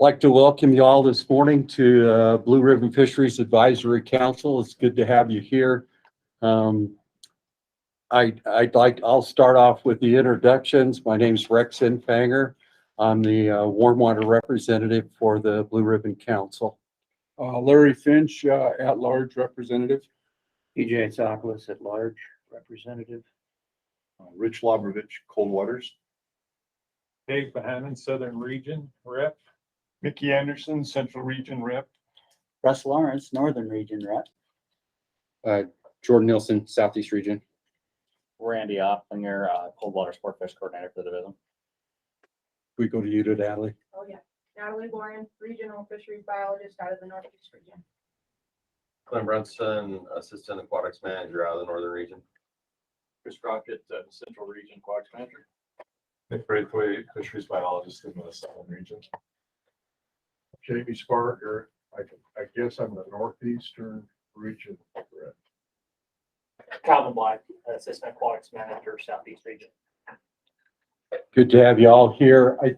Like to welcome you all this morning to Blue Ribbon Fisheries Advisory Council. It's good to have you here. I'll start off with the introductions. My name is Rex Infanger. I'm the warm water representative for the Blue Ribbon Council. Larry Finch, at-large representative. PJ Tsaklis, at-large representative. Rich Lobrovich, Cold Waters. Dave Bohannon, Southern Region Rep. Mickey Anderson, Central Region Rep. Russ Lawrence, Northern Region Rep. Jordan Nielsen, Southeast Region. Randy Oplinger, Cold Water Sport Fish Coordinator for the division. We go to you to Natalie. Oh, yeah. Natalie Boren, Regional Fisheries Biologist out of the Northeast region. Clint Brunson, Assistant Aquatics Manager out of the Northern Region. Chris Crockett, Central Region Aquatics Manager. Nick Braithwaite, Fisheries Biologist in the Southern Region. Jamie Sparker, I guess I'm the Northeastern Region Rep. Calvin Black, Assistant Aquatics Manager, Southeast Region. Good to have you all here. I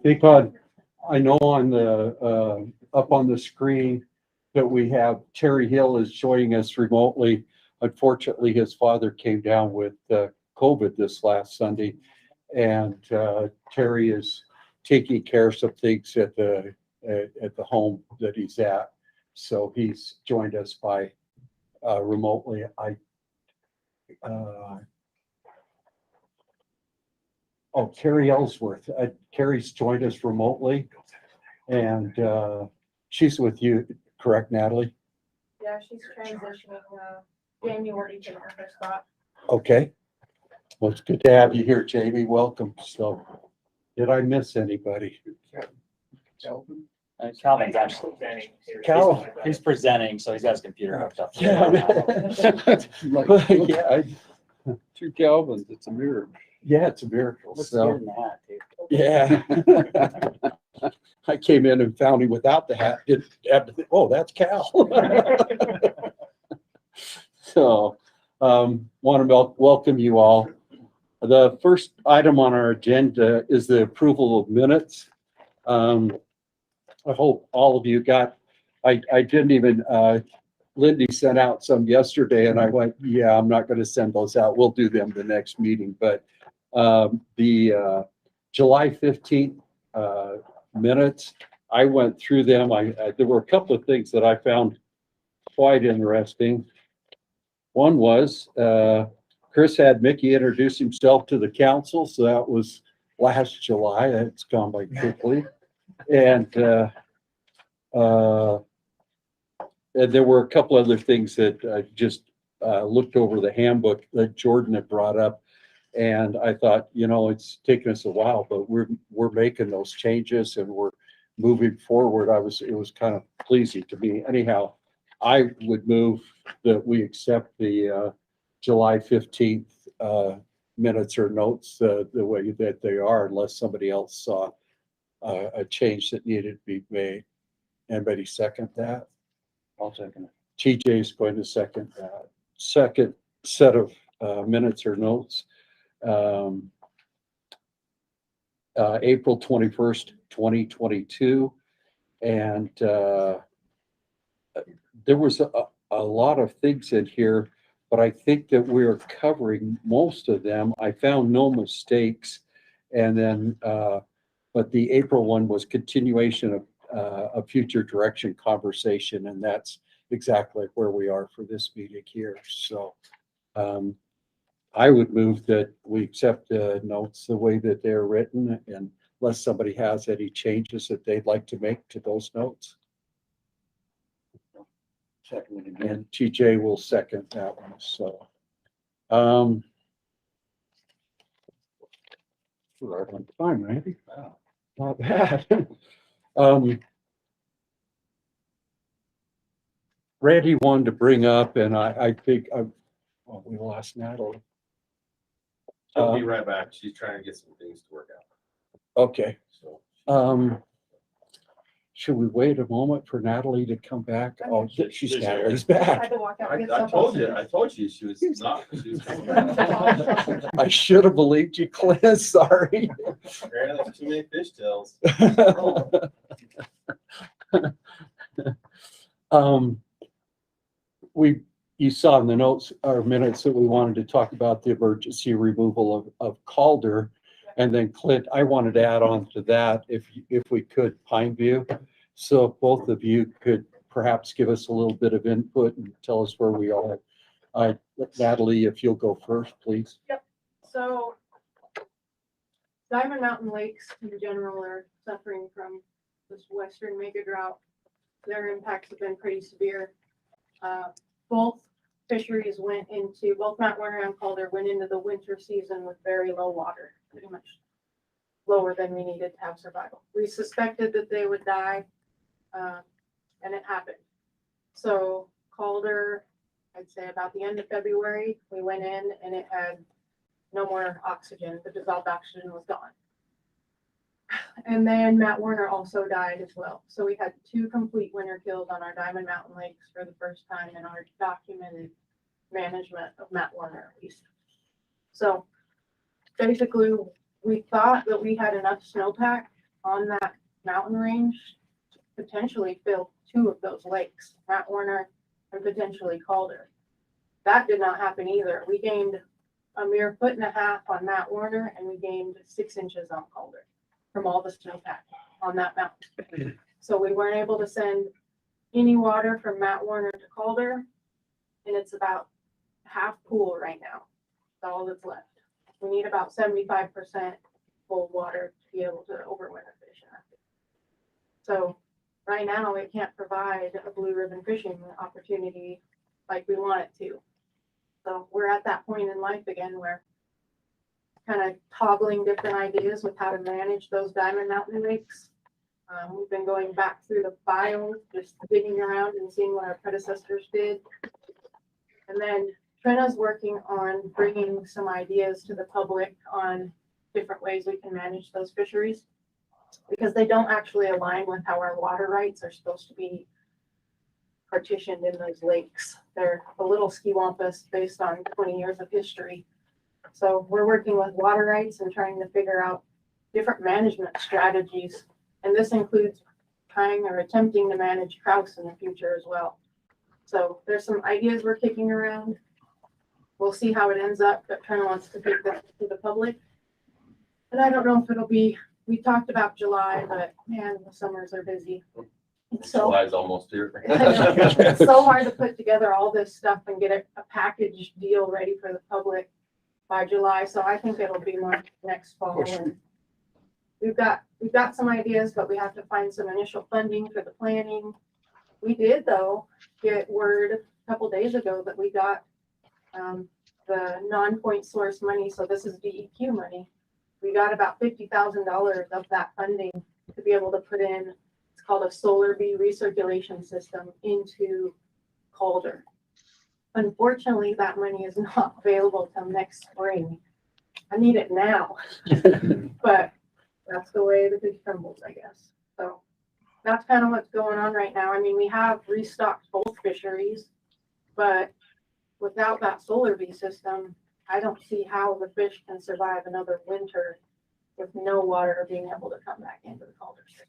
know on the up on the screen that we have Terry Hill is joining us remotely. Unfortunately, his father came down with COVID this last Sunday, and Terry is taking care of some things at the home that he's at. So he's joined us by remotely. Carrie Ellsworth. Carrie's joined us remotely, and she's with you, correct, Natalie? Yeah, she's transitioning January to her spot. Okay. Well, it's good to have you here, Jamie. Welcome. So, did I miss anybody? Calvin? Calvin's actually presenting. Cal- He's presenting, so he's got his computer hooked up. Yeah, Two Calvins, it's a mirror. yeah, it's a miracle. Looks So, good in the hat, too. yeah. I came in and found him without the hat. Oh, that's Cal. So, want to welcome you all. The first item on our agenda is the approval of minutes. I hope all of you got, I didn't even, Lindy sent out some yesterday and I went, yeah, I'm not going to send those out. We'll do them the next meeting. But the July 15th minutes, I went through them. There were a couple of things that I found quite interesting. One was Chris had Mickey introduce himself to the council. So that was last July. It's gone by quickly. And there were a couple other things that I just looked over the handbook that Jordan had brought up. And I thought, it's taken us a while, but we're making those changes and we're moving forward. It was kind of pleasing to me. Anyhow, I would move that we accept the July 15th minutes or notes the way that they are, unless somebody else saw a change that needed to be made. Anybody second that? I'll second it. TJ is going to second that. Second set of minutes or notes. April 21st, 2022. And there was a lot of things in here, but I think that we're covering most of them. I found no mistakes. And then, but the April one was continuation of a future direction conversation, and that's exactly where we are for this meeting here. So I would move that we accept the notes the way that they're written, and unless somebody has any changes that they'd like to make to those notes. Second it again. And TJ will second that one. So we're on time, Randy. Wow. Not bad. Randy wanted to bring up, and I think we lost Natalie. She'll be right back. She's trying to get some things to work out. Okay. So Should we wait a moment for Natalie to come back? Oh, she's Natalie's I back. had to walk out and get I some. told you she was not. She was coming back. I should have believed you, Clint. Sorry. Apparently there's too many fish tails. You saw in the notes or minutes that we wanted to talk about the emergency removal of Calder. And then Clint, I wanted to add on to that if we could, Pine View. So if both of you could perhaps give us a little bit of input and tell us where we are. Natalie, if you'll go first, please. So Diamond Mountain Lakes in general are suffering from this western mega drought. Their impacts have been pretty severe. Both fisheries both Mount Warner and Calder went into the winter season with very low water, pretty much lower than we needed to have survival. We suspected that they would die, and it happened. So Calder, I'd say about the end of February, we went in and it had no more oxygen. The dissolved oxygen was gone. And then Mount Warner also died as well. So we had 2 complete winter kills on our Diamond Mountain Lakes for the first time in our documented management of Mount Warner at least. So basically we thought that we had enough snowpack on that mountain range to potentially fill 2 of those lakes, Mount Warner and potentially Calder. That did not happen either. We gained a mere 1.5 feet on Mount Warner and we gained 6 inches on Calder from all the snowpack on that mountain. So we weren't able to send any water from Mount Warner to Calder, and it's about half pool right now. That's all that's left. We need about 75% full water to be able to overwinter fish. So right now it can't provide a blue ribbon fishing opportunity like we want it to. So we're at that point in life again where kind of toggling different ideas with how to manage those Diamond Mountain lakes. We've been going back through the files, just digging around and seeing what our predecessors did. And then Trena's working on bringing some ideas to the public on different ways we can manage those fisheries, because they don't actually align with how our water rights are supposed to be partitioned in those lakes. They're a little skiwampus based on 20 years of history. So we're working with water rights and trying to figure out different management strategies. And this includes trying or attempting to manage trout in the future as well. So there's some ideas we're kicking around. We'll see how it ends up, but Trina wants to take this to the public. And I don't know if it'll be, we talked about July, but man, the summers are busy. So July's almost here. it's so hard to put together all this stuff and get a package deal ready for the public by July. So I think it'll be more next fall. And we've got some ideas, but we have to find some initial funding for the planning. We did though get word a couple days ago that we got the non-point source money. So this is DEQ money. We got about $50,000 of that funding to be able to put in, it's called a solar bee recirculation system into Calder. Unfortunately, that money is not available till next spring. I need it now, but that's the way the cookie crumbles, I guess. So that's kind of what's going on right now. I mean, we have restocked both fisheries, but without that solar bee system, I don't see how the fish can survive another winter with no water being able to come back into the Calder system.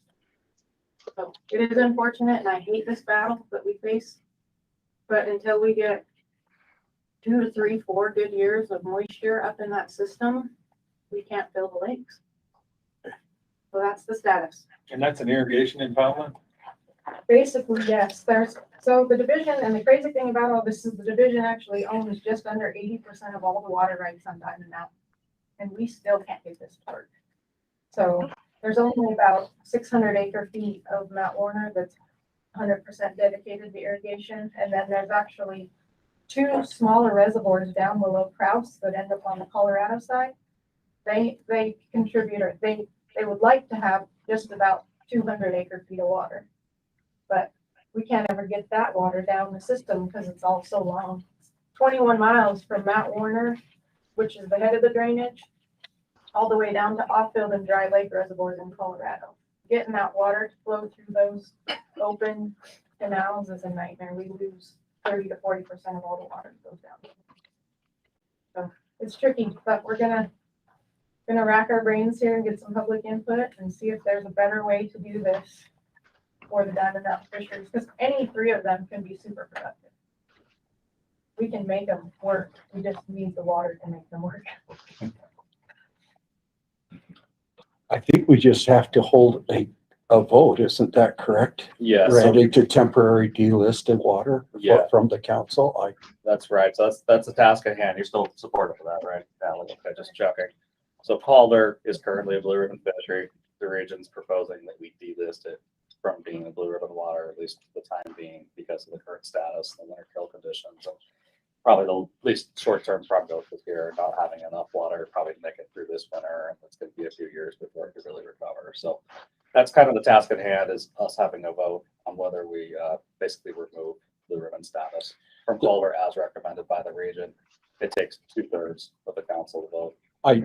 So it is unfortunate, and I hate this battle that we face, but until we get 2 to 3, 4 good years of moisture up in that system, we can't fill the lakes. So that's the status. And that's an irrigation impoundment? Basically, yes. So the division, and the crazy thing about all this is the division actually owns just under 80% of all the water rights on Diamond Mountain. And we still can't get this to work. So there's only about 600 acre feet of Mount Warner that's 100% dedicated to irrigation. And then there's actually 2 smaller reservoirs down below Krause that end up on the Colorado side. They contribute, or they would like to have just about 200 acre feet of water. But we can't ever get that water down the system because it's all so long. 21 miles from Mount Warner, which is the head of the drainage, all the way down to Off-Field and Dry Lake reservoirs in Colorado. Getting that water to flow through those open canals is a nightmare. We lose 30 to 40% of all the water that goes down. So it's tricky, but we're gonna rack our brains here and get some public input and see if there's a better way to do this. before the Diamondback Fisheries, because any three of them can be super productive. We can make them work, we just need the water to make them work. I think we just have to hold a vote, isn't that correct? Yeah, so Randy, to temporary delist the water Yeah. from the council. that's right. So that's the task at hand. You're still supportive of that, right? Natalie? Okay, just checking. So Calder is currently a Blue Ribbon fishery. The region's proposing that we delist it from being a Blue Ribbon water, at least for the time being, because of the current status, the winter kill conditions. And probably the least short-term prognosis here, not having enough water, probably to make it through this winter, and it's going to be a few years before it can really recover. So that's kind of the task at hand, is us having a vote on whether we basically remove Blue Ribbon status from Calder as recommended by the region. It takes 2/3 of the council to vote.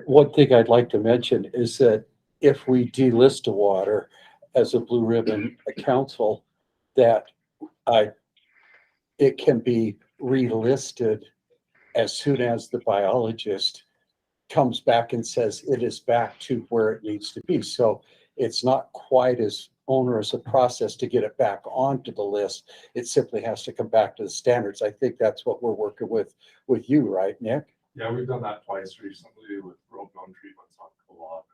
One thing I'd like to mention is that if we delist the water as a Blue Ribbon council, that it can be relisted as soon as the biologist comes back and says it is back to where it needs to be. So it's not quite as onerous a process to get it back onto the list. It simply has to come back to the standards. I think that's what we're working with you, right, Nick? Yeah, we've done that twice recently with road bone treatments on co-op.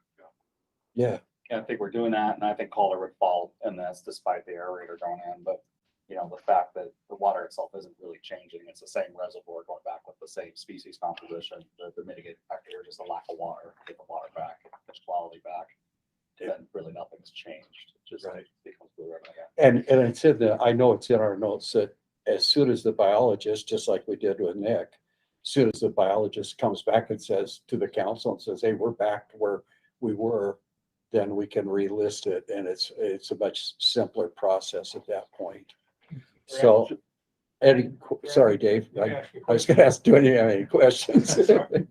Yeah. I think we're doing that, and I think Calder would fall in this despite the aerator going in. But you know, the fact that the water itself isn't really changing, it's the same reservoir going back with the same species composition. The mitigating factor here is just a lack of water. Get the water back, fish quality back, then really nothing's changed. It just becomes Blue Ribbon again. And it said that, I know it's in our notes, that as soon as the biologist, just like we did with Nick, as soon as the biologist comes back and says to the council and says, hey, we're back to where we were, then we can relist it. And it's a much simpler process at that point. So, sorry, Dave, I was gonna ask, do you have any questions? Can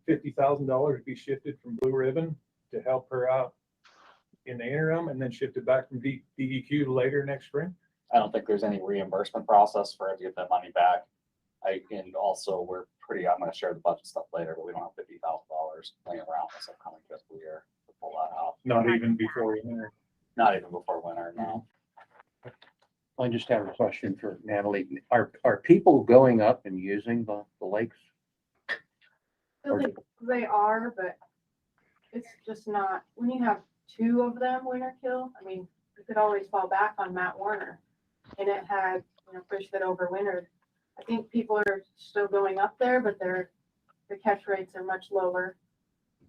$50,000 be shifted from Blue Ribbon to help her out in the interim and then shifted back from DEQ to later next spring? I don't think there's any reimbursement process for it to get that money back. And also I'm going to share the budget stuff later, but we don't have $50,000 laying around this upcoming fiscal year to pull that out. Not even before winter. Not even before winter, no. I just have a question for Natalie. Are people going up and using the lakes? They are, but it's just not, when you have two of them winter kill, I mean, you could always fall back on Matt Warner. And it had, fish that overwintered. I think people are still going up there, but the catch rates are much lower.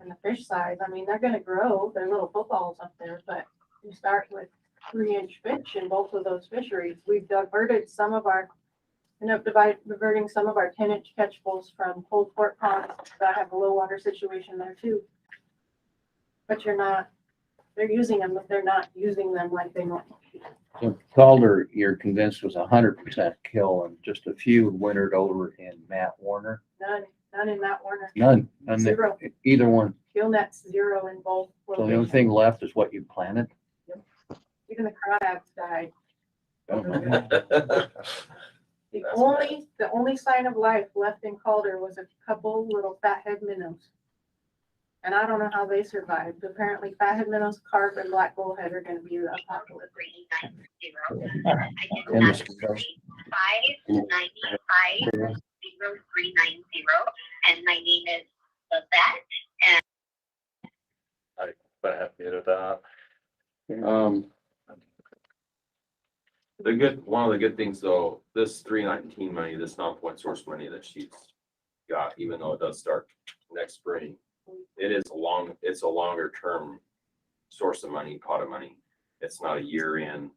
And the fish size, I mean, they're gonna grow, they're little footballs up there, but you start with 3-inch fish in both of those fisheries. We've diverting some of our 10-inch catchables from Cold Fort ponds that have a low water situation there too. But they're using them, but they're not using them like they normally do. So Calder, you're convinced was 100% kill and just a few wintered over in Matt Warner? None in Matt Warner. None. Zero. Either one. Gill net's 0 in both. So the only thing left is what you planted? Even the crabs died. Oh, The only sign of life left in Calder was a couple little fathead minnows. And I don't know how they survived. Apparently fathead minnows, carp, and black bullhead are gonna be the apocalypse. 595-0390, and my name is Babette. But I have to edit that. One of the good things though, this 319 money, this non-point source money that she's got, even though it does start next spring, it's a longer term source of money, pot of money. It's not a year in,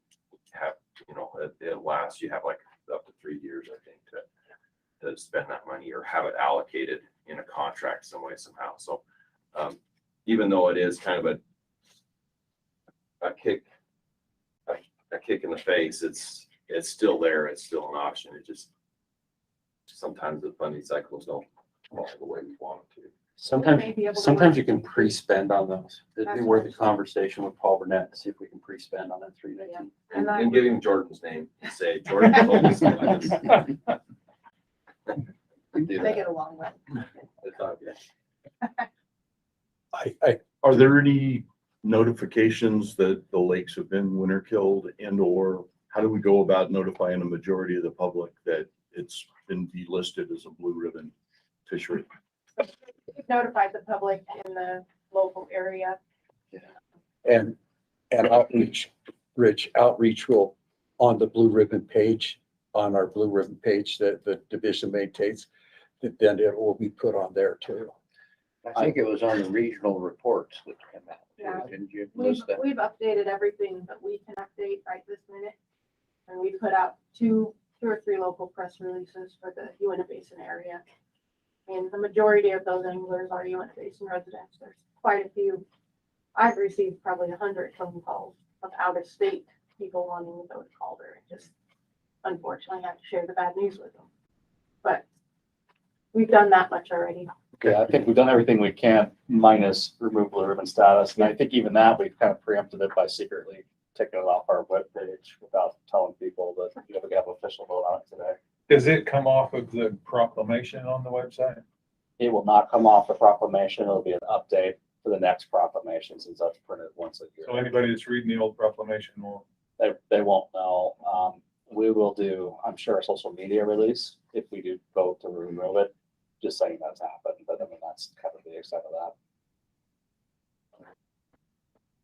it lasts, you have like up to 3 years, I think, to spend that money or have it allocated in a contract some way, somehow. So, even though it is kind of a kick in the face, it's still there. It's still an option. It just, sometimes the funding cycles don't fall the way we want them to. Sometimes you can pre-spend on those. It'd be worth a conversation with Paul Burnett to see if we can pre-spend on that 319. And give him Jordan's name and say, Jordan told us to do this. They get along well. It's obvious. I Are there any notifications that the lakes have been winter killed, and or how do we go about notifying the majority of the public that it's been delisted as a blue ribbon fishery? We've notified the public in the local area. And outreach, Rich, outreach will, on the Blue Ribbon page, on our Blue Ribbon page that the division maintains, that then it will be put on there too. I think it was on the regional reports that came out. Yeah. Didn't you We've, list that? we've updated everything that we can update right this minute. And we put out two or three local press releases for the Uinta Basin area. And the majority of those anglers are Uinta Basin residents. There's quite a few. I've received probably 100 phone calls of out-of-state people wanting to go to Calder, and just unfortunately have to share the bad news with them. But we've done that much already. Yeah, I think we've done everything we can minus remove blue ribbon status. And I think even that, we've kind of preempted it by secretly taking it off our webpage without telling people that, you know, we have official vote on it today. Does it come off of the proclamation on the website? It will not come off the proclamation. It'll be an update for the next proclamation, since that's printed once a year. So anybody that's reading the old proclamation will. They won't know. We will do, I'm sure, a social media release if we do vote to remove it, just saying that's happened. But I mean, that's kind of the extent of that.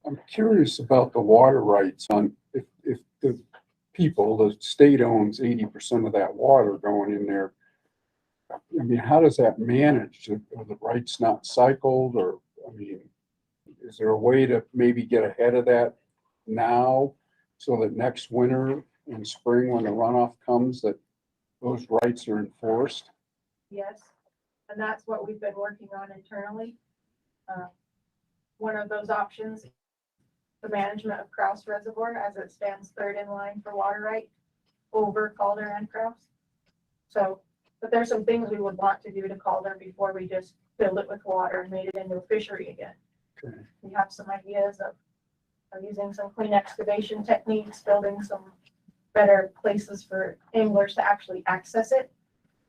I'm curious about the water rights on, if the people, the state owns 80% of that water going in there. I mean, how does that manage? Are the rights not cycled, or, I mean, is there a way to maybe get ahead of that now so that next winter and spring, when the runoff comes, that those rights are enforced? Yes, and that's what we've been working on internally. One of those options, the management of Crouse Reservoir, as it stands third in line for water right over Calder and Crouse. So, but there's some things we would want to do to Calder before we just filled it with water and made it into a fishery again. Okay. We have some ideas of using some clean excavation techniques, building some better places for anglers to actually access it.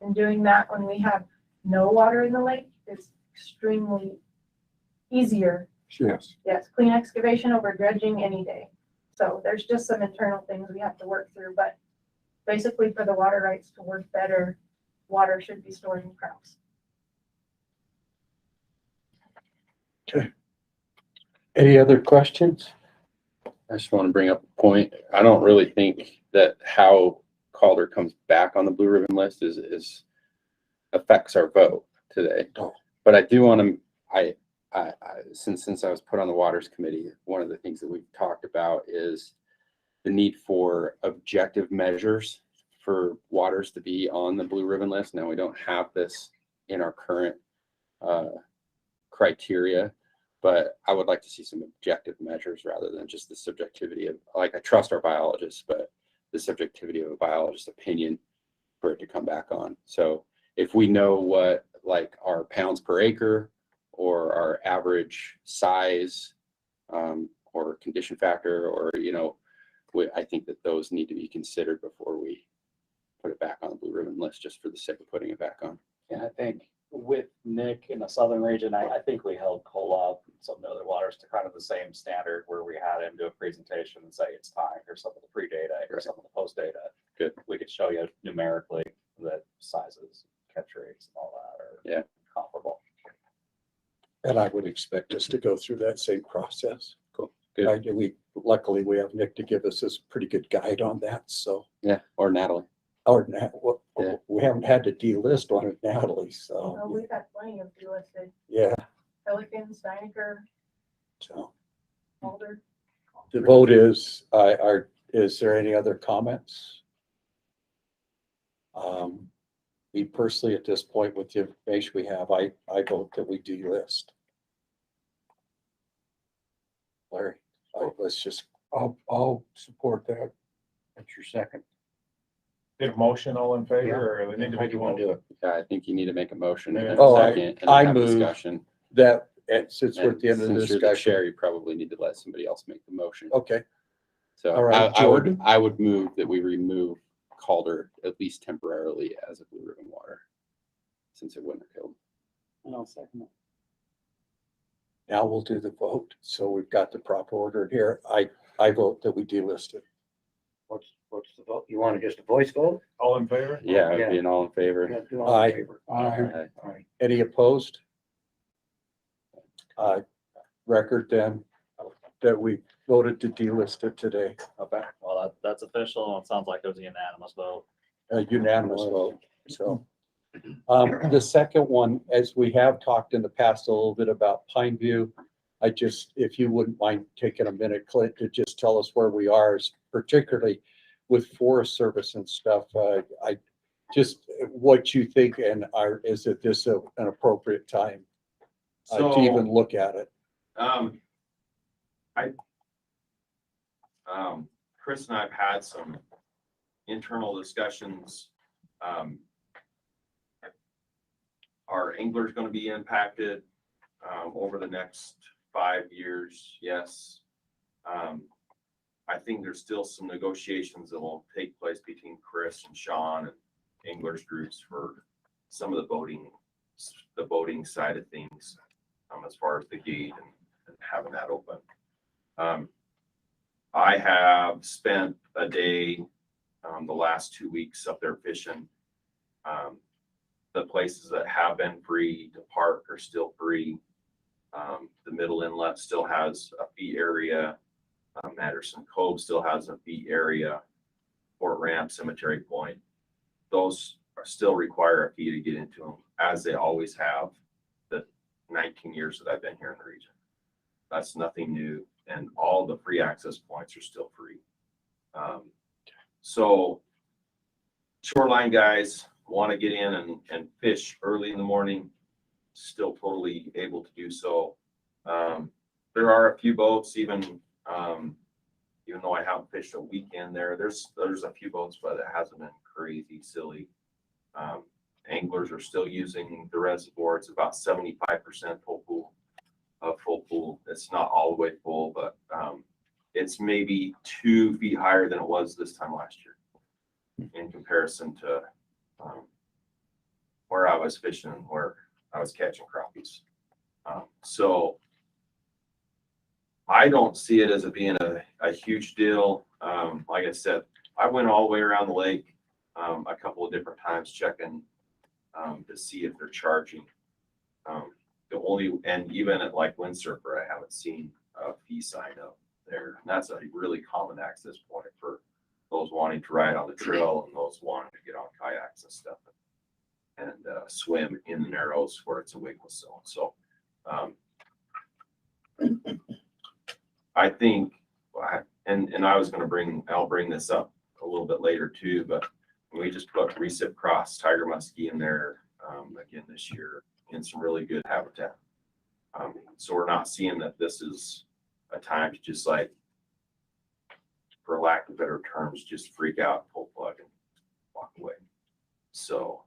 And doing that when we have no water in the lake is extremely easier. Yes. Yes, clean excavation over dredging any day. So there's just some internal things we have to work through, but basically for the water rights to work better, water should be stored in Crouse. Okay. Any other questions? I just want to bring up a point. I don't really think that how Calder comes back on the blue ribbon list is affects our vote today. No. But I do want to, since I was put on the waters committee, one of the things that we've talked about is the need for objective measures for waters to be on the blue ribbon list. Now, we don't have this in our current criteria, but I would like to see some objective measures rather than just the subjectivity of, like, I trust our biologists, but the subjectivity of a biologist's opinion for it to come back on. So if we know what, like, our pounds per acre or our average size or condition factor, or, you know, I think that those need to be considered before we put it back on the blue ribbon list, just for the sake of putting it back on. And I think with Nick in the southern region, I think we held Kolob and some of the other waters to kind of the same standard, where we had him do a presentation and say it's time, here's some of the pre-data, here's some of the post-data. Good. We could show you numerically that sizes, catch rates, and all that are comparable. And I would expect us to go through that same process. Cool. Good. Luckily, we have Nick to give us this pretty good guide on that, so. Yeah, or Natalie. Or we haven't had to delist on it, Natalie, so. So we've got plenty of delisted Yeah, Pelicans, Steinecker, so Calder. the vote is, is there any other comments? Me personally, at this point, with the information we have, I vote that we delist. Larry, let's just, I'll support that. What's your second? Did a motion, all in favor, or we need to How make do a you want to motion? do it? Yeah, I think you need to make a motion and then Oh, a second, and then I have move discussion. that, and since we're at And the end of the since you're the discussion. chair, you probably need to let somebody else make the motion. Okay, So all right, Jordan? I would move that we remove Calder, at least temporarily, as a blue ribbon water, since it winter killed. And I'll second it. Now we'll do the vote. So we've got the proper order here. I vote that we delist it. What's the vote? You want just a voice vote? All in favor? Yeah, Yeah. being all in favor. Yeah, do all in Aye. favor. I, Any opposed? Record then that we voted to delist it today, Okay, well, that's official. It sounds like it was a unanimous vote. a unanimous vote, so. The second one, as we have talked in the past a little bit about Pine View, I just, if you wouldn't mind taking a minute, Clint, to just tell us where we are, particularly with Forest Service and stuff. I just, what you think and is it this an appropriate time to even look at it? Chris and I've had some internal discussions. Are anglers going to be impacted over the next 5 years? Yes. I think there's still some negotiations that will take place between Chris and Sean and anglers groups for some of the boating side of things, as far as the gate and having that open. I have spent a day the last 2 weeks up there fishing. The places that have been free to park are still free. The middle inlet still has a fee area. Anderson Cove still has a fee area. Fort Ramp, Cemetery Point, those are still require a fee to get into them, as they always have the 19 years that I've been here in the region. That's nothing new, and all the free access points are still free. So shoreline guys want to get in and fish early in the morning, still totally able to do so. There are a few boats, even though I haven't fished a weekend there, there's a few boats, but it hasn't been crazy silly. Anglers are still using the reservoir. It's about 75% full pool. It's not all the way full, but it's maybe 2 feet higher than it was this time last year in comparison to where I was fishing and where I was catching crappies. So I don't see it as it being a huge deal. Like I said, I went all the way around the lake a couple of different times checking to see if they're charging. And even at like Windsurfer, I haven't seen a fee sign up there. And that's a really common access point for those wanting to ride on the trail and those wanting to get on kayaks and stuff and swim in the narrows where it's a wigless zone. So I think, and I was going to I'll bring this up a little bit later too, but we just put recip cross tiger muskie in there again this year in some really good habitat. So we're not seeing that this is a time to just, like, for lack of better terms, just freak out, pull plug and walk away. So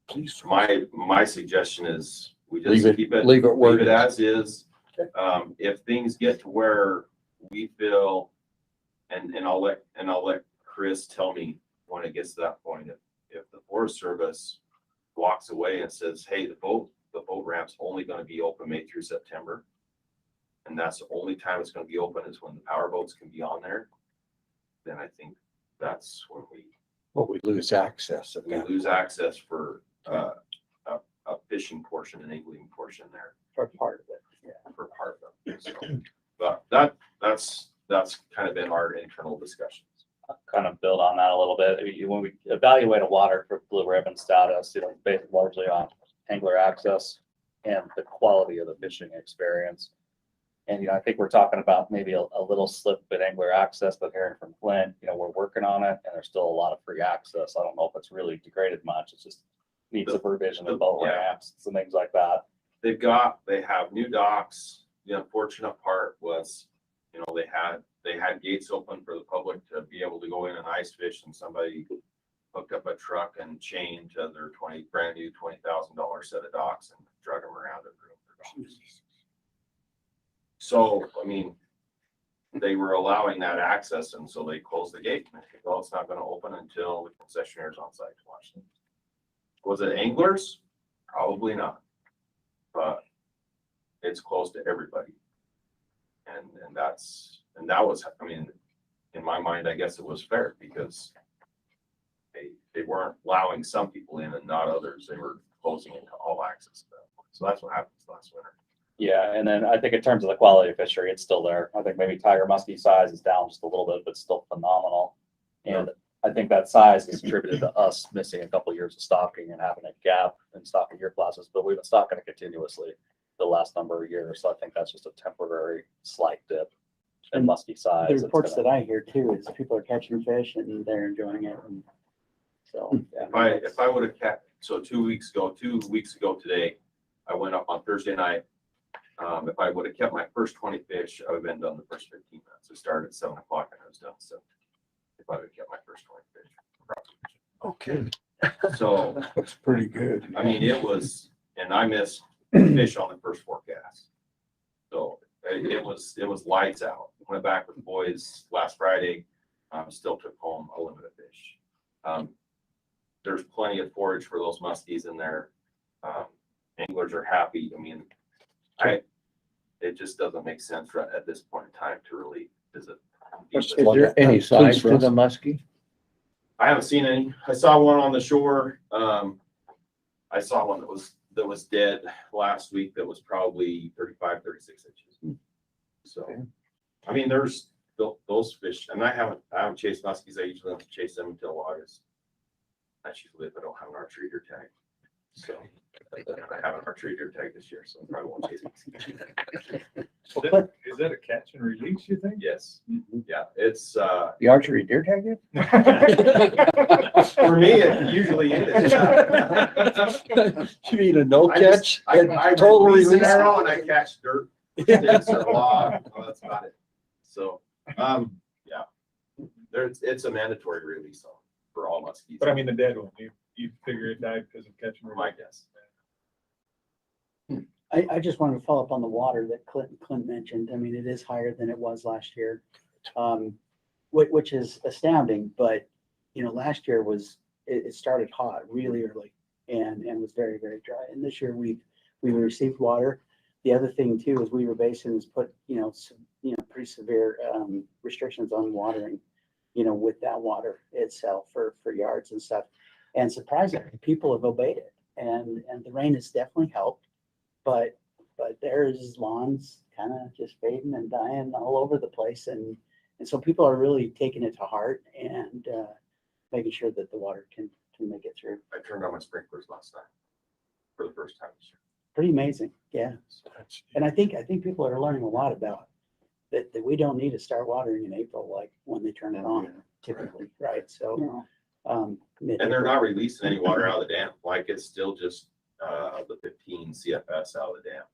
Please. my suggestion is we just Leave it as is. If things get to where we feel, and I'll let Chris tell me when it gets to that point, if the Forest Service walks away and says, hey, the boat ramp's only going to be open May through September, and that's the only time it's going to be open is when the power boats can be on there, then I think that's when we lose access. we lose access for a fishing portion and angling portion there. For part of it. Yeah, for part of it. So, but that's kind of been our internal discussions. Kind of build on that a little bit. When we evaluate a water for blue ribbon status, it's based largely on angler access and the quality of the fishing experience. And, I think we're talking about maybe a little slip in angler access, but hearing from Clint, we're working on it and there's still a lot of free access. I don't know if it's really degraded much. It just needs a provision of boat ramps and things like that. They have new docks. The unfortunate part was, they had gates open for the public to be able to go in and ice fish, and somebody hooked up a truck and chain to their brand new $20,000 set of docks and drug them around and ruined their docks. So, they were allowing that access, and so they closed the gate. And well, it's not going to open until the concessionaires on site to watch them. Was it anglers? Probably not. But it's close to everybody. And that was, I mean, in my mind, I guess it was fair because they weren't allowing some people in and not others. They were closing into all access to that. So that's what happened last winter. Yeah, and then I think in terms of the quality of fishery, it's still there. I think maybe tiger muskie size is down just a little bit, but still phenomenal. And I think that size is attributed to us missing a couple of years of stocking and having a gap in stocking year classes, but we've been stocking it continuously the last number of years. So I think that's just a temporary slight dip in muskie size. The reports that I hear too is people are catching fish and they're enjoying it. And so yeah. If I would have kept, so 2 weeks ago today, I went up on Thursday night. If I would have kept my first 20 fish, I would have been done the first 15 minutes. It started at 7 o'clock and I was done. So if I would have kept my first 20 fish. Okay, So, that's pretty good. I mean, it was, and I missed fish on the first forecast. So it was lights out. Went back with the boys last Friday. Still took home a limited fish. There's plenty of forage for those muskies in there. Anglers are happy. I mean, it just doesn't make sense right at this point in time to really visit. Is there any size to the muskie? I haven't seen any. I saw one on the shore. I saw one that was dead last week that was probably 35, 36 inches. So, I mean, there's those fish, and I haven't chased muskies. I usually don't chase them until August. That's usually if I don't have an archery deer tag. So I have an archery deer tag this year, so I probably won't chase muskies. Is that a catch and release, you think? Yes. Yeah, it's The archery deer tag it? for me, it usually is. You mean a no catch? I Total release an release? arrow and I catch dirt, sticks or log. Well, that's about it. So, yeah, it's a mandatory release for all muskies. But I mean, the dead one, you figure it died because of catch and release. My guess. I just wanted to follow up on the water that Clint mentioned. I mean, it is higher than it was last year, which is astounding. But, last year it started hot really early and was very, very dry. And this year we received water. The other thing too is Weaver Basin has put, pretty severe restrictions on watering, with that water itself for yards and stuff. And surprisingly, people have obeyed it. And the rain has definitely helped. But there's lawns kind of just fading and dying all over the place. And so people are really taking it to heart and making sure that the water can make it through. I turned on my sprinklers last night for the first time this year. Pretty amazing. Yeah. And I think people are learning a lot about that we don't need to start watering in April, like when they turn it on typically. Right. So, And they're not releasing any water out of the dam. Like it's still just the 15 CFS out of the dam.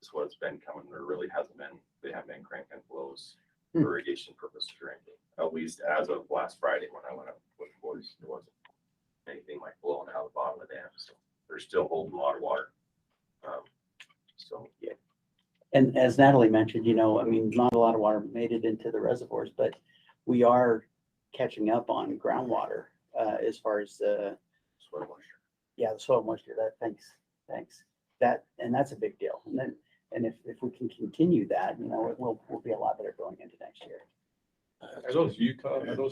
Is what it's been coming. There really hasn't been. They haven't been cranking flows for irrigation purposes or anything. At least as of last Friday when I went up with the boys, there wasn't anything like blowing out of the bottom of the dam. So they're still holding a lot of water. So yeah. And as Natalie mentioned, I mean, not a lot of water made it into the reservoirs, but we are catching up on groundwater as far as the soil moisture. Yeah, the soil moisture. Thanks. That's a big deal. And if we can continue that, we'll be a lot better going into next year. Are those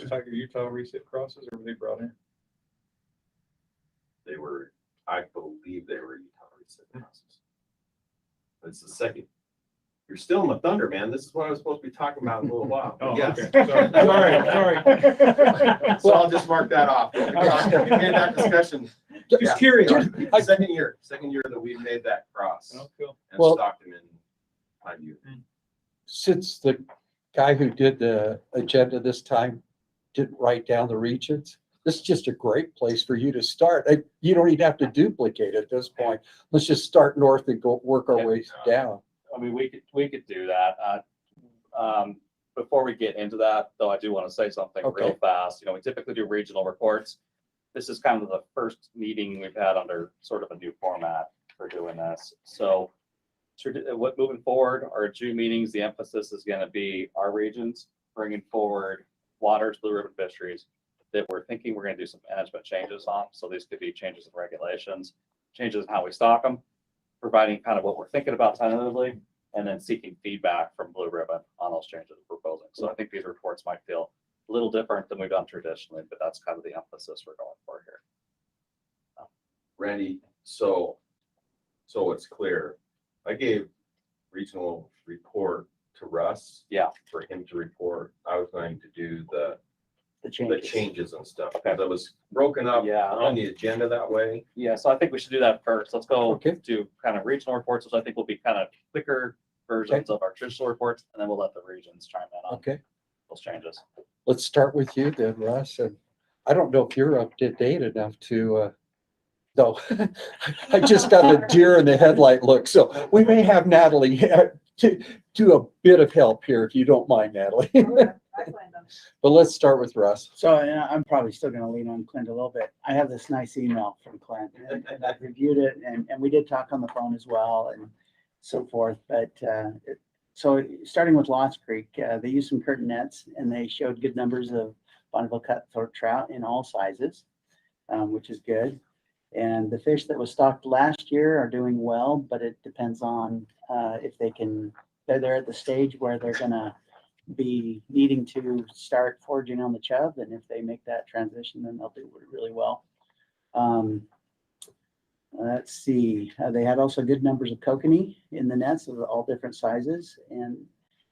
Tiger Utah reset crosses, or were they brought in? They were, I believe they were Utah reset crosses. It's the second. You're still in the thunder, man. This is what I was supposed to be talking about in a little while. Oh, yes. okay. Sorry. So I'll just mark that off. We made that discussion. Just curious. Second year that we made that cross Oh, cool. and Well, stocked him in Pine View. Since the guy who did the agenda this time didn't write down the regions, this is just a great place for you to start. You don't even have to duplicate at this point. Let's just start north and go work our way down. I mean, we could do that. Before we get into that, though, I do want to say something real fast. We typically do regional reports. This is kind of the first meeting we've had under sort of a new format for doing this. So moving forward, our June meetings, the emphasis is going to be our regions, bringing forward waters, Blue Ribbon Fisheries that we're thinking we're going to do some management changes on. So these could be changes in regulations, changes in how we stock them, providing kind of what we're thinking about tentatively, and then seeking feedback from Blue Ribbon on those changes we're proposing. So I think these reports might feel a little different than we've done traditionally, but that's kind of the emphasis we're going for here. Randy, so it's clear. I gave regional report to Russ. Yeah. For him to report. I was going to do the changes. changes and stuff. That was broken up Yeah. on the agenda that way. Yeah, so I think we should do that first. Let's go Okay. to kind of regional reports, which I think will be kind of quicker versions of our traditional reports, and then we'll let the regions chime in on Okay, those changes. let's start with you then, Russ. And I don't know if you're up to date enough to, no, I just got a deer in the headlight look. So we may have Natalie to do a bit of help here, if you don't mind, Natalie. But let's start with Russ. So I'm probably still gonna lean on Clint a little bit. I have this nice email from Clint and I've reviewed it and we did talk on the phone as well and so forth. But so starting with Lost Creek, they used some curtain nets and they showed good numbers of Bonneville cutthroat trout in all sizes, which is good. And the fish that was stocked last year are doing well, but it depends on if they can, they're at the stage where they're gonna be needing to start foraging on the Chubb, and if they make that transition, then they'll do really well. Let's see, they had also good numbers of kokanee in the nets of all different sizes, and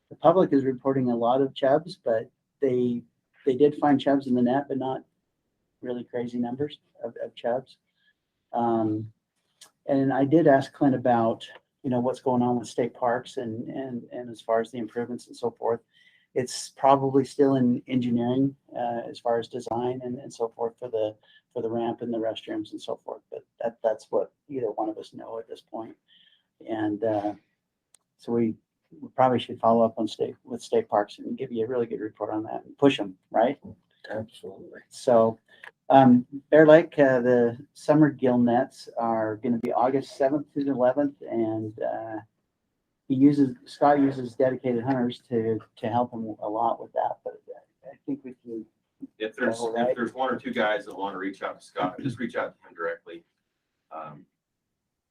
the public is reporting a lot of Chubbs, but they did find Chubbs in the net, but not really crazy numbers of Chubbs. And I did ask Clint about, you know, what's going on with state parks and as far as the improvements and so forth. It's probably still in engineering as far as design and so forth for the ramp and the restrooms and so forth. But that's what either one of us know at this point. And so we probably should follow up on state parks and give you a really good report on that and push them, right? Absolutely. So Bear Lake, the summer gill nets are going to be August 7th through the 11th, and Scott uses dedicated hunters to help him a lot with that. But I think we can. If there's one or two guys that want to reach out to Scott, just reach out to him directly.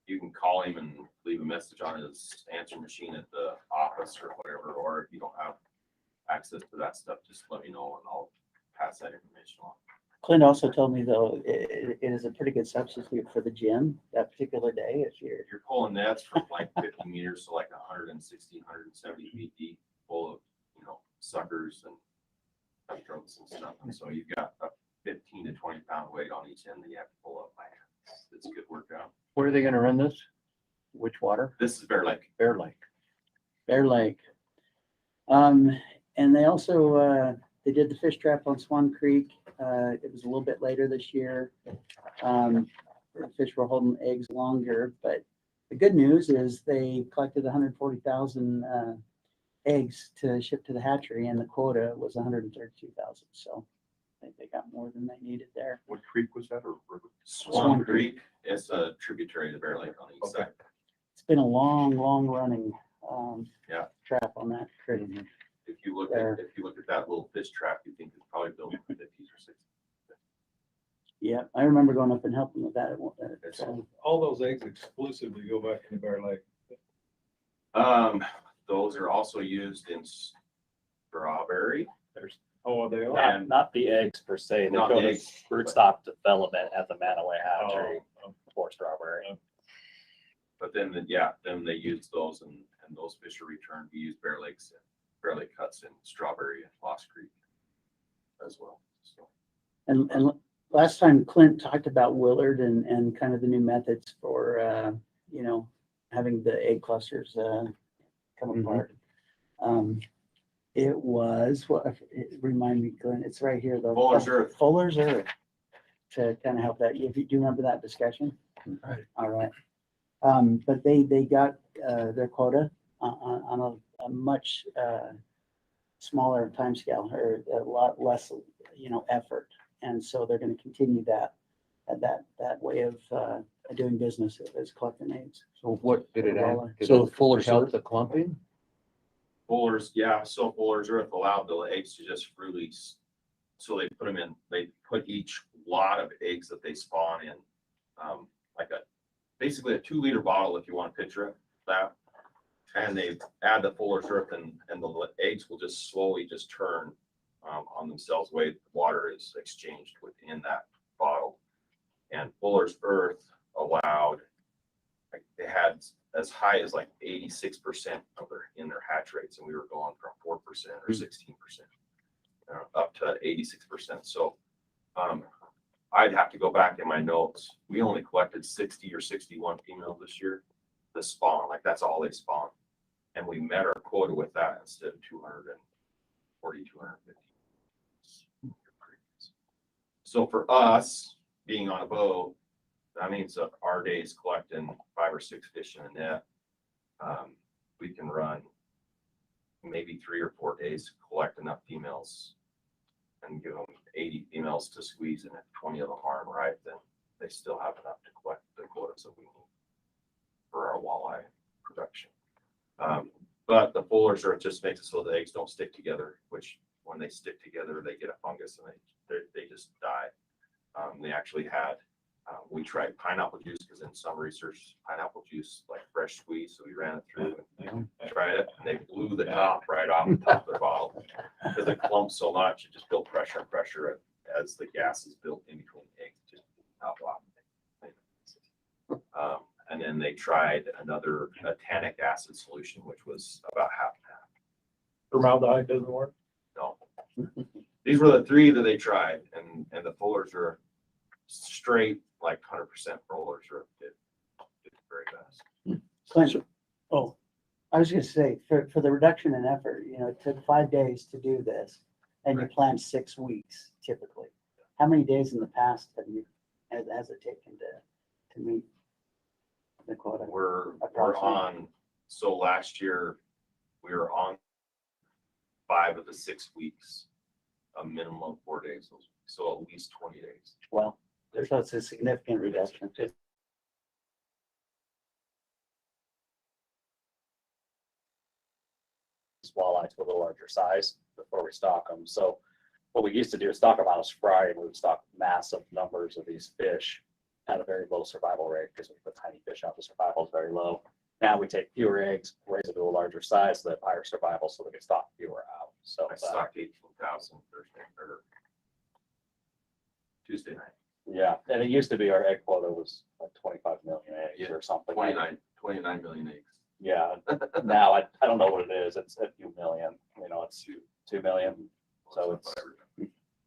You can call him and leave a message on his answer machine at the office or whatever. Or if you don't have access to that stuff, just let me know and I'll pass that information on. Clint also told me though it is a pretty good substitute for the gym that particular day if you're pulling nets from like 50 meters to like 160, 170 feet deep, full of, you know, suckers and cutthroats and stuff. And so you've got a 15 to 20 pound weight on each end that you have to pull up by hand. It's a good workout. Where are they gonna run this? Which water? This is Bear Lake. Bear Lake. Bear Lake. And they also they did the fish trap on Swan Creek. It was a little bit later this year. The fish were holding eggs longer, but the good news is they collected 140,000 eggs to ship to the hatchery, and the quota was 132,000. So I think they got more than they needed there. What creek was that, or river? Swan Creek. It's a tributary to Bear Lake on the east side. It's been a long running trap on that creek. If you look at that little fish trap, you think it's probably built in the 50s or 60s. Yeah, I remember going up and helping with that. All those eggs exclusively go back into Bear Lake. Those are also used in strawberry. Oh, they are. Not the eggs per se. They Not go the to eggs, broodstock development at the Manaway hatchery for strawberry. But then they use those and those fish are returned. We use Bear Lake cuts in strawberry and Lost Creek as well. So. And last time Clint talked about Willard and kind of the new methods for, you know, having the egg clusters come apart. It was, remind me, Clint, it's right here though. Fuller's Earth. Fuller's Earth to kind of help that. Do you remember that discussion? Right. All right. But they got their quota on a much smaller timescale or a lot less, you know, effort. And so they're going to continue that way of doing business as collecting eggs. So what did it add? So Fuller's help Earth. the clumping? Fuller's Earth allowed the eggs to just release. So they put each lot of eggs that they spawn in, like a basically a 2 liter bottle if you want to picture it, that. And they add the Fuller's Earth and the eggs will just slowly just turn on themselves the way the water is exchanged within that bottle. And Fuller's Earth allowed, like, they had as high as like 86% of their hatch rates, and we were going from 4% or 16% up to 86%. So I'd have to go back in my notes. We only collected 60 or 61 females this year. The spawn, like that's all they spawn. And we met our quota with that instead of 240, 250. So for us being on a boat, that means that our days collecting 5 or 6 fish in a net, we can run maybe 3 or 4 days, collect enough females and give them 80 females to squeeze, and if 20 of them aren't right, then they still have enough to collect the quotas that we need for our walleye production. But the Fuller's Earth just makes it so the eggs don't stick together, which when they stick together, they get a fungus and they just die. They actually had, we tried pineapple juice because in some research, pineapple juice, like fresh squeeze, so we ran it through and tried it, and they blew the top right off the top of their bottle because it clumps so much, it just built pressure and pressure as the gas is built in between the eggs, just top off. And then they tried another tannic acid solution, which was about half and half. Formaldehyde doesn't work. No. These were the 3 that they tried, and the Fullers are straight, like 100% rollers are did very fast. Clint, oh, I was gonna say, for the reduction in effort, it took 5 days to do this, and you planned 6 weeks typically. How many days in the past has it taken to meet the quota? We're on, so last year we were on 5 of the 6 weeks, a minimum of 4 days, so at least 20 days. Well, so it's a significant reduction. Walleye to a little larger size before we stock them. So what we used to do is stock them out as fry, and we would stock massive numbers of these fish at a very low survival rate because we put tiny fish out. The survival is very low. Now we take fewer eggs, raise it to a larger size, so that higher survival, so we can stock fewer out. So I stocked 18,000 Thursday or Tuesday night. Yeah, and it used to be our egg quota was like 25 million eggs or something. 29 million eggs. Yeah, now I don't know what it is. It's a few million. It's 2 million. So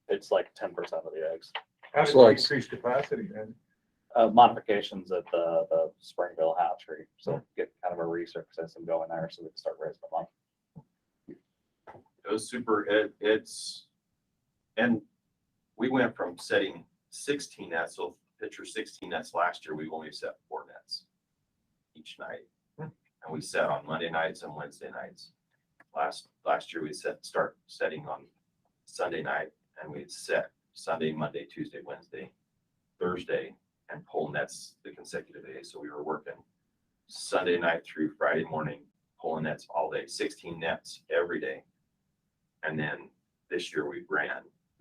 it's like 10% of the eggs. How did you increase capacity then? Modifications at the Springville hatchery. So get kind of a research system going there so we can start raising them up. It was super. And we went from setting 16 nets. So picture 16 nets last year. We only set 4 nets each night, and we set on Monday nights and Wednesday nights. Last year we start setting on Sunday night, and we'd set Sunday, Monday, Tuesday, Wednesday, Thursday, and pull nets the consecutive days. So we were working Sunday night through Friday morning, pulling nets all day, 16 nets every day. And then this year we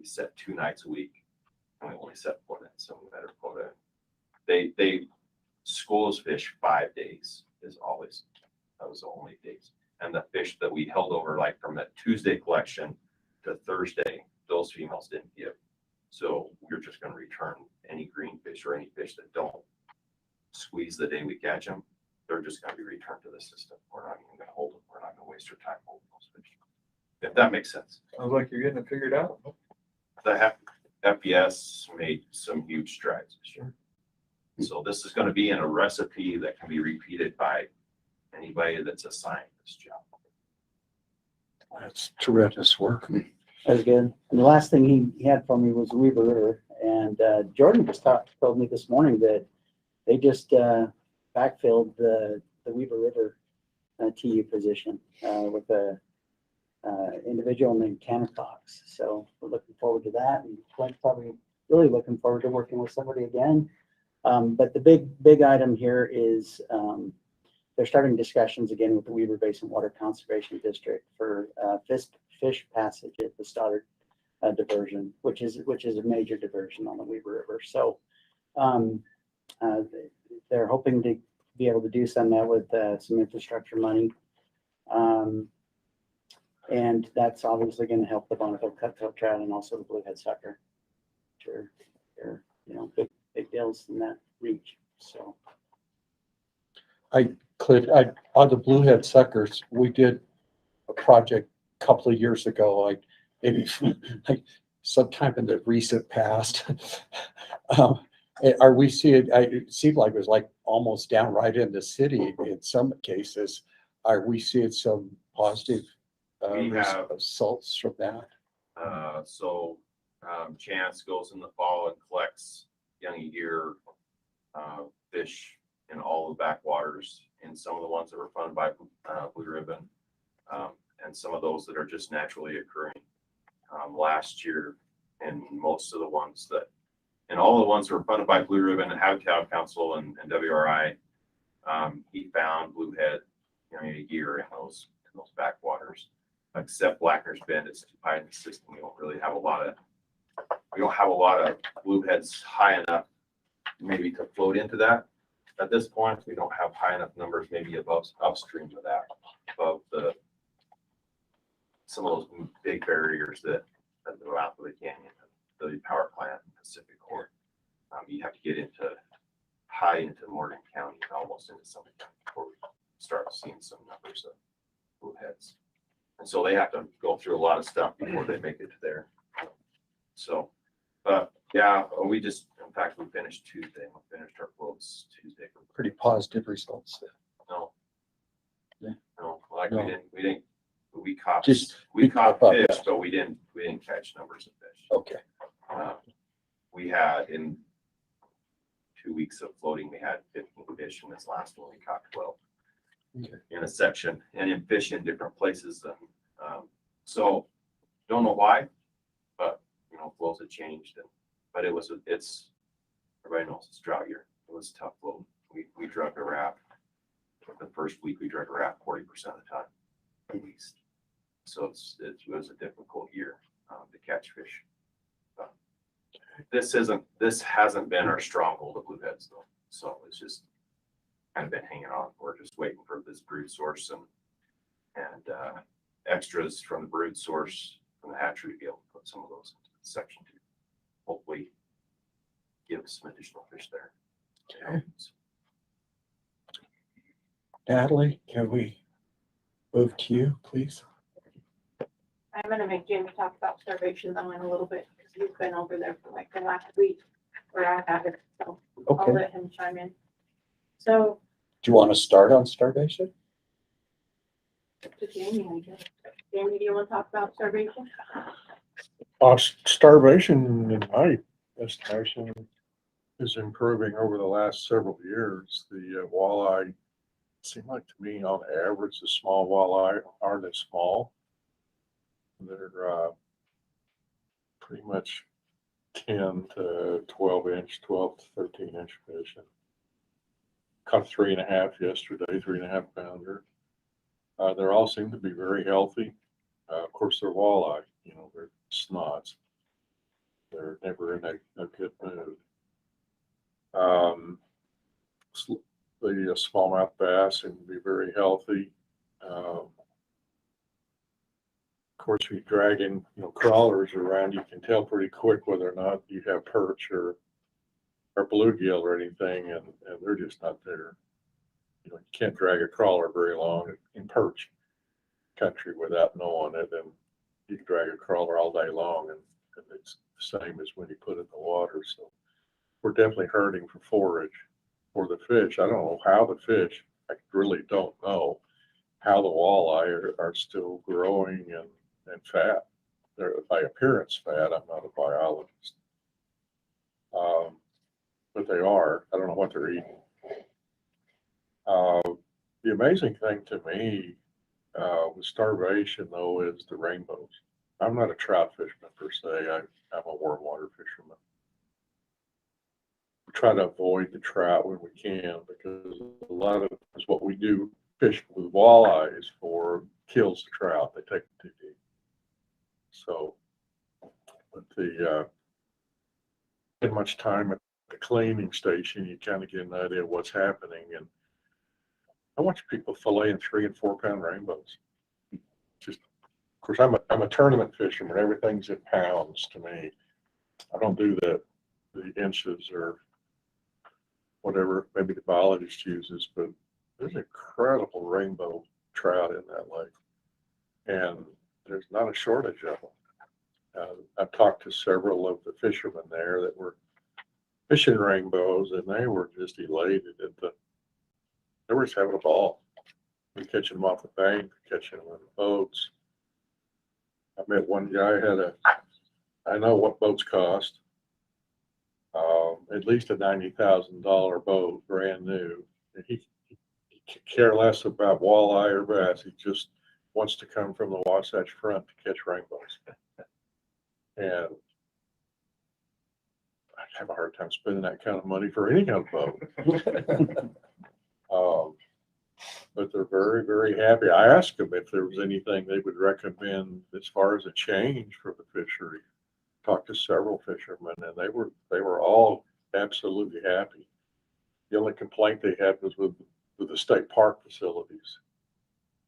set 2 nights a week, and we only set 4 nets. So we better quota. They schools fish 5 days that was the only days. And the fish that we held over, like from that Tuesday collection to Thursday, those females didn't give. So we're just going to return any green fish or any fish that don't squeeze the day we catch them. They're just going to be returned to the system. We're not even going to hold them. We're not going to waste our time holding those fish. If that makes sense. Sounds like you're getting it figured out. The FPS made some huge strides this year. So this is going to be in a recipe that can be repeated by anybody that's assigned this job. That's tremendous work. That was good. And the last thing he had for me was Weaver River. And Jordan just told me this morning that they just backfilled the Weaver River TU position with a individual named Tanner Cox. So we're looking forward to that. And Clint's probably really looking forward to working with somebody again. But the big item here is they're starting discussions again with the Weaver Basin Water Conservation District for fish passage at the Stoddard diversion, which is a major diversion on the Weaver River. So They're hoping to be able to do some of that with some infrastructure money. And that's obviously going to help the Bonneville Cutthroat Trout and also the Bluehead Sucker. Sure, they're, you know, big deals in that reach. So Clint, on the Bluehead Suckers, we did a project a couple of years ago, like maybe like sometime in the recent past. Are we seeing, it seemed like it was like almost down right in the city in some cases. Are we seeing some positive We have- results from that? Chance goes in the fall and collects young year fish in all the backwaters, and some of the ones that were funded by Blue Ribbon, and some of those that are just naturally occurring. Last year, and most of the ones that, and all the ones that were funded by Blue Ribbon and Habitat Council and WRI, he found bluehead a year in those backwaters. Except Blacker's Bend, it's too high in the system. We don't have a lot of blueheads high enough maybe to float into that. At this point, we don't have high enough numbers maybe above upstream of that, above some of those big barriers that go out to the canyon, the power plant, Pacific Core. You have to get high into Morgan County and almost into Summit County before we start seeing some numbers of blueheads. And so they have to go through a lot of stuff before they make it to there. So, but yeah, in fact, we finished Tuesday. We finished our floats Tuesday. Pretty positive results there. No. Yeah. No, like No. we caught Just we caught up, fish, yeah. but we didn't catch numbers of fish. Okay. We had in 2 weeks of floating, we had 15 fish, and this last one we caught 12 in a section, and in fish in different places. So don't know why, but flows had changed, but it's everybody knows it's drought year. It was a tough float. We drug a raft. The first week we drug a raft 40% of the time, at least. So it was a difficult year to catch fish. But this hasn't been our stronghold of blueheads though. So it's just kind of been hanging on. We're just waiting for this brood source and extras from the brood source from the hatchery to be able to put some of those into section 2. Hopefully give us some additional fish there. Okay. Natalie, can we move to you, please? I'm gonna make Jamie talk about starvation though in a little bit, because he's been over there for like the last week where I have it, so I'll Okay. let him chime in. So, Do you want to start on starvation? to Jamie, I guess. Jamie, do you want to talk about starvation? Starvation, in my estimation, is improving over the last several years. The walleye seem like to me, on average, the small walleye aren't as small. They're pretty much 10 to 12 inch, 12 to 13 inch fish. Caught 3.5 yesterday, 3.5 pounder. They all seem to be very healthy. Of course, they're walleye, they're snots. They're never in a good mood. The smallmouth bass seem to be very healthy. Of course, if you're dragging, crawlers around, you can tell pretty quick whether or not you have perch or bluegill or anything, and they're just not there. You can't drag a crawler very long in perch country without knowing it, and you can drag a crawler all day long, and it's the same as when you put it in the water. So we're definitely hurting for forage for the fish. I don't know how the fish, I really don't know how the walleye are still growing and fat. They're by appearance fat. I'm not a biologist. But they are. I don't know what they're eating. The amazing thing to me with starvation, though, is the rainbows. I'm not a trout fisherman per se. I'm a warm water fisherman. We try to avoid the trout when we can, because a lot of times what we do fish with walleyes for kills the trout. They take them too deep. So, but spend much time at the cleaning station, you kind of get an idea of what's happening. And I watch people filleting 3 and 4 pound rainbows. Just, of course, I'm a tournament fisherman. Everything's in pounds to me. I don't do the inches or whatever maybe the biologist uses, but there's incredible rainbow trout in that lake, and there's not a shortage of them. I've talked to several of the fishermen there that were fishing rainbows, and they were just elated they were just having a ball. We're catching them off the bank, catching them in the boats. I met one guy I know what boats cost. At least a $90,000 boat, brand new. And he could care less about walleye or bass. He just wants to come from the Wasatch Front to catch rainbows. And I have a hard time spending that kind of money for any kind of boat. But they're very, very happy. I asked them if there was anything they would recommend as far as a change for the fishery. Talked to several fishermen, and they were all absolutely happy. The only complaint they had was with the state park facilities.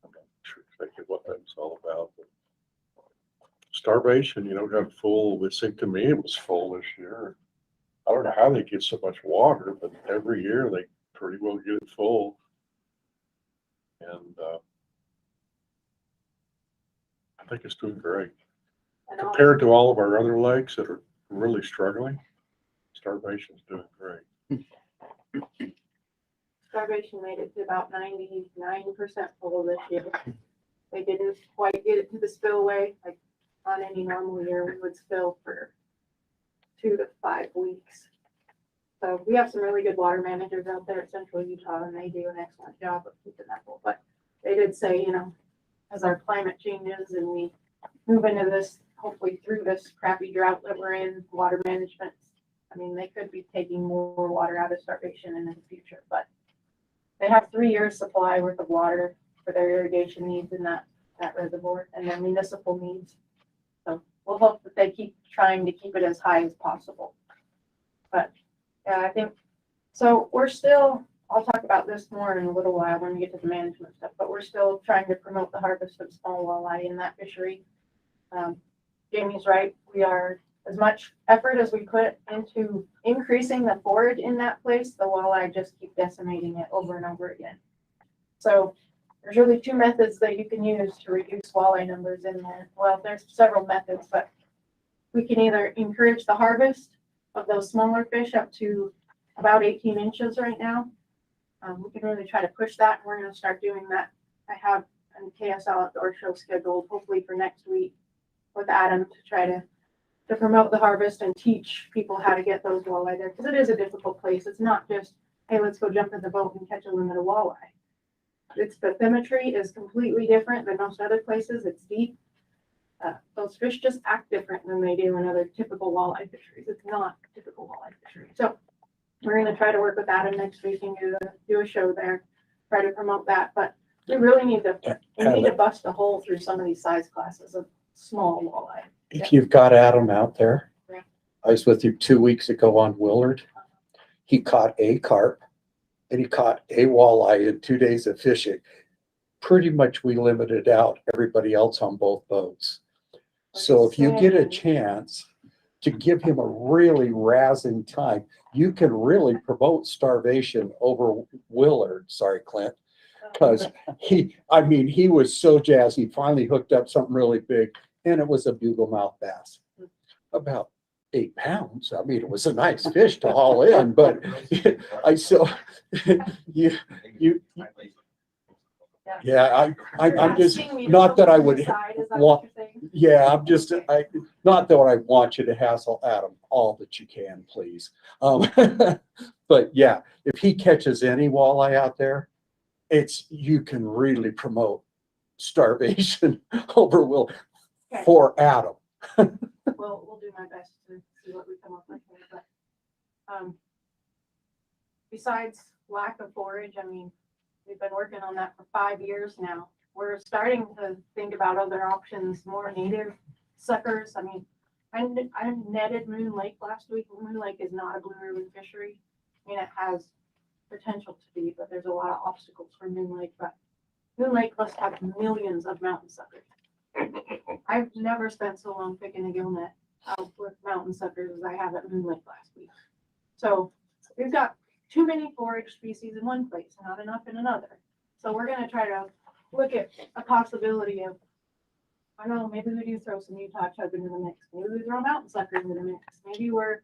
I'm not sure exactly what that was all about. But starvation, got full. It seemed to me it was full this year. I don't know how they get so much water, but every year they pretty well get it full. And I think it's doing great. Compared to all of our other lakes that are really struggling, Starvation's doing great. Starvation made it to about 99% full this year. They didn't quite get it to the spillway. Like on any normal year, we would spill for 2 to 5 weeks. So we have some really good water managers out there at Central Utah, and they do an excellent job of keeping that full. But they did say, as our climate changes and we move into this, hopefully through this crappy drought that we're in, water management, they could be taking more water out of Starvation in the future. But they have 3 years supply worth of water for their irrigation needs in that reservoir and their municipal needs. So we'll hope that they keep trying to keep it as high as possible. But yeah, I think so. We're still, I'll talk about this more in a little while when we get to the management stuff, but we're still trying to promote the harvest of small walleye in that fishery. Jamie's right. We are as much effort as we put into increasing the forage in that place, the walleye just keep decimating it over and over again. So there's really 2 methods that you can use to reduce walleye numbers in there. Well, there's several methods, but we can either encourage the harvest of those smaller fish up to about 18 inches right now. We can really try to push that, and we're going to start doing that. I have a KSL outdoor show scheduled hopefully for next week with Adam to try to promote the harvest and teach people how to get those walleye there, because it is a difficult place. It's not just, hey, let's go jump in the boat and catch a limited walleye. Its bathymetry is completely different than most other places. It's deep. Those fish just act different than they do in other typical walleye fisheries. It's not typical walleye fishery. So we're going to try to work with Adam next week and do a show there, try to promote that. But we really need to bust a hole through some of these size classes of small walleye. If you've got Adam out there, Yeah. I was with you 2 weeks ago on Willard. He caught a carp and he caught a walleye in 2 days of fishing. Pretty much we limited out everybody else on both boats. So if you get a chance to give him a really razzing time, you can really promote Starvation over Willard. Sorry, Clint. Because he was so jazzed. He finally hooked up something really big, and it was a buglemouth bass, about 8 pounds. It was a nice fish to haul in, but I'm just not that I would want. Yeah, not that I want you to hassle Adam all that you can, please. But yeah, if he catches any walleye out there, you can really promote Starvation over Will for Adam. We'll do my best to see what we come up with here. But besides lack of forage, we've been working on that for 5 years now. We're starting to think about other options, more native suckers. I netted Moon Lake last week. Moon Lake is not a blue ribbon fishery. I mean, it has potential to be, but there's a lot of obstacles for Moon Lake. But Moon Lake must have millions of mountain suckers. I've never spent so long picking a gill net out with mountain suckers as I have at Moon Lake last week. So we've got too many forage species in one place, not enough in another. So we're going to try to look at a possibility of, I don't know, maybe we do throw some Utah chub into the mix. Maybe we throw mountain sucker into the mix. Maybe we're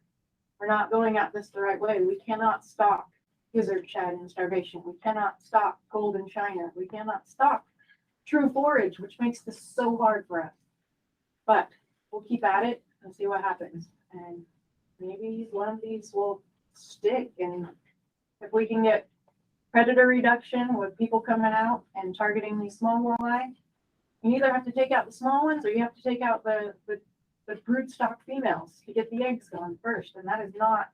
not going at this the right way. We cannot stop gizzard shad and starvation. We cannot stop golden shiner. We cannot stop true forage, which makes this so hard for us. But we'll keep at it and see what happens. And maybe one of these will stick. And if we can get predator reduction with people coming out and targeting these small walleye, you either have to take out the small ones or you have to take out the broodstock females to get the eggs going first. And that is not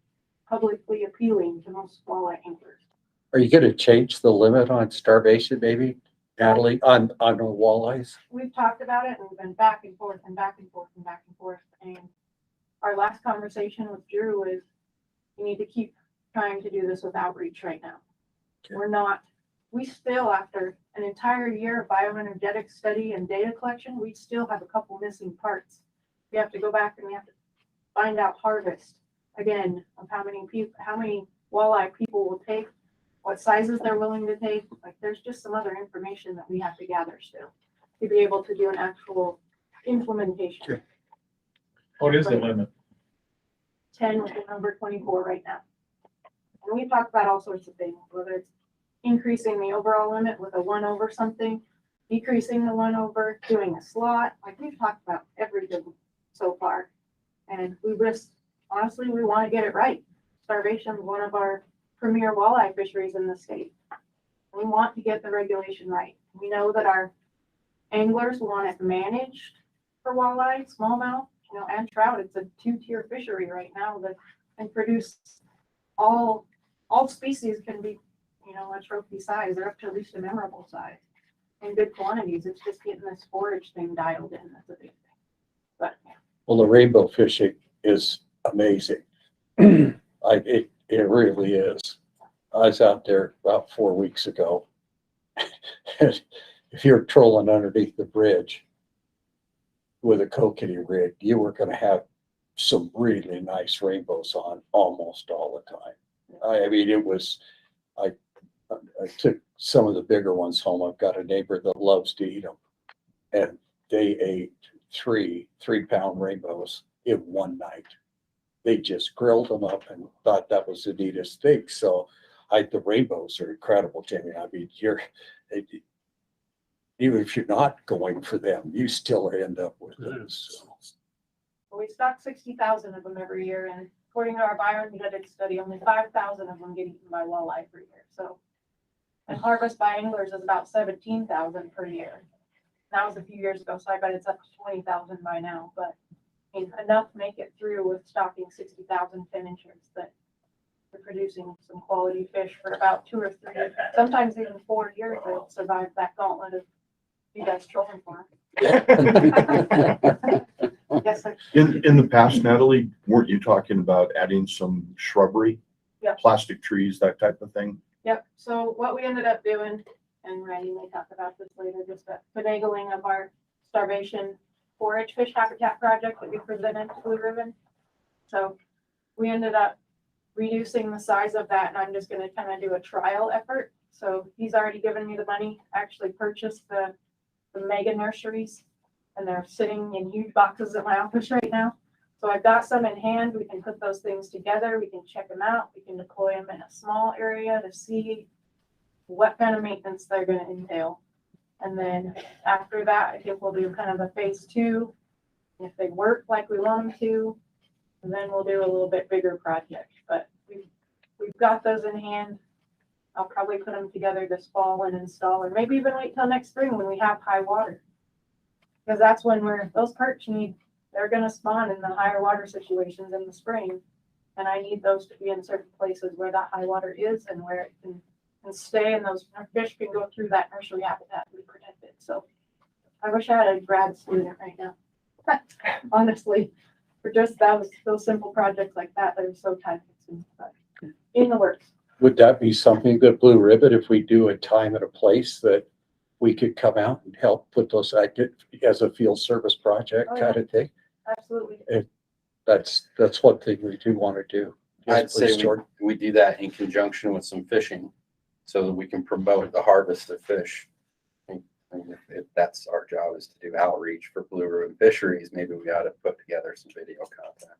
publicly appealing to most walleye anglers. Are you gonna change the limit on starvation maybe, Natalie, on the walleyes? We've talked about it and we've been back and forth and back and forth and back and forth. And our last conversation with Drew is you need to keep trying to do this with outreach right now. Okay. We still, after an entire year of bioenergetics study and data collection, we still have a couple missing parts. We have to go back and we have to find out harvest again of how many walleye people will take, what sizes they're willing to take. Like there's just some other information that we have to gather still to be able to do an actual implementation. Sure. What is the limit? 10 with the number 24 right now. And we talked about all sorts of things, whether it's increasing the overall limit with a 1 over something, decreasing the 1 over, doing a slot. Like we've talked about everything so far. And honestly, we want to get it right. Starvation is one of our premier walleye fisheries in the state. We want to get the regulation right. We know that our anglers want it managed for walleye, smallmouth, and trout. It's a 2-tier fishery right now that can produce all species can be, a trophy size. They're up to at least a memorable size in good quantities. It's just getting this forage thing dialed in. That's a big thing. But yeah. Well, the rainbow fishing is amazing. It really is. I was out there about 4 weeks ago. And if you're trolling underneath the bridge with a kokanee rig, you were going to have some really nice rainbows on almost all the time. I mean, I took some of the bigger ones home. I've got a neighbor that loves to eat them, and they ate 3-pound rainbows in one night. They just grilled them up and thought that was the neatest thing. So the rainbows are incredible, Jamie. I mean, even if you're not going for them, you still end up with those. We stock 60,000 of them every year, and according to our bioenergetics study, only 5,000 of them get eaten by walleye per year. So, and harvest by anglers is about 17,000 per year. That was a few years ago, so I bet it's up to 20,000 by now. But I mean, enough make it through with stocking 60,000 fin-inchers that they're producing some quality fish for about 2 or 3, sometimes even 4 years. They'll survive that gauntlet of you guys trolling for them. Yes, sir. In the past, Natalie, weren't you talking about adding some shrubbery? Yep. Plastic trees, that type of thing? Yep. So what we ended up doing, and Randy may talk about this later, just the finagling of our starvation forage fish habitat project that we presented to Blue Ribbon. So we ended up reducing the size of that, and I'm just going to kind of do a trial effort. So he's already given me the money. I actually purchased the mega nurseries, and they're sitting in huge boxes at my office right now. So I've got some in hand. We can put those things together. We can check them out. We can deploy them in a small area to see what kind of maintenance they're going to entail. And then after that, I think we'll do kind of a phase 2. If they work like we want them to, and then we'll do a little bit bigger project. But we've got those in hand. I'll probably put them together this fall and install, or maybe even wait till next spring when we have high water. Because that's when those perch they're going to spawn in the higher water situations in the spring. And I need those to be in certain places where that high water is and where it can stay, and those fish can go through that nursery habitat to be protected. So I wish I had a grad student right now. Honestly, for just those simple projects like that are so time consuming, but in the works. Would that be something that Blue Ribbon, if we do a time and a place that we could come out and help put those as a field service project Oh, kind of thing? Absolutely. That's one thing we do want to do. Yes, I'd say please, Jordan. we do that in conjunction with some fishing so that we can promote the harvest of fish. And if that's our job is to do outreach for Blue Ribbon Fisheries, maybe we ought to put together some video content.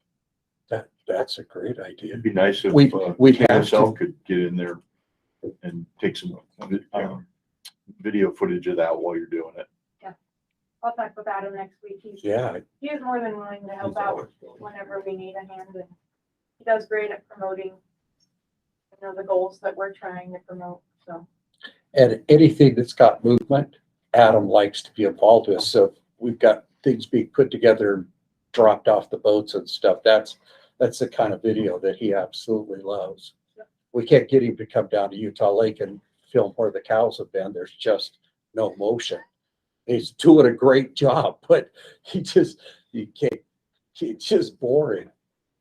That's a great idea. It'd be nice if We Ken have himself to, could get in there and take some video footage of that while you're doing it. I'll talk with Adam next week. He's more than willing to help out whenever we need a hand, and he does great at promoting, the goals that we're trying to promote, so. and anything that's got movement, Adam likes to be involved with. So if we've got things being put together, dropped off the boats and stuff, that's the kind of video that he absolutely loves. We can't get him to come down to Utah Lake and film where the cows have been. There's just no motion. He's doing a great job, but it's just boring.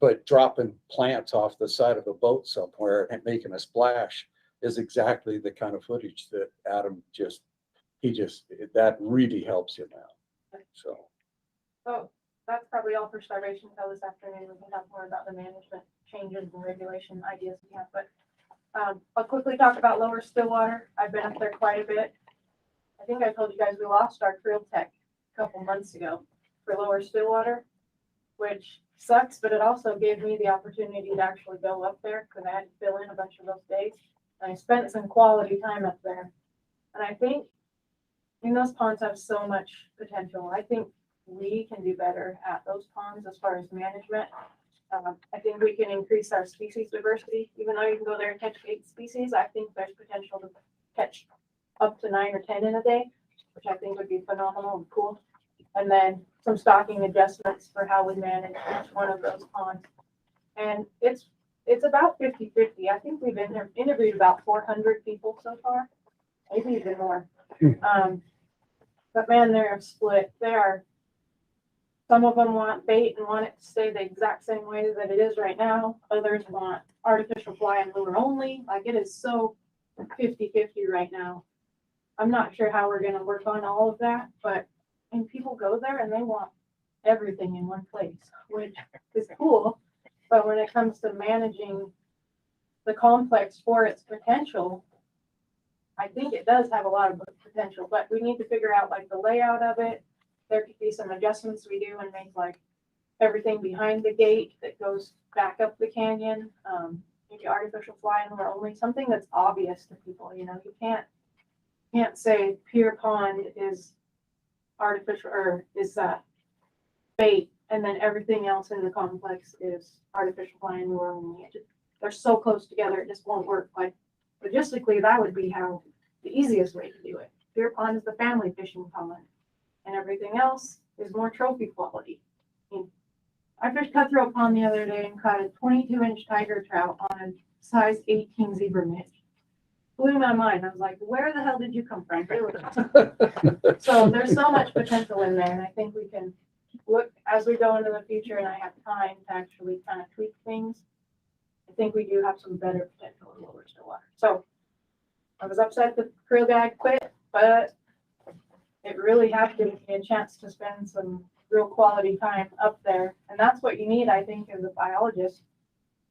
But dropping plants off the side of a boat somewhere and making a splash is exactly the kind of footage that Adam that really helps him out. So That's probably all for Starvation until this afternoon. We can talk more about the management changes and regulation ideas we have, but I'll quickly talk about Lower Stillwater. I've been up there quite a bit. I think I told you guys we lost our creel tech a couple months ago for Lower Stillwater, which sucks, but it also gave me the opportunity to actually go up there because I had to fill in a bunch of those days. And I spent some quality time up there. And I think those ponds have so much potential. I think we can do better at those ponds as far as management. I think we can increase our species diversity. Even though you can go there and catch 8 species, I think there's potential to catch up to 9 or 10 in a day, which I think would be phenomenal and cool. And then some stocking adjustments for how we manage each one of those ponds. And it's about 50-50. I think we've interviewed about 400 people so far, maybe even more. But man, they're split. Some of them want bait and want it to stay the exact same way that it is right now. Others want artificial fly and lure only. Like, it is so 50-50 right now. I'm not sure how we're going to work on all of that, and people go there and they want everything in one place, which is cool. But when it comes to managing the complex for its potential, I think it does have a lot of potential, but we need to figure out like the layout of it. There could be some adjustments we do and make like everything behind the gate that goes back up the canyon. Maybe artificial fly and lure only, something that's obvious to people. You can't say Pier Pond is artificial or is bait, and then everything else in the complex is artificial fly and lure only. They're so close together, it just won't work. Like, logistically, that would be how the easiest way to do it. Pier Pond is the family fishing pond, and everything else is more trophy quality. I fished Cutthroat Pond the other day and caught a 22-inch tiger trout on a size 18 zebra midge. Blew my mind. I was like, where the hell did you come from? So there's so much potential in there, and I think we can look as we go into the future and I have time to actually kind of tweak things. I think we do have some better potential in Lower Stillwater. So I was upset the creel guy quit, but it really has given me a chance to spend some real quality time up there. And that's what you need, I think, as a biologist.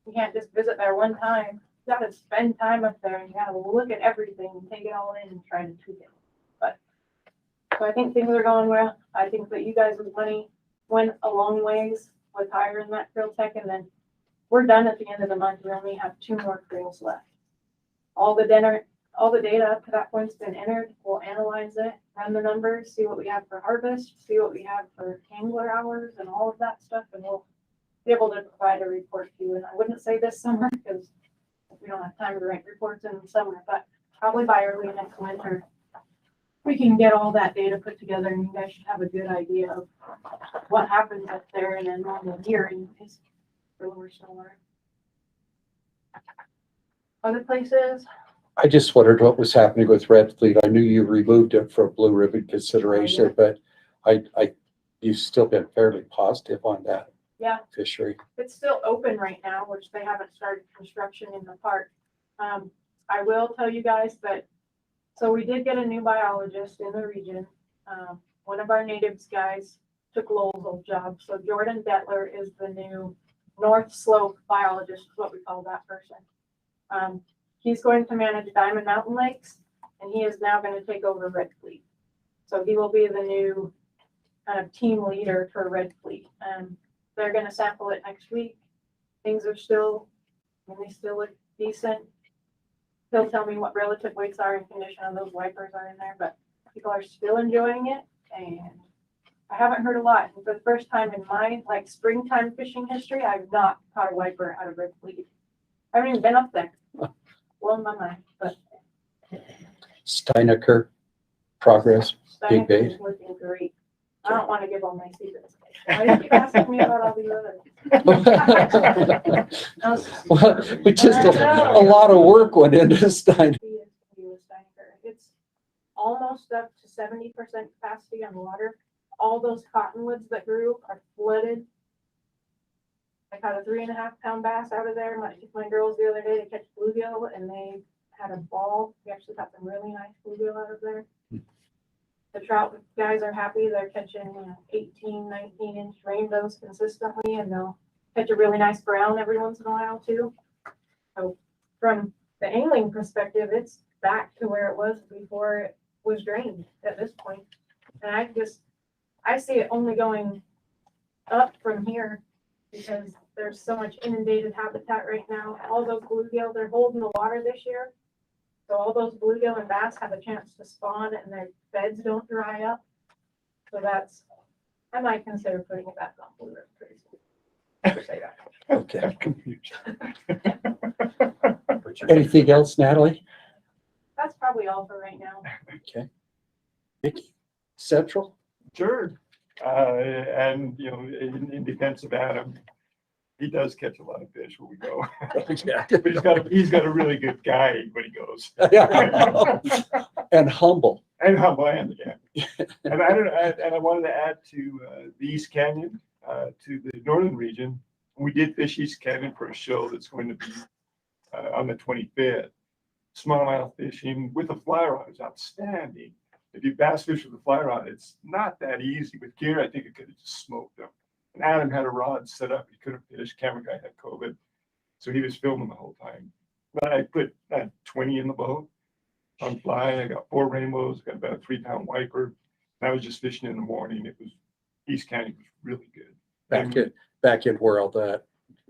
You can't just visit there one time. You got to spend time up there and you got to look at everything and take it all in and try to tweak it. So I think things are going well. I think that you guys' money went a long ways with hiring that creel tech, and then we're done at the end of the month. We only have 2 more creels left. All the data up to that point's been entered. We'll analyze it, run the numbers, see what we have for harvest, see what we have for angler hours and all of that stuff, and we'll be able to provide a report to you. And I wouldn't say this summer because we don't have time to write reports in the summer, but probably by early next winter, we can get all that data put together and you guys should have a good idea of what happens up there in a normal year anyways for Lower Stillwater. Other places? I just wondered what was happening with Red Fleet. I knew you removed it from Blue Ribbon consideration, but you've still been fairly positive on that. Yeah, fishery. it's still open right now, which they haven't started construction in the park. I will tell you guys that, so we did get a new biologist in the region. One of our natives guys took Lowell's old job, so Jordan Detler is the new North Slope biologist, is what we call that person. He's going to manage Diamond Mountain Lakes, and he is now going to take over Red Fleet. So he will be the new kind of team leader for Red Fleet. They're going to sample it next week. Things are still, they still look decent. He'll tell me what relative weights are and condition of those wipers are in there, but people are still enjoying it. And I haven't heard a lot. For the first time in my like springtime fishing history, I've not caught a wiper out of Red Fleet. I haven't even been up there. Blown my mind, but Steinecker, progress, big Steinecker bait. is looking great. I don't want to give all my secrets. Why do you keep asking me about all these other? Well, we just, a lot of work went into Stein. It's almost up to 70% capacity on water. All those cottonwoods that grew are flooded. I caught a 3.5 pound bass out of there. My girls the other day to catch bluegill, and they had a ball. We actually got some really nice bluegill out of there. The trout guys are happy. They're catching 18, 19 inch rainbows consistently, and they'll catch a really nice brown every once in a while too. So from the angling perspective, it's back to where it was before it was drained at this point. And I see it only going up from here because there's so much inundated habitat right now. All those bluegill, they're holding the water this year. So all those bluegill and bass have a chance to spawn and their beds don't dry up. So I might consider putting it back on Blue Ribbon pretty soon. Say that. Okay. Anything else, Natalie? That's probably all for right now. Okay. Vicky, Central? Sure. And, in defense of Adam, he does catch a lot of fish when we go. Yeah. But he's got a really good guide when he goes. And humble. And humble, and yeah. And I wanted to add to the East Canyon, to the northern region. We did fish East Canyon for a show that's going to be on the 25th. Smallmouth fishing with a fly rod is outstanding. If you bass fish with a fly rod, it's not that easy. With gear, I think it could have just smoked them. And Adam had a rod set up. He couldn't fish. Camera guy had COVID. So he was filming the whole time. But I put 20 in the boat on fly. I got 4 rainbows. I got about a 3 pound wiper. And I was just fishing in the morning. It was, East Canyon was really good. Back in where all that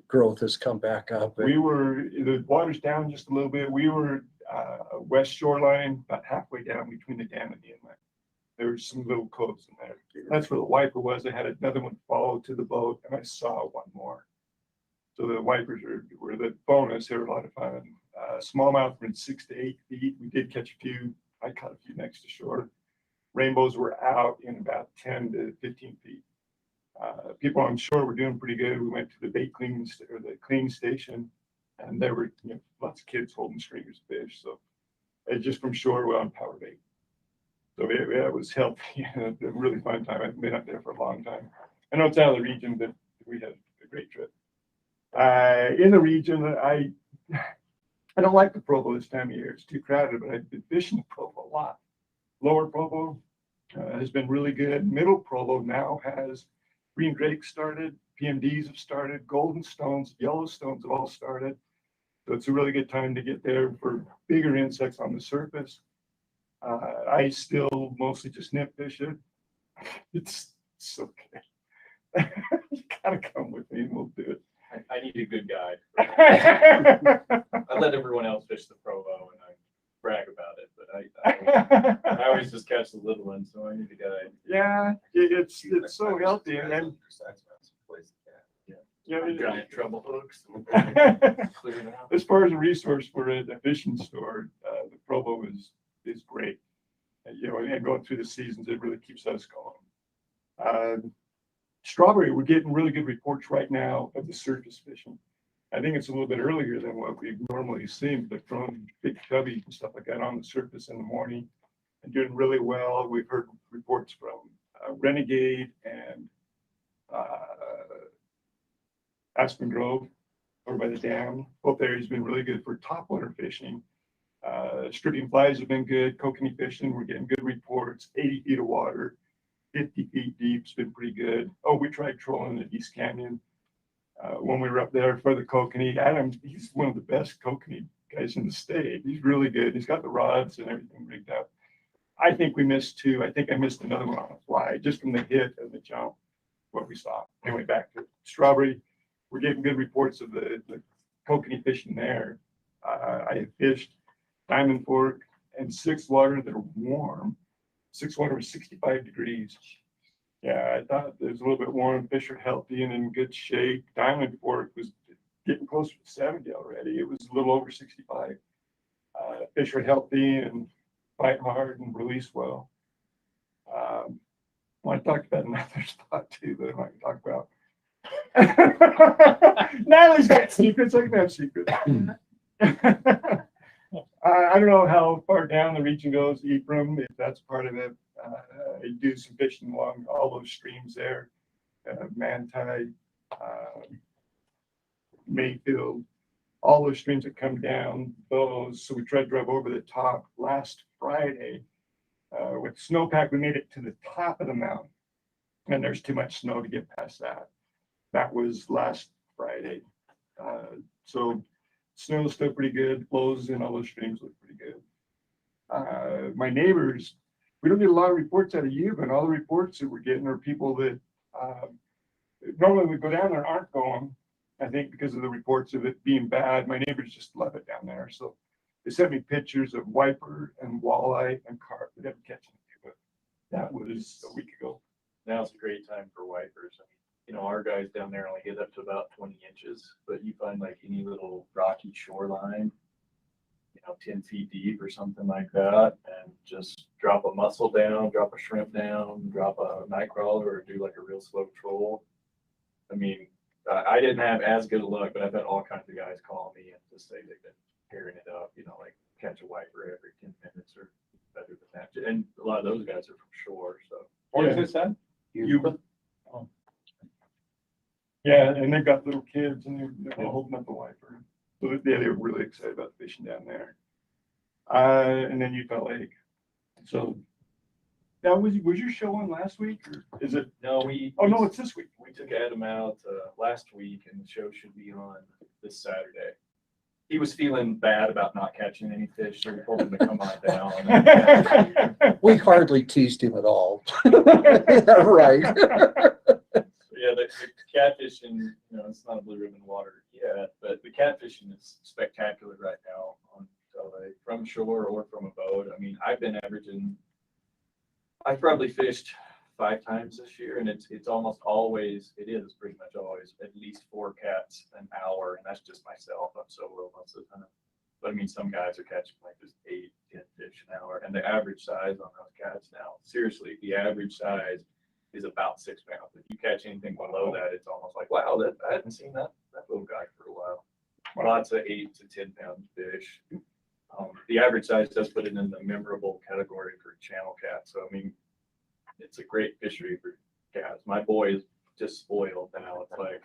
growth has come back up. The water's down just a little bit. We were west shoreline, about halfway down between the dam and the inlet. There were some little coves in there. That's where the wiper was. I had another one follow to the boat, and I saw one more. So the wipers were the bonus. They were a lot of fun. Smallmouth were in 6 to 8 feet. We did catch a few. I caught a few next to shore. Rainbows were out in about 10 to 15 feet. People on shore were doing pretty good. We went to the bait cleaning or the cleaning station, and there were lots of kids holding stringers of fish. So just from shore, we're on power bait. So it was healthy and a really fun time. I've been up there for a long time. I know it's out of the region, but we had a great trip. In the region, I don't like the Provo this time of year. It's too crowded, but I've been fishing the Provo a lot. Lower Provo has been really good. Middle Provo now has green drakes started, PMDs have started, golden stones, Yellowstones have all started. So it's a really good time to get there for bigger insects on the surface. I still mostly just nymph fish it. It's okay. You gotta come with me and we'll do it. I need a good guide. I let everyone else fish the Provo and I brag about it, but I always just catch the little ones, so I need a guide. Yeah, it's so healthy and giant treble hooks. As far as a resource for a fishing store, the Provo is great. And going through the seasons, it really keeps us going. Strawberry, we're getting really good reports right now of the surface fishing. I think it's a little bit earlier than what we've normally seen. They're throwing big chubbies and stuff like that on the surface in the morning and doing really well. We've heard reports from Renegade and Aspen Grove, over by the dam. Both areas been really good for topwater fishing. Stripping flies have been good. Kokanee fishing, we're getting good reports. 80 feet of water, 50 feet deep, has been pretty good. Oh, we tried trolling at East Canyon when we were up there for the Kokanee. Adam, he's one of the best Kokanee guys in the state. He's really good. He's got the rods and everything rigged up. I think we missed two. I think I missed another one on a fly, just from the hit and the jump, what we saw. Anyway, back to Strawberry. We're getting good reports of the Kokanee fishing there. I had fished Diamond Fork and Sixth Water that are warm. Sixth Water was 65 degrees. Yeah, I thought it was a little bit warm. Fish are healthy and in good shape. Diamond Fork was getting closer to 70 already. It was a little over 65. Fish are healthy and fight hard and release well. I want to talk about another spot too that I might talk about. Natalie's got secrets. I can have secrets. I don't know how far down the region goes, Ephraim, if that's part of it. I do some fishing along all those streams there. Manti, Mayfield, all those streams that come down those. So we tried to drive over the top last Friday. With snowpack, we made it to the top of the mountain. And there's too much snow to get past that. That was last Friday. So snow's still pretty good. Flows in all those streams look pretty good. My neighbors, we don't get a lot of reports out of you, but all the reports that we're getting are people that normally would go down there aren't going. I think because of the reports of it being bad. My neighbors just love it down there. So they sent me pictures of wiper and walleye and carp that haven't catching it, but that was a week ago. Now's a great time for wipers. I mean, you know, our guys down there only get up to about 20 inches, but you find like any little rocky shoreline, you know, 10 feet deep or something like that, and just drop a mussel down, drop a shrimp down, drop a night crawler, or do like a real slow troll. I mean, I didn't have as good a luck, but I've had all kinds of guys call me and just say they've been pairing it up, you know, like catch a wiper every 10 minutes or better than that. And a lot of those guys are from shore, so. What is this then? Yuba. Yeah, and they've got little kids and they're holding up the wiper. So yeah, they were really excited about fishing down there. And then Utah Lake. So now was your show on last week or is it? No, Oh no, it's this week. We took Adam out last week, and the show should be on this Saturday. He was feeling bad about not catching any fish, so we told him to come on down. We hardly teased him at all. Yeah, right. Yeah, the catfishing, you know, it's not a blue ribbon water yet, but the catfishing is spectacular right now on LA, from shore or from a boat. I mean, I've probably fished 5 times this year, and it's almost always, it is pretty much always at least 4 cats an hour, and that's just myself. I'm solo most of the time. But I mean, some guys are catching like just 8, 10 fish an hour, and the average size on those cats now, seriously, the average size is about 6 pounds. If you catch anything below that, it's almost like, wow, I hadn't seen that little guy for a while. Lots of 8 to 10 pound fish. The average size does put it in the memorable category for channel cat. So, I mean, it's a great fishery for cats. My boy is just spoiled now. It's like,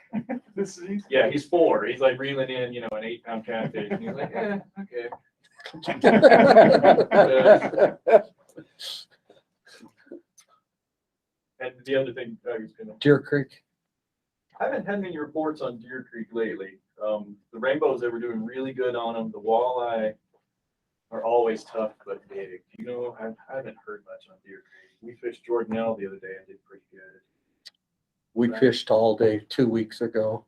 This is yeah, he's 4. He's like reeling in, you know, an 8 pound catfish. And he's like, yeah, okay. And the other thing I was gonna. Deer Creek. I haven't had any reports on Deer Creek lately. The rainbows, they were doing really good on them. The walleye are always tough but big. You know, I haven't heard much on Deer Creek. We fished Jordanelle the other day and did pretty good. We fished all day 2 weeks ago,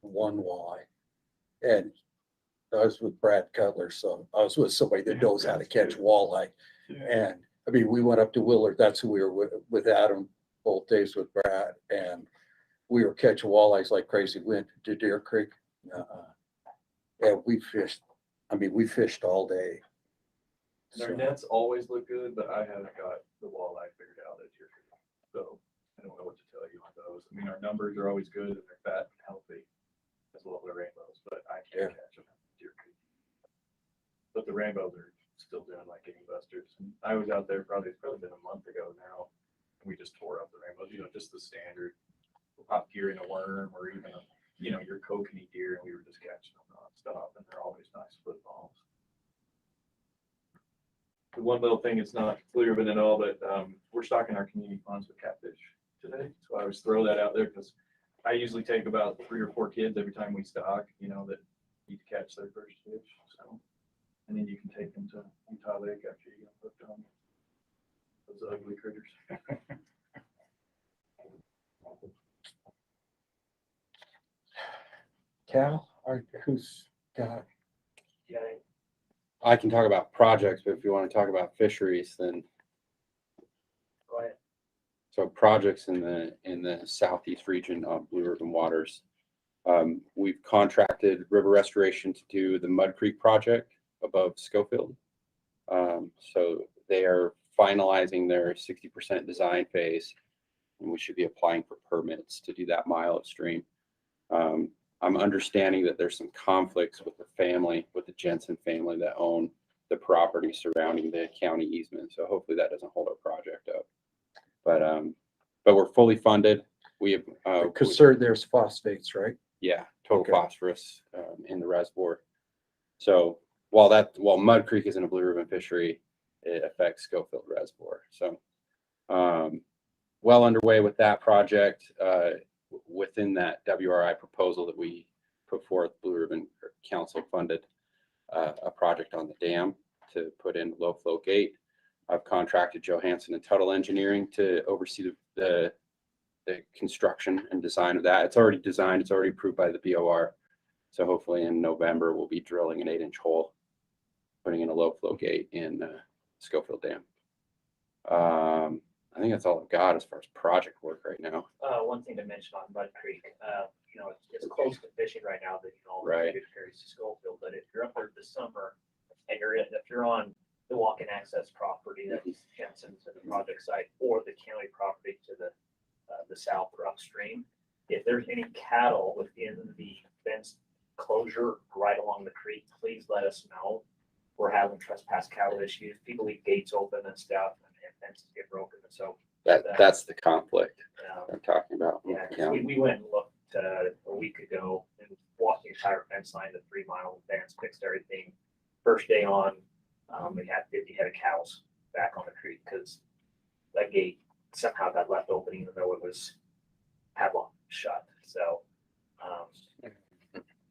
1 walleye. And I was with Brad Cutler, so I was with somebody that knows how to catch walleye. And I mean, we went up to Willard. That's who we were with Adam both days with Brad, and we were catching walleyes like crazy. Went to Deer Creek, and we fished. I mean, we fished all day. And our nets always look good, but I haven't got the walleye figured out at Deer Creek, so I don't know what to tell you on those. I mean, our numbers are always good and they're fat and healthy, as well as the rainbows, but I can't catch them at Deer Creek. But the rainbows are still doing like any busters. And I was out there it's probably been a month ago now, and we just tore up the rainbows. You know, just the standard pop gear in a worm, or even your kokanee deer, and we were just catching them nonstop, and they're always nice footballs. The one little thing, it's not blue ribbon at all, but we're stocking our community ponds with catfish today. So I always throw that out there because I usually take about 3 or 4 kids every time we stock, you know, that need to catch their first fish. So, and then you can take them to Utah Lake after you get hooked on those ugly critters. Cal, who's got? Yeah, I can talk about projects, but if you want to talk about fisheries, then go ahead. so projects in the southeast region of Blue Ribbon Waters. We've contracted River Restoration to do the Mud Creek project above Schofield. So they are finalizing their 60% design phase, and we should be applying for permits to do that mile of stream. I'm understanding that there's some conflicts with the family, with the Jensen family that own the property surrounding the county easement. So hopefully that doesn't hold our project up. But we're fully funded. We have Because there's phosphates, right? yeah, total Okay. phosphorus in the reservoir. So while Mud Creek isn't a blue ribbon fishery, it affects Schofield Reservoir. So well underway with that project. Within that WRI proposal that we put forth, Blue Ribbon Council funded a project on the dam to put in low flow gate. I've contracted Johansson and Tuttle Engineering to oversee the construction and design of that. It's already designed, it's already approved by the BOR. So hopefully in November, we'll be drilling an 8-inch hole, putting in a low flow gate in Schofield Dam. I think that's all I've got as far as project work right now. One thing to mention on Mud Creek, you know, it's close to fishing right now that, you know, Right. it carries to Schofield, but if you're up there this summer and if you're on the walk-in access property, that's Jensen's and the project site, or the county property to the south or upstream, if there's any cattle within the fence closure right along the creek, please let us know. We're having trespass cattle issues. People leave gates open and stuff, and fences get broken. And so That's the conflict I'm talking about. yeah, 'cause we went and looked a week ago and walked the entire fence line, the 3 mile fence, fixed everything. First day on, we had 50 head of cows back on the creek because that gate somehow got left open even though it was padlocked shut. So,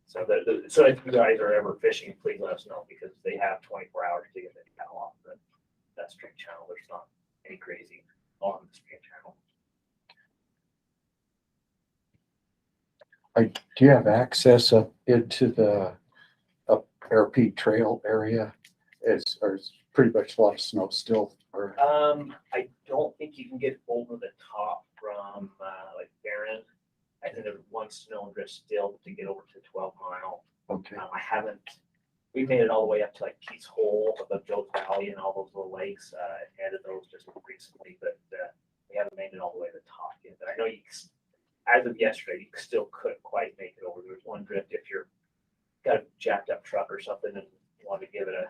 so if you guys are ever fishing, please let us know because they have 24 hours to get the cattle off that stream channel. There's not any crazy on the stream channel. Do you have access up into the Air Peak Trail area? Or is pretty much a lot of snow still? Or I don't think you can get over the top from like Barron. I think there's one snow drift still to get over to 12 Mile. okay, We made it all the way up to like Pete's Hole, above Joe's Valley and all those little lakes. Added those just recently, but we haven't made it all the way to the top yet. But I know as of yesterday, you still couldn't quite make it over. There's one drift if you're got a jacked up truck or something and you want to give it a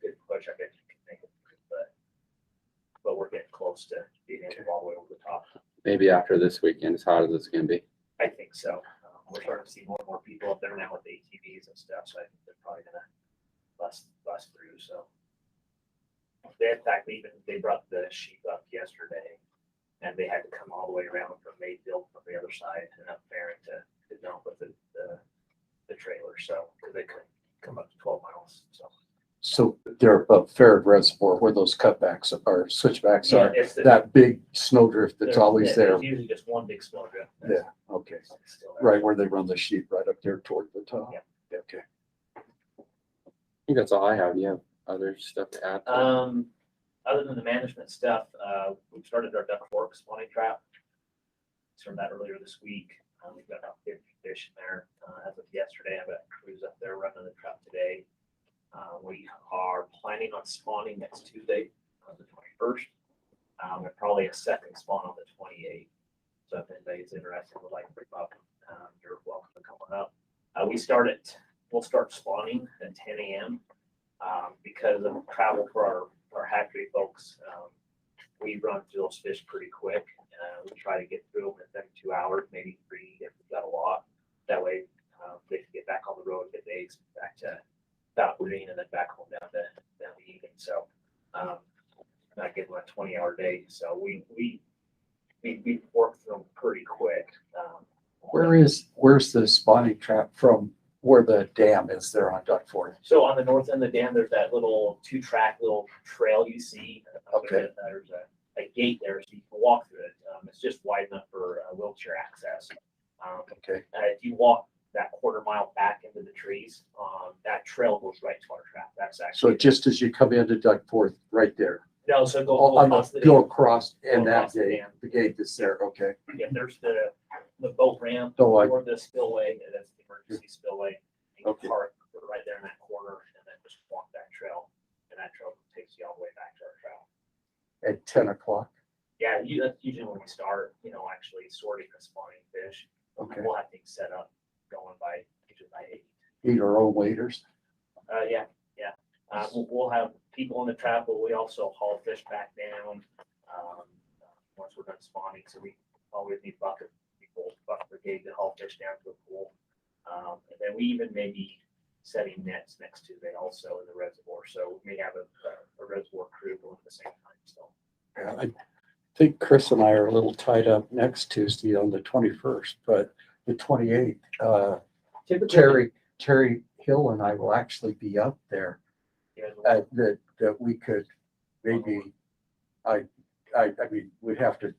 good push, I guess you can make it. But we're getting close to being able to all the way over the top. Maybe after this weekend, as hot as it's going to be. I think so. We're starting to see more and more people up there now with ATVs and stuff, so I think they're probably gonna bust through. So in fact, they brought the sheep up yesterday, and they had to come all the way around from Mayfield from the other side and up there to dump with the trailer. So because they couldn't come up to 12 miles. so they're above Farrad Reservoir where those cutbacks or switchbacks Yeah, are. it's That big snowdrift that's there's- always there. There's usually just one big snowdrift. Yeah, okay. It's still there. Right where they run the sheep right up there toward the top. Yeah. Okay. I think that's all I have. You have other stuff to add? Other than the management stuff, we've started our Duck Fork spawning trap. Started that earlier this week. We've got about 50 fish in there. As of yesterday, I've got crews up there running the trap today. We are planning on spawning next Tuesday, on the 21st. And probably a second spawn on the 28th. So if anybody's interested, would like to bring up, you're welcome to come on up. We'll start spawning at 10 a.m. Because of travel for our hatchery folks. We run through those fish pretty quick. We try to get through them within 2 hours, maybe 3 if we've got a lot. That way, Green and then back home down to Egan. So, not getting a 20-hour day. So we worked through them pretty quick. Where's the spawning trap from where the dam is there on Duck Fork? So on the north end of the dam, there's that little 2-track little trail you see. Okay. There's a gate there, so you can walk through it. It's just wide enough for wheelchair access. Okay. If you walk that quarter-mile back into the trees, that trail goes right to our trap. That's So actually. just as you come into Duck Fork, right there. No, so go Oh, across the go dam. across and Go that across the gate, dam. the gate that's there, okay. Yeah, there's the boat ramp So I- or the spillway, that's the emergency spillway. You can Okay. park right there in that corner and then just walk that trail, and that trail takes you all the way back to our trail. At 10 o'clock, Yeah, that's usually when we start, actually sorting the spawning fish. okay. We'll have things set up going by, usually by 8. Eat our own waders. Yeah. We'll have people in the trap, but we also haul fish back down, once we're done spawning, so we always need bucket brigade to haul fish down to the pool. And then we even may be setting nets next to it also in the reservoir, so we may have a reservoir crew going at the same time, so. Yeah, I think Chris and I are a little tied up next Tuesday on the 21st, but the 28th, Typically, Terry Hill and I will actually be up there. That we could maybe, I mean, we'd have to,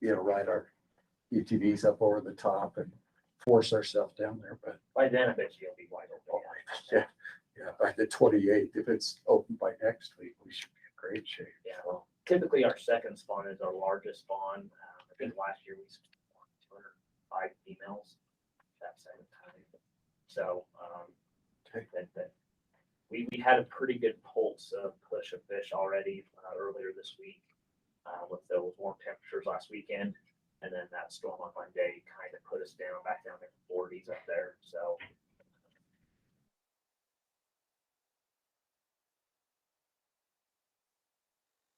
ride our UTVs up over the top and force ourselves down there, but by then, I bet you'll be wide open. yeah, by the 28th, if it's open by next week, we should be in great shape. Yeah, well, typically our second spawn is our largest spawn. I think last year we spawned 205 females that second time. So, Okay. we had a pretty good pulse of push of fish already earlier this week with those warm temperatures last weekend. And then that storm on Monday kind of put us back down in the 40s up there. So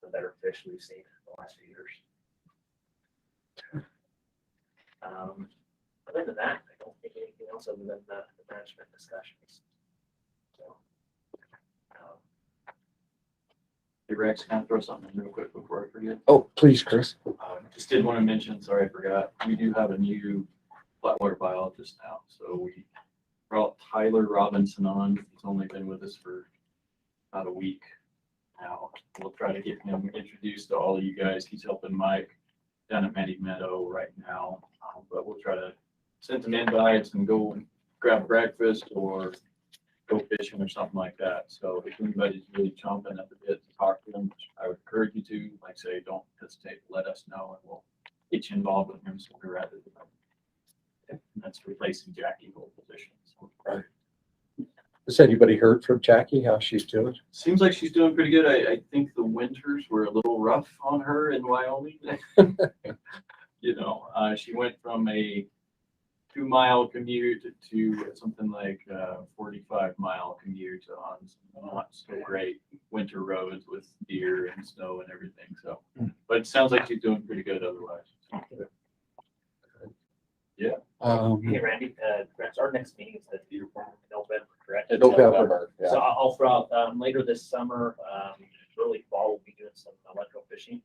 the better fish we've seen in the last few years. Other than that, I don't think anything else other than the management discussions. So, Hey Rex, can I throw something in real quick before I forget? Oh, please, Chris. Just did want to mention, sorry, I forgot, we do have a new flatwater biologist now. So we brought Tyler Robinson on. He's only been with us for about a week now. We'll try to get him introduced to all of you guys. He's helping Mike down at Mandy Meadow right now. But we'll try to send some invites and go and grab breakfast or go fishing or something like that. So if anybody's really chomping at the bit to talk to them, I would encourage you to, like say, don't hesitate to let us know and we'll get you involved with him sooner rather than later. And that's replacing Jackie whole position. So, Right. Has anybody heard from Jackie, how she's doing? seems like she's doing pretty good. I think the winters were a little rough on her in Wyoming. She went from a 2-mile commute to something like 45-mile commute on some not so great winter roads with deer and snow and everything. So, but it sounds like she's doing pretty good otherwise. Yeah. hey Randy, our next meeting is in November, correct? In November. So I'll throw out later this summer, early fall, we'll be doing some electro fishing.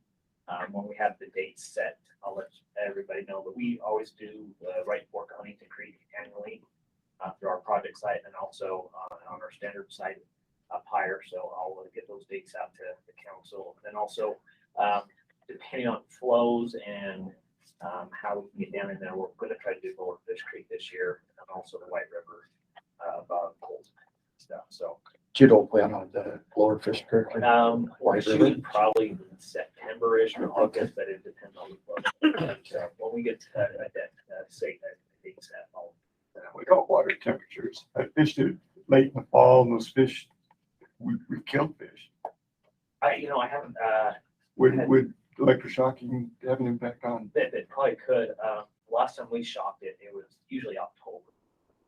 When we have the dates set, I'll let everybody know, but we always do Right Fork Huntington Creek annually through our project site and also on our standard site up higher. So I'll get those dates out to the council. And then also, depending on flows and how we can get down in there, we're going to try to do Lower Fish Creek this year and also the White River above Cold stuff. So You don't plan on the Lower Fish Creek? we're White River? shooting probably in September-ish or August, but it depends on the flow. So when we get to that date set, We got water temperatures. I fished it late in the fall and those fish, we killed fish. I haven't, Would electroshocking have an impact on? that probably could. Last time we shocked it, it was usually October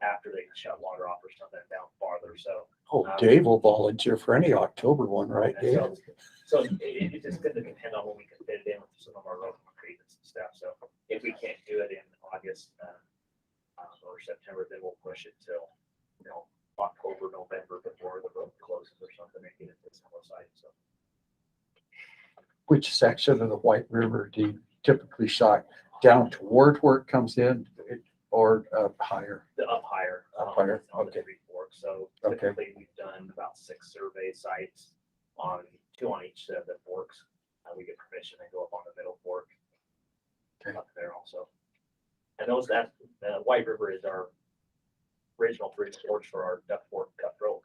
after they shut water off or something down farther. So, Oh, Dave will volunteer for any October one, right, Dave? so it's just going to depend on when we can fit it in with some of our local treatments and stuff. So if we can't do it in August or September, then we'll push it till October, November before the road closes or something, and get it to some site, so. Which section of the White River do you typically shot down toward where it comes in or up higher? The up higher. Up higher, On the okay. Three Forks, so Okay. typically we've done about 6 survey sites on 2 on each set of the forks. We get permission and go up on the middle fork. Okay. Up there also. And that White River is our original 3 source for our duck fork Cutthroat.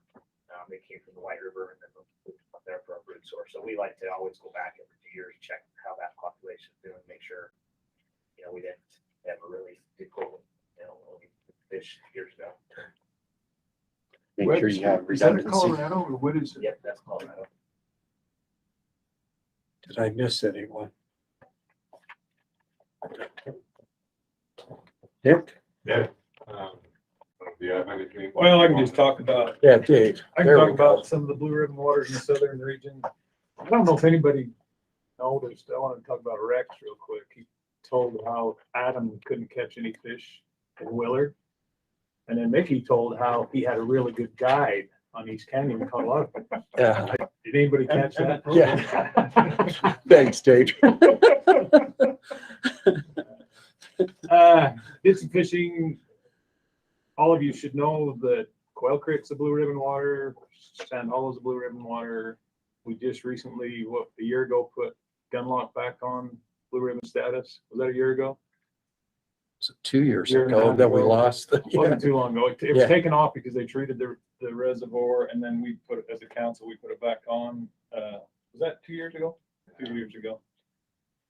They came from the White River and then moved up there for our brood source. So we like to always go back every 2 years, check how that population is doing, make sure, we didn't have a really big fish years ago. Make sure you have Is that redundancy. Colorado or what is it? Yep, that's Colorado. Did I miss anyone? Dick? Yeah. Do you have anything? Well, I can just talk about, Yeah, Dave. I can There talk we go. about some of the Blue Ribbon waters in the southern region. I don't know if anybody noticed, I want to talk about Rex real quick. He told how Adam couldn't catch any fish in Willard. And then Mickey told how he had a really good guide on East Canyon and caught a lot of fish. Yeah. Did anybody catch that? Yeah. Thanks, Dave. Did some fishing. All of you should know that Quail Creek's a Blue Ribbon water, Sand Hollow's a Blue Ribbon water. We just recently, a year ago, put Gunlock back on Blue Ribbon status. Was that a year ago? Was it 2 years Year and a ago half that we ago. lost? Wasn't too long ago. It was Yeah. taken off because they treated the reservoir, and then we put it, as a council, we put it back on. Was that 2 years ago? 2 years ago.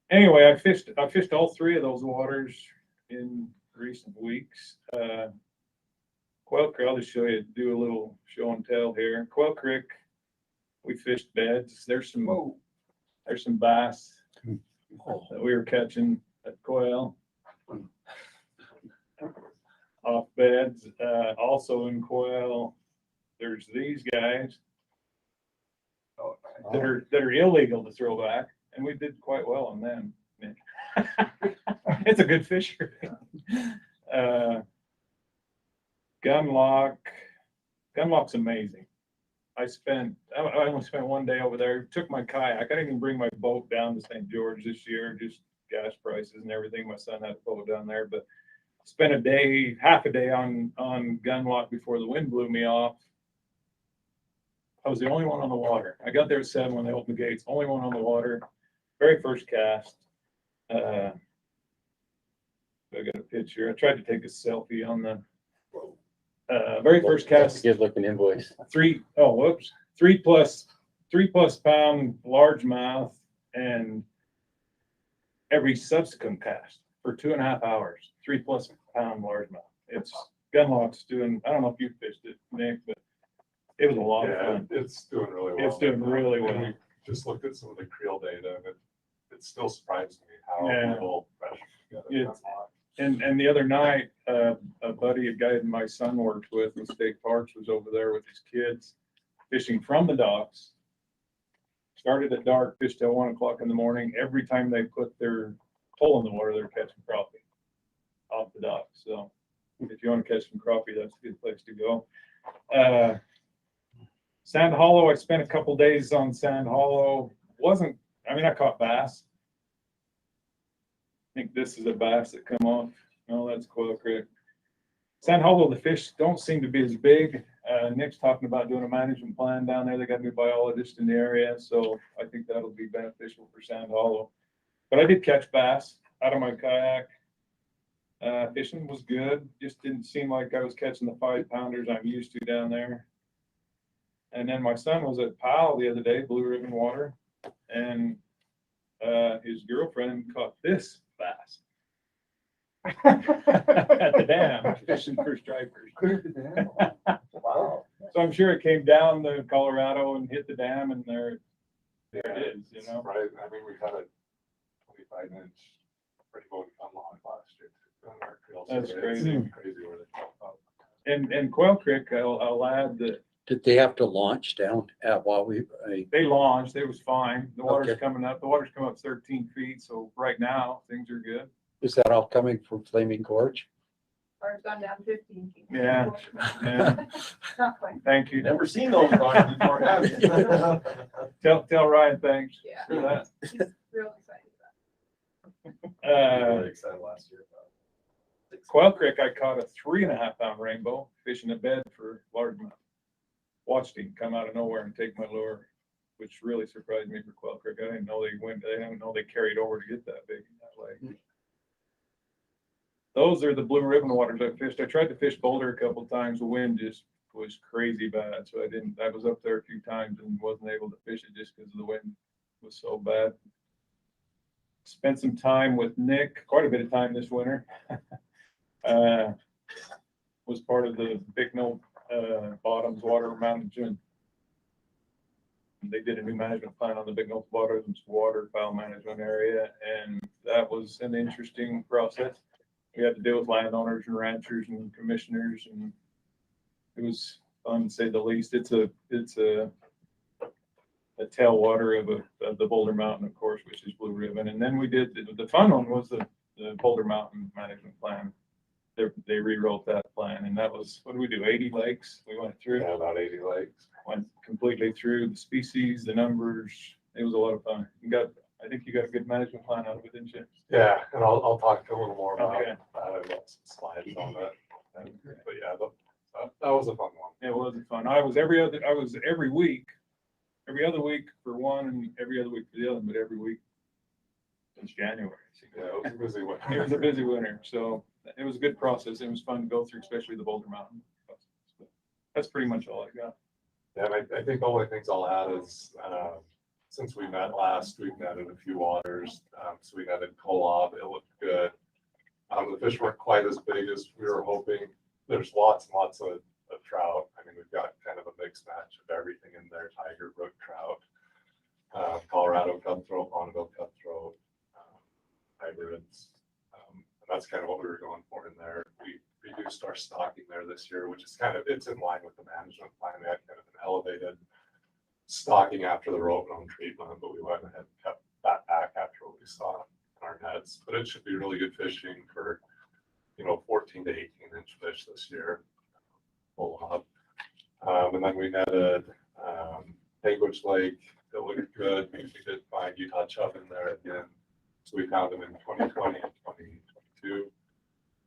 Anyway, I fished all 3 of those waters in recent weeks. Quail Creek, I'll just do a little show and tell here. Quail Creek, we fished beds. There's some bass that we were catching at Quail off beds. Also in Quail, there's these guys that are illegal to throw back, and we did quite well on them. It's a good fishery. Gunlock's amazing. I only spent 1 day over there, took my kayak. I didn't even bring my boat down to St. George this year, just gas prices and everything. My son had a boat down there, but spent half a day on Gunlock before the wind blew me off. I was the only one on the water. I got there at 7 when they opened the gates, only one on the water. Very first cast. I got a picture. I tried to take a selfie on the very first cast. Good looking invoice. 3 plus pound largemouth, and every subsequent cast for 2.5 hours, 3 plus pound largemouth. It's Gunlock's doing, I don't know if you fished it, Nick, but it was a lot of fun. It's doing really well. It's doing really well. And we just looked at some of the creel data, and it still surprises me how Yeah. little pressure you get. It's- And the other night, a guy my son worked with in state parks was over there with his kids fishing from the docks. Started at dark, fished till 1 o'clock in the morning. Every time they put their pole in the water, they're catching crappie off the dock. So if you want to catch some crappie, that's a good place to go. Sand Hollow, I spent a couple days on Sand Hollow. I caught bass. I think this is a bass that come off. No, that's Quail Creek. Sand Hollow, the fish don't seem to be as big. Nick's talking about doing a management plan down there. They got a new biologist in the area, so I think that'll be beneficial for Sand Hollow. But I did catch bass out of my kayak. Fishing was good. Just didn't seem like I was catching the 5-pounders I'm used to down there. And then my son was at Powell the other day, Blue Ribbon Water, and his girlfriend caught this bass at the dam, fishing for stripers. Wow. So I'm sure it came down to Colorado and hit the dam, and there it is, you know. Right, I mean, we've had a 25-inch pretty boat unlocked last year. On our creel That's survey. crazy. It's crazy where they pop up. And Quail Creek, I'll add that Did they have to launch down at they launched, it was fine. The water's Okay. coming up, the water's come up 13 feet, so right now, things are good. Is that all coming from Flaming Gorge? Or it's gone down 15 feet. Yeah, yeah. Not quite. Thank you. Never seen those Ryan before, have you? Tell Ryan thanks Yeah. for that. He's real excited about Uh, Excited last year. Quail Creek, I caught a 3.5 pound rainbow fishing a bed for largemouth. Watched him come out of nowhere and take my lure, which really surprised me for Quail Creek. I didn't know they went, I didn't know they carried over to get that big in that lake. Those are the Blue Ribbon waters I fished. I tried to fish Boulder a couple times. The wind just was crazy bad. So I was up there a few times and wasn't able to fish it just because the wind was so bad. Spent some time with Nick, quite a bit of time this winter. Was part of the Big Mill Bottoms Water Management. They did a new management plan on the Big Mill Bottoms Water File Management area, and that was an interesting process. We had to deal with landowners and ranchers and commissioners, and it was fun to say the least. It's a tailwater of the Boulder Mountain, of course, which is Blue Ribbon. And then we did the fun one was the Boulder Mountain Management Plan. They rewrote that plan, and that was, what did we do, 80 lakes we went through? Yeah, about 80 lakes. Went completely through the species, the numbers. It was a lot of fun. I think you got a good management plan out of it, didn't you? Yeah, and I'll talk a little more about Okay. I've got some slides on that. But yeah, that was a fun one. It wasn't fun. I was every week, every other week for one and every other week for the other, but every week since January. Yeah, it was a busy one. It was a busy winter, so it was a good process. It was fun to go through, especially the Boulder Mountain process. But that's pretty much all I got. Yeah, and I think the only things I'll add is, since we met last, we've netted a few waters. So we netted Kolob, it looked good. The fish weren't quite as big as we were hoping. There's lots and lots of trout. I mean, we've got kind of a mixed match of everything in there: tiger, brook trout, Colorado cutthroat, Bonneville cutthroat, hybrids. And that's kind of what we were going for in there. We reduced our stocking there this year, which is it's in line with the management plan. We had kind of an elevated stocking after the rope and treatment, but we went ahead and kept that back after what we saw in our nets. But it should be really good fishing for, 14 to 18 inch fish this year. Pull up. And then we netted Anguage Lake. It looked good. We did find Utah Chubb in there again. So we found them in 2020 and 2022.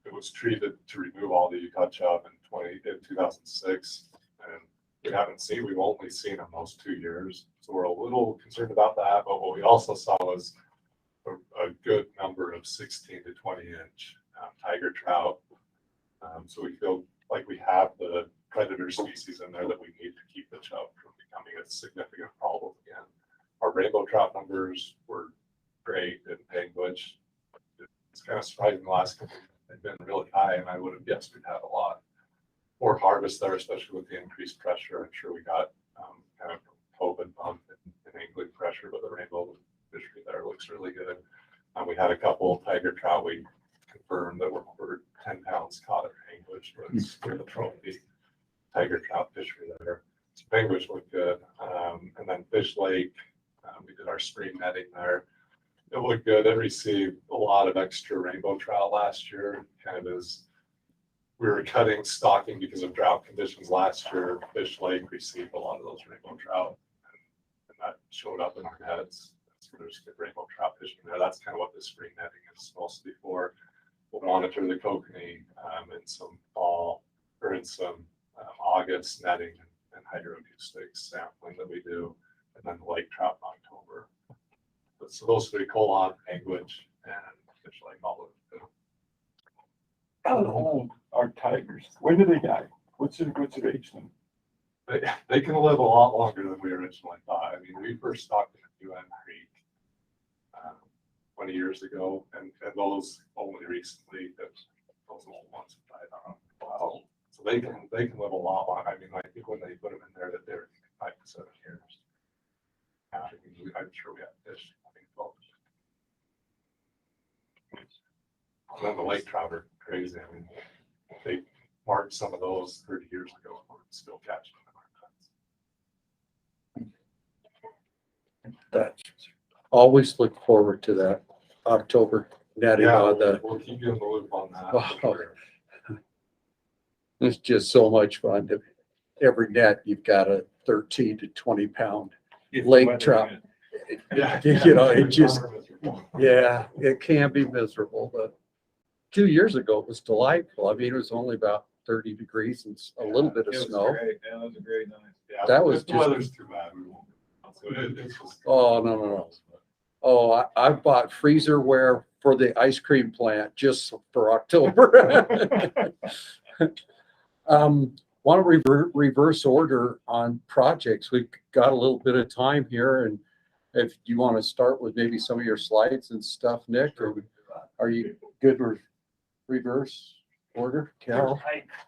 It was treated to remove all the Utah Chubb in 2006. And we've only seen them those 2 years. So we're a little concerned about that. But what we also saw was a good number of 16 to 20 inch tiger trout. So we feel like we have the predator species in there that we need to keep the chub from becoming a significant problem again. Our rainbow trout numbers were great in Panguitch. It's kind of surprising the last couple they've been really high, and I would have guessed we'd have a lot more harvest there, especially with the increased pressure. I'm sure we got kind of COVID bump in angling pressure, but the rainbow fishery there looks really good. We had a couple tiger trout we confirmed that were 10 pounds caught at Panguitch, but it's near the trophy tiger trout fishery there. So Panguitch looked good. And then Fish Lake, we did our stream netting there. It looked good. It received a lot of extra rainbow trout last year, kind of as we were cutting stocking because of drought conditions last year. Fish Lake received a lot of those rainbow trout, and that showed up in our nets. So there's good rainbow trout fishing there. That's kind of what the spring netting is supposed to be for. We'll monitor the kokanee in some fall or in some August netting and hydroacoustics sampling that we do, and then the lake trout in October. So those three: Colon, Anguage, and Fish Lake, all of them. How old are tigers? When do they die? What's the age then? They can live a lot longer than we originally thought. I mean, we first stocked them at UN Creek 20 years ago, and those only recently, those old ones have died on. Wow. So they can live a lot longer. I mean, I think when they put them in there, that they're 5 to 7 years. I'm sure we have fish. I think 12. And then the lake trout are crazy. I mean, they marked some of those 30 years ago, and we're still catching them. That, always look forward to that October netting Yeah, on the. we'll keep you in the loop on that. Wow. It's just so much fun to, every net, you've got a 13 to 20 pound If the lake weather's trout. good. Yeah. You know, it just, yeah, it can be miserable, but 2 years ago it was delightful. I mean, it was only about 30 degrees and a little bit of It was snow. great. Yeah, that was a great night. Yeah, That was if the just- weather's too bad, we won't. So it's just. Oh, no. Oh, I bought freezerware for the ice cream plant just for October. Want to reverse order on projects. We've got a little bit of time here, and if you want to start with maybe some of your slides and stuff, Nick, or are you good with reverse order? Carol,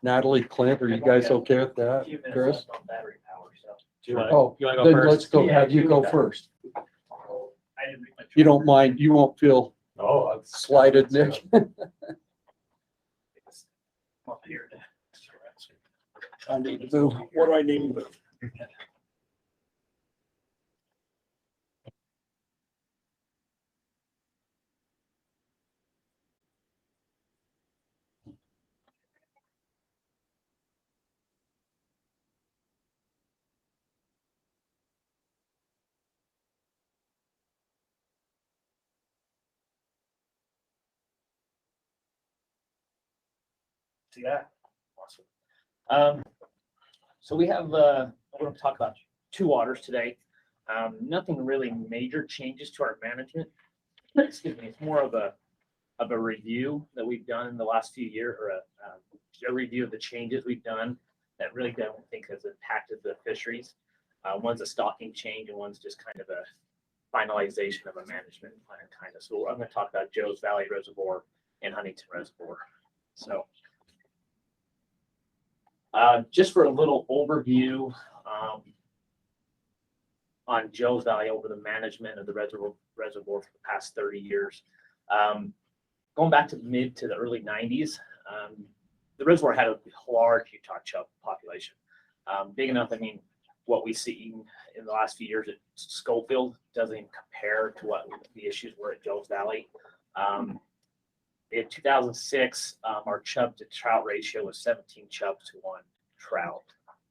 Natalie, Clint, are you guys okay with that? Few minutes Chris? left on battery power, so. Do you want, Oh, you want to go then first? let's go, Yeah, have you you go go. first. I didn't read my. You don't mind, you won't feel Oh, that's. slighted, Nick. Up here. I need to move. What do I need to move? See that? Awesome. So we have, we're going to talk about two waters today. Nothing really major changes to our management. Excuse me. It's more of a review that we've done in the last few years, or a review of the changes we've done that really don't think has impacted the fisheries. One's a stocking change and one's just kind of a finalization of a management plan kind of. So I'm going to talk about Joe's Valley Reservoir and Huntington Reservoir. So just for a little overview on Joe's Valley over the management of the reservoir for the past 30 years. Going back to the mid to the early 90s, the reservoir had a large Utah Chubb population. Big enough, I mean, what we see in the last few years at Schofield doesn't even compare to what the issues were at Joe's Valley. In 2006, our Chubb to trout ratio was 17 Chubbs to 1 trout.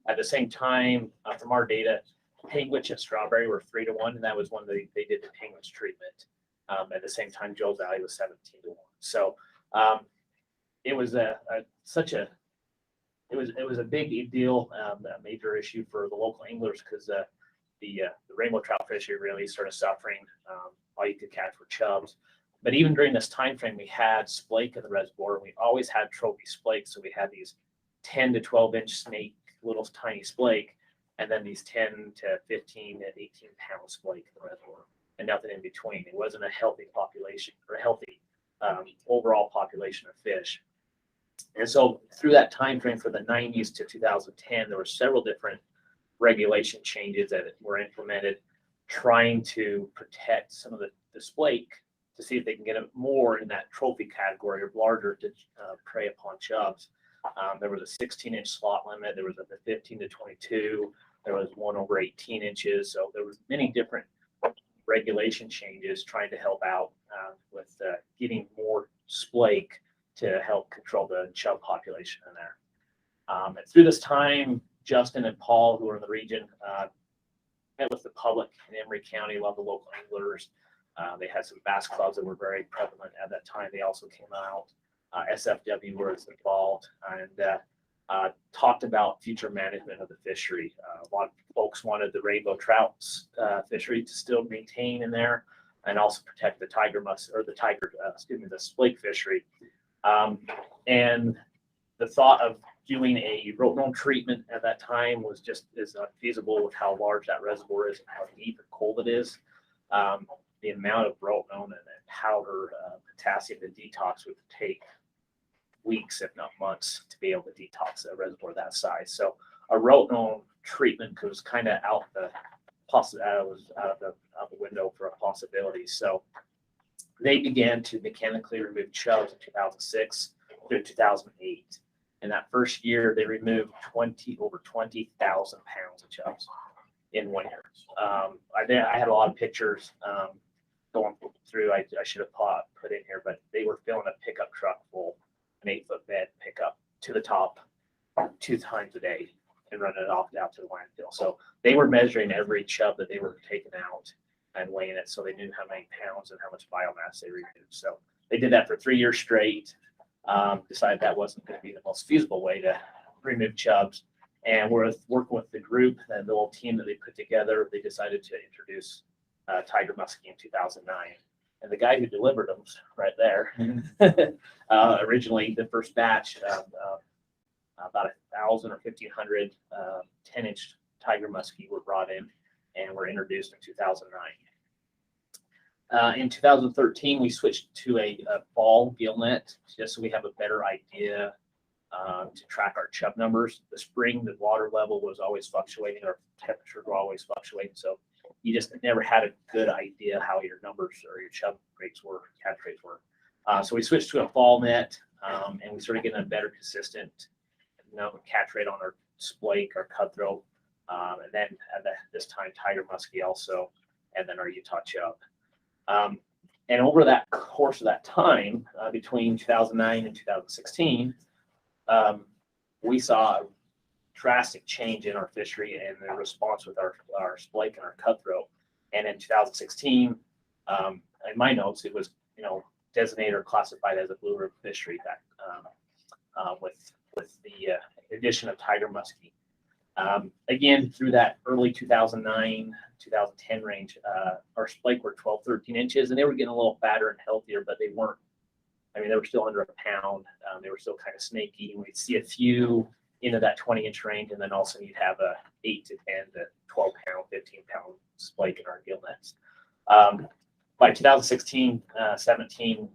At the same time, from our data, Penguich and Strawberry were 3 to 1, and that was when they did the Penguich treatment. At the same time, Joe's Valley was 17 to 1. So it was it was a big deal, a major issue for the local anglers because the rainbow trout fishery really started suffering. All you could catch were chubs. But even during this time frame, we had splake in the reservoir. We always had trophy splake, so we had these 10 to 12 inch snake, little tiny splake, and then these 10 to 15 and 18 pound splake in the reservoir, and nothing in between. It wasn't a healthy population or a healthy overall population of fish. And so through that time frame for the 90s to 2010, there were several different regulation changes that were implemented trying to protect some of the splake to see if they can get it more in that trophy category or larger to prey upon chubs. There was a 16-inch slot limit. There was a 15 to 22. There was one over 18 inches. So there was many different regulation changes trying to help out with getting more splake to help control the chub population in there. And through this time, Justin and Paul, who are in the region, met with the public in Emory County, a lot of the local anglers. They had some bass clubs that were very prevalent at that time. They also came out. SFW was involved and talked about future management of the fishery. A lot of folks wanted the rainbow trout fishery to still maintain in there and also protect the the splake fishery. And the thought of doing a rotenone treatment at that time was just is unfeasible with how large that reservoir is and how deep and cold it is. The amount of rotenone and powder potassium to detox would take weeks, if not months, to be able to detox a reservoir that size. So a rotenone treatment was kind of out of the window for a possibility. So they began to mechanically remove chubs in 2006 through 2008. In that first year, they removed over 20,000 pounds of chubs in 1 year. I had a lot of pictures going through. I should have put in here, but they were filling a pickup truck full, an 8-foot bed pickup to the top, 2 times a day and running it off out to the landfill. So they were measuring every chub that they were taking out and weighing it, so they knew how many pounds and how much biomass they reduced. So they did that for 3 years straight. Decided that wasn't going to be the most feasible way to remove chubs, and we're working with the group and the little team that they put together. They decided to introduce tiger muskie in 2009, and the guy who delivered them right there. Originally, the first batch, about 1,000 or 1,500 10-inch tiger muskie were brought in and were introduced in 2009. In 2013, we switched to a fall gill net just so we have a better idea to track our chub numbers. The spring, the water level was always fluctuating, our temperatures were always fluctuating, so you just never had a good idea how your numbers or your chub rates were, catch rates were. So we switched to a fall net, and we started getting a better consistent catch rate on our splake, our cutthroat, and then at this time tiger muskie also, and then our Utah chub. And over that course of that time, between 2009 and 2016, we saw a drastic change in our fishery and the response with our splake and our cutthroat. And in 2016, in my notes, it was designated or classified as a blue ribbon fishery back with the addition of tiger muskie. Again, through that early 2009, 2010 range, our splake were 12, 13 inches, and they were getting a little fatter and healthier, but they weren't, they were still under a pound. They were still kind of snaky. We'd see a few into that 20-inch range, and then also you'd have a 8 to 10 to 12 pound, 15 pound splake in our gill nets. By 2016, 17,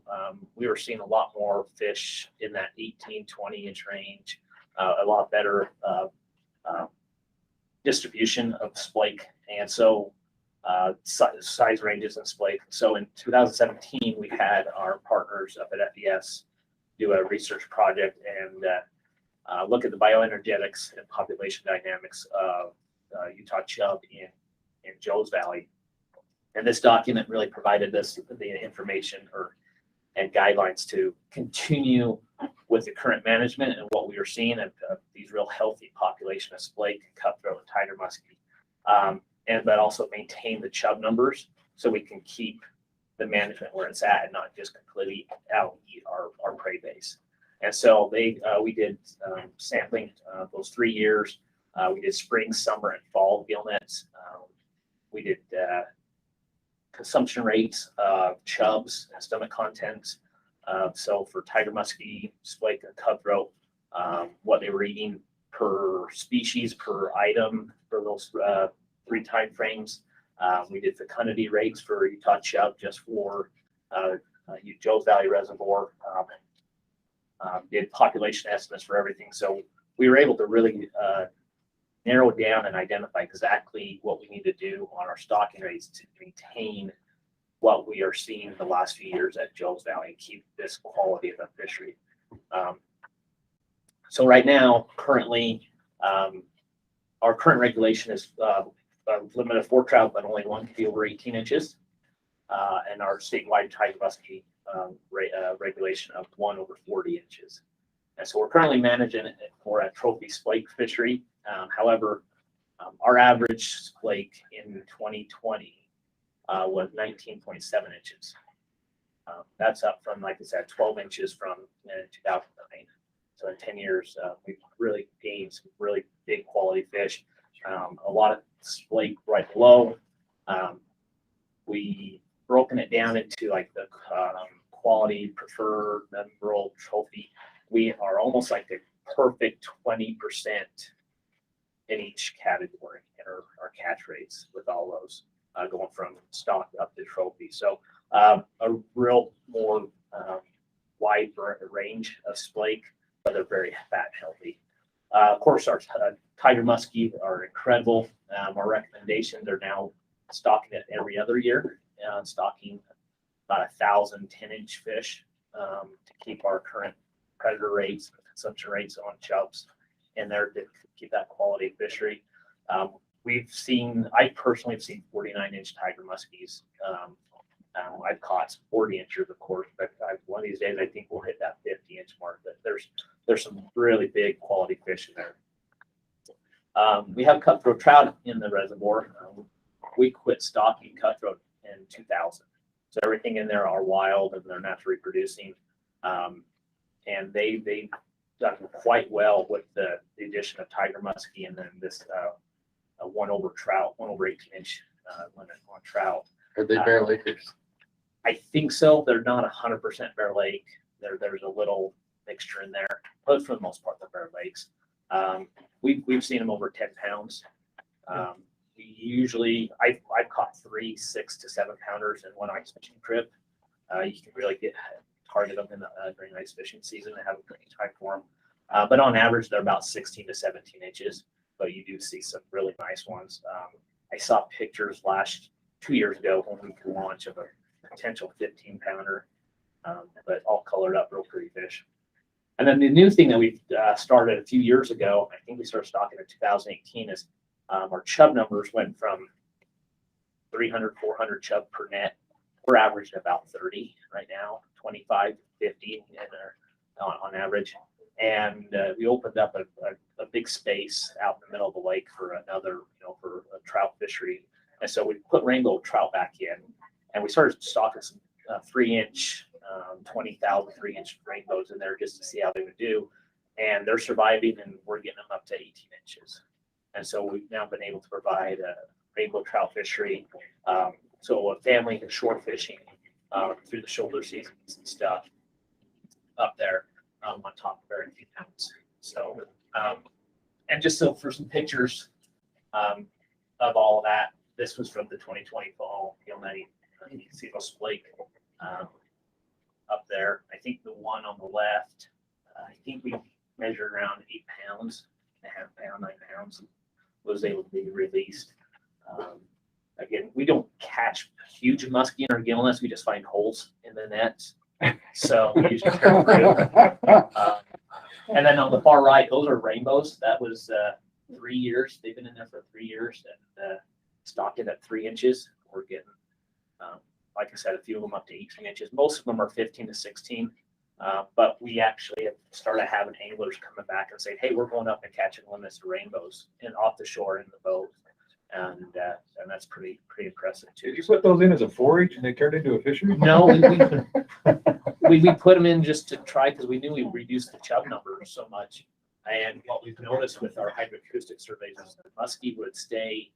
we were seeing a lot more fish in that 18, 20-inch range, a lot better distribution of splake, and so size ranges in splake. So in 2017, we had our partners up at FES do a research project and look at the bioenergetics and population dynamics of Utah chub in Joes Valley. And this document really provided us the information and guidelines to continue with the current management and what we were seeing of these real healthy population of splake, cutthroat, and tiger muskie, but also maintain the chub numbers so we can keep the management where it's at and not just completely out eat our prey base. And so we did sampling those 3 years. We did spring, summer, and fall gill nets. We did consumption rates of chubs and stomach contents. So for tiger muskie, splake, and cutthroat, what they were eating per species, per item for those 3 time frames. We did fecundity rates for Utah chub just for Joes Valley Reservoir. Did population estimates for everything. So we were able to really narrow down and identify exactly what we need to do on our stocking rates to maintain what we are seeing the last few years at Joes Valley and keep this quality of the fishery. So right now, currently, our current regulation is a limit of 4 trout, but only one can be over 18 inches. And our statewide tiger muskie regulation of 1 over 40 inches. And so we're currently managing it for a trophy splake fishery. However, our average splake in 2020 was 19.7 inches. That's up from, like I said, 12 inches from 2009. So in 10 years, we've really gained some really big quality fish. A lot of splake right below. We broken it down into like the quality, preferred, memorable, trophy. We are almost like a perfect 20% in each category in our catch rates with all those going from stock up to trophy. So a real more wide range of splake, but they're very fat and healthy. Of course, our tiger muskie are incredible. Our recommendations are now stocking it every other year, stocking about 1,000 10-inch fish to keep our current predator rates, consumption rates on chubs in there to keep that quality fishery. I personally have seen 49-inch tiger muskies. I've caught 40 inchers, of course, but one of these days I think we'll hit that 50-inch mark. But there's there's some really big quality fish in there. We have cutthroat trout in the reservoir. We quit stocking cutthroat in 2000. So everything in there are wild and they're naturally reproducing. And they've done quite well with the addition of tiger muskie and then this 1 over 18-inch limit on trout. Are they Bear Lakers? I think so. They're not 100% Bear Lake. There's a little mixture in there, but for the most part, they're Bear Lakes. We've seen them over 10 pounds. We usually, I've caught 3 6 to 7 pounders in one ice fishing trip. You can really target them in the during ice fishing season and have a great time for them. But on average, they're about 16 to 17 inches. But you do see some really nice ones. I saw pictures 2 years ago when we could launch of a potential 15 pounder, but all colored up, real pretty fish. And then the new thing that we started a few years ago, I think we started stocking in 2018, is our Chubb numbers went from 300, 400 Chubb per net. We're averaging about 30 right now, 25, 50 on average. And we opened up a big space out in the middle of the lake for another, for a trout fishery. And so we put rainbow trout back in, and we started stocking some 3-inch, 20,000 3-inch rainbows in there just to see how they would do. And they're surviving, and we're getting them up to 18 inches. And so we've now been able to provide a rainbow trout fishery. So a family can shore fishing through the shoulder seasons and stuff up there on top of everything else. So, and just so for some pictures of all of that, this was from the 2020 fall gill netting. You can see those flake up there. I think the one on the left, I think we measured around 8 pounds, 1/2 pound, 9 pounds, was able to be released. Again, we don't catch huge muskie in our gill nets. We just find holes in the nets. So we usually tear through. And then on the far right, those are rainbows. That was 3 years. They've been in there for 3 years and stocked it at 3 inches. We're getting, like I said, a few of them up to 18 inches. Most of them are 15 to 16. But we actually have started having anglers coming back and saying, hey, we're going up and catching limits of rainbows and off the shore in the boat. And that's pretty impressive too. Did you put those in as a forage and they turned into a fishery? No, we put them in just to try because we knew we reduced the Chubb numbers so much. And what we've noticed with our hydroacoustic surveys is the muskie would stay,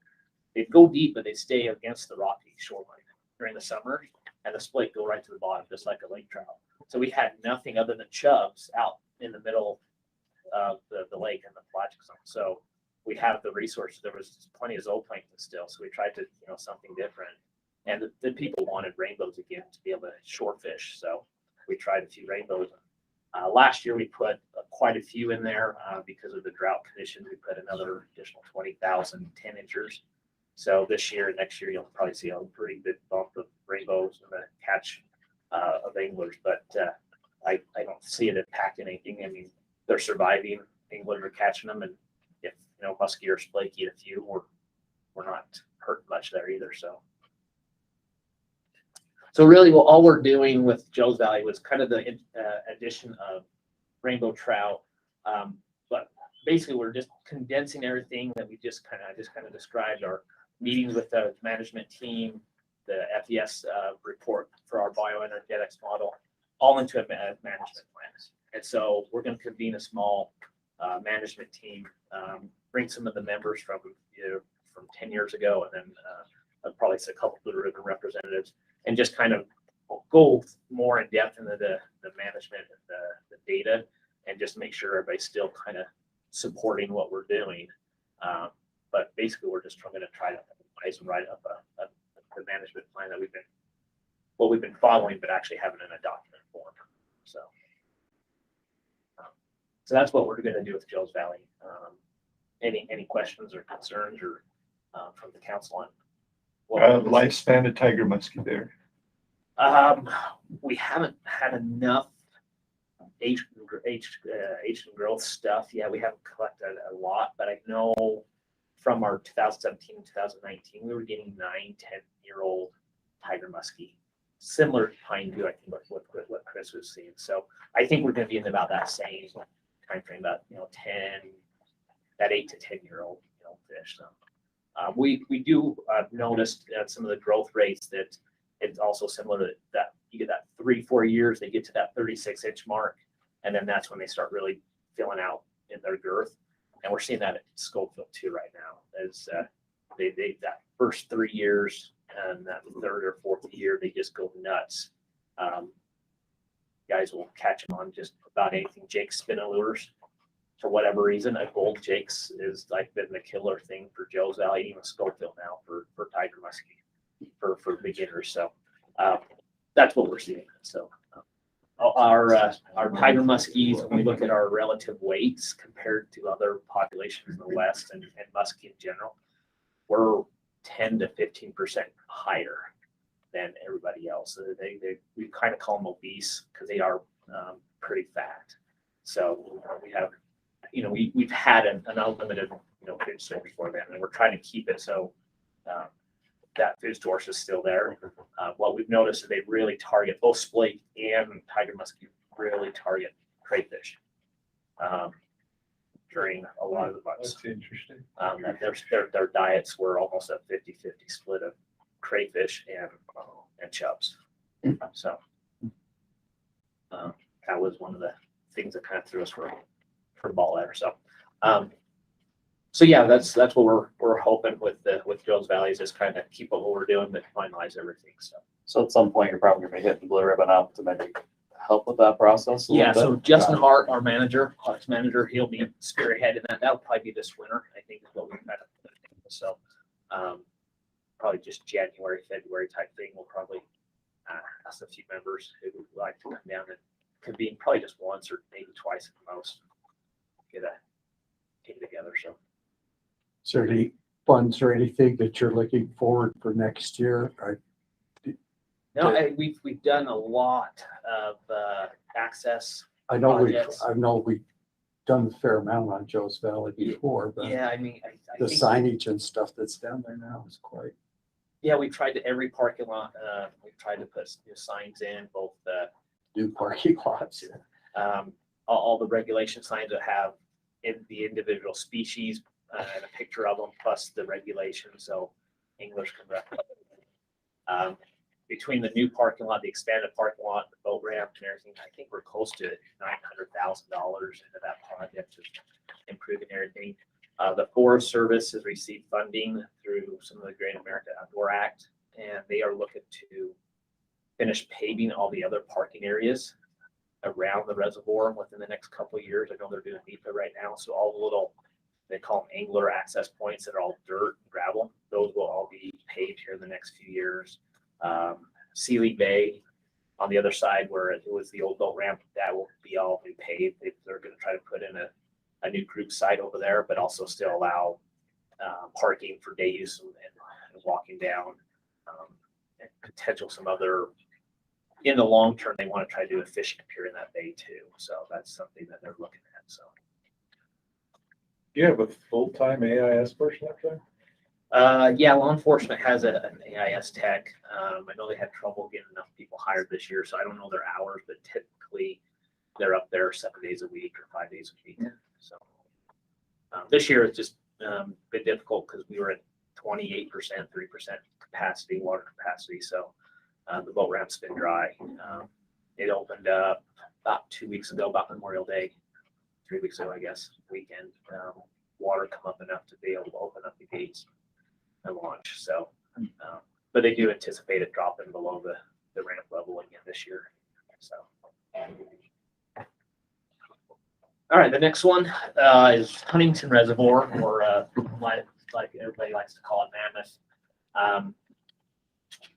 they'd go deep, but they'd stay against the rocky shoreline during the summer, and the splake go right to the bottom, just like a lake trout. So we had nothing other than Chubbs out in the middle of the lake and the pelagic zone. So we have the resources. There was plenty of zooplankton still, so we tried to, something different. And the people wanted rainbows again to be able to shore fish, so we tried a few rainbows. Last year we put quite a few in there because of the drought conditions. We put another additional 20,000 10-inchers. So this year, next year, you'll probably see a pretty big bump of rainbows and a catch of anglers. But I don't see it impacting anything. I mean, they're surviving. Anglers are catching them, and if muskie or splake eat a few, we're not hurting much there either. So really, all we're doing with Joe's Valley was kind of the addition of rainbow trout, but basically we're just condensing everything that we just kind of described. Our meetings with the management team, the FES report for our bioenergetics model, all into a management plan. And so we're going to convene a small management team, bring some of the members from 10 years ago, and then probably a couple of Blue Ribbon representatives, and just kind of go more in depth into the management and the data, and just make sure everybody's still kind of supporting what we're doing. But basically, we're just going to try to organize and write up the management plan that we've been following, but actually having in a document form. So that's what we're going to do with Joe's Valley. Any questions or concerns or from the council on lifespan of tiger muskie there? We haven't had enough age and growth stuff. Yeah, we haven't collected a lot, but I know from our 2017 and 2019, we were getting 9-10-year-old tiger muskie, similar to pine dew, I think, what Chris was seeing. So I think we're going to be in about that same timeframe, that, 8 to 10-year-old, fish. So, we do, noticed at some of the growth rates that it's also similar to that. You get that 3-4 years, they get to that 36-inch mark, and then that's when they start really filling out in their girth. And we're seeing that at Schofield too right now. As they that first 3 years and that third or fourth year, they just go nuts. Guys will catch them on just about anything. Jake's spinning lures, for whatever reason. A gold Jake's is like been the killer thing for Joe's Valley, even Schofield now for tiger muskie for beginners. So that's what we're seeing. So our tiger muskies, when we look at our relative weights compared to other populations in the West and muskie in general, we're 10 to 15% higher than everybody else. So we kind of call them obese because they are pretty fat. So we have, we've had an unlimited, food source for them, and we're trying to keep it so that food source is still there. What we've noticed is they really target both splake and tiger muskie really target crayfish during a lot of the months. That's interesting. Their diets were almost a 50-50 split of crayfish and chubs. So that was one of the things that kind of threw us for a ball there. So yeah, that's what we're hoping with Joe's Valley is just kind of keep up what we're doing, but finalize everything. So at some point, you're probably gonna be hitting Blue Ribbon up to maybe help with that process a little Yeah, bit? so Justin Hart, our manager, Hart's manager, he'll be spearheading that. That'll probably be this winter, I think is what we're kind of. So probably just January, February type thing. We'll probably ask a few members who would like to come down and convene probably just once or maybe twice at the most. Get together. So Is there any funds or anything that you're looking forward for next year? no, we've done a lot of access. I know projects. we've done a fair amount on Joe's Valley before, but Yeah, I mean, I the think, signage and stuff that's down there now is quite. yeah, we tried to every parking lot. We tried to put signs in both New parking lots. all the regulation signs that have the individual species and a picture of them plus the regulations, so English can reference. Between the new parking lot, the expanded parking lot, the boat ramp and everything, I think we're close to $900,000 into that project, just improving everything. The Forest Service has received funding through some of the Great American Outdoor Act, and they are looking to finish paving all the other parking areas around the reservoir within the next couple of years. I know they're doing NEPA right now, so all the little, they call them angler access points that are all dirt and gravel, those will all be paved here in the next few years. Sealy Bay on the other side where it was the old boat ramp, that will be all be paved. They're going to try to put in a new group site over there, but also still allow parking for day use and walking down, and potential some other. In the long term, they want to try to do a fishing pier in that bay too. So that's something that they're looking at. So. You have a full-time AIS person up there? Yeah, law enforcement has an AIS tech. I know they had trouble getting enough people hired this year, so I don't know their hours, but typically they're up there 7 days a week or 5 days a week. So this year it's just a bit difficult because we were at 28%, 3% capacity, water capacity. So the boat ramp's been dry. It opened up about 2 weeks ago, about Memorial Day, 3 weeks ago, I guess, weekend. Water come up enough to be able to open up the gates and launch. So, but they do anticipate it dropping below the ramp level again this year. So, all right, the next one is Huntington Reservoir, or like everybody likes to call it, Mammoth.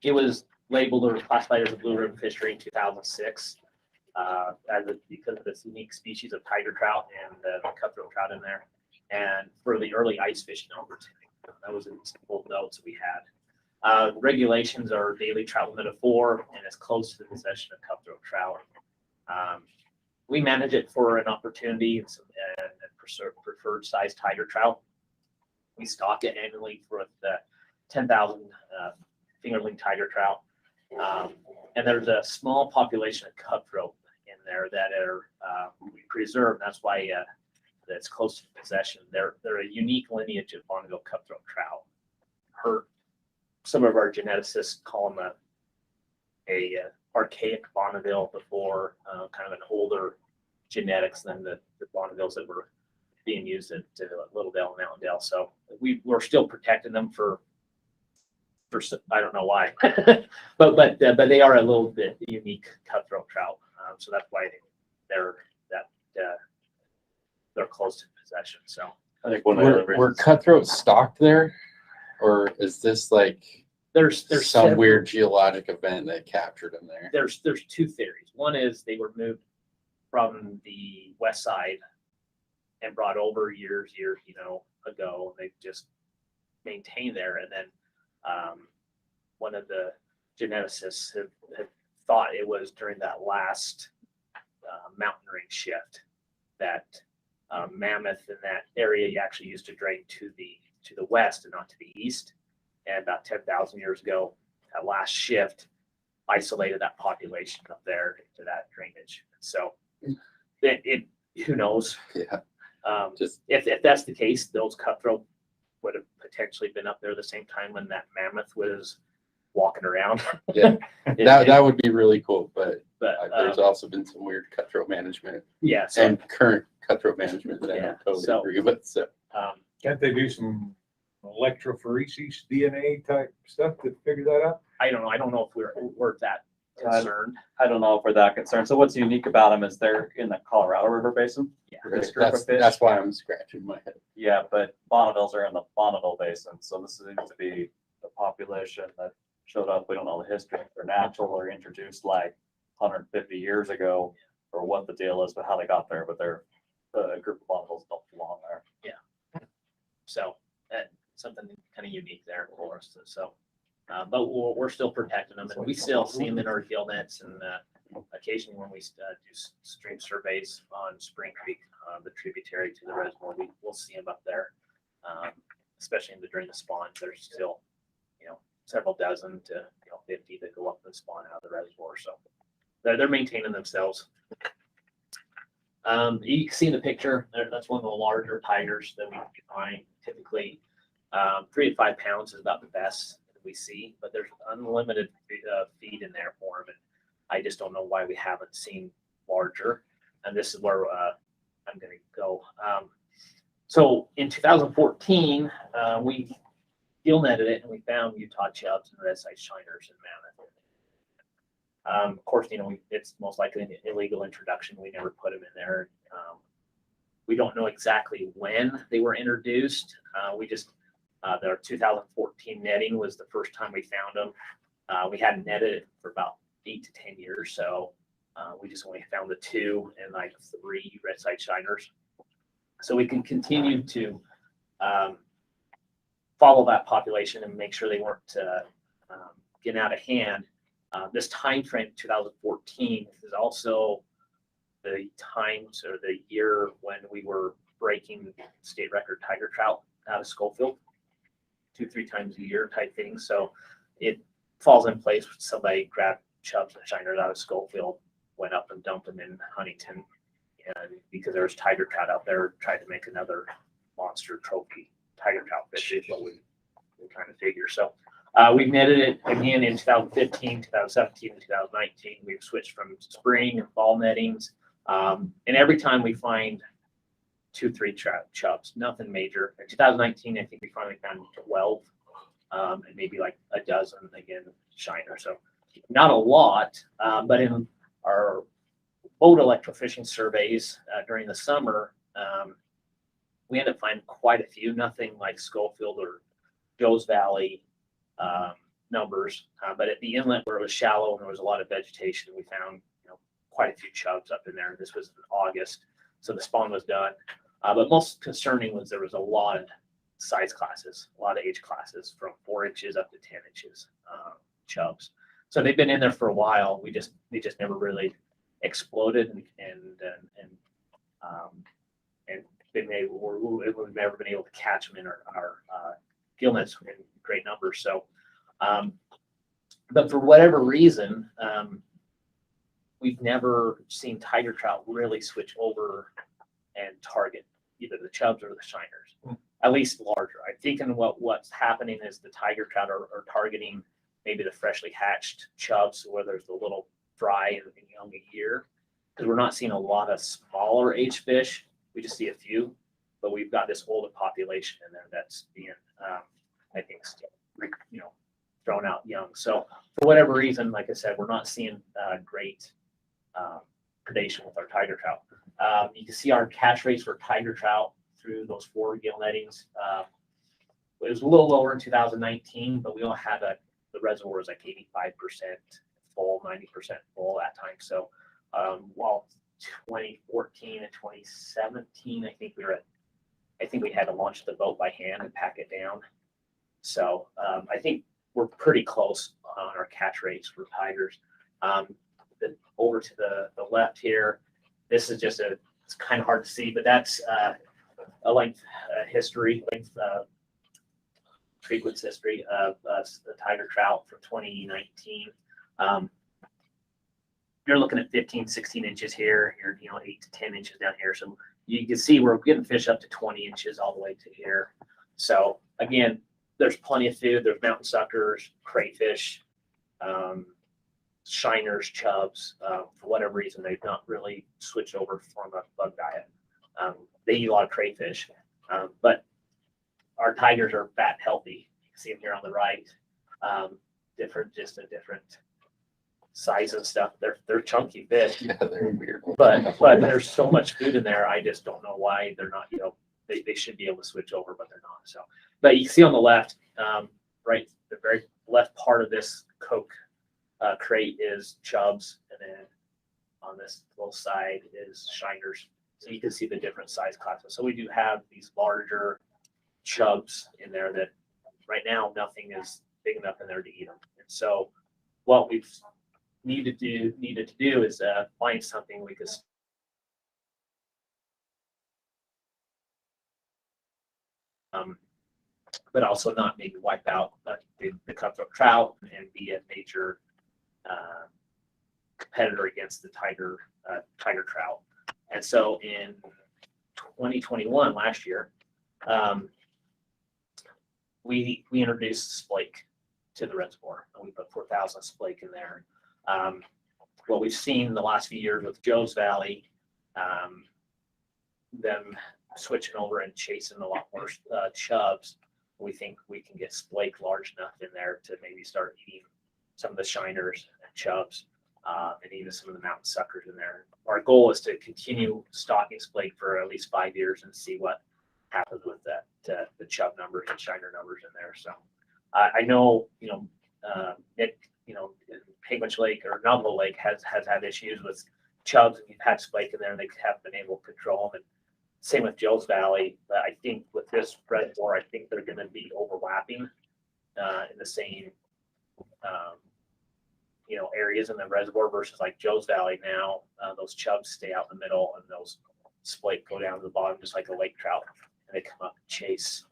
It was labeled or classified as a blue ribbon fishery in 2006 because of this unique species of tiger trout and the cutthroat trout in there, and for the early ice fishing opportunity. That was in some old notes we had. Regulations are daily trout limit of 4 and as close to the possession of cutthroat trout. We manage it for an opportunity and preferred size tiger trout. We stock it annually for the 10,000 fingerling tiger trout. And there's a small population of cutthroat in there that are preserved. That's why that's close to possession. They're a unique lineage of Bonneville cutthroat trout. Some of our geneticists call them a archaic Bonneville before kind of an older genetics than the Bonnevilles that were being used at Little Dell and Mountain Dell. So we're still protecting them for I don't know why, but they are a little bit unique cutthroat trout. So that's why they're close to possession. So I think one of the other Were reasons, cutthroat stocked there? Or is this like there's some several- weird geologic event that captured them there? There's two theories. One is they were moved from the west side and brought over years ago. They just maintained there, and then one of the geneticists have thought it was during that last mountain range shift that mammoth in that area actually used to drain to the west and not to the east. And about 10,000 years ago, that last shift isolated that population up there to that drainage. So it who knows? Yeah. If that's the case, those cutthroat would have potentially been up there the same time when that mammoth was walking around. Yeah, that would be really cool. But there's um, also been some weird cutthroat management yeah. So, and current cutthroat management that I don't totally agree with. So Can't they do some electrophoresis, DNA type stuff to figure that out? I don't know. I don't know if we're that concerned. I don't know if we're that concerned. So what's unique about them is they're in the Colorado River Basin. Yeah. This group of fish. that's why I'm scratching my head. Yeah, but Bonnevilles are in the Bonneville Basin, so this seems to be the population that showed up. We don't know the history, if they're natural or introduced like 150 years ago, or what the deal is, but how they got there. But they're a group of Bonnevilles don't belong there. Yeah. So something kind of unique there for us. So, but we're still protecting them, and we still see them in our gill nets, and occasionally when we do stream surveys on Spring Creek, the tributary to the reservoir, we'll see them up there, especially during the spawn. There's still, several dozen to 50 that go up and spawn out of the reservoir. So they're maintaining themselves. You can see in the picture, that's one of the larger tigers that we find. Typically, 3 to 5 pounds is about the best that we see, but there's unlimited feed in there for them. And I just don't know why we haven't seen larger. And this is where I'm going to go. So in 2014, we gill netted it and we found Utah chubs and red side shiners and mammoth. Of course, it's most likely an illegal introduction. We never put them in there. We don't know exactly when they were introduced. Their 2014 netting was the first time we found them. We hadn't netted it for about 8 to 10 years. So we just only found the 2 and like 3 red side shiners. So we can continue to follow that population and make sure they weren't getting out of hand. This time frame, 2014, is also the times or the year when we were breaking state record tiger trout out of Schofield 2-3 times a year type thing. So it falls in place when somebody grabbed chubs and shiners out of Schofield, went up and dumped them in Huntington, and because there was tiger trout out there, tried to make another monster trophy tiger trout fish is what we're trying to figure. So we've netted it again in 2015, 2017, and 2019. We've switched from spring and fall nettings. And every time we find 2-3 chubs, nothing major. In 2019, I think we finally found 12, and maybe like a dozen again shiner. So not a lot, but in our boat electrofishing surveys during the summer, we ended up finding quite a few. Nothing like Schofield or Joe's Valley numbers, but at the inlet where it was shallow and there was a lot of vegetation, we found quite a few chubs up in there. This was in August, so the spawn was done. But most concerning was there was a lot of size classes, a lot of age classes from 4 inches up to 10 inches chubs. So they've been in there for a while. We just never really exploded and we've never been able to catch them in our gill nets in great numbers. So, but for whatever reason, we've never seen tiger trout really switch over and target either the chubs or the shiners, at least larger. I think what's happening is the tiger trout are targeting maybe the freshly hatched chubs where there's a little dry and young a year, because we're not seeing a lot of smaller age fish. We just see a few, but we've got this older population in there that's being, I think, still, thrown out young. So for whatever reason, like I said, we're not seeing great predation with our tiger trout. You can see our catch rates for tiger trout through those 4 gill nettings. It was a little lower in 2019, but we all had the reservoir was like 85% full, 90% full that time. So while 2014 and 2017, I think we had to launch the boat by hand and pack it down. So I think we're pretty close on our catch rates for tigers. Over to the left here, this is just it's kind of hard to see, but that's a length history, frequency history of the tiger trout from 2019. You're looking at 15, 16 inches here. You're 8 to 10 inches down here. So you can see we're getting fish up to 20 inches all the way to here. So again, there's plenty of food. There's mountain suckers, crayfish, shiners, chubs. For whatever reason, they've not really switched over from a bug diet. They eat a lot of crayfish, but our tigers are fat, healthy. You can see them here on the right. Just a different size and stuff. They're chunky fish. Yeah, they're weird. But there's so much food in there. I just don't know why they're not. They should be able to switch over, but they're not. So, but you can see on the left, right, the very left part of this Coke crate is chubs, and then on this little side is shiners. So you can see the different size classes. So we do have these larger chubs in there that right now nothing is big enough in there to eat them. And so what we've needed to do is find something we could but also not maybe wipe out the cutthroat trout and be a major competitor against the tiger trout. And so in 2021, last year, we introduced splake to the reservoir, and we put 4,000 splake in there. What we've seen in the last few years with Joe's Valley, them switching over and chasing a lot more chubs, we think we can get splake large enough in there to maybe start eating some of the shiners and chubs, and even some of the mountain suckers in there. Our goal is to continue stocking splake for at least 5 years and see what happens with that, the chub numbers and shiner numbers in there. So I know, Nick, in Pigwitch Lake or Navajo Lake has had issues with chubs, and you've had splake in there and they haven't been able to control them. And same with Joe's Valley. But I think with this reservoir, I think they're going to be overlapping in the same areas in the reservoir versus like Joe's Valley now. Those chubs stay out in the middle and those splake go down to the bottom just like a lake trout, and they come up and chase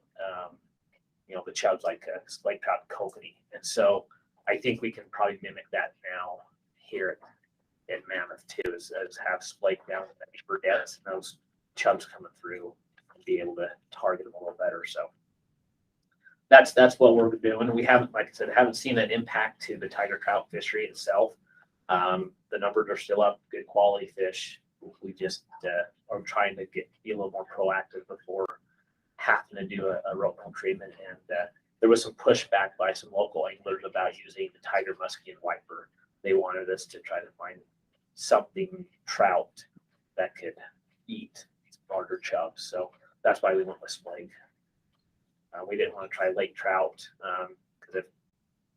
the chubs like a lake trout and kokanee. And so I think we can probably mimic that now here at Mammoth too, is have splake down at the deeper depths and those chubs coming through and be able to target them a little better. So that's what we're doing. And we haven't, like I said, haven't seen an impact to the tiger trout fishery itself. The numbers are still up, good quality fish. We just are trying to be a little more proactive before having to do a rope home treatment. And there was some pushback by some local anglers about using the tiger muskie and wiper. They wanted us to try to find something trout that could eat larger chubs. So that's why we went with splake. We didn't want to try lake trout because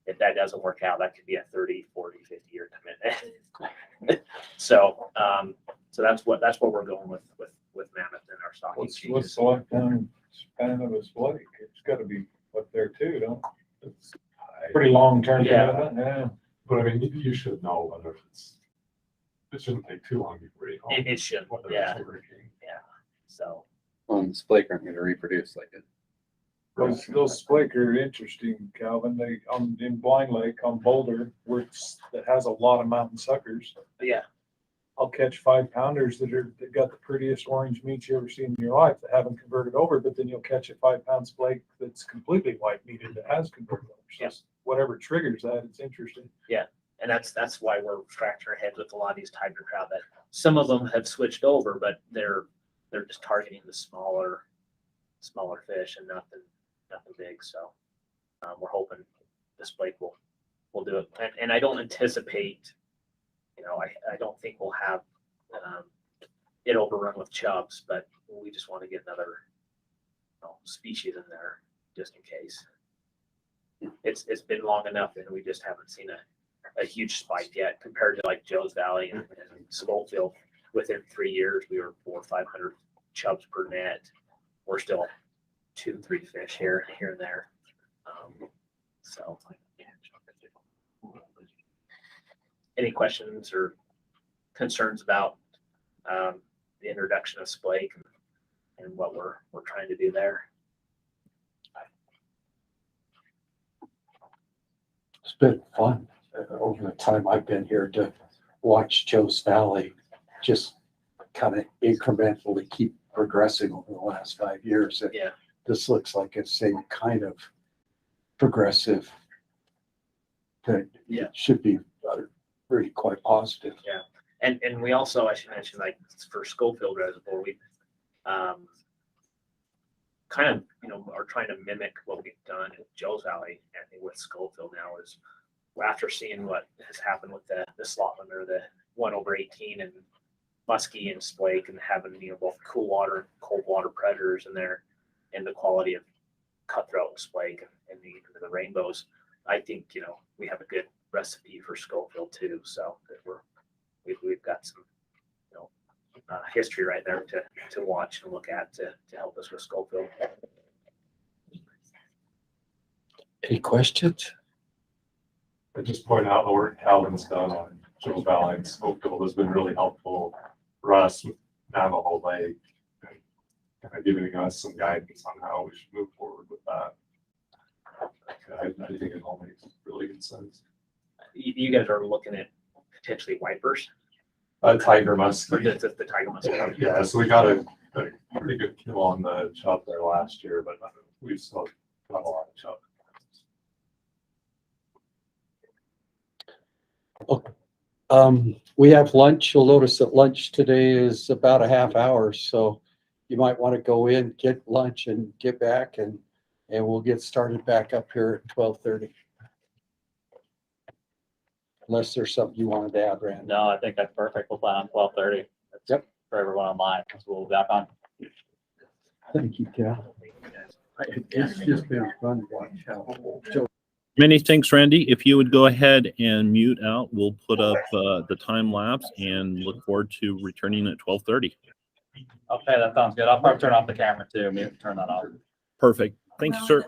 if that doesn't work out, that could be a 30, 40, 50 year commitment. So that's what we're going with Mammoth in our stocking. What's the lifetime span of a splake? It's got to be up there too, don't it? It's pretty long term. Yeah. But I mean, you should know whether it shouldn't take too long before you. It shouldn't. Yeah. So. The splake aren't going to reproduce like it. Those splake are interesting, Calvin. They in Blind Lake on Boulder, that has a lot of mountain suckers. Yeah. I'll catch 5-pounders that got the prettiest orange meat you ever seen in your life that haven't converted over, but then you'll catch a 5-pound splake that's completely white meated that has converted over. So Yes. whatever triggers that, it's interesting. Yeah, and that's why we're scratching our heads with a lot of these tiger trout, that some of them have switched over, but they're just targeting the smaller fish and nothing big. So we're hoping this Blake will do it. And I don't anticipate, I don't think we'll have it overrun with chubs, but we just want to get another species in there just in case. It's been long enough and we just haven't seen a huge spike yet compared to like Joe's Valley and Schofield. Within 3 years, we were 400 or 500 chubs per net. We're still 2-3 fish here and there. So, any questions or concerns about the introduction of splake and what we're trying to do there? It's been fun over the time I've been here to watch Joe's Valley just kind of incrementally keep progressing over the last 5 years. Yeah. This looks like it's same kind of progressive that Yeah. should be really quite positive. Yeah. And we also, I should mention, like for Schofield Reservoir, we kind of, are trying to mimic what we've done at Joe's Valley. I think with Schofield now is after seeing what has happened with the slotman or the 1/18 and muskie and splake and having, both cool water and cold water predators in there and the quality of cutthroat and splake and the rainbows. I think, we have a good recipe for Schofield too. So that we've got some, history right there to watch and look at to help us with Schofield. Any questions? I just point out the work Calvin's done on Joe's Valley and Schofield has been really helpful for us with Navajo Lake. Kind of giving us some guidance on how we should move forward with that. I think it all makes really good sense. You guys are looking at potentially wipers. Tiger musk. Or the tiger musk. Yeah, so we got a pretty good kill on the chub there last year, but we've still got a lot of chub. We have lunch. You'll notice that lunch today is about a half hour, so you might want to go in, get lunch and get back and we'll get started back up here at 12:30. Unless there's something you wanted to add, Rand. No, I think that's perfect. We'll plan on 12:30. Yep. For everyone online, so we'll be back on. Thank you, Cal. It's just been fun to watch how Joe. Many thanks, Randy. If you would go ahead and mute out, we'll put up the time lapse and look forward to returning at 12:30. Okay, that sounds good. I'll probably turn off the camera too. Mute and turn that off. Perfect. Thank you, sir.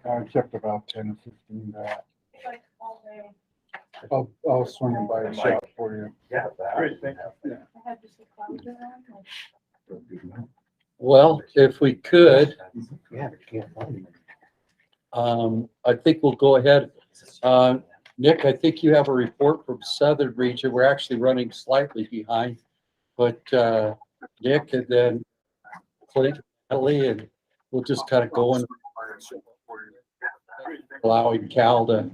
I kept about 10 or 15 back. I'll swing them by a shop for you. Yeah. Great, thank you. I have just a cloud around. Well, if we could, Yeah, but you can't find I think we'll go ahead. Nick, I think you have a report from Southern Region. We're actually running slightly behind, but Nick and then Clint, Ellie, and we'll just kind of go and allowing Cal to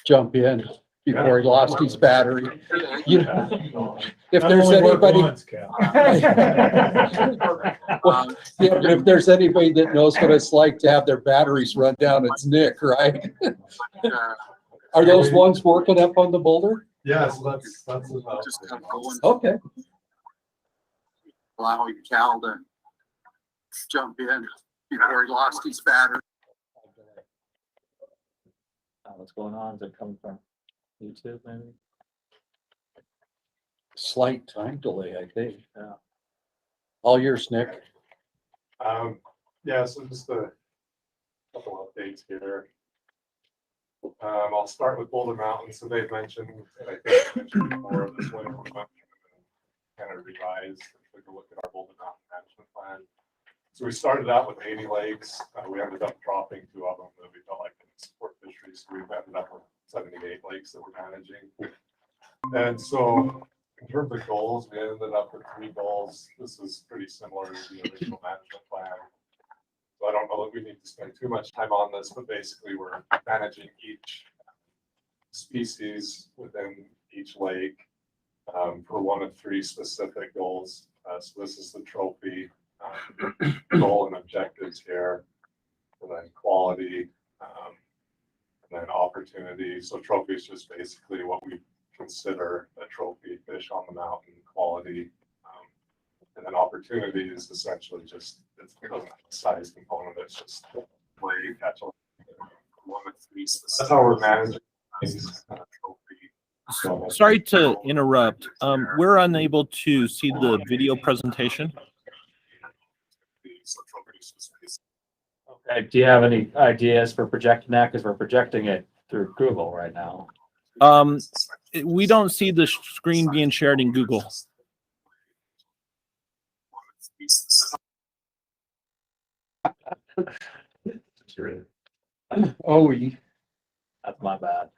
jump in before he lost his battery. You know, if there's anybody, well, yeah, but if there's anybody that knows what it's like to have their batteries run down, it's Nick, right? Are those ones working up on the boulder? Yeah, so that's about. Okay. Allowing Cal to jump in before he lost his battery. What's going on? Is it coming from YouTube maybe? Slight time delay, I think. Yeah. All yours, Nick. Yeah, so just a couple updates here. I'll start with Boulder Mountain. So they've mentioned, and I think I mentioned before, this way we're going to kind of revise and take a look at our Boulder Mountain management plan. So we started out with 80 lakes. We ended up dropping 2 of them that we felt like didn't support fisheries. So we've ended up with 78 lakes that we're managing. And so in terms of goals, we ended up with 3 goals. This is pretty similar to the original management plan. So I don't know that we need to spend too much time on this, but basically we're managing each species within each lake for one of 3 specific goals. So this is the trophy goal and objectives here, and then quality, and then opportunity. So trophy is just basically what we consider a trophy fish on the mountain, quality. And then opportunity is essentially just, it doesn't have a size component, it's just where you catch one of 3. That's how we're managing these trophy. Sorry to interrupt. We're unable to see the video presentation. Okay, do you have any ideas for projecting that? Because we're projecting it through Google right now. We don't see the screen being shared in Google. Oh, that's my bad.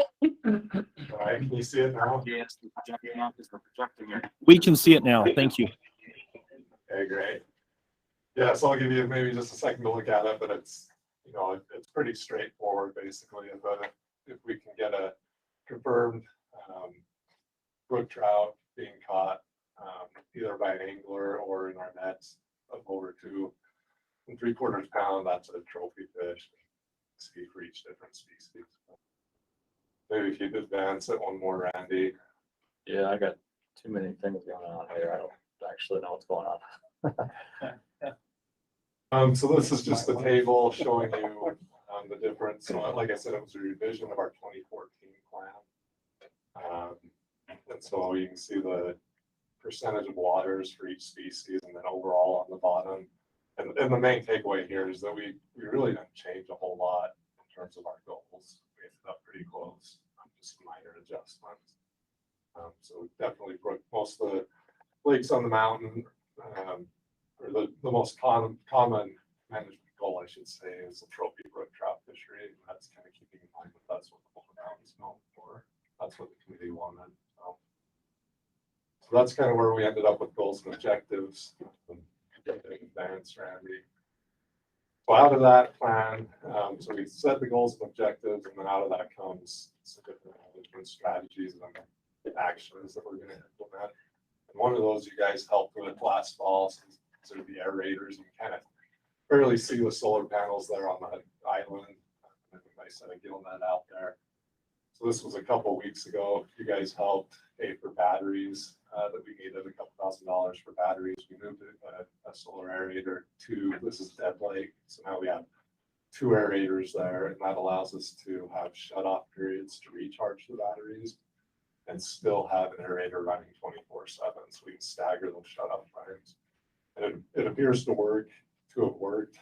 All right, can you see it now? Yes, we're projecting it. We can see it now. Thank you. Okay, great. Yeah, so I'll give you maybe just a second to look at it, but it's, you know, it's pretty straightforward basically. But if we can get a confirmed brook trout being caught either by an angler or in our nets of over 2 3/4 pounds, that's a trophy fish. See for each different species. Maybe if you'd advance it one more, Randy. Yeah, I got too many things going on here. I don't actually know what's going on. So this is just the table showing you the difference. So like I said, it was a revision of our 2014 plan. And so you can see the percentage of waters for each species and then overall on the bottom. And the main takeaway here is that we really didn't change a whole lot in terms of our goals. We ended up pretty close, just minor adjustments. So definitely most of the lakes on the mountain, or the most common management goal, I should say, is the trophy brook trout fishery. And that's kind of keeping in mind that that's what the whole mountain's known for. That's what the committee wanted. So that's kind of where we ended up with goals and objectives. Advance, Randy. So out of that plan, so we set the goals and objectives, and then out of that comes some different management strategies and actions that we're going to implement. And one of those you guys helped with last fall, so the aerators, and you kind of barely see the solar panels there on the island. I set a gill net out there. So this was a couple weeks ago. You guys helped pay for batteries that we needed $2,000 for batteries. We moved a solar aerator to, this is Dead Lake. So now we have 2 aerators there, and that allows us to have shut-off periods to recharge the batteries and still have an aerator running 24/7. So we can stagger those shut-off times. And it appears to have worked.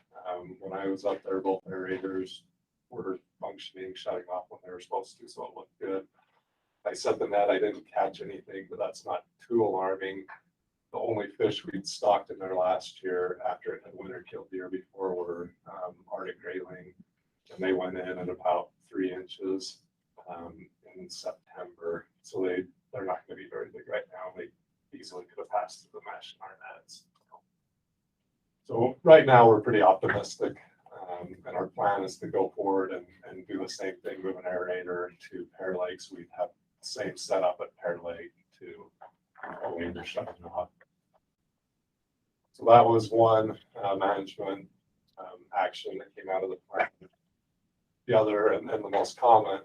When I was up there, both aerators were functioning, shutting off when they were supposed to, so it looked good. I set the net, I didn't catch anything, but that's not too alarming. The only fish we'd stocked in there last year after it had winter killed the year before were Arctic grayling, and they went in at about 3 inches in September. So they're not going to be very big right now. They easily could have passed through the mesh in our nets. So right now we're pretty optimistic, and our plan is to go forward and do the same thing with an aerator to Pear Lakes. We have the same setup at Pear Lake to Oplinger shutting off. So that was one management action that came out of the plan. The other and the most common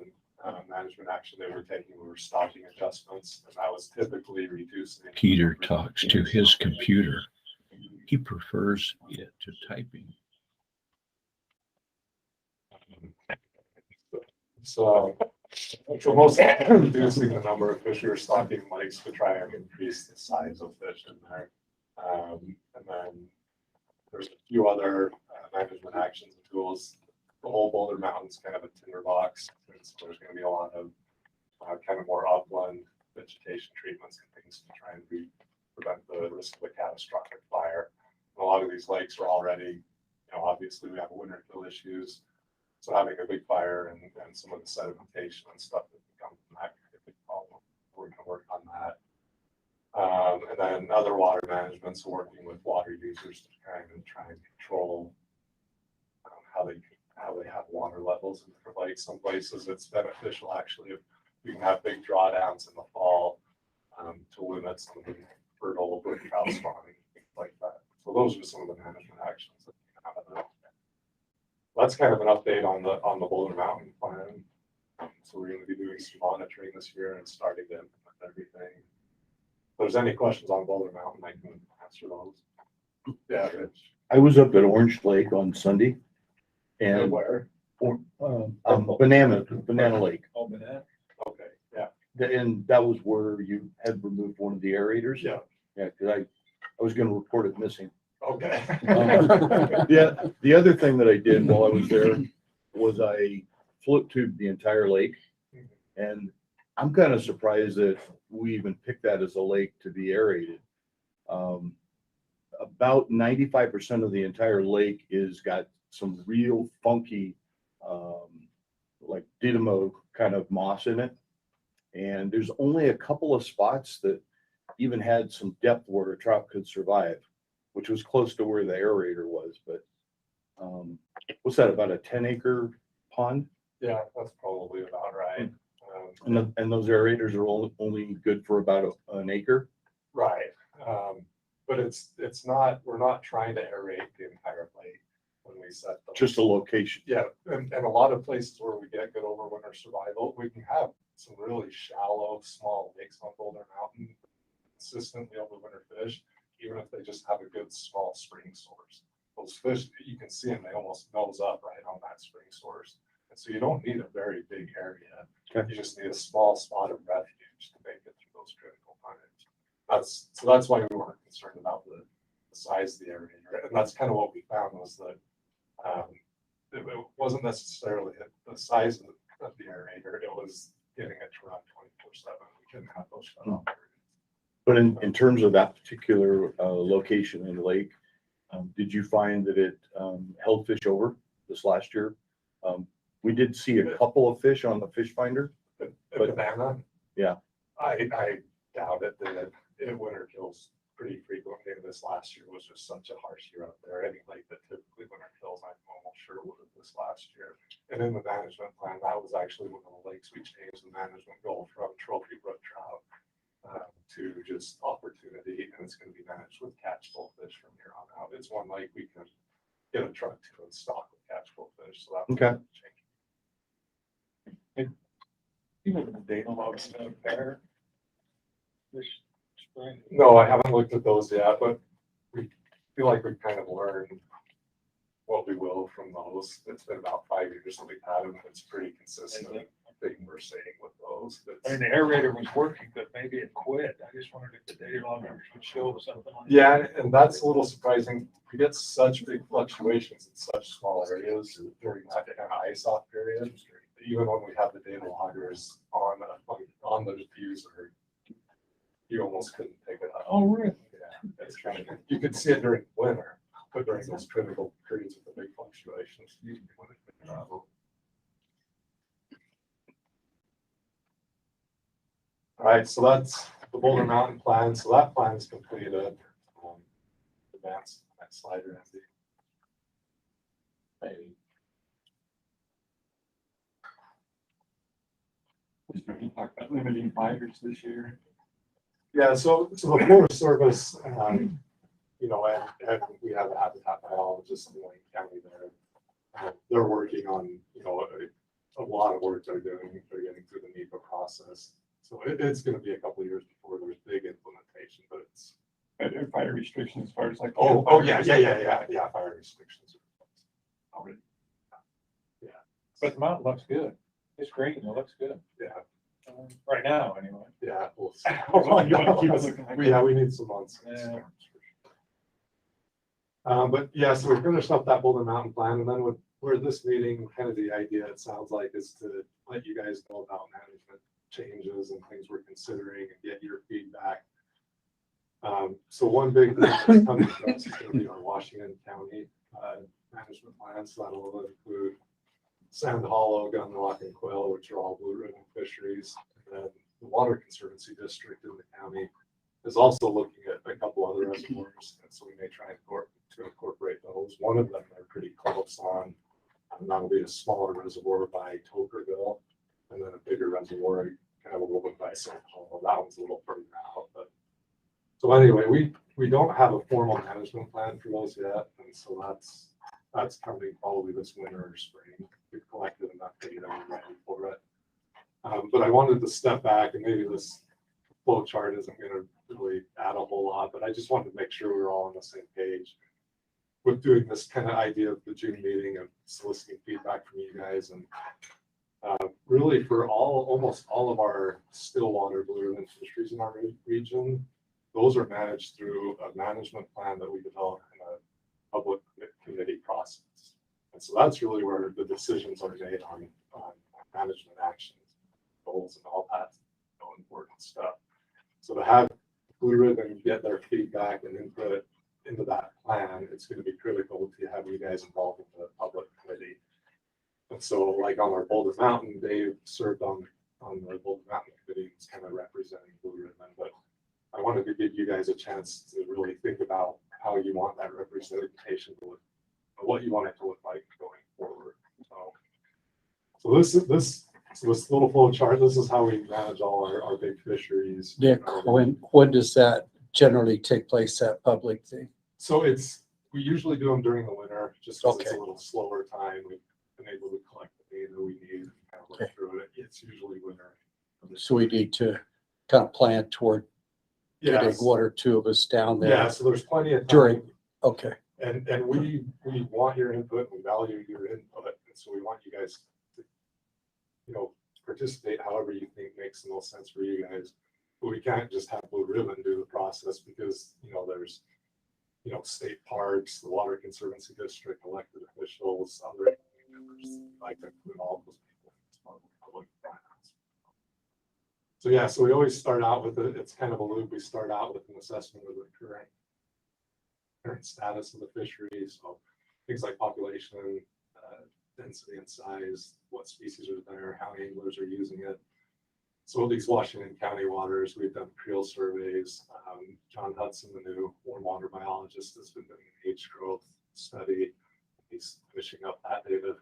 management action they were taking were stocking adjustments, and that was typically reducing. Peter talks to his computer. He prefers it to typing. So mostly reducing the number of fish you're stocking lakes to try and increase the size of fish in there. And then there's a few other management actions and tools. The whole Boulder Mountain's kind of a tinderbox, and so there's going to be a lot of kind of more upland vegetation treatments and things to try and prevent the risk of a catastrophic fire. And a lot of these lakes are already, obviously we have winter kill issues. So having a big fire and some of the sedimentation and stuff that can come from that could be a big problem. We're going to work on that. And then other water management, so working with water users to try and control how they have water levels in different lakes. Some places it's beneficial actually if we can have big drawdowns in the fall to limit some of the fertile brook trout spawning, things like that. So those are some of the management actions that we have. That's kind of an update on the Boulder Mountain plan. So we're going to be doing some monitoring this year and starting to implement everything. If there's any questions on Boulder Mountain, I can answer those. Yeah, Rich. I was up at Orange Lake on Sunday and where? Banana Lake. Oh, Banana. Okay, yeah. And that was where you had removed one of the aerators. Yeah. Yeah, because I was going to report it missing. Okay. Yeah. The other thing that I did while I was there was I float tubed the entire lake, and I'm kind of surprised that we even picked that as a lake to be aerated. About 95% of the entire lake is got some real funky, like Dynamo kind of moss in it. And there's only a couple of spots that even had some depth where a trout could survive, which was close to where the aerator was. But what's that, about a 10-acre pond? Yeah, that's probably about right. And those aerators are only good for about an acre? Right. But it's not, we're not trying to aerate the entire lake when we set them. Just a location. Yeah, and a lot of places where we get good overwinter survival, we can have some really shallow, small lakes on Boulder Mountain, consistently overwinter fish, even if they just have a good small spring source. Those fish, you can see them, they almost nose up right on that spring source. And so you don't need a very big area. Okay. You just need a small spot of refuge to make it through those critical times. That's why we weren't concerned about the size of the aerator. And that's kind of what we found was that it wasn't necessarily the size of the aerator, it was getting it to run 24/7. We couldn't have those shut off. But in terms of that particular location in the lake, did you find that it held fish over this last year? We did see a couple of fish on the fish finder. But Banana? Yeah. I doubt it that it winter kills pretty frequently. This last year was just such a harsh year out there. Any lake that typically winter kills, I'm almost sure would have this last year. And in the management plan, that was actually one of the lakes we changed the management goal from trophy brook trout to just opportunity, and it's going to be managed with catchable fish from here on out. It's one lake we can get a truck to and stock with catchable fish. So that okay. Even the data logs out there. No, I haven't looked at those yet, but we feel like we've kind of learned what we will from those. It's been about 5 years that we've had them. It's pretty consistent. thing we're seeing with those. I mean, the aerator was working, but maybe it quit. I just wondered if the data loggers would show something like that. Yeah, and that's a little surprising. We get such big fluctuations in such small areas during that kind of ice off period. Even when we have the data loggers on the diffuser, you almost couldn't pick it up. Oh, really? Yeah, it's kind of, you could see it during winter, but during those critical periods with the big fluctuations, you wouldn't pick it up. All right, so that's the Boulder Mountain plan. So that plan is completed. Advance next slide, Randy. Maybe. Talk about limiting fighters this year. Yeah, so the Forest Service, you know, and we have a habitat biologist in Wayne County there. They're working on, you know, a lot of work they're doing. They're getting through the NEPA process. So it's going to be a couple of years before there's big implementation, but it's. Fire restrictions as far as like. Oh, yeah, fire restrictions. Already. Yeah. But the mountain looks good. It's green. It looks good. Yeah. Right now, anyway. Yeah. We'll see. You want to keep it looking like that. We need some months. Yeah. But yeah, so we finished up that Boulder Mountain plan, and then with where this meeting, kind of the idea, it sounds like, is to let you guys know about management changes and things we're considering and get your feedback. So one big thing that's coming to us is going to be our Washington County management plan. So that'll include Sand Hollow, Gun Rock, and Quail, which are all Blue Ribbon Fisheries. And then the Water Conservancy District in the county is also looking at a couple other reservoirs, and so we may try to incorporate those. One of them they're pretty close on, and that'll be a smaller reservoir by Tokerville, and then a bigger reservoir kind of a little bit by St. Paul. That one's a little further out, but so anyway, we don't have a formal management plan for those yet, and so that's coming probably this winter or spring. We've collected enough data and ready for it. But I wanted to step back, and maybe this flow chart isn't going to really add a whole lot, but I just wanted to make sure we were all on the same page with doing this kind of idea of the June meeting and soliciting feedback from you guys. And really for almost all of our Stillwater Blue Ribbon fisheries in our region, those are managed through a management plan that we develop in a public committee process. And so that's really where the decisions are made on management actions, goals, and all that important stuff. So to have Blue Ribbon get their feedback and input into that plan, it's going to be critical to have you guys involved in the public committee. And so like on our Boulder Mountain, Dave served on the Boulder Mountain committee, was kind of representing Blue Ribbon, but I wanted to give you guys a chance to really think about how you want that representation to look, what you want it to look like going forward. So this little flow chart, this is how we manage all our big fisheries. Nick, when does that generally take place, that public thing? So we usually do them during the winter, just because it's a little slower time. We've been able to collect the data we need and kind of work through it. It's usually winter. So we need to kind of plan toward getting one or two of us down there. Yeah, so there's plenty of time. And we want your input, we value your input, and so we want you guys to, you know, participate however you think makes the most sense for you guys. But we can't just have Blue Ribbon do the process because, you know, there's, you know, state parks, the Water Conservancy District, elected officials, other members, like to include all those people in this public finance. So yeah, so we always start out with it's kind of a loop. We start out with an assessment of the current status of the fishery. So things like population, density and size, what species are there, how anglers are using it. So these Washington County waters, we've done creel surveys. John Hudson, the new warm water biologist, has been doing an age growth study. He's finishing up that data.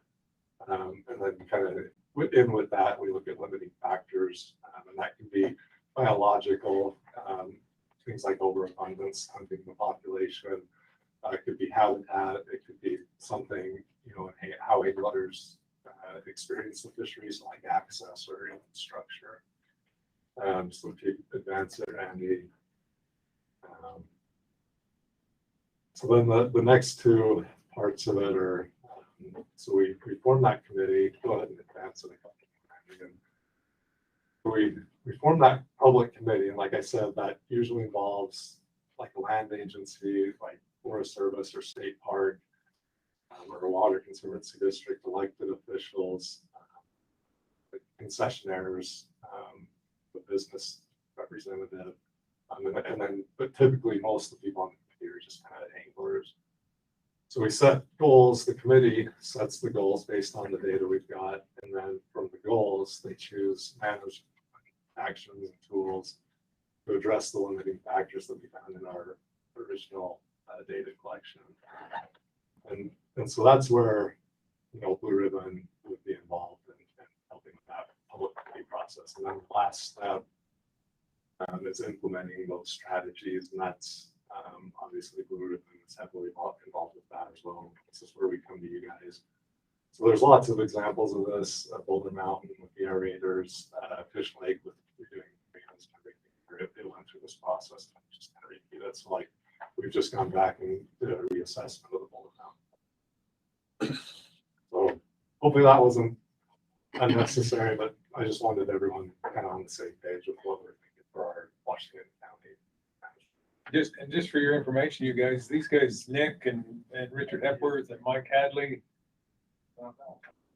And then kind of with that, we look at limiting factors, and that can be biological, things like overabundance, hunting the population. It could be habitat. It could be something, you know, how anglers experience the fisheries, like access or infrastructure. So if you advance it, Andy. So then the next two parts of it are, so we form that committee. Go ahead and advance it a couple of times again. We formed that public committee, and like I said, that usually involves like a land agency, like Forest Service or state park, or a water conservancy district, elected officials, the concessionaires, the business representative, and then, but typically most of the people on the committee are just kind of anglers. So we set goals, the committee sets the goals based on the data we've got, and then from the goals, they choose management actions and tools to address the limiting factors that we found in our original data collection. And so that's where, you know, Blue Ribbon would be involved in helping with that public committee process. And then the last step is implementing those strategies, and that's obviously Blue Ribbon is heavily involved with that as well. This is where we come to you guys. So there's lots of examples of this, Boulder Mountain with the aerators, Fish Lake with doing and everything. It went through this process and just kind of repeat it. So like we've just gone back and did a reassessment of the Boulder Mountain. So hopefully that wasn't unnecessary, but I just wanted everyone kind of on the same page with what we're thinking for our Washington County. Just for your information, you guys, these guys, Nick and Richard Hepworth and Mike Hadley,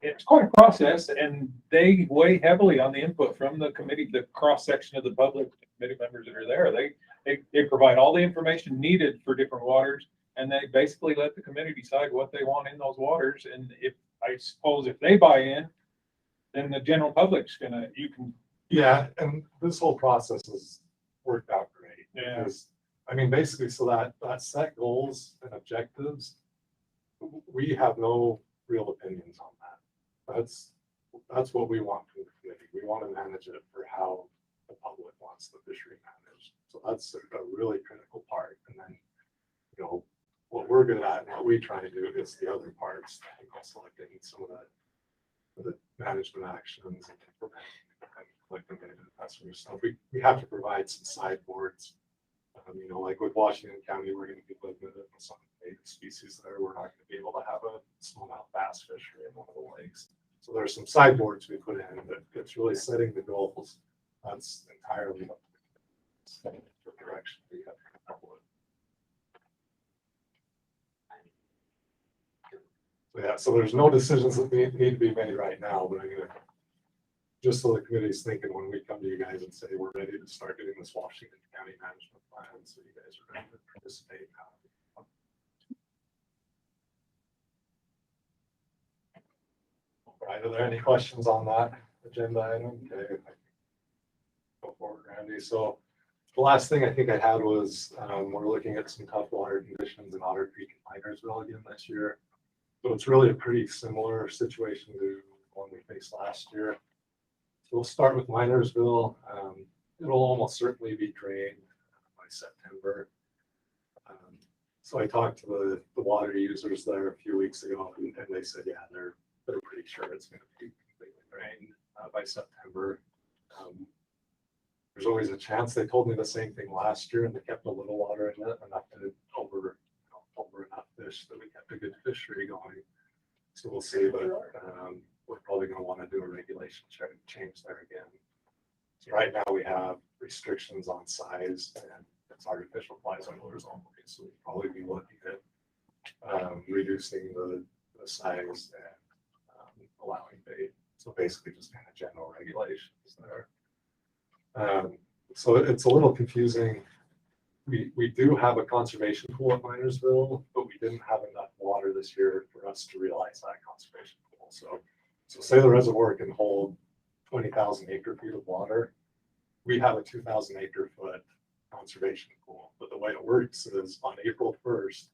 it's quite a process, and they weigh heavily on the input from the committee, the cross section of the public committee members that are there. They provide all the information needed for different waters, and they basically let the committee decide what they want in those waters. And if I suppose if they buy in, then the general public's gonna, you can. Yeah, and this whole process has worked out great. Yeah. Because, I mean, basically, so that set goals and objectives, we have no real opinions on that. That's what we want from the committee. We want to manage it for how the public wants the fishery managed. So that's a really critical part. And then, you know, what we're good at and what we try to do is the other parts, you know, selecting some of the management actions and implementing and collecting data, that sort of stuff. We have to provide some sideboards. You know, like with Washington County, we're going to be limited with some native species there. We're not going to be able to have a smallmouth bass fishery in one of the lakes. So there's some sideboards we put in that it's really setting the goals. That's entirely up to the direction we have to come up with. So yeah, so there's no decisions that need to be made right now, but I'm gonna, just so the committee's thinking when we come to you guys and say we're ready to start getting this Washington County management plan, so you guys are ready to participate. Right, are there any questions on that agenda item? Okay. Go forward, Randy. So the last thing I think I had was we're looking at some tough water conditions in Otter Creek and Minersville again this year. So it's really a pretty similar situation to the one we faced last year. So we'll start with Minersville. It'll almost certainly be drained by September. So I talked to the water users there a few weeks ago, and they said, yeah, they're pretty sure it's going to be completely drained by September. There's always a chance. They told me the same thing last year, and they kept a little water in it, enough to over enough fish that we kept a good fishery going. So we'll see, but we're probably going to want to do a regulation change there again. So right now we have restrictions on size, and it's artificial fly lures only. So we'll probably be looking at reducing the size and allowing bait. So basically just kind of general regulations there. So it's a little confusing. We do have a conservation pool at Minersville, but we didn't have enough water this year for us to realize that conservation pool. So say the reservoir can hold 20,000 acre feet of water. We have a 2,000 acre foot conservation pool, but the way it works is on April 1st,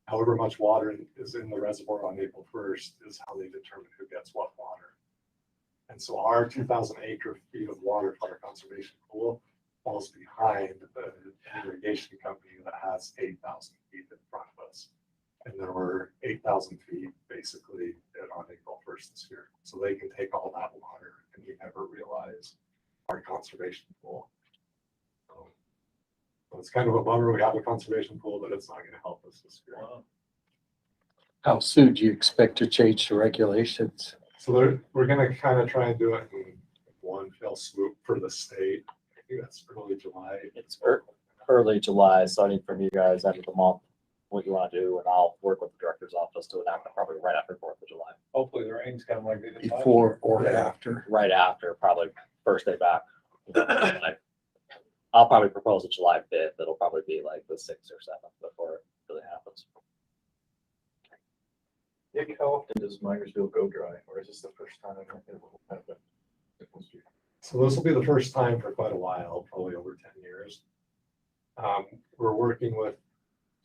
however much water is in the reservoir on April 1st is how they determine who gets what water. And so our 2,000 acre feet of water for our conservation pool falls behind the irrigation company that has 8,000 feet in front of us. And there were 8,000 feet basically on April 1st this year. So they can take all that water and we never realize our conservation pool. So it's kind of a bummer. We have a conservation pool, but it's not going to help us this year. How soon do you expect to change the regulations? So we're going to kind of try and do it in one fell swoop for the state. I think that's early July. It's early July, so I need from you guys end of the month what you want to do, and I'll work with the director's office to enact it probably right after 4th of July. Hopefully the rains come like they did. last Before year. or after. Right after, probably first day back. I'll probably propose a July 5th. It'll probably be like the 6th or 7th before it really happens. Nick, how often does Minersville go dry, or is this the first time it will happen? So this will be the first time for quite a while, probably over 10 years. We're working with,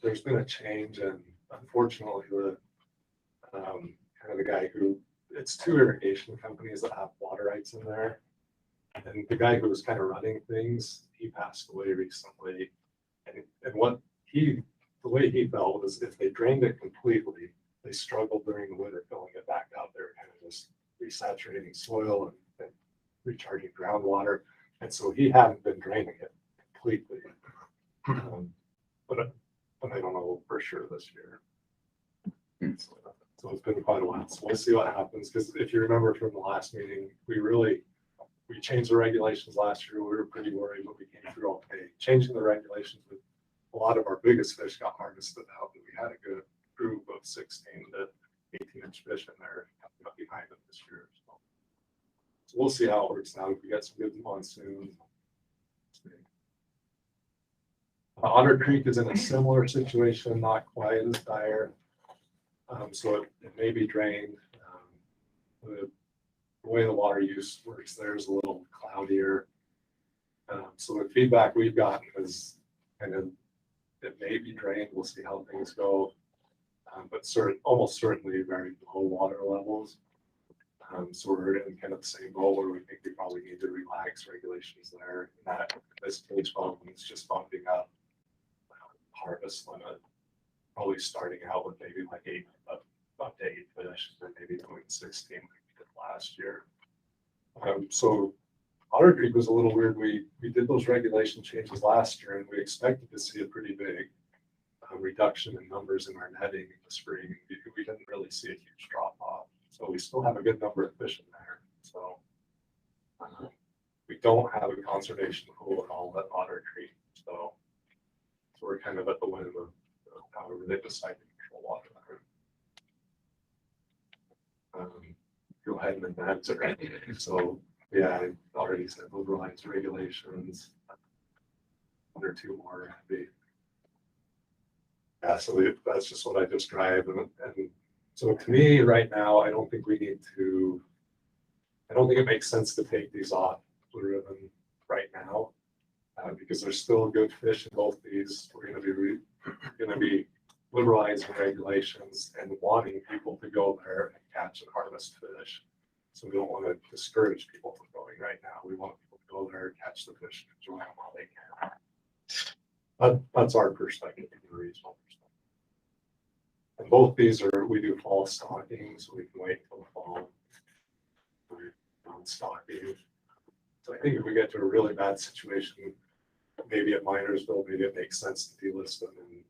there's been a change, and unfortunately the kind of the guy who, it's 2 irrigation companies that have water rights in there. And the guy who was kind of running things, he passed away recently. And what the way he felt was if they drained it completely, they struggled during the winter filling it back out there, kind of just resaturating soil and recharging groundwater. And so he hadn't been draining it completely. But I don't know for sure this year. So it's been quite a while. So we'll see what happens. Because if you remember from the last meeting, we changed the regulations last year. We were pretty worried, but we came through okay. Changing the regulations, with a lot of our biggest fish got harvested out. We had a good group of 16 to 18-inch fish in there coming up behind them this year. So we'll see how it works out. If we get some good monsoon. Otter Creek is in a similar situation, not quite as dire. So it may be drained. The way the water use works there is a little cloudier. So the feedback we've gotten is kind of it may be drained. We'll see how things go. But almost certainly very low water levels. So we're in kind of the same boat where we think we probably need to relax regulations there. And that this case volume is just bumping up harvest limit, probably starting out with maybe like 8 up to 8 fish, and maybe doing 16 like we did last year. So Otter Creek was a little weird. We did those regulation changes last year, and we expected to see a pretty big reduction in numbers in our netting in the spring. We didn't really see a huge drop off. So we still have a good number of fish in there. So we don't have a conservation pool at all at Otter Creek. So we're kind of at the whim of however they decide to control water there. Go ahead and amend it, right? So yeah, I already said liberalized regulations. 1 or 2 more maybe. Yeah, so that's just what I described. And so to me right now, I don't think it makes sense to take these off Blue Ribbon right now. Because there's still good fish in both these. We're going to be liberalizing regulations and wanting people to go there and catch and harvest fish. So we don't want to discourage people from going right now. We want people to go there, catch the fish, and enjoy them while they can. That's our perspective, the regional perspective. And both these we do fall stocking, so we can wait till the fall. We're stocking. So I think if we get to a really bad situation, maybe at Minersville, maybe it makes sense to delist them in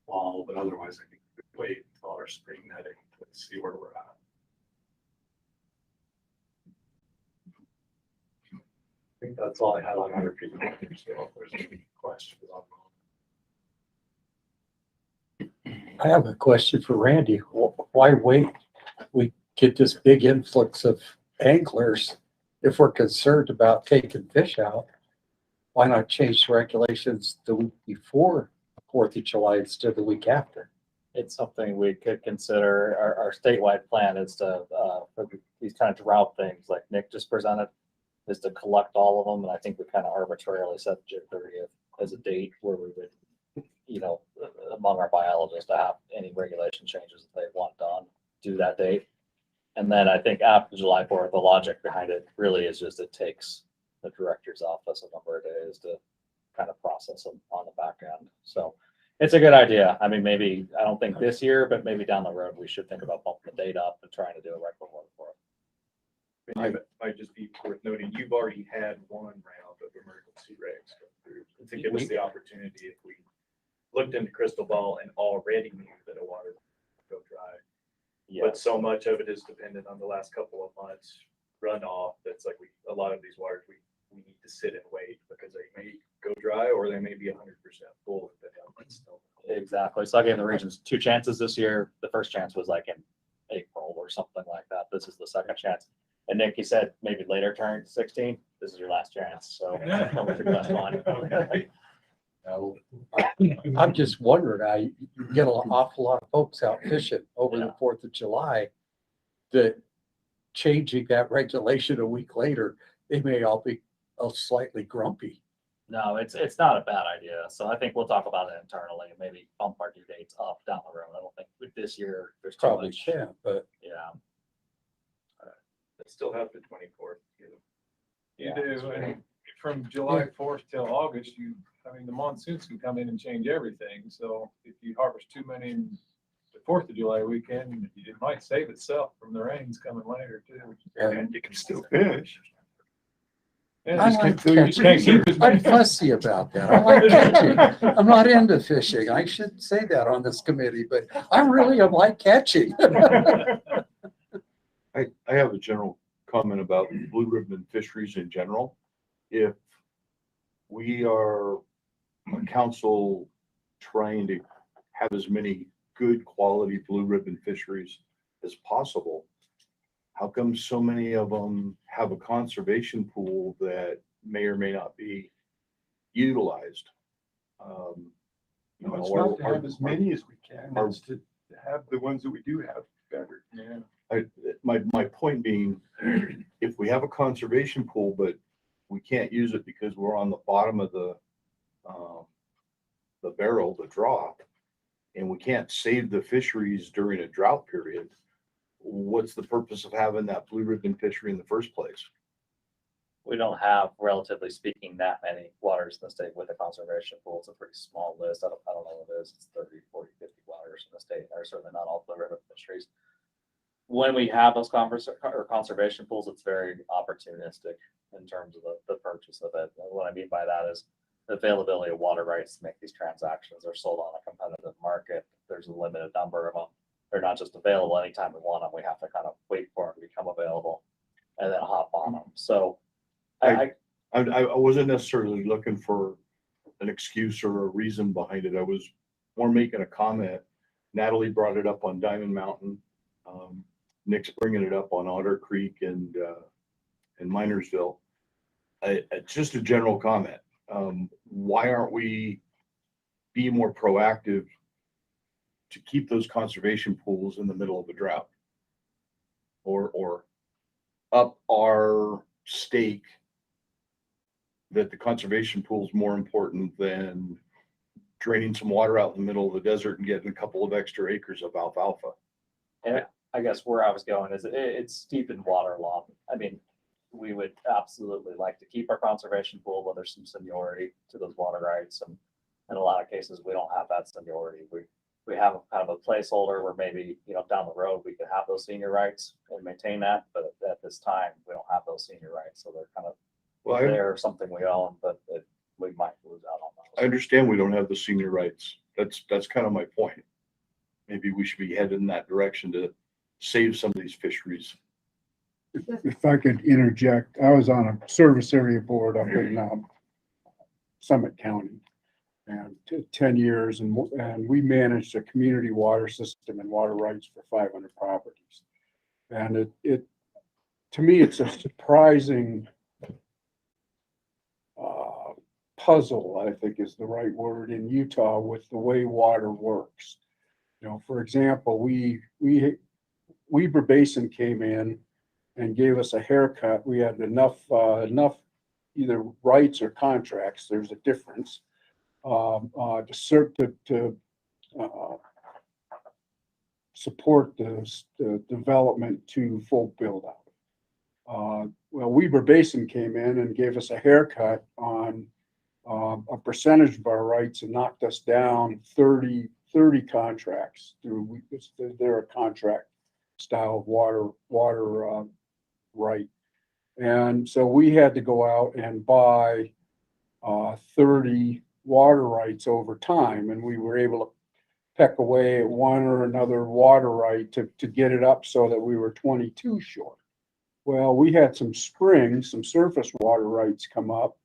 fall, but otherwise I think we could wait until our spring netting to see where we're at. I think that's all I had on Otter Creek. So if there's any questions on I have a question for Randy. Why wait? We get this big influx of anglers. If we're concerned about taking fish out, why not change the regulations the week before 4th of July instead of the week after? It's something we could consider. Our statewide plan is to, for these kind of drought things like Nick just presented, is to collect all of them. And I think we kind of arbitrarily set June 30th as a date where we would, among our biologists to have any regulation changes that they want done, do that date. And then I think after July 4th, the logic behind it really is just it takes the director's office a number of days to kind of process them on the back end. So it's a good idea. I mean, maybe, I don't think this year, but maybe down the road, we should think about bumping the date up and trying to do it right before the 4th. Might just be worth noting, you've already had 1 round of emergency regs go through. I think it was the opportunity if we looked into crystal ball and already knew that a water would go dry. Yeah. But so much of it is dependent on the last couple of months runoff that's like a lot of these waters, we need to sit and wait because they may go dry or they may be 100% full. If the outlet's still full. Exactly. So I gave the regions 2 chances this year. The first chance was like in April or something like that. This is the second chance. And Nick, he said maybe later turn 16. This is your last chance. So that's fine. I'm just wondering, you get an awful lot of folks out fishing over the 4th of July that changing that regulation a week later, they may all be slightly grumpy. No, it's not a bad idea. So I think we'll talk about it internally and maybe bump our due dates up down the road. I don't think with this year there's too Probably much. can, but Yeah. They still have the 24th. You do, and from July 4th till August, the monsoons can come in and change everything. So if you harvest too many in the 4th of July weekend, it might save itself from the rains coming later too. And you can still fish. Yeah, I just like can't keep as many. I'm fussy about that. I like catching. I'm not into fishing. I should say that on this committee, but I really like catching. I have a general comment about blue ribbon fisheries in general. If we are a council trying to have as many good quality blue ribbon fisheries as possible, how come so many of them have a conservation pool that may or may not be utilized? No, it's not to have as many as we can, it's to have the ones that we do have better. Yeah. My point being, if we have a conservation pool, but we can't use it because we're on the bottom of the barrel, the drop, and we can't save the fisheries during a drought period, what's the purpose of having that blue ribbon fishery in the first place? We don't have, relatively speaking, that many waters in the state with a conservation pool. It's a pretty small list. I don't know what it is. It's 30, 40, 50 waters in the state. They're certainly not all blue ribbon fisheries. When we have those conservation pools, it's very opportunistic in terms of the purchase of it. And what I mean by that is the availability of water rights to make these transactions are sold on a competitive market. There's a limited number of them. They're not just available anytime we want them. We have to kind of wait for them to become available and then hop on them. So I wasn't necessarily looking for an excuse or a reason behind it. I was more making a comment. Natalie brought it up on Diamond Mountain. Nick's bringing it up on Otter Creek and Minersville. It's just a general comment. Why aren't we being more proactive to keep those conservation pools in the middle of a drought? Or up our stake that the conservation pool is more important than draining some water out in the middle of the desert and getting a couple of extra acres of alfalfa. And I guess where I was going is it's steep in water law. I mean, we would absolutely like to keep our conservation pool, but there's some seniority to those water rights. And in a lot of cases, we don't have that seniority. We have a kind of a placeholder where maybe, down the road, we could have those senior rights and maintain that. But at this time, we don't have those senior rights. So they're kind of they're something we own, but we might lose out on those. I understand we don't have the senior rights. That's kind of my point. Maybe we should be headed in that direction to save some of these fisheries. If I could interject, I was on a service area board up in Summit County and 10 years, and we managed a community water system and water rights for 500 properties. And it to me, it's a surprising puzzle, I think is the right word, in Utah with the way water works. For example, Weber Basin came in and gave us a haircut. We had enough either rights or contracts, there's a difference, to support the development to full build out. Well, Weber Basin came in and gave us a haircut on a percentage of our rights and knocked us down 30 contracts. They're a contract style of water right. And so we had to go out and buy 30 water rights over time, and we were able to peck away at one or another water right to get it up so that we were 22 short. Well, we had some springs, some surface water rights come up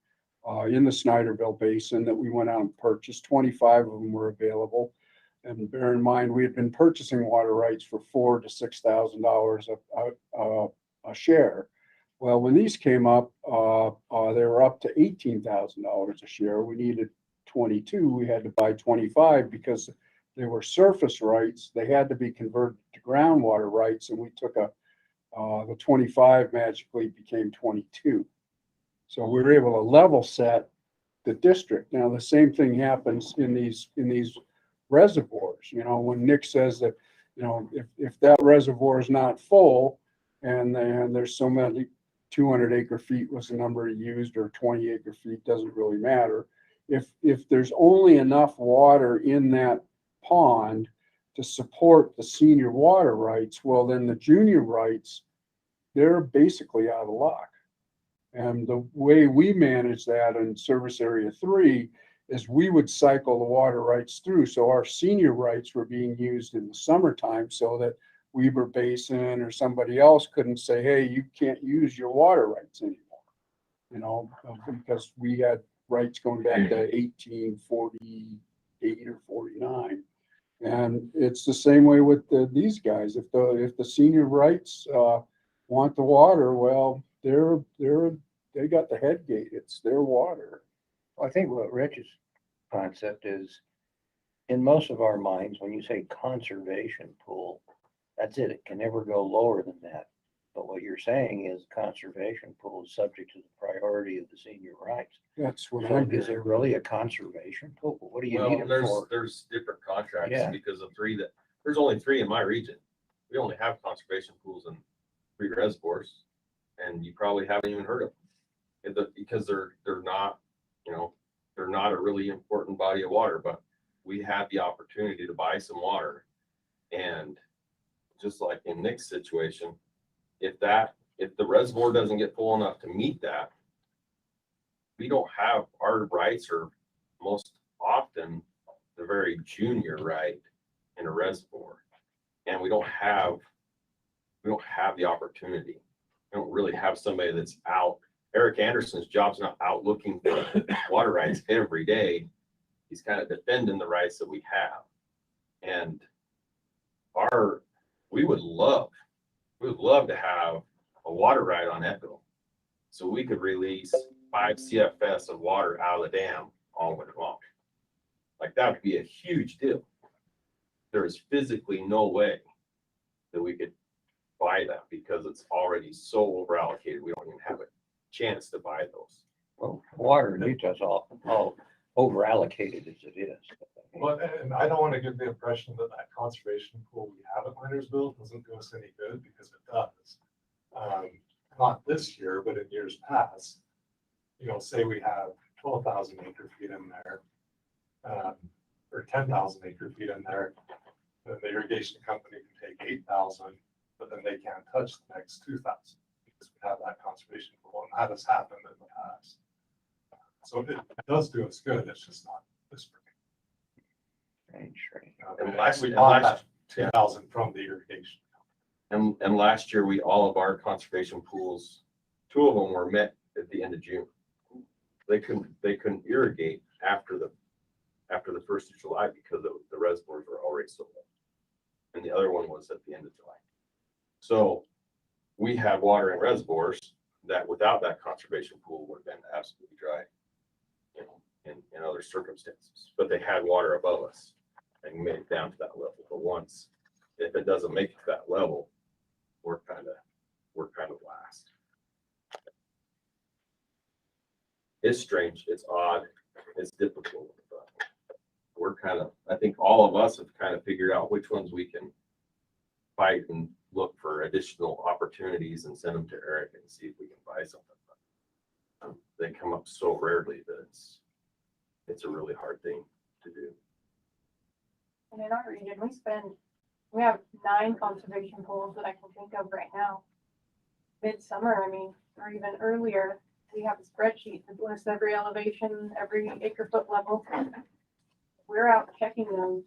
in the Snyderville Basin that we went out and purchased. 25 of them were available. And bear in mind, we had been purchasing water rights for $4,000 to $6,000 a share. Well, when these came up, they were up to $18,000 a share. We needed 22. We had to buy 25 because they were surface rights. They had to be converted to groundwater rights, and we took the 25 magically became 22. So we were able to level set the district. Now, the same thing happens in these reservoirs. You know, when Nick says that, you know, if that reservoir is not full and there's so many 200 acre feet was the number used, or 20 acre feet, doesn't really matter. If there's only enough water in that pond to support the senior water rights, well, then the junior rights, they're basically out of luck. And the way we manage that in Service Area 3 is we would cycle the water rights through. So our senior rights were being used in the summertime so that Weber Basin or somebody else couldn't say, hey, you can't use your water rights anymore, you know, because we had rights going back to 1848 or 49. And it's the same way with these guys. If the senior rights want the water, well, they got the head gate. It's their water. I think what Rich's concept is, in most of our minds, when you say conservation pool, that's it. It can never go lower than that. But what you're saying is conservation pool is subject to the priority of the senior rights. That's what So I'm is it really a conservation pool? What do you need it for? There's different contracts Yeah. because of there's only 3 in my region. We only have conservation pools in 3 reservoirs, and you probably haven't even heard of them because they're not, you know, they're not a really important body of water, but we had the opportunity to buy some water. And just like in Nick's situation, if the reservoir doesn't get full enough to meet that, we don't have our rights, or most often the very junior right in a reservoir. And we don't have the opportunity. We don't really have somebody that's out. Eric Anderson's job's not out looking for water rights every day. He's kind of defending the rights that we have. And we would love to have a water right on Echo, so we could release 5 CFS of water out of the dam all winter long. Like, that would be a huge deal. There is physically no way that we could buy that because it's already so over allocated. We don't even have a chance to buy those. Well, water in Utah's all over allocated as it is. Well, and I don't want to give the impression that conservation pool we have at Minersville doesn't do us any good, because it does. Not this year, but in years past. You know, say we have 12,000 acre feet in there, or 10,000 acre feet in there, then the irrigation company can take 8,000, but then they can't touch the next 2,000 because we have that conservation pool, and that has happened in the past. So it does do us good. It's just not this spring. And last 2,000 from the irrigation. And last year, all of our conservation pools, 2 of them were met at the end of June. They couldn't irrigate after the 1st of July because the reservoirs were already so low. And the other one was at the end of July. So we had water in reservoirs that without that conservation pool would have been absolutely dry, you know, in other circumstances. But they had water above us and made it down to that level. But once, if it doesn't make it to that level, we're kind of last. It's strange, it's odd, it's difficult, but I think all of us have kind of figured out which ones we can fight and look for additional opportunities and send them to Eric and see if we can buy something. But they come up so rarely that it's a really hard thing to do. And in our region, we have 9 conservation pools that I can think of right now. Midsummer, I mean, or even earlier, we have a spreadsheet that lists every elevation, every acre foot level. We're out checking those.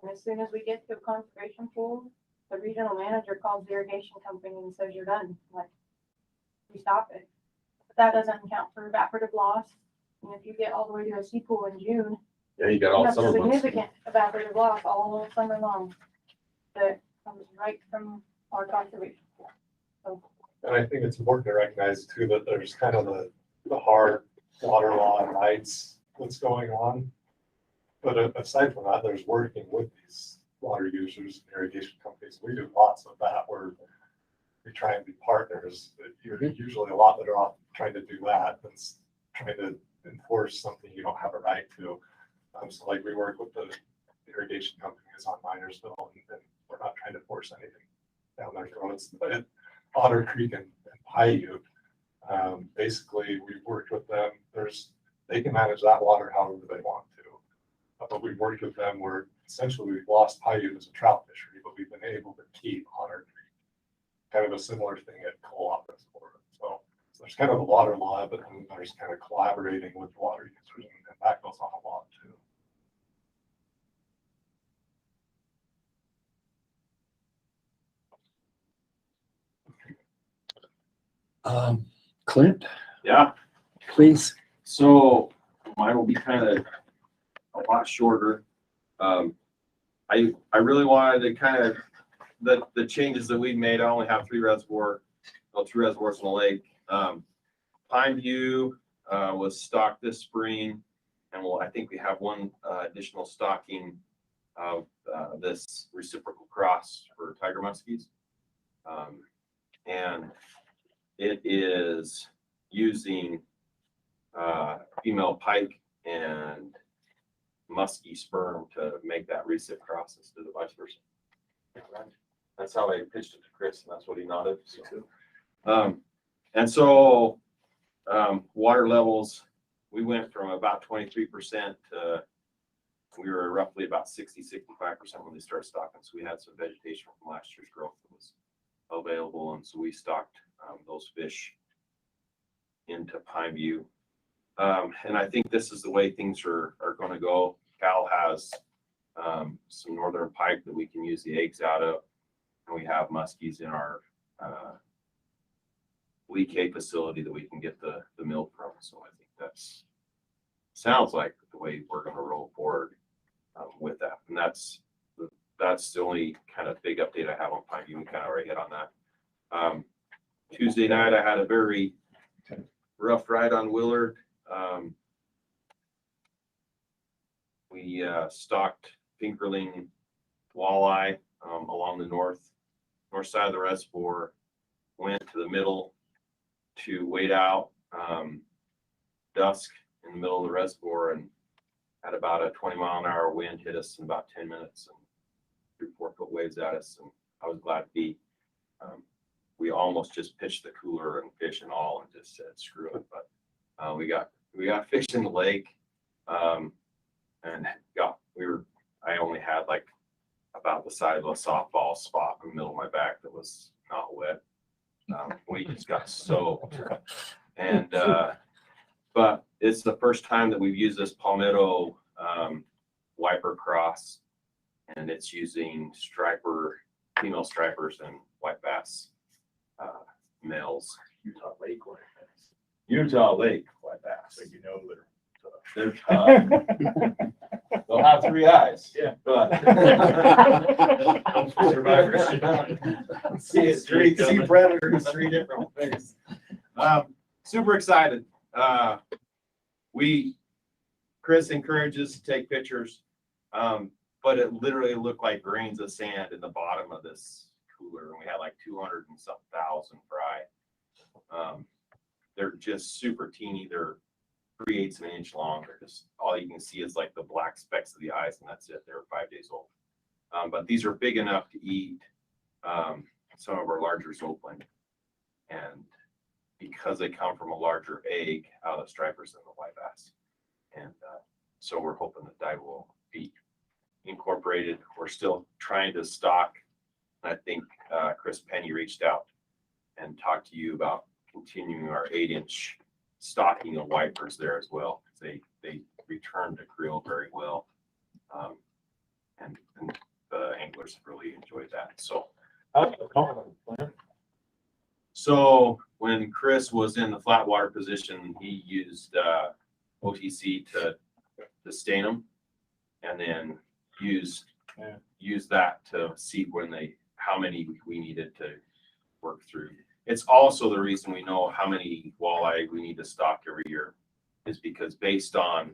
And as soon as we get to a conservation pool, the regional manager calls the irrigation company and says, you're done. Like, we stop it. But that doesn't account for evaporative loss. And if you get all the way to a sea pool in June, Yeah, you got you all have summer months. significant evaporative loss all summer long that comes right from our conservation. So And I think it's important to recognize too, that there's kind of the hard water law and rights that's going on. But aside from that, there's working with these water users and irrigation companies. We do lots of that where we try and be partners. You're usually a lot better off trying to do that than trying to enforce something you don't have a right to. So like we work with the irrigation companies on Minersville, and we're not trying to force anything down their throats. But at Otter Creek and Paiute, basically we've worked with them. They can manage that water however they want to. But we've worked with them where essentially we've lost Paiute as a trout fishery, but we've been able to keep Otter Creek. Kind of a similar thing at Co-op Reservoir. So there's kind of a water law, but then there's kind of collaborating with water users, and that goes on a lot too. Clint, Yeah, please. so mine will be kind of a lot shorter. I really wanted to kind of, the changes that we made, I only have 2 reservoirs in the lake. Pine View was stocked this spring, and I think we have one additional stocking of this reciprocal cross for tiger muskies. And it is using female pike and muskie sperm to make that recip cross instead of vice versa. That's how I pitched it to Chris, and that's what he nodded. So. And so water levels, we went from about 23% to we were roughly about 60-65% when they started stocking. So we had some vegetation from last year's growth that was available, and so we stocked those fish into Pine View. And I think this is the way things are going to go. Cal has some northern pike that we can use the eggs out of, and we have muskies in our Lee K facility that we can get the milk from. So I think sounds like the way we're going to roll forward with that. And that's the only kind of big update I have on Pine View. We kind of already hit on that. Tuesday night, I had a very rough ride on Willard. We stocked fingerling walleye along the north side of the reservoir, went to the middle to wait out dusk in the middle of the reservoir, and had about a 20-mile-an-hour wind hit us in about 10 minutes and 3-4 foot waves at us. And I was glad to be. We almost just pitched the cooler and fish and all and just said screw it. But we got fish in the lake, and I only had like about the size of a softball spot in the middle of my back that was not wet. We just got soaked, and but it's the first time that we've used this palmetto wiper cross, and it's using female stripers and white bass males. Utah Lake white bass. Utah Lake white bass. So you know They're tough. They'll have 3 eyes. Yeah. But survivors. See predators 3 different ways. Super excited. Chris encourages to take pictures, but it literally looked like grains of sand in the bottom of this cooler, and we had like 200 and some thousand fry. They're just super teeny. They're 3/8 of an inch long. They're just, all you can see is like the black specks of the eyes, and that's it. They're 5 days old. But these are big enough to eat some of our larger Oplinger. And because they come from a larger egg out of the stripers than the white bass. And so we're hoping that will be incorporated. We're still trying to stock. I think Chris Penny reached out and talked to you about continuing our 8-inch stocking of wipers there as well. They return to creel very well, and the anglers have really enjoyed that. So when Chris was in the flat water position, he used OTC to stain them, and then use that to see how many we needed to work through. It's also the reason we know how many walleye we need to stock every year, is because based on,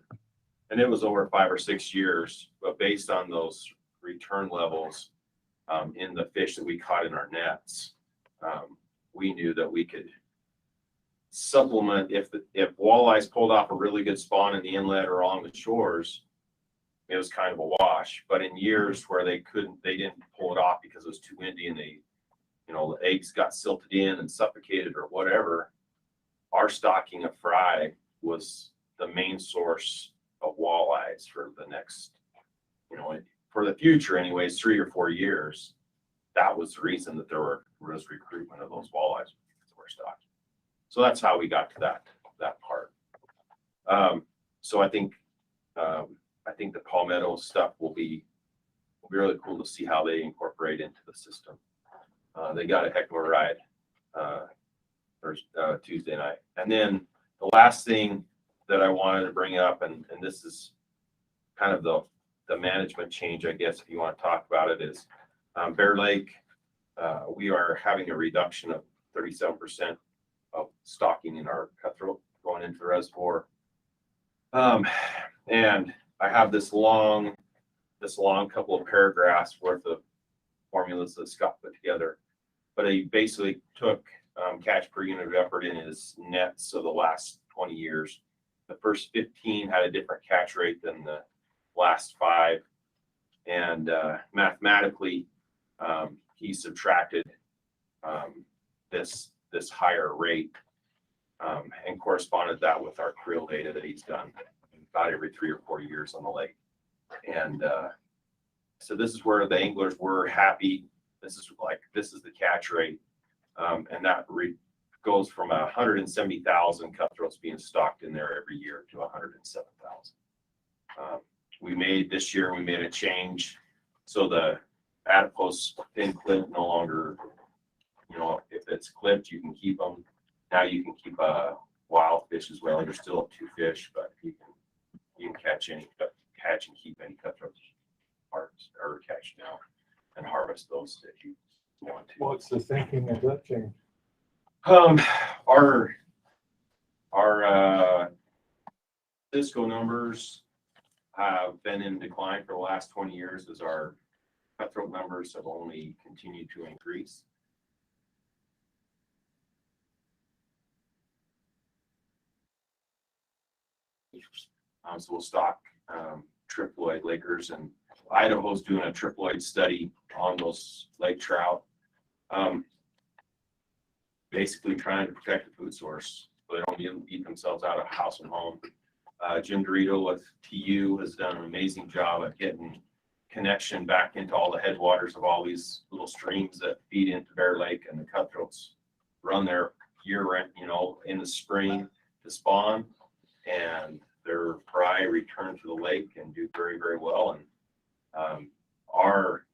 and it was over 5 or 6 years, but based on those return levels in the fish that we caught in our nets, we knew that we could supplement if walleyes pulled off a really good spawn in the inlet or along the shores. It was kind of a wash. But in years where they didn't pull it off because it was too windy and the eggs got silted in and suffocated or whatever, our stocking of fry was the main source of walleyes for the next, for the future anyways, 3 or 4 years. That was the reason that there was recruitment of those walleyes that were stocked. So that's how we got to that part. So I think the Palmetto stuff will be really cool to see how they incorporate into the system. They got a heck of a ride Tuesday night. And then the last thing that I wanted to bring up, and this is kind of the management change, I guess, if you want to talk about it, is Bear Lake. We are having a reduction of 37% of stocking in our cutthroat going into the reservoir. And I have this long couple of paragraphs worth of formulas that Scott put together, but he basically took catch per unit of effort in his nets of the last 20 years. The first 15 had a different catch rate than the last 5, and mathematically he subtracted this higher rate and corresponded that with our creel data that he's done about every 3 or 4 years on the lake. And so this is where the anglers were happy. This is the catch rate, and that goes from 170,000 cutthroats being stocked in there every year to 107,000. This year we made a change, so the adipose fin clip no longer, if it's clipped, you can keep them. Now you can keep wild fish as well. You're still up 2 fish, but you can catch and keep any cutthroats or catch now and harvest those if you want to. What's the thinking of that change? Our fiscal numbers have been in decline for the last 20 years as our cutthroat numbers have only continued to increase. So we'll stock triploid Lakers, and Idaho's doing a triploid study on those lake trout, basically trying to protect the food source so they don't eat themselves out of house and home. Jim Dorito with TU has done an amazing job at getting connection back into all the headwaters of all these little streams that feed into Bear Lake, and the cutthroats run there year-round, in the spring to spawn, and their fry return to the lake and do very, very well. And our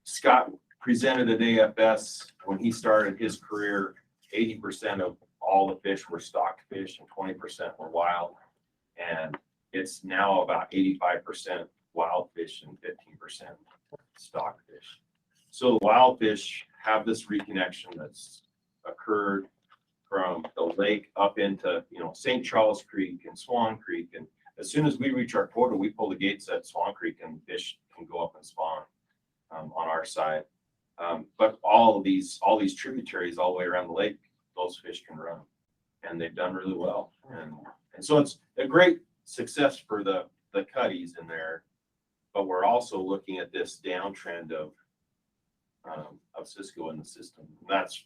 Scott presented at AFS when he started his career, 80% of all the fish were stocked fish and 20% were wild. And it's now about 85% wild fish and 15% stock fish. So the wild fish have this reconnection that's occurred from the lake up into, St. Charles Creek and Swan Creek. And as soon as we reach our quota, we pull the gates at Swan Creek and fish can go up and spawn on our side. But all these tributaries all the way around the lake, those fish can run, and they've done really well. And so it's a great success for the cutties in there, but we're also looking at this downtrend of Cisco in the system. And that's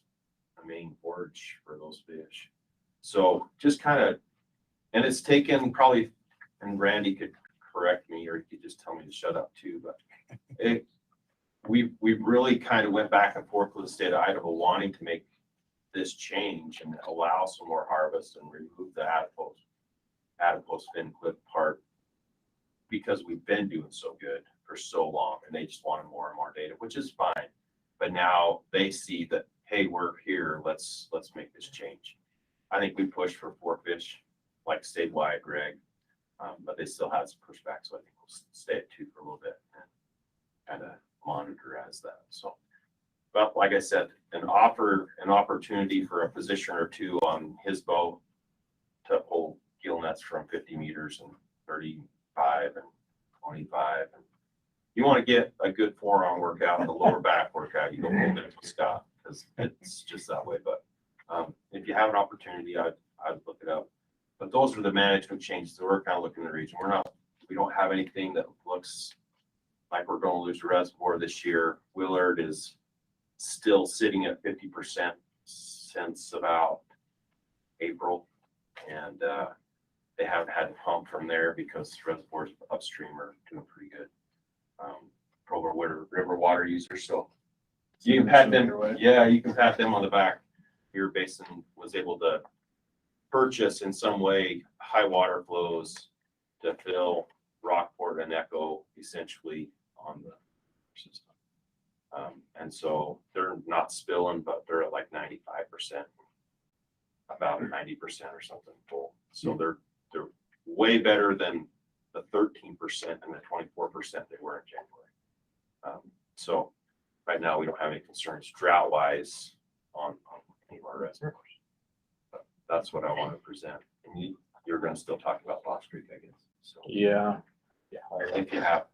the main forage for those fish. So just kind of, and it's taken probably, and Randy could correct me or he could just tell me to shut up too, but we really kind of went back and forth with the state of Idaho wanting to make this change and allow some more harvest and remove the adipose fin clip part, because we've been doing so good for so long, and they just wanted more and more data, which is fine. But now they see that hey, we're here, let's make this change. I think we pushed for 4 fish, like statewide, Greg, but they still had some pushback, so I think we'll stay at 2 for a little bit and kind of monitor as that. So, but like I said, an opportunity for a position or 2 on his boat to hold gill nets from 50 meters and 35 and 25. And you want to get a good forearm workout and the lower back workout, you go a little bit with Scott, because it's just that way. But if you have an opportunity, I'd look it up. But those are the management changes that we're kind of looking at the region. We don't have anything that looks like we're going to lose Reservoir this year. Willard is still sitting at 50% since about April, and they haven't had to pump from there because reservoirs upstream are doing pretty good. Provo River water users, so you can pat them. Yeah, you can pat them on the back. Your basin was able to purchase in some way high water flows to fill Rockport and Echo essentially on the system. And so they're not spilling, but they're at like 95%, about 90% or something full. So they're way better than the 13% and the 24% they were in January. So right now we don't have any concerns drought wise on any of our reservoirs. But that's what I want to present. And you're going to still talk about Fox Creek, I guess. So Yeah. if you have,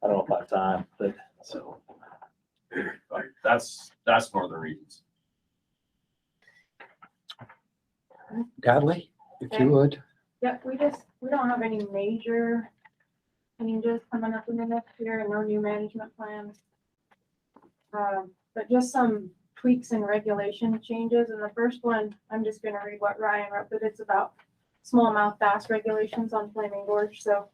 I don't know if I have time, but so but that's northern regions. Godly, if you would. Yep, we don't have any major changes coming up in the next year and no new management plans. But just some tweaks and regulation changes. And the first one, I'm just gonna read what Ryan wrote, but it's about smallmouth bass regulations on Flaming Gorge. So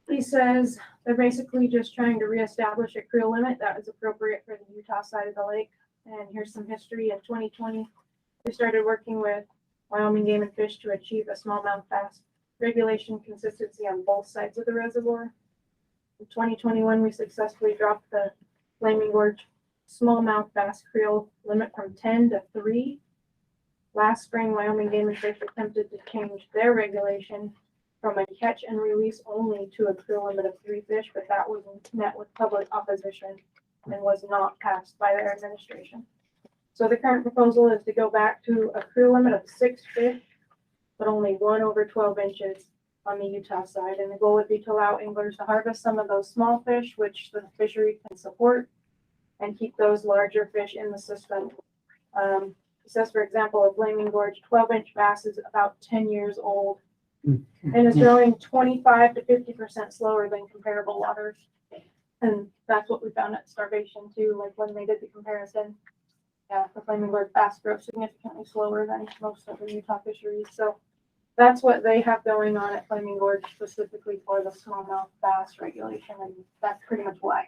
he says they're basically just trying to reestablish a creel limit that is appropriate for the Utah side of the lake. And here's some history. In 2020, we started working with Wyoming Game and Fish to achieve a smallmouth bass regulation consistency on both sides of the reservoir. In 2021, we successfully dropped the Flaming Gorge smallmouth bass creel limit from 10 to 3. Last spring, Wyoming Game and Fish attempted to change their regulation from a catch and release only to a creel limit of 3 fish, but that was met with public opposition and was not passed by their administration. So the current proposal is to go back to a creel limit of 6 fish, but only 1 over 12 inches on the Utah side. And the goal would be to allow anglers to harvest some of those small fish, which the fishery can support, and keep those larger fish in the system. It says, for example, a Flaming Gorge 12-inch bass is about 10 years old and is growing 25 to 50% slower than comparable waters. And that's what we found at Starvation too, like when they did the comparison. Yeah, the Flaming Gorge bass grow significantly slower than most of the Utah fisheries. So that's what they have going on at Flaming Gorge specifically for the smallmouth bass regulation, and that's pretty much why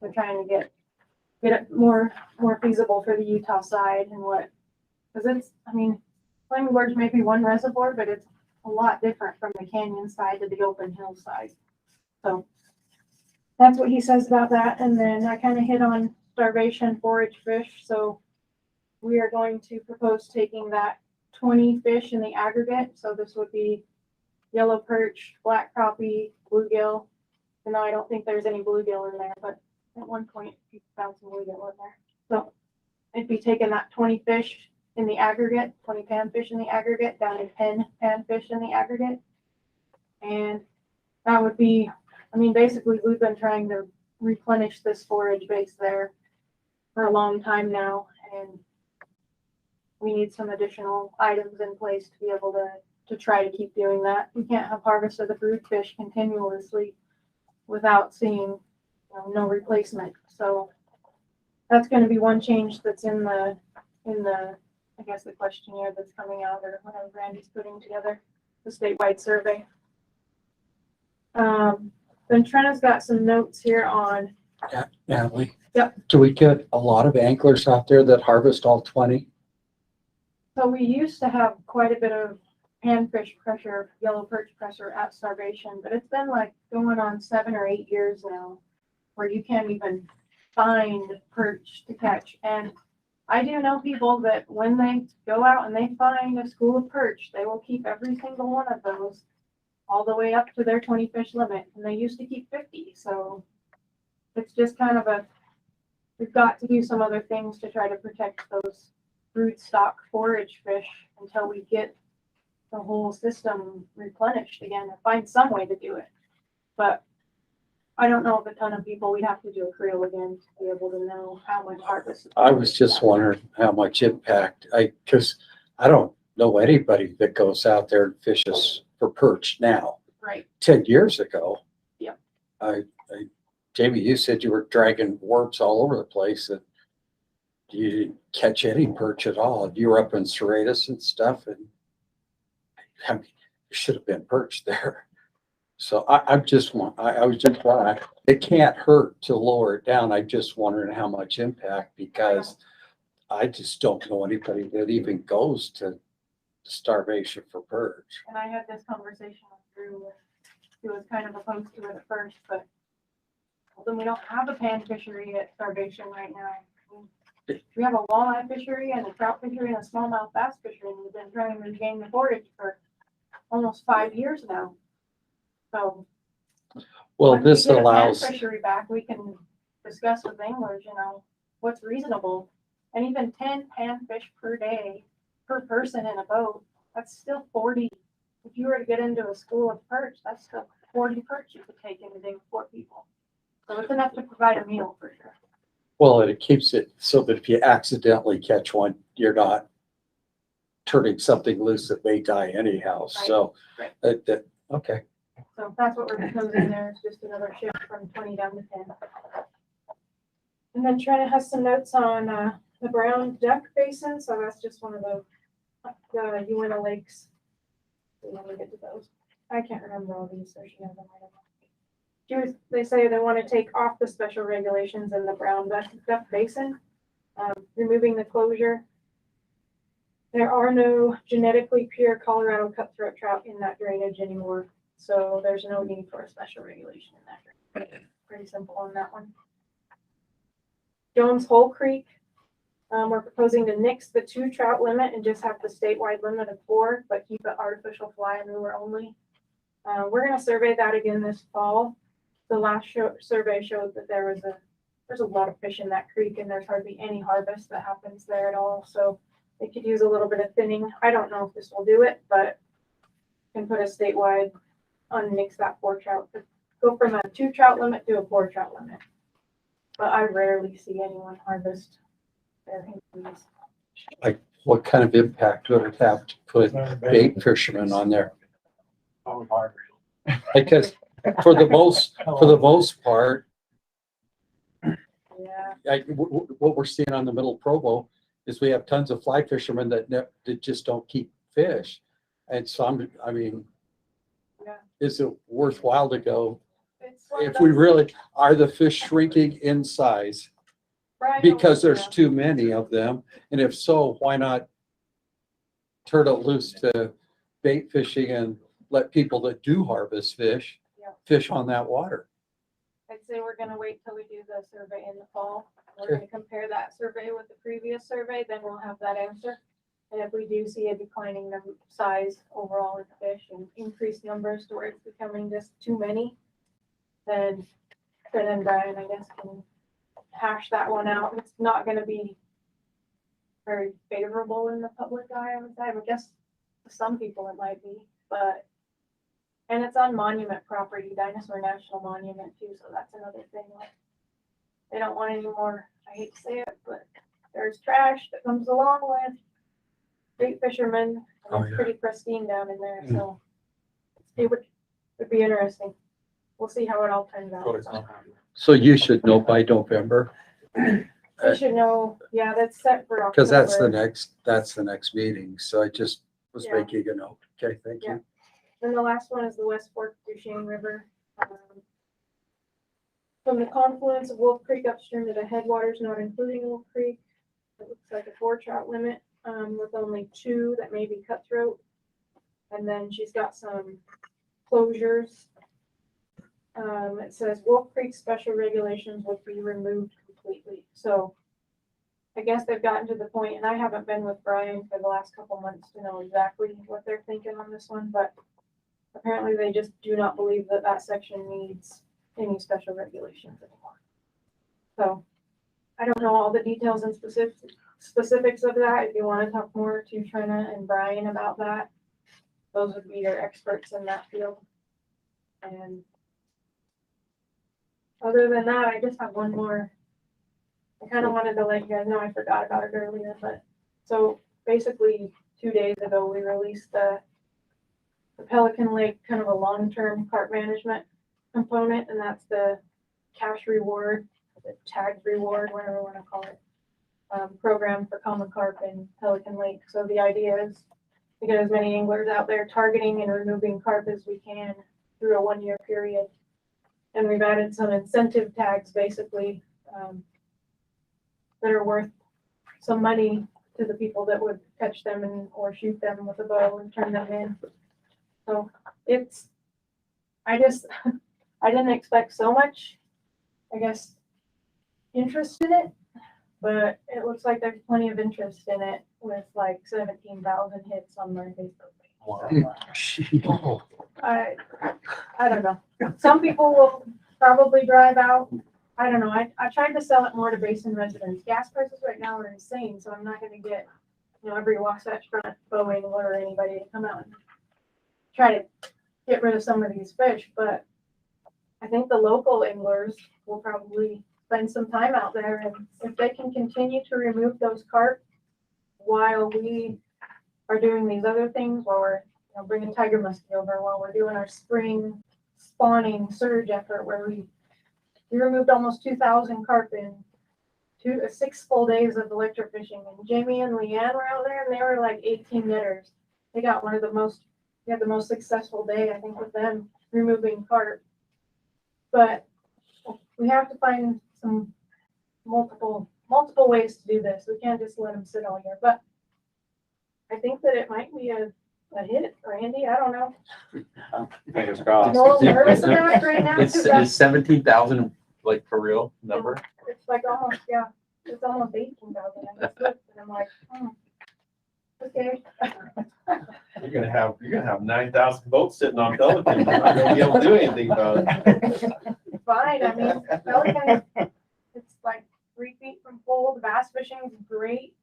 they're trying to get it more feasible for the Utah side and what, because it's, I mean, Flaming Gorge may be one reservoir, but it's a lot different from the canyon side to the open hill side. So that's what he says about that. And then I kind of hit on starvation forage fish. So we are going to propose taking that 20 fish in the aggregate. So this would be yellow perch, black crappie, bluegill. And I don't think there's any bluegill in there, but at one point you found some bluegill in there. So it'd be taking that 20 fish in the aggregate, 20 panfish in the aggregate, down to 10 panfish in the aggregate. And that would be, I mean, basically we've been trying to replenish this forage base there for a long time now, and we need some additional items in place to be able to try to keep doing that. We can't have harvest of the brood fish continuously without seeing no replacement. So that's going to be one change that's in the I guess the questionnaire that's coming out, or whatever Randy's putting together, the statewide survey. Then Trina's got some notes here on. Yeah, Natalie. Yep. Do we get a lot of anglers out there that harvest all 20? So we used to have quite a bit of panfish pressure, yellow perch pressure at Starvation, but it's been like going on 7 or 8 years now where you can't even find perch to catch. And I do know people that when they go out and they find a school of perch, they will keep every single one of those all the way up to their 20 fish limit, and they used to keep 50. So it's just kind of we've got to do some other things to try to protect those broodstock forage fish until we get the whole system replenished again and find some way to do it. But I don't know if a ton of people, we'd have to do a creel again to be able to know how much harvest. I was just wondering how much impact, because I don't know anybody that goes out there and fishes for perch now. Right. 10 years ago. Yep. Jamie, you said you were dragging worms all over the place and you didn't catch any perch at all. You were up in Serratus and stuff, and I mean, there should have been perch there. So I was just glad. It can't hurt to lower it down. I'm just wondering how much impact, because I just don't know anybody that even goes to Starvation for perch. And I had this conversation with Drew, who was kind of opposed to it at first, but then we don't have a pan fishery at Starvation right now. We have a walleye fishery and a trout fishery and a smallmouth bass fishery, and we've been trying to regain the forage for almost 5 years now. So. Well, once we this get a pan allows, fishery back, we can discuss with anglers, what's reasonable. And even 10 pan fish per day, per person in a boat, that's still 40. If you were to get into a school of perch, that's still 40 perch you could take in a day with 4 people. So it's enough to provide a meal for sure. well, it keeps it so that if you accidentally catch one, you're not turning something loose that may die anyhow. Right. So, Right. Okay. So that's what we're proposing there, is just another shift from 20 down to 10. And then Trina has some notes on the brown duck basin, so that's just one of the Uinta lakes. We never get to those. I can't remember all these, so she has them right now. They say they want to take off the special regulations in the brown duck basin, removing the closure. There are no genetically pure Colorado cutthroat trout in that drainage anymore, so there's no need for a special regulation in that drainage. Pretty simple on that one. Jones Hole Creek, we're proposing to nix the 2 trout limit and just have the statewide limit of 4, but keep it artificial fly and lure only. We're going to survey that again this fall. The last survey showed that there's a lot of fish in that creek, and there's hardly any harvest that happens there at all. So they could use a little bit of thinning. I don't know if this will do it, but can put a statewide unmix that 4 trout. Go from a 2 trout limit to a 4 trout limit. But I rarely see anyone harvest their hinges. Like, what kind of impact would it have to put bait fishermen on there? Oh, hard. Because for the most part, Yeah. what we're seeing on the Middle Provo is we have tons of fly fishermen that just don't keep fish. And so is it worthwhile to go? If we really, are the fish shrinking in size because there's too many of them? And if so, why not turn it loose to bait fishing and let people that do harvest fish fish on that water? I'd say we're gonna wait till we do the survey in the fall. We're gonna compare that survey with the previous survey, then we'll have that answer. And if we do see a declining size overall in fish and increased numbers to where it's becoming just too many, then Fred and Brian, I guess, can hash that one out. It's not gonna be very favorable in the public eye, I would say. I guess to some people it might be, but, and it's on monument property, Dinosaur National Monument too, so that's another thing. Like, they don't want any more, I hate to say it, but there's trash that comes along with bait fishermen. And it's pretty pristine down in there, so it would be interesting. We'll see how it all turns out. So you should know by November. We should know, yeah, that's set for October. Because that's the next meeting. So I just was making a note. Okay, thank you. Then the last one is the West Fork Duchesne River. From the confluence of Wolf Creek upstream to the headwaters, not including Wolf Creek, it looks like a 4 trout limit, with only 2 that may be cutthroat. And then she's got some closures. It says Wolf Creek special regulations would be removed completely. So I guess they've gotten to the point, and I haven't been with Brian for the last couple months to know exactly what they're thinking on this one, but apparently they just do not believe that that section needs any special regulations anymore. So I don't know all the details and specifics of that. If you want to talk more to Trina and Brian about that, those would be your experts in that field. And other than that, I just have one more. I kind of wanted to let you guys know, I forgot about it earlier, but so basically 2 days ago, we released the Pelican Lake, kind of a long-term carp management component, and that's the cash reward, the tag reward, whatever you want to call it, program for common carp in Pelican Lake. So the idea is to get as many anglers out there targeting and removing carp as we can through a 1 year period. And we've added some incentive tags, basically, that are worth some money to the people that would catch them and or shoot them with a bow and turn them in. So it's, I didn't expect so much, I guess, interest in it, but it looks like there's plenty of interest in it with like 17,000 hits on my Facebook page. So, I don't know. Some people will probably drive out. I don't know. I tried to sell it more to basin residents. Gas prices right now are insane, so I'm not going to get, every Wasatch Front bow angler or anybody to come out and try to get rid of some of these fish. But I think the local anglers will probably spend some time out there, and if they can continue to remove those carp while we are doing these other things, while we're bringing tiger muskie over, while we're doing our spring spawning surge effort where we removed almost 2,000 carp in 6 full days of electrofishing. And Jamie and Leanne were out there, and they were like 18 netters. They got they had the most successful day, I think, with them removing carp. But we have to find some multiple ways to do this. We can't just let them sit all year. But I think that it might be a hit, Randy. I don't know. Fingers I'm crossed. a little nervous about it right now. Is 17,000 like for real number? It's like almost, yeah, it's almost 18,000. And I'm like, okay. You're gonna have 9,000 boats sitting on Pelican. You're not gonna be able to do anything about it. Fine. I mean, Pelican, it's like 3 feet from full. The bass fishing is great.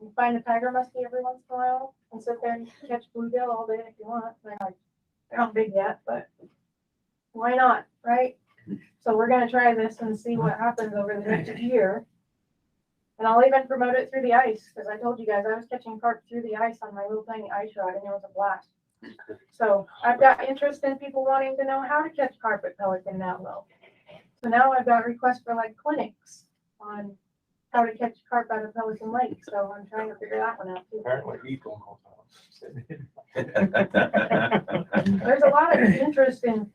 You find a tiger muskie every once in a while and sit there and catch bluegill all day if you want. They're not big yet, but why not, right? So we're gonna try this and see what happens over the next year. And I'll even promote it through the ice, because I told you guys I was catching carp through the ice on my little tiny ice rod, and it was a blast. So I've got interest in people wanting to know how to catch carp at Pelican now, though. So now I've got requests for like clinics on how to catch carp out of Pelican Lake. So I'm trying to figure that one out too. Apparently, eat them. There's a lot of interest in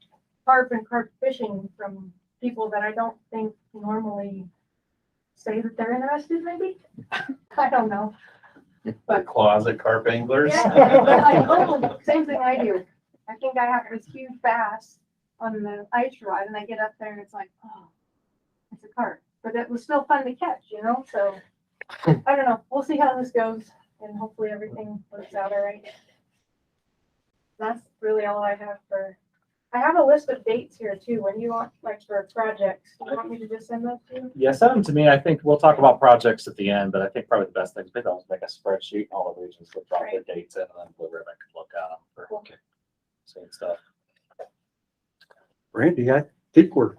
carp and carp fishing from people that I don't think normally say that they're interested, maybe. I don't know. But closet carp anglers. Yeah, but like, oh, same thing I do. I think I have this huge bass on the ice rod, and I get up there and it's like, oh, it's a carp. But it was still fun to catch, So I don't know. We'll see how this goes, and hopefully everything works out all right. That's really all I have for. I have a list of dates here too. When you want, like, for projects, do you want me to just send those to you? Yeah, send them to me. I think we'll talk about projects at the end, but I think probably the best thing to do is make a spreadsheet, all the regions with drop their dates in, and then Blue Ribbon can look at them for seeing stuff. Randy, I think we're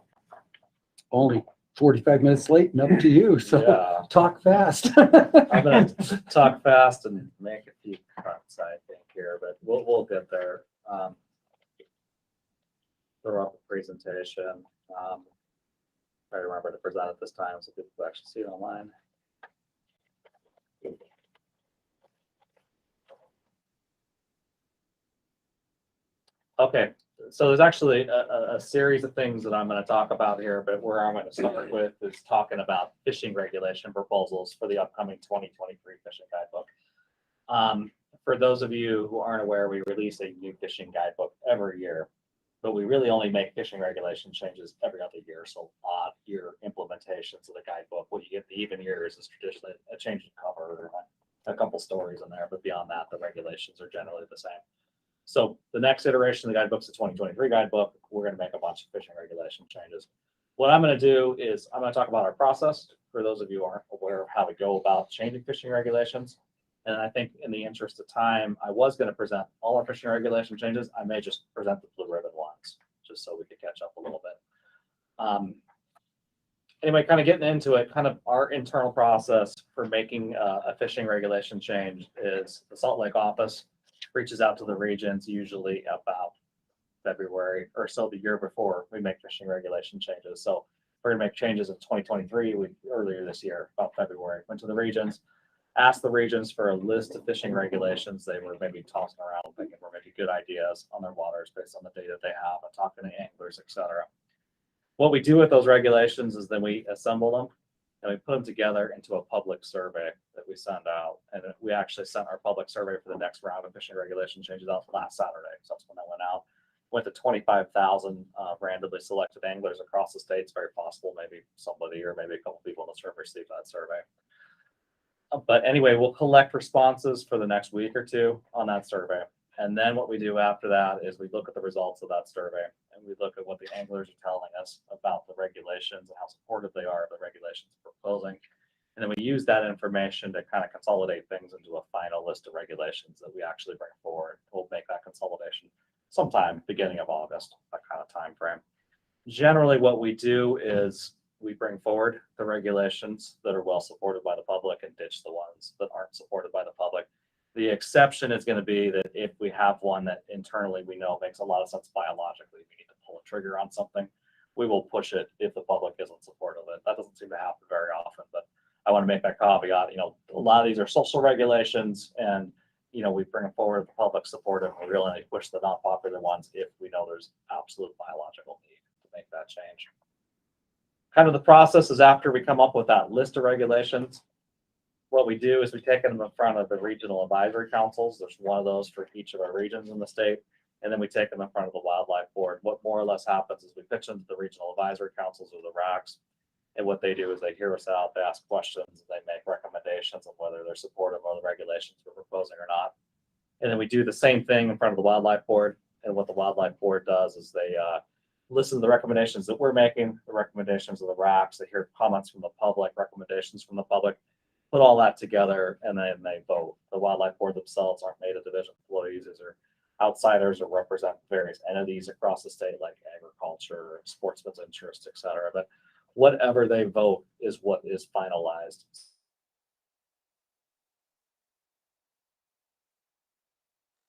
only 45 minutes late and up to you, so Yeah. talk fast. I'm gonna talk fast and make a few cuts, I think, here, but we'll get there. Throw up a presentation. I remember to present at this time so people can actually see it online. Okay, so there's actually a series of things that I'm going to talk about here, but where I'm going to start with is talking about fishing regulation proposals for the upcoming 2023 fishing guidebook. For those of you who aren't aware, we release a new fishing guidebook every year, but we really only make fishing regulation changes every other year. So odd year implementation recommendations of the guidebook. What you get the even years is traditionally a change in cover, a couple stories in there, but beyond that, the regulations are generally the same. So the next iteration of the guidebook is the 2023 guidebook. We're going to make a bunch of fishing regulation changes. What I'm going to do is I'm going to talk about our process for those of you who aren't aware of how we go about changing fishing regulations. And I think in the interest of time, I was going to present all our fishing regulation changes. I may just present the blue ribbon ones, just so we could catch up a little bit. Anyway, kind of getting into it, kind of our internal process for making a fishing regulation change is the Salt Lake office reaches out to the regions usually about February or so the year before we make fishing regulation changes. So we're going to make changes in 2023, earlier this year, about February. Went to the regions, asked the regions for a list of fishing regulations they were maybe tossing around, thinking were maybe good ideas on their waters based on the data they have and talking to anglers, etc. What we do with those regulations is then we assemble them and we put them together into a public survey that we send out. And we actually sent our public survey for the next round of fishing regulation changes out last Saturday. So that's when that went out. Went to 25,000 randomly selected anglers across the state. It's very possible maybe somebody or maybe a couple people in this room received that survey. But anyway, we'll collect responses for the next week or two on that survey. And then what we do after that is we look at the results of that survey and we look at what the anglers are telling us about the regulations and how supportive they are of the regulations we're proposing. And then we use that information to kind of consolidate things into a final list of regulations that we actually bring forward. We'll make that consolidation sometime beginning of August, that kind of time frame. Generally, what we do is we bring forward the regulations that are well supported by the public and ditch the ones that aren't supported by the public. The exception is going to be that if we have one that internally we know makes a lot of sense biologically, we need to pull a trigger on something, we will push it if the public isn't supportive of it. That doesn't seem to happen very often, but I want to make that caveat. You know, a lot of these are social regulations and, you know, we bring them forward, the public support it, and we really push the non-popular ones if we know there's absolute biological need to make that change. Kind of the process is after we come up with that list of regulations, what we do is we take them in front of the regional advisory councils. There's one of those for each of our regions in the state. And then we take them in front of the wildlife board. What more or less happens is we pitch them to the regional advisory councils or the RACs. And what they do is they hear us out, they ask questions, they make recommendations on whether they're supportive of the regulations we're proposing or not. And then we do the same thing in front of the wildlife board. And what the wildlife board does is they listen to the recommendations that we're making, the recommendations of the RACs, they hear comments from the public, recommendations from the public, put all that together, and then they vote. The wildlife board themselves aren't made of division employees. These are outsiders or represent various entities across the state, like agriculture, sportsman's interest, et cetera. But whatever they vote is what is finalized.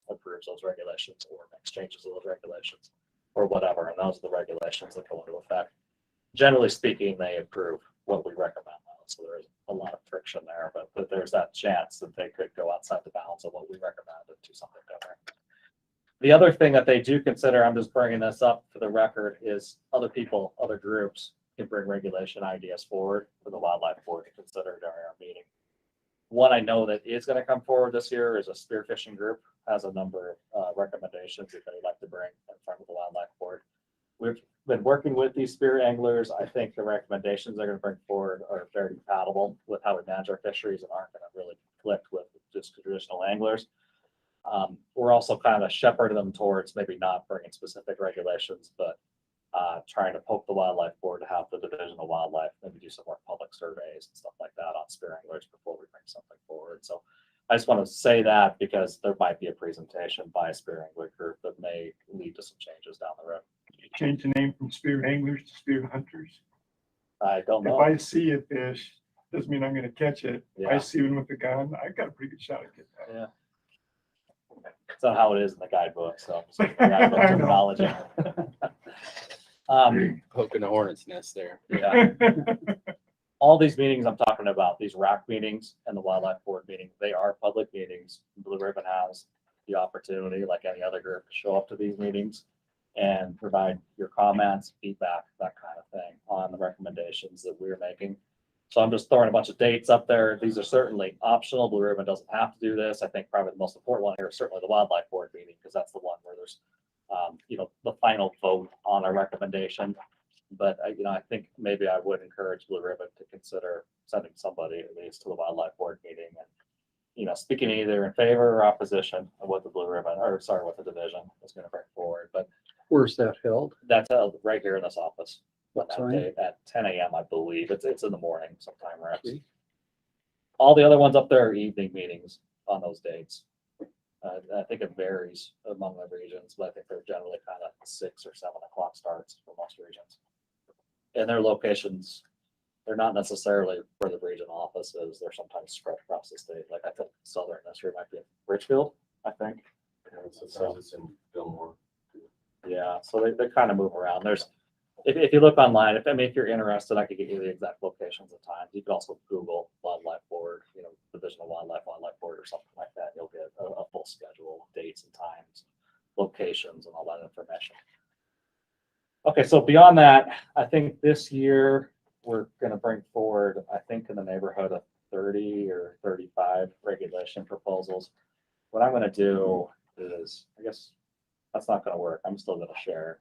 Approves those regulations or makes changes to those regulations or whatever. And those are the regulations that go into effect. Generally speaking, they approve what we recommend. So there's a lot of friction there, but there's that chance that they could go outside the bounds of what we recommend and do something different. The other thing that they do consider, I'm just bringing this up for the record, is other people, other groups can bring regulation ideas forward for the wildlife board to consider during our meeting. One I know that is going to come forward this year is a spearfishing group, has a number of recommendations that they'd like to bring in front of the wildlife board. We've been working with these spear anglers. I think the recommendations they're going to bring forward are very compatible with how we manage our fisheries and aren't going to really conflict with just traditional anglers. We're also kind of shepherding them towards maybe not bringing specific regulations, but trying to poke the wildlife board to have the Division of Wildlife maybe do some more public surveys and stuff like that on spear anglers before we bring something forward. So I just want to say that because there might be a presentation by a spear angler group that may lead to some changes down the road. Change the name from spear anglers to spear hunters. I don't know. If I see a fish, doesn't mean I'm going to catch it. Yeah. I see one with a gun, I got a pretty good shot at getting that. Yeah. That's not how it is in the guidebook, so the guidebook terminology. Poking a hornet's nest there. Yeah. All these meetings I'm talking about, these RAC meetings and the wildlife board meeting, they are public meetings. Blue Ribbon has the opportunity, like any other group, to show up to these meetings and provide your comments, feedback, that kind of thing on the recommendations that we're making. So I'm just throwing a bunch of dates up there. These are certainly optional. Blue Ribbon doesn't have to do this. I think probably the most important one here is certainly the wildlife board meeting, because that's the one where there's, the final vote on a recommendation. But I think maybe I would encourage Blue Ribbon to consider sending somebody at least to the wildlife board meeting and, speaking either in favor or opposition of what the Blue Ribbon, or sorry, what the division is going to bring forward. But Where's that held? that's held right here in this office. What that time? day at 10 a.m. I believe. It's in the morning sometime, Reps. All the other ones up there are evening meetings on those dates. I think it varies among the regions, but I think they're generally kind of 6 or 7 o'clock starts for most regions. And their locations, they're not necessarily where the region office is. They're sometimes spread across the state. Like I think Southern this year might be in Richfield, I think. Sometimes it's in Fillmore. Yeah, so they kind of move around. If you look online, if you're interested, I could get you the exact locations and times. You could also Google Wildlife Board, Division of Wildlife Board or something like that. You'll get a full schedule, dates and times, locations, and all that information. Okay, so beyond that, I think this year we're going to bring forward, I think in the neighborhood of 30 or 35 regulation proposals. What I'm going to do is, I guess that's not going to work. I'm still going to share.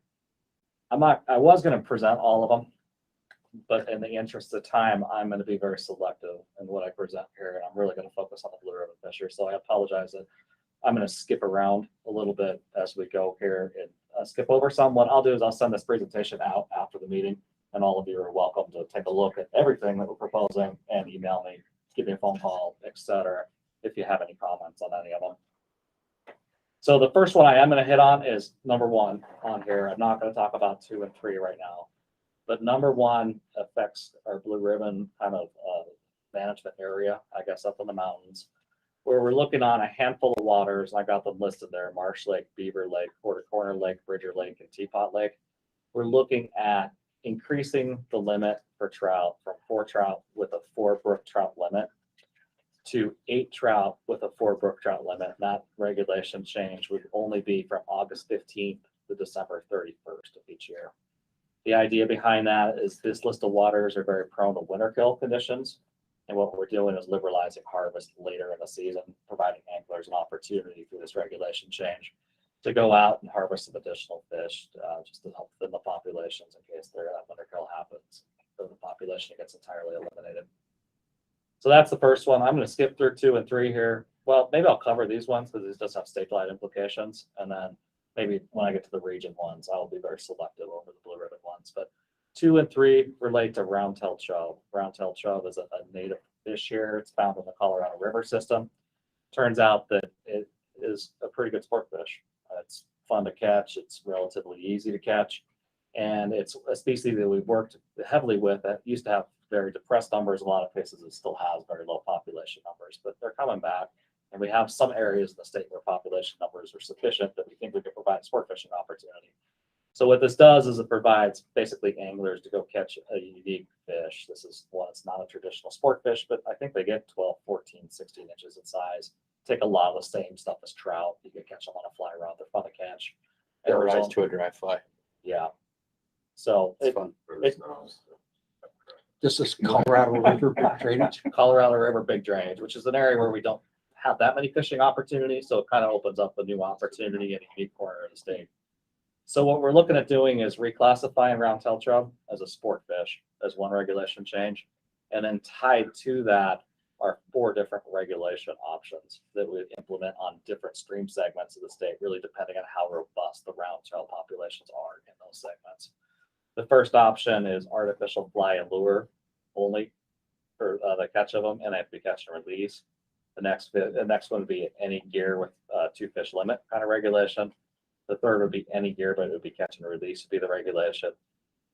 I was going to present all of them, but in the interest of time, I'm going to be very selective in what I present here, and I'm really going to focus on the Blue Ribbon Fisher. So I apologize that I'm going to skip around a little bit as we go here and skip over some. What I'll do is I'll send this presentation out after the meeting, and all of you are welcome to take a look at everything that we're proposing and email me, give me a phone call, etc. if you have any comments on any of them. So the first one I am going to hit on is number 1 on here. I'm not going to talk about 2 and 3 right now, but number 1 affects our Blue Ribbon kind of management area, I guess, up in the mountains, where we're looking on a handful of waters. And I got them listed there: Marsh Lake, Beaver Lake, Quarter Corner Lake, Bridger Lake, and Teapot Lake. We're looking at increasing the limit for trout from 4 trout with a 4 brook trout limit to 8 trout with a 4 brook trout limit. That regulation change would only be from August 15th to December 31st of each year. The idea behind that is this list of waters are very prone to winter kill conditions. And what we're doing is liberalizing harvest later in the season, providing anglers an opportunity through this regulation change to go out and harvest some additional fish, just to help thin the populations in case that winter kill happens, so the population gets entirely eliminated. So that's the first one. I'm going to skip through 2 and 3 here. Well, maybe I'll cover these ones because these does have statewide implications. And then maybe when I get to the region ones, I'll be very selective over the Blue Ribbon ones. But 2 and 3 relate to round-tailed chub. Round-tailed chub is a native fish here. It's found in the Colorado River system. Turns out that it is a pretty good sport fish. It's fun to catch. It's relatively easy to catch. And it's a species that we've worked heavily with that used to have very depressed numbers. A lot of places it still has very low population numbers, but they're coming back. And we have some areas in the state where population numbers are sufficient that we think we can provide sport fishing opportunity. So what this does is it provides basically anglers to go catch a unique fish. This is one, it's not a traditional sport fish, but I think they get 12, 14, 16 inches in size. Take a lot of the same stuff as trout. You can catch them on a fly rod. They're fun to catch. They'll rise to a dry fly. Yeah. So it's fun. This is Colorado River big drainage. Colorado River big drainage, which is an area where we don't have that many fishing opportunities. So it kind of opens up a new opportunity in a unique corner of the state. So what we're looking at doing is reclassifying round-tailed chub as a sport fish as one regulation change. And then tied to that are 4 different regulation options that we implement on different stream segments of the state, really depending on how robust the round-tailed populations are in those segments. The first option is artificial fly and lure only for the catch of them, and they have to be catch and release. The next one would be any gear with 2 fish limit kind of regulation. The third would be any gear, but it would be catch and release would be the regulation.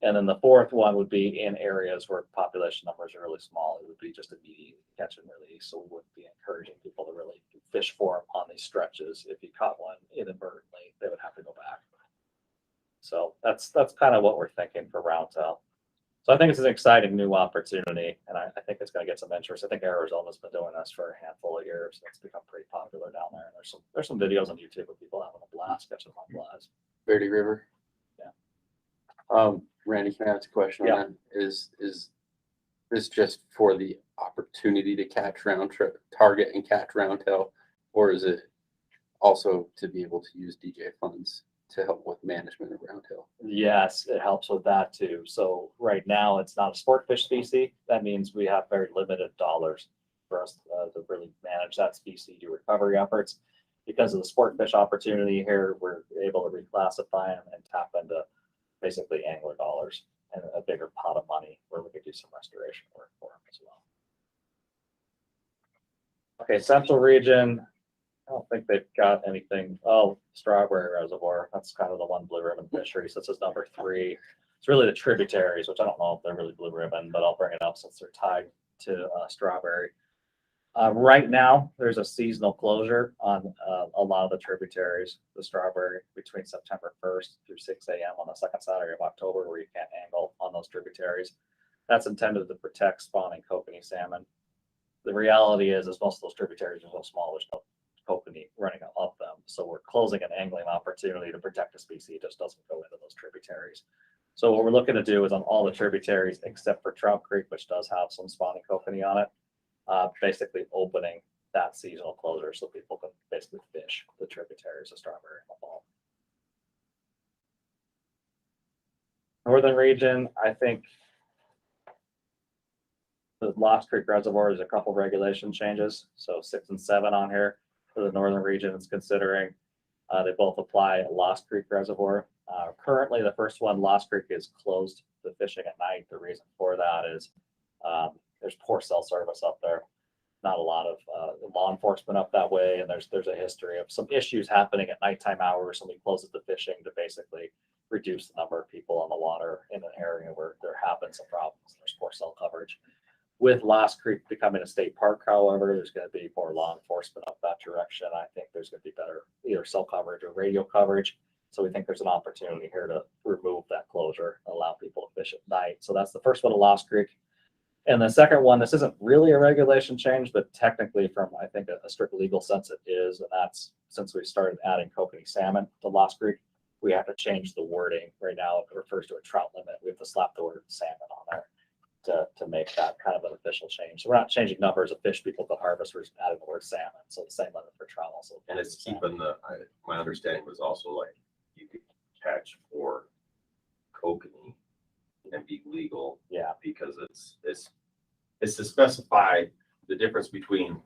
And then the 4th one would be in areas where population numbers are really small. It would be just immediate catch and release. So we wouldn't be encouraging people to really fish for them on these stretches. If you caught one inadvertently, they would have to go back. So that's kind of what we're thinking for round-tail. So I think it's an exciting new opportunity, and I think it's going to get some interest. I think Arizona's been doing this for a handful of years. It's become pretty popular down there. And there's some videos on YouTube of people having a blast catching on flies. Verde River. Yeah. Randy, can I ask a question on that? Is this just for the opportunity to catch target and catch round tail, or is it also to be able to use DJ funds to help with management of roundtail. Yes, it helps with that too. So right now, it's not a sport fish species. That means we have very limited dollars for us to really manage that species to recovery efforts. Because of the sport fish opportunity here, we're able to reclassify them and tap into basically angler dollars and a bigger pot of money where we could do some restoration work for them as well. Okay, Central Region, I don't think they've got anything. Oh, Strawberry Reservoir, that's kind of the one Blue Ribbon Fisheries. This is number 3. It's really the tributaries, which I don't know if they're really Blue Ribbon, but I'll bring it up since they're tied to Strawberry. Right now, there's a seasonal closure on a lot of the tributaries, the Strawberry, between September 1st through 6 a.m. on the second Saturday of October, where you can't angle on those tributaries. That's intended to protect spawning kokanee salmon. The reality is most of those tributaries are so small, there's no kokanee running up them. So we're closing an angling opportunity to protect a species. It just doesn't go into those tributaries. So what we're looking to do is on all the tributaries, except for Trout Creek, which does have some spawning kokanee on it, basically opening that seasonal closure so people can basically fish the tributaries of Strawberry in the fall. Northern region, I think the Lost Creek Reservoir, there's a couple regulation changes. So 6 and 7 on here for the northern region is considering. They both apply at Lost Creek Reservoir. Currently, the first one, Lost Creek, is closed to fishing at night. The reason for that is there's poor cell service up there. Not a lot of law enforcement up that way, and there's a history of some issues happening at nighttime hours, and we close it to fishing to basically reduce the number of people on the water in an area where there have been some problems. There's poor cell coverage. With Lost Creek becoming a state park, however, there's going to be more law enforcement up that direction. I think there's going to be better either cell coverage or radio coverage. So we think there's an opportunity here to remove that closure, allow people to fish at night. So that's the first one, of Lost Creek. And the second one, this isn't really a regulation change, but technically from, I think, a strict legal sense it is. And that's since we started adding kokanee salmon to Lost Creek, we have to change the wording. Right now, it refers to a trout limit. We have to slap the word salmon on there to make that kind of an official change. So we're not changing numbers of fish people could harvest, we're just adding the word salmon. So the same limit for trout also. And it's keeping my understanding was also like you could catch for kokanee and be legal. Yeah. Because it's to specify the difference between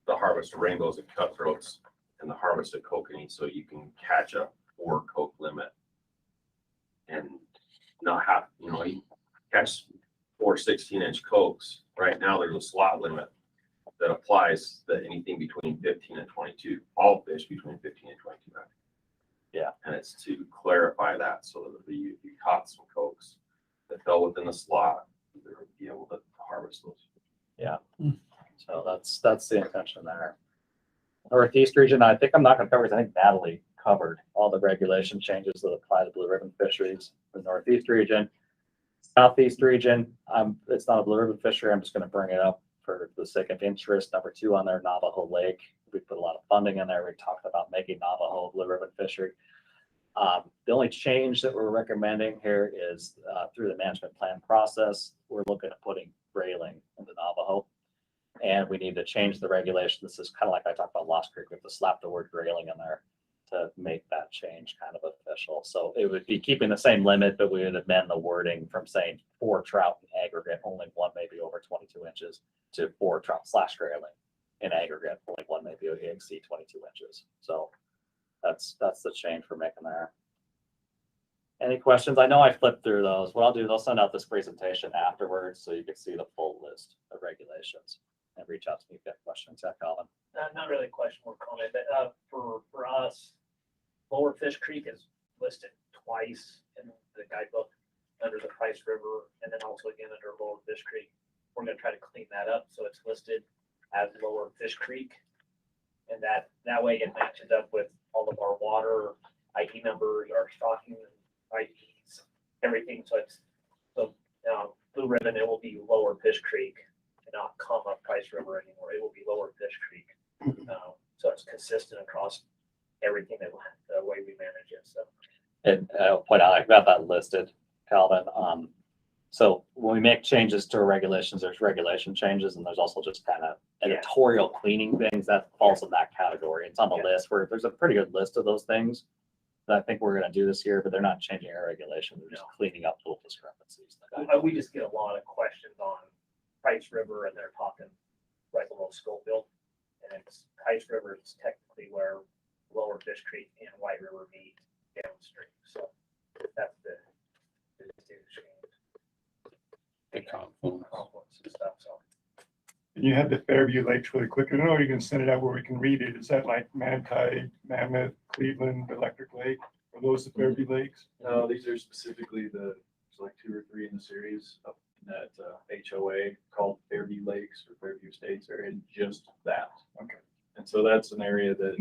the harvest of rainbows and cutthroats and the harvest of kokanee, so you can catch a 4 coke limit and not have, you catch 4 16-inch cokes. Right now there's a slot limit that applies to anything between 15 and 22, all fish between 15 and 22. Yeah. And it's to clarify that so that you caught some cokes that fell within the slot, they're be able to harvest those. Yeah. So that's the intention there. Northeast region, I think I'm not going to cover because I think Natalie covered all the regulation changes that apply to Blue Ribbon Fisheries. The Northeast region. Southeast region, it's not a Blue Ribbon fishery. I'm just going to bring it up for the sake of interest. Number 2 on there, Navajo Lake. We put a lot of funding in there. We talked about making Navajo a Blue Ribbon fishery. The only change that we're recommending here is through the management plan process, we're looking at putting railing into Navajo. And we need to change the regulation. This is kind of like I talked about Lost Creek. We have to slap the word railing in there to make that change kind of official. So it would be keeping the same limit, but we would amend the wording from saying 4 trout in aggregate, only one maybe over 22 inches, to 4 trout / railing in aggregate, only one maybe exceed 22 inches. So that's the change we're making there. Any questions? I know I flipped through those. What I'll do is I'll send out this presentation afterwards so you can see the full list of regulations and reach out to me if you have questions. Yeah, Colin. Not really a question or comment, but for us, Lower Fish Creek is listed twice in the guidebook under the Price River and then also again under Lower Fish Creek. We're going to try to clean that up so it's listed as Lower Fish Creek, and that way it matches up with all of our water ID numbers, our stocking IDs, everything. So Blue Ribbon, it will be Lower Fish Creek and not comma Price River anymore. It will be Lower Fish Creek. So it's consistent across everything the way we manage it. So, and I'll point out, I've got that listed, Calvin. So when we make changes to our regulations, there's regulation changes, and there's also just kind of editorial cleaning things that falls in that category. It's on the list where there's a pretty good list of those things. that I think we're gonna do this year, but they're not changing our regulation. They're just cleaning up little discrepancies. We just get a lot of questions on Price River, and they're talking right below Schofield. And it's Price River is technically where Lower Fish Creek and White River meet downstream. So that's the confluence and stuff. So And you had the Fairview Lakes really quick. I don't know, you can send it out where we can read it. Is that like Manti, Mammoth, Cleveland, Electric Lake? Are those the Fairview Lakes? No, these are specifically there's like 2 or 3 in the series up in that HOA called Fairview Lakes or Fairview Estates area, and just that. Okay. And so that's an area that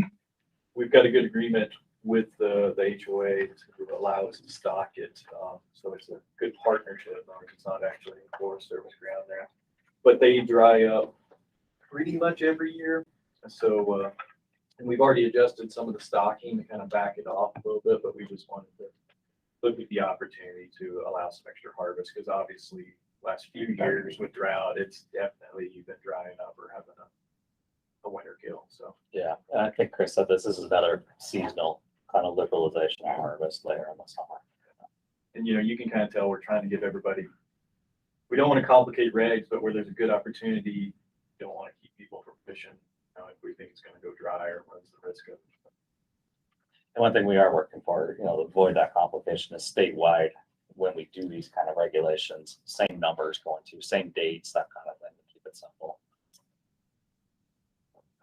we've got a good agreement with the HOA to allow us to stock it. So it's a good partnership. It's not actually a Forest Service ground there, but they dry up pretty much every year. And so, and we've already adjusted some of the stocking to kind of back it off a little bit, but we just wanted to look at the opportunity to allow some extra harvest, because obviously last few years with drought, it's definitely you've been drying up or having a winter kill. So Yeah, and I think Chris said this is another seasonal kind of liberalization of harvest later in the summer. and you can kind of tell we're trying to give everybody, we don't want to complicate regs, but where there's a good opportunity, you don't want to keep people from fishing. If we think it's going to go dry or runs the risk of. And one thing we are working for, to avoid that complication is statewide, when we do these kind of regulations, same numbers going to, same dates, that kind of thing, to keep it simple.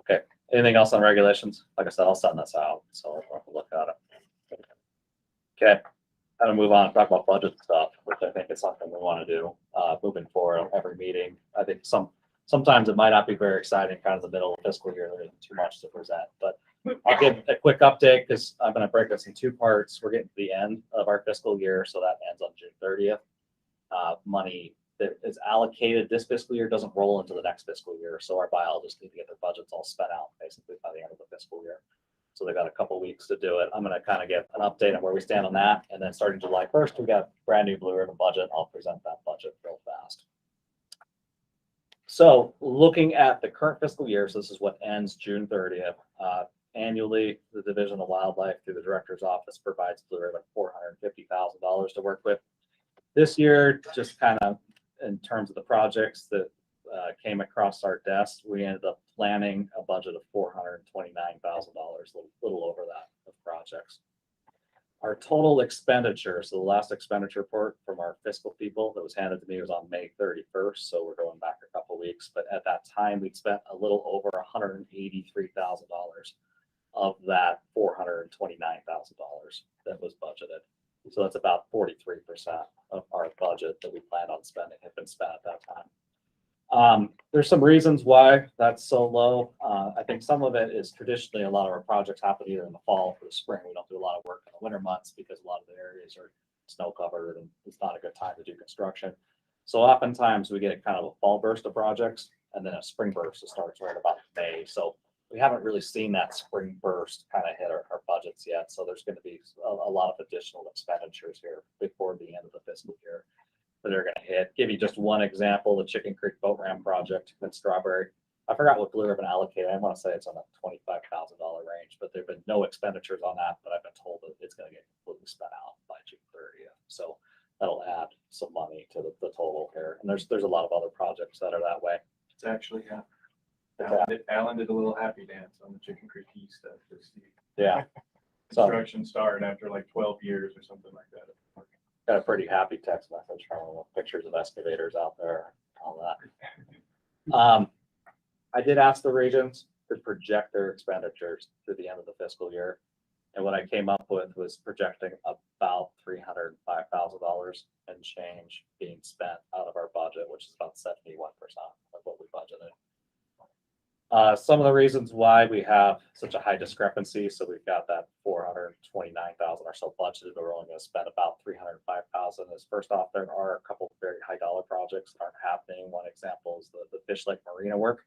Okay, anything else on regulations? Like I said, I'll send this out, so I'll look at it. Okay, I'm gonna move on and talk about budget stuff, which I think is something we want to do moving forward on every meeting. I think sometimes it might not be very exciting, kind of the middle of fiscal year, there isn't too much to present, but I'll give a quick update because I'm going to break this in 2 parts. We're getting to the end of our fiscal year, so that ends on June 30th. Money that is allocated this fiscal year doesn't roll into the next fiscal year, so our biologists need to get their budgets all spent out basically by the end of the fiscal year. So they've got a couple weeks to do it. I'm going to kind of give an update on where we stand on that, and then starting July 1st, we got a brand new Blue Ribbon budget. I'll present that budget real fast. So looking at the current fiscal year, so this is what ends June 30th. Annually, the Division of Wildlife through the Director's Office provides Blue Ribbon $450,000 to work with. This year, just kind of in terms of the projects that came across our desk, we ended up planning a budget of $429,000, a little over that of projects. Our total expenditure, so the last expenditure report from our fiscal people that was handed to me was on May 31st, so we're going back a couple weeks, but at that time, we'd spent a little over $183,000 of that $429,000 that was budgeted. So that's about 43% of our budget that we planned on spending had been spent at that time. There's some reasons why that's so low. I think some of it is traditionally a lot of our projects happen either in the fall or the spring. We don't do a lot of work in the winter months because a lot of the areas are snow covered and it's not a good time to do construction. So oftentimes we get kind of a fall burst of projects and then a spring burst that starts right about May. So we haven't really seen that spring burst kind of hit our budgets yet. So there's going to be a lot of additional expenditures here before the end of the fiscal year that are going to hit. Give you just one example, the Chicken Creek Boat Ramp project in Strawberry. I forgot what Blue Ribbon allocated. I want to say it's on a $25,000 range, but there have been no expenditures on that, but I've been told that it's going to get completely spent out by June 30th. So that'll add some money to the total here. And there's a lot of other projects that are that way. It's actually, Alan did a little happy dance on the Chicken Creek East stuff. Yeah. Construction started after like 12 years or something like that. Got a pretty happy text message from pictures of excavators out there, all that. I did ask the regions to project their expenditures through the end of the fiscal year. And what I came up with was projecting about $305,000 and change being spent out of our budget, which is about 71% of what we budgeted. Some of the reasons why we have such a high discrepancy. So we've got that $429,000 or so budgeted, but we're only going to spend about $305,000. Is first off, there are a couple of very high dollar projects that aren't happening. One example is the Fish Lake Marina work.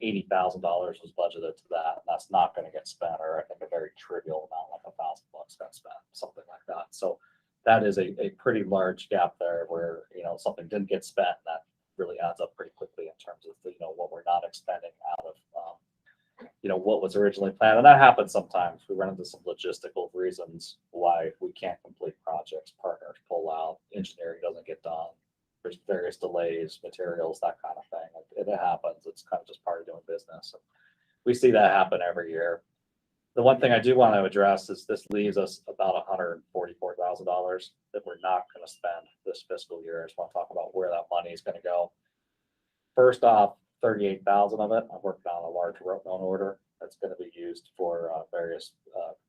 $80,000 was budgeted to that, and that's not going to get spent, or I think a very trivial amount, like $1,000 got spent, something like that. So that is a pretty large gap there where, something didn't get spent. That really adds up pretty quickly in terms of what we're not expending out of what was originally planned. And that happens sometimes. We run into some logistical reasons why we can't complete projects, partners pull out, engineering doesn't get done. There's various delays, materials, that kind of thing. It happens. It's kind of just part of doing business. We see that happen every year. The one thing I do want to address is this leaves us about $144,000 that we're not going to spend this fiscal year. I just want to talk about where that money is going to go. First off, 38,000 of it, I'm working on a large rope loan order that's going to be used for various,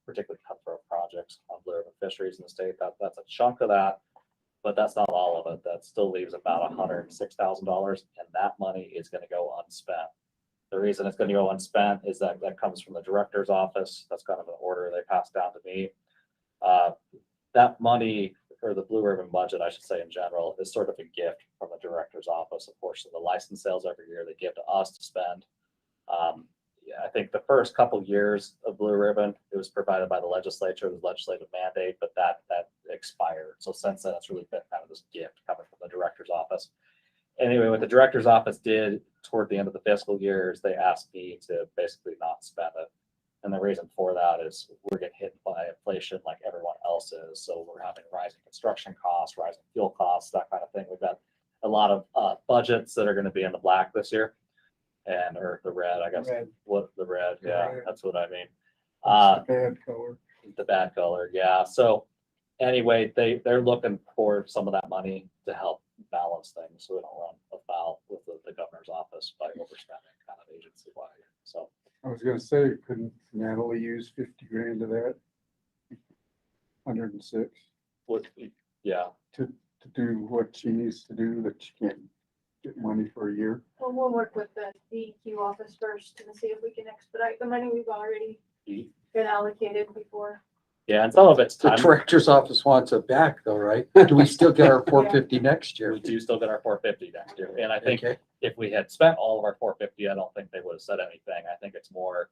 particularly cutthroat projects on Blue Ribbon Fisheries in the state. That's a chunk of that, but that's not all of it. That still leaves about $106,000, and that money is going to go unspent. The reason it's going to go unspent is that comes from the director's office. That's kind of an order they passed down to me. That money, or the Blue Ribbon budget, I should say in general, is sort of a gift from the director's office. A portion of the license sales every year they give to us to spend. I think the first couple years of Blue Ribbon, it was provided by the legislature, the legislative mandate, but that expired. So since then, it's really been kind of this gift coming from the director's office. Anyway, what the director's office did toward the end of the fiscal year is they asked me to basically not spend it. And the reason for that is we're getting hit by inflation like everyone else is. So we're having rising construction costs, rising fuel costs, that kind of thing. We've got a lot of budgets that are going to be in the black this year, or the red, I guess. What the red? Yeah, that's what I mean. The bad color. The bad color, yeah. So anyway, they're looking for some of that money to help balance things so we don't run afoul with the governor's office by overspending kind of agency wide. So I was gonna say, couldn't Natalie use 50 grand of that? 106 yeah. To do what she needs to do that she can't get money for a year. Well, we'll work with the DEQ office first and see if we can expedite the money we've already been allocated before. Yeah, and some of it's The time. director's office wants it back though, right? Do we still get our 450 next year? We do still get our 450 next year. And I think Okay. if we had spent all of our 450, I don't think they would have said anything. I think it's more,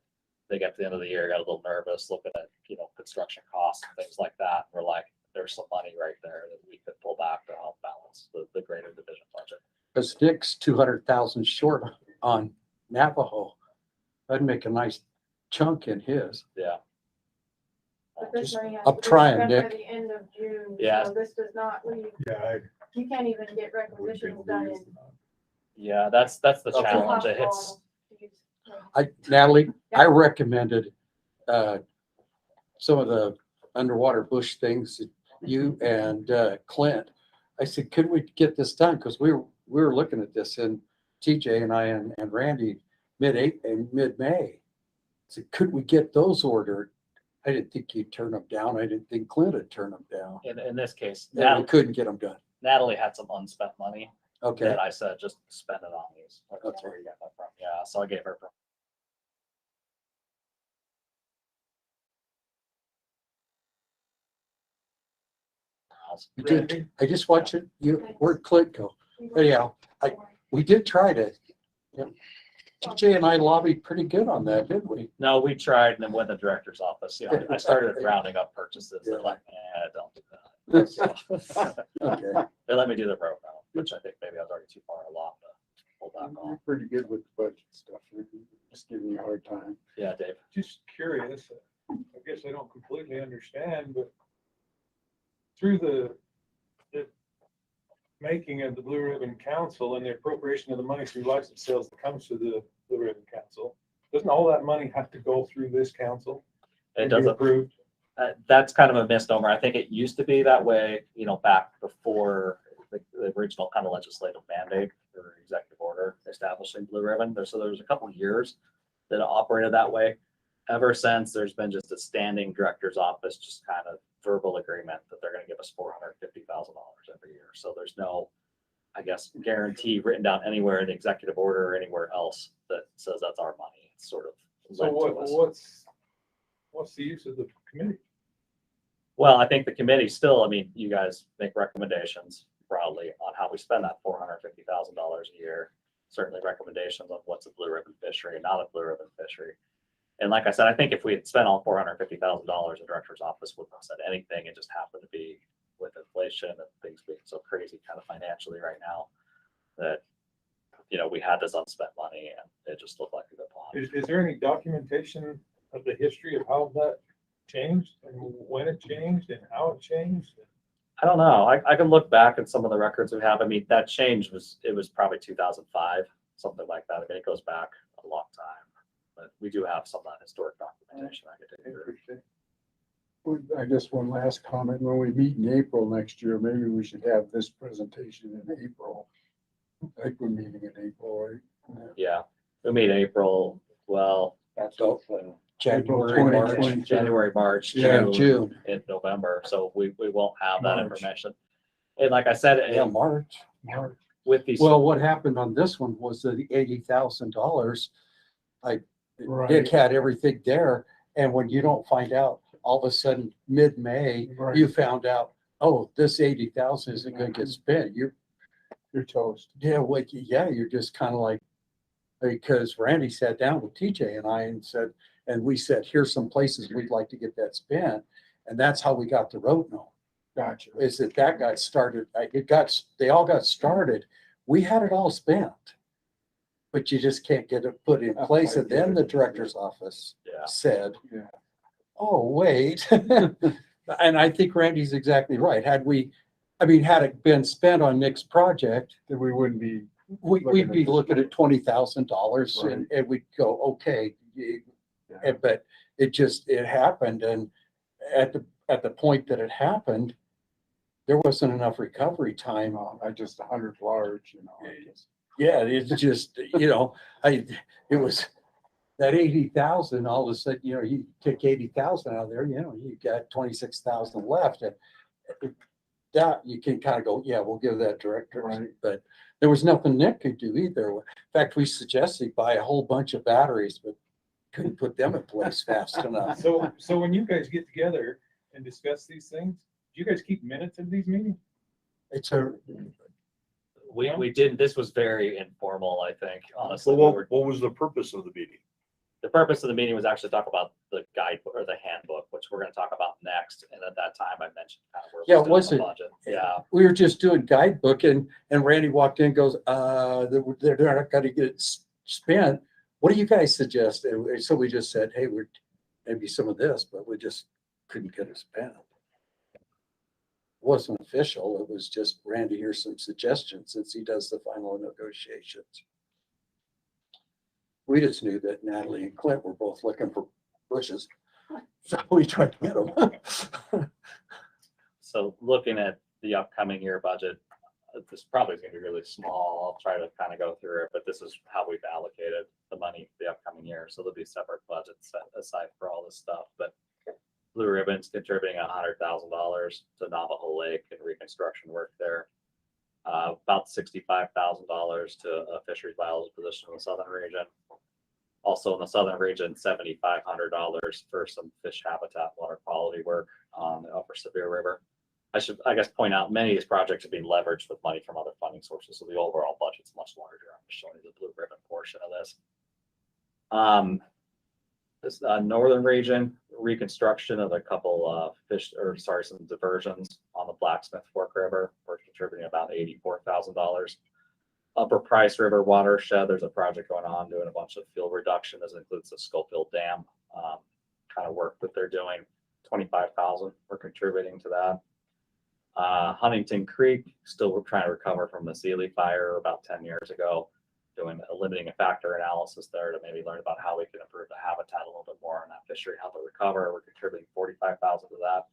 they got to the end of the year, got a little nervous looking at, construction costs and things like that. We're like, there's some money right there that we could pull back to help balance the greater division budget. Because Dick's 200,000 short on Navajo. That'd make a nice chunk in his. Yeah. But this money has I'm to be trying, spent Nick. by the end of June. Yeah. So this does not leave, you can't even get requisitions done in. Yeah, that's the Okay. challenge. It hits. Natalie, I recommended some of the underwater bush things that you and Clint. I said, could we get this done? Because we were looking at this, and TJ and I and Randy mid-May. I said, could we get those ordered? I didn't think you'd turn them down. I didn't think Clint would turn them down. In this case, Yeah, we couldn't get them done. Natalie had some unspent money. Okay. That I said, just spend it on these. That's where you got that from. Yeah, so I gave her. You did. I just watched it. Where'd Clint go? Anyhow, we did try to. TJ and I lobbied pretty good on that, didn't we? No, we tried, and then went to the director's office. I started rounding up purchases. They're like, don't do that. Okay. They let me do the program, which I think maybe I was already too far along to hold back on. You're pretty good with the budget stuff. We're just giving you a hard time. Yeah, Dave. Just curious, I guess I don't completely understand, but through the making of the Blue Ribbon Council and the appropriation of the money through license sales that comes to the Blue Ribbon Council, doesn't all that money have to go through this council? It and be doesn't. approved? That's kind of a misnomer. I think it used to be that way, back before the original kind of legislative mandate or executive order establishing Blue Ribbon. So there was a couple of years that it operated that way. Ever since, there's been just a standing director's office, just kind of verbal agreement that they're going to give us $450,000 every year. So there's no, I guess, guarantee written down anywhere in the executive order or anywhere else that says that's our money. It's sort of So lent to us. what's the use of the committee? Well, I think the committee still, you guys make recommendations broadly on how we spend that $450,000 a year. Certainly recommendations on what's a blue ribbon fishery and not a blue ribbon fishery. And like I said, I think if we had spent all $450,000, the director's office wouldn't have said anything. It just happened to be with inflation and things being so crazy kind of financially right now that, we had this unspent money and it just looked like a good plan. Is there any documentation of the history of how that changed and when it changed and how it changed? I don't know. I can look back at some of the records we have. I mean, that change was probably 2005, something like that. I mean, it goes back a long time, but we do have some of that historic documentation. I could take you through. I guess one last comment, when we meet in April next year, maybe we should have this presentation in April. Like we're meeting in April, right? Yeah, we meet April, well, That's So- open. January, March. January, March, Yeah, June, and November. So we won't have that March. information. And like I said, Yeah, March. with these, Well, what happened on this one was that the $80,000, like Right. Dick had everything there. And when you don't find out, all of a sudden, mid-May, Right. you found out, oh, this 80,000 isn't gonna get spent. You're toast. Yeah, well, yeah, you're just kind of like, because Randy sat down with TJ and I and said, and we said, here's some places we'd like to get that spent. And that's how we got the road known, Gotcha. is that got started, they all got started. We had it all spent. But you just can't get it put in place. And then the director's office yeah, said, Yeah. oh, wait. And I think Randy's exactly right. Had it been spent on Nick's project, Then we wouldn't be. we'd be looking at $20,000 Right. and we'd go, okay. But it happened. And at the point that it happened, there wasn't enough recovery time. I just 100 large, Yeah, it's just, it was that 80,000, all of a sudden, you take 80,000 out of there, you got 26,000 left. And that you can kind of go, yeah, we'll give that director. Right. But there was nothing Nick could do either. In fact, we suggested buy a whole bunch of batteries, but couldn't put them in place fast enough. So when you guys get together and discuss these things, do you guys keep minutes of these meetings? It's we didn't, this was very informal, I think, honestly. So We were- what was the purpose of the meeting? The purpose of the meeting was actually to talk about the guidebook or the handbook, which we're gonna talk about next. And at that time, I mentioned kind of where Yeah, we stood was on the it? budget. Yeah, we were just doing guidebook and Randy walked in and goes, they're not gonna get spent. What do you guys suggest? And so we just said, hey, we're maybe some of this, but we just couldn't get it spent. It wasn't official. It was just Randy, here's some suggestions since he does the final negotiations. We just knew that Natalie and Clint were both looking for bushes. So we tried to get them. so looking at the upcoming year budget, this probably is gonna be really small. I'll try to kind of go through it, but this is how we've allocated the money for the upcoming year. So there'll be separate budgets set aside for all this stuff, but Blue Ribbon's contributing $100,000 to Navajo Lake and reconstruction work there. About $65,000 to a fisheries biologist position in the southern region. Also in the southern region, $7,500 for some fish habitat, water quality work on the upper Sevier River. I should, I guess, point out many of these projects are being leveraged with money from other funding sources, so the overall budget's much larger. I'm just showing you the Blue Ribbon portion of this. This northern region reconstruction of a couple some diversions on the Blacksmith Fork River. We're contributing about $84,000. Upper Price River watershed, there's a project going on doing a bunch of fuel reduction. This includes the Schofield Dam kind of work that they're doing. $25,000 we're contributing to that. Huntington Creek, still we're trying to recover from the Sealy fire about 10 years ago, doing a limiting factor analysis there to maybe learn about how we can improve the habitat a little bit more in that fishery, how to recover. We're contributing $45,000 to that.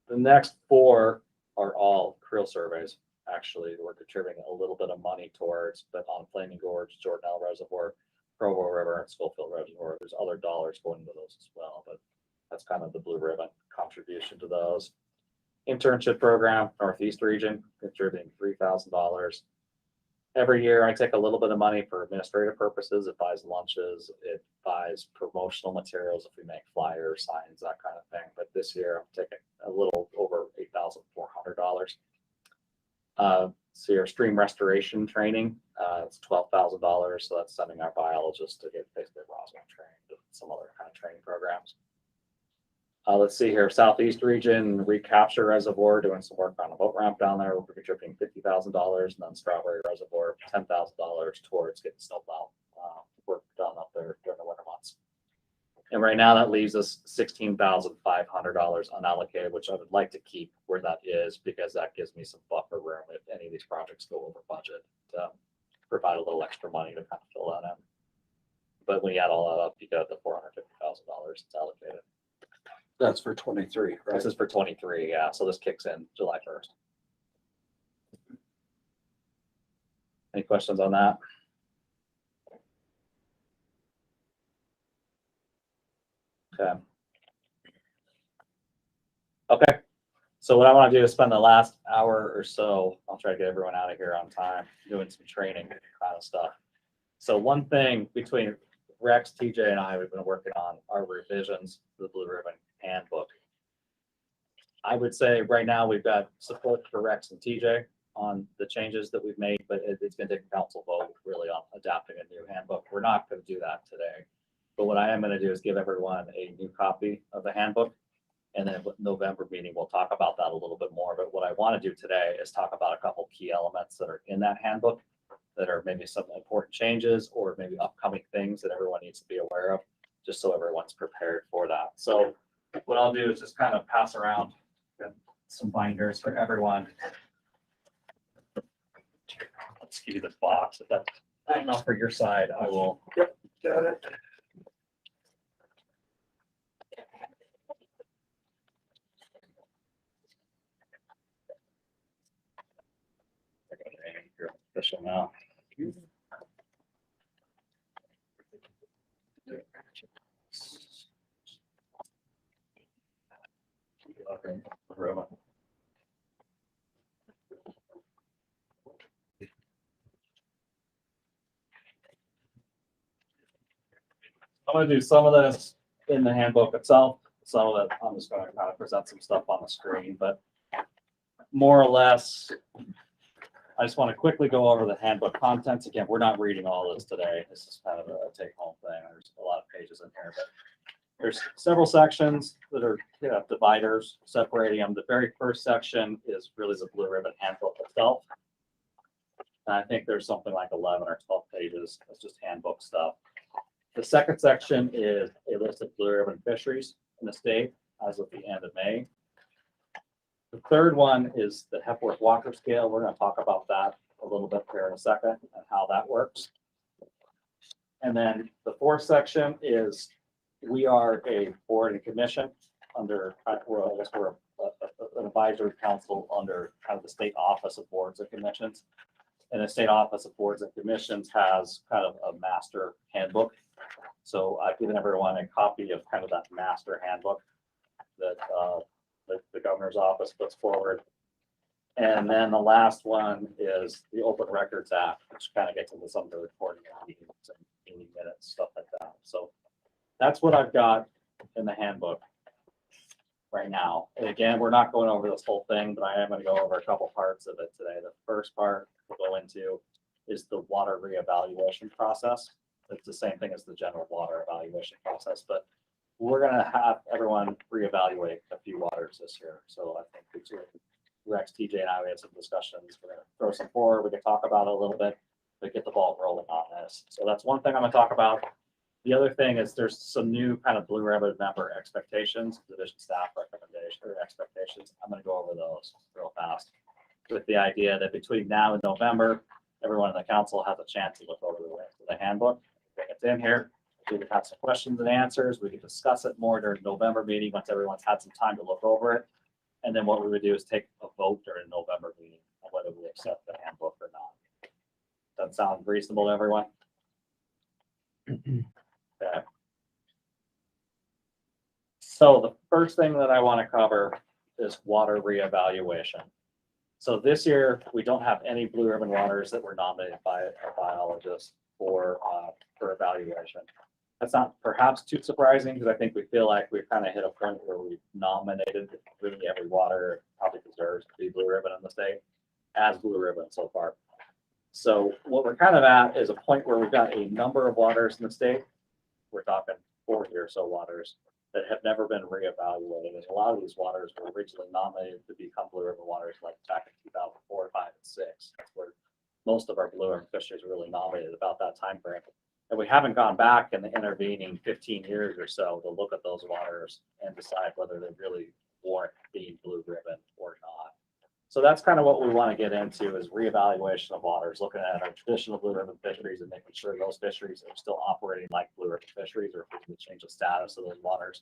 The next four are all creel surveys. Actually, we're contributing a little bit of money towards, but on Flaming Gorge, Jordanelle Reservoir, Provo River, and Schofield Reservoir, there's other dollars going into those as well, but that's kind of the Blue Ribbon contribution to those. Internship program, Northeast region, contributing $3,000. Every year I take a little bit of money for administrative purposes. It buys lunches, it buys promotional materials if we make flyers, signs, that kind of thing. But this year I'm taking a little over $8,400. So your stream restoration training, it's $12,000. So that's sending our biologists to get basically Roswell trained and some other kind of training programs. Let's see here, Southeast region, recapture reservoir, doing some work on a boat ramp down there. We're contributing $50,000, and then Strawberry Reservoir, $10,000 towards getting snowplow work done And right now that leaves us $16,500 unallocated, which I would like to keep where that is because that gives me some buffer room if any of these projects go over budget to provide a little extra money to kind of fill that in. But when you add all that up, you got the $450,000 it's allocated. That's for 23, right? This is for 23, yeah. So this kicks in July 1st. Any questions on that? Okay. Okay. So what I want to do is spend the last hour or so, I'll try to get everyone out of here on time, doing some training kind of stuff. So one thing between Rex, TJ, and I, we've been working on our revisions to the Blue Ribbon Handbook. I would say right now we've got support for Rex and TJ on the changes that we've made, but it's going to take a council vote really on adapting a new handbook. We're not going to do that today. But what I am going to do is give everyone a new copy of the handbook. And then with November meeting, we'll talk about that a little bit more. But what I want to do today is talk about a couple key elements that are in that handbook that are maybe some important changes or maybe upcoming things that everyone needs to be aware of, just so everyone's prepared for that. So what I'll do is just kind of pass around some binders for everyone. Let's give you this box. If that's not enough for your side, I will. Yep, got it. You're official now. I'm going to do some of this in the handbook itself. Some of it, I'm just going to kind of present some stuff on the screen, but more or less, I just want to quickly go over the handbook contents. Again, we're not reading all this today. This is kind of a take-home thing. There's a lot of pages in here, but there's several sections that are dividers separating them. The very first section is really the Blue Ribbon Handbook itself. And I think there's something like 11 or 12 pages. It's just handbook stuff. The second section is a list of Blue Ribbon fisheries in the state as of the end of May. The third one is the Hepworth Walker Scale. We're going to talk about that a little bit here in a second and how that works. And then the fourth section is we are a board and commission under, well, I guess we're an advisory council under kind of the state office of boards and commissions. And the state office of boards and commissions has kind of a master handbook. So I've given everyone a copy of kind of that master handbook that the governor's office puts forward. And then the last one is the Open Records Act, which kind of gets into some of the recording of meetings and meeting minutes, stuff like that. So that's what I've got in the handbook right now. And again, we're not going over this whole thing, but I am going to go over a couple parts of it today. The first part we'll go into is the water reevaluation process. It's the same thing as the general water evaluation process, but we're going to have everyone reevaluate a few waters this year. So I think between Rex, TJ, and I, we had some discussions. We're going to throw some forward. We can talk about it a little bit, but get the ball rolling on this. So that's one thing I'm going to talk about. The other thing is there's some new kind of Blue Ribbon member expectations, division staff recommendation or expectations. I'm going to go over those real fast with the idea that between now and November, everyone in the council has a chance to look over the handbook. It's in here. We can have some questions and answers. We can discuss it more during the November meeting once everyone's had some time to look over it. And then what we would do is take a vote during the November meeting on whether we accept the handbook or not. Does that sound reasonable to everyone? Okay. So the first thing that I want to cover is water reevaluation. So this year, we don't have any Blue Ribbon waters that were nominated by a biologist for evaluation. That's not perhaps too surprising because I think we feel like we've kind of hit a point where we've nominated really every water probably deserves to be Blue Ribbon in the state as Blue Ribbon so far. So what we're kind of at is a point where we've got a number of waters in the state. We're talking 40 or so waters that have never been reevaluated. And a lot of these waters were originally nominated to become Blue Ribbon waters like back in 2004, 5, and 6. That's where most of our Blue Ribbon fisheries were really nominated about that time frame. And we haven't gone back in the intervening 15 years or so to look at those waters and decide whether they really warrant being blue ribbon or not. So that's kind of what we want to get into is reevaluation of waters, looking at our traditional blue ribbon fisheries and making sure those fisheries are still operating like blue ribbon fisheries, or if we can change the status of those waters.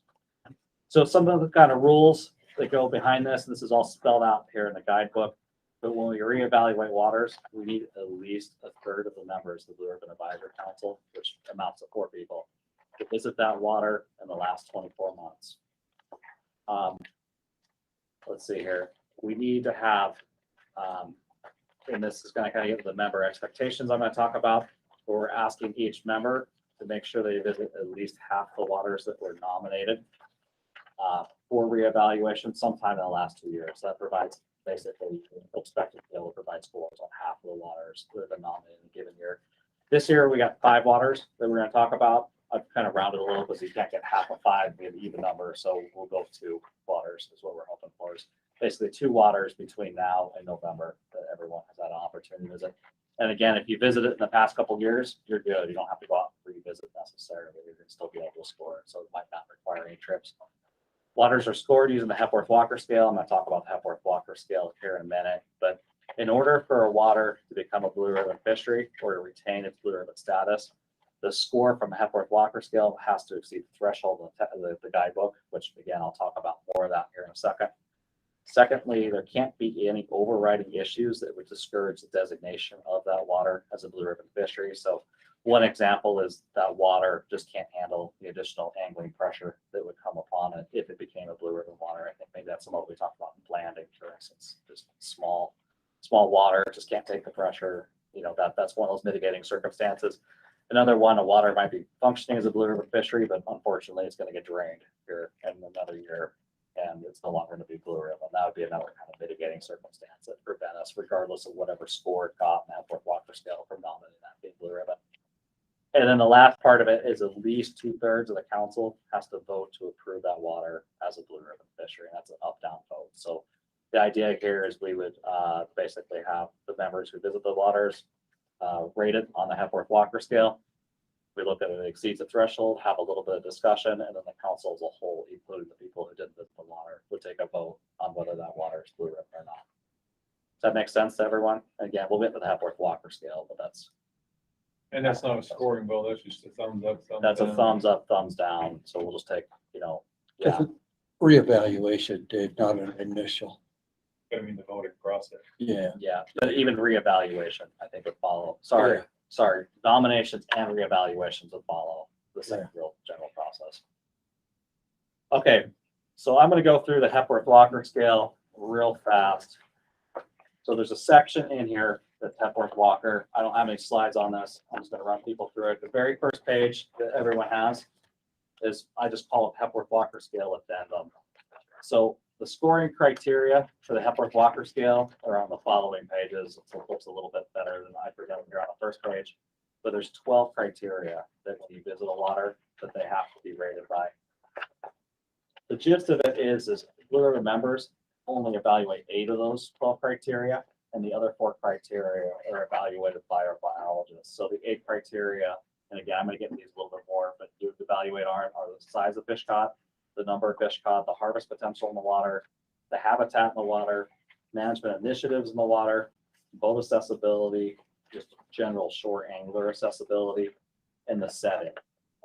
So some of the kind of rules that go behind this, and this is all spelled out here in the guidebook, but when we reevaluate waters, we need at least a third of the members of the Blue Ribbon Advisory Council, which amounts to 4 people, to visit that water in the last 24 months. Let's see here. We need to have, and this is going to kind of get to the member expectations I'm going to talk about, where we're asking each member to make sure they visit at least half the waters that were nominated for reevaluation sometime in the last 2 years. That provides basically expected to be able to provide scores on half of the waters that have been nominated in a given year. This year we got 5 waters that we're going to talk about. I've kind of rounded a little because you can't get half of 5, we have an even number, so we'll go 2 waters is what we're hoping for. Is basically 2 waters between now and November that everyone has had an opportunity to visit. And again, if you visit it in the past couple of years, you're good. You don't have to go out and revisit necessarily. You're going to still be able to score it, so it might not require any trips. Waters are scored using the Hepworth-Walker scale. I'm going to talk about the Hepworth-Walker scale here in a minute. But in order for a water to become a blue ribbon fishery or to retain its blue ribbon status, the score from the Hepworth-Walker scale has to exceed the threshold of the guidebook, which again, I'll talk about more of that here in a second. Secondly, there can't be any overriding issues that would discourage the designation of that water as a blue ribbon fishery. So one example is that water just can't handle the additional angling pressure that would come upon it if it became a blue ribbon water. I think maybe that's some of what we talked about in landing, for instance. Just small water just can't take the pressure. You know, that's one of those mitigating circumstances. Another one, a water might be functioning as a blue ribbon fishery, but unfortunately it's going to get drained here in another year, and it's no longer going to be blue ribbon. That would be another kind of mitigating circumstance that prevent us, regardless of whatever score it got in the Hepworth-Walker scale, from nominating that being blue ribbon. And then the last part of it is at least 2/3 of the council has to vote to approve that water as a blue ribbon fishery. And that's an up-down vote. So the idea here is we would basically have the members who visit the waters rated on the Hepworth-Walker scale. We look at it, exceeds the threshold, have a little bit of discussion, and then the council as a whole, including the people who didn't visit the water, would take a vote on whether that water is blue ribbon or not. Does that make sense to everyone? Again, we'll get to the Hepworth-Walker scale, but that's. And that's not a scoring vote, that's just a thumbs up, thumbs down. That's a thumbs up, thumbs down. So we'll just take, yeah. It's a reevaluation, Dave, not an initial. I mean, the voting process. Yeah. Yeah, but even reevaluation, I think would follow. Sorry, nominations and reevaluations would follow the same real general process. Okay, so I'm gonna go through the Hepworth-Walker scale real fast. So there's a section in here that's Hepworth-Walker. I don't have any slides on this. I'm just gonna run people through it. The very first page that everyone has is, I just call it Hepworth-Walker scale addendum. So the scoring criteria for the Hepworth-Walker scale are on the following pages. So it looks a little bit better than I forgot when you're on the first page. But there's 12 criteria that when you visit a water that they have to be rated by. The gist of it is Blue Ribbon members only evaluate 8 of those 12 criteria, and the other 4 criteria are evaluated by our biologists. So the 8 criteria, and again, I'm going to get into these a little bit more, but you evaluate are the size of fish caught, the number of fish caught, the harvest potential in the water, the habitat in the water, management initiatives in the water, boat accessibility, just general shore angler accessibility, and the setting.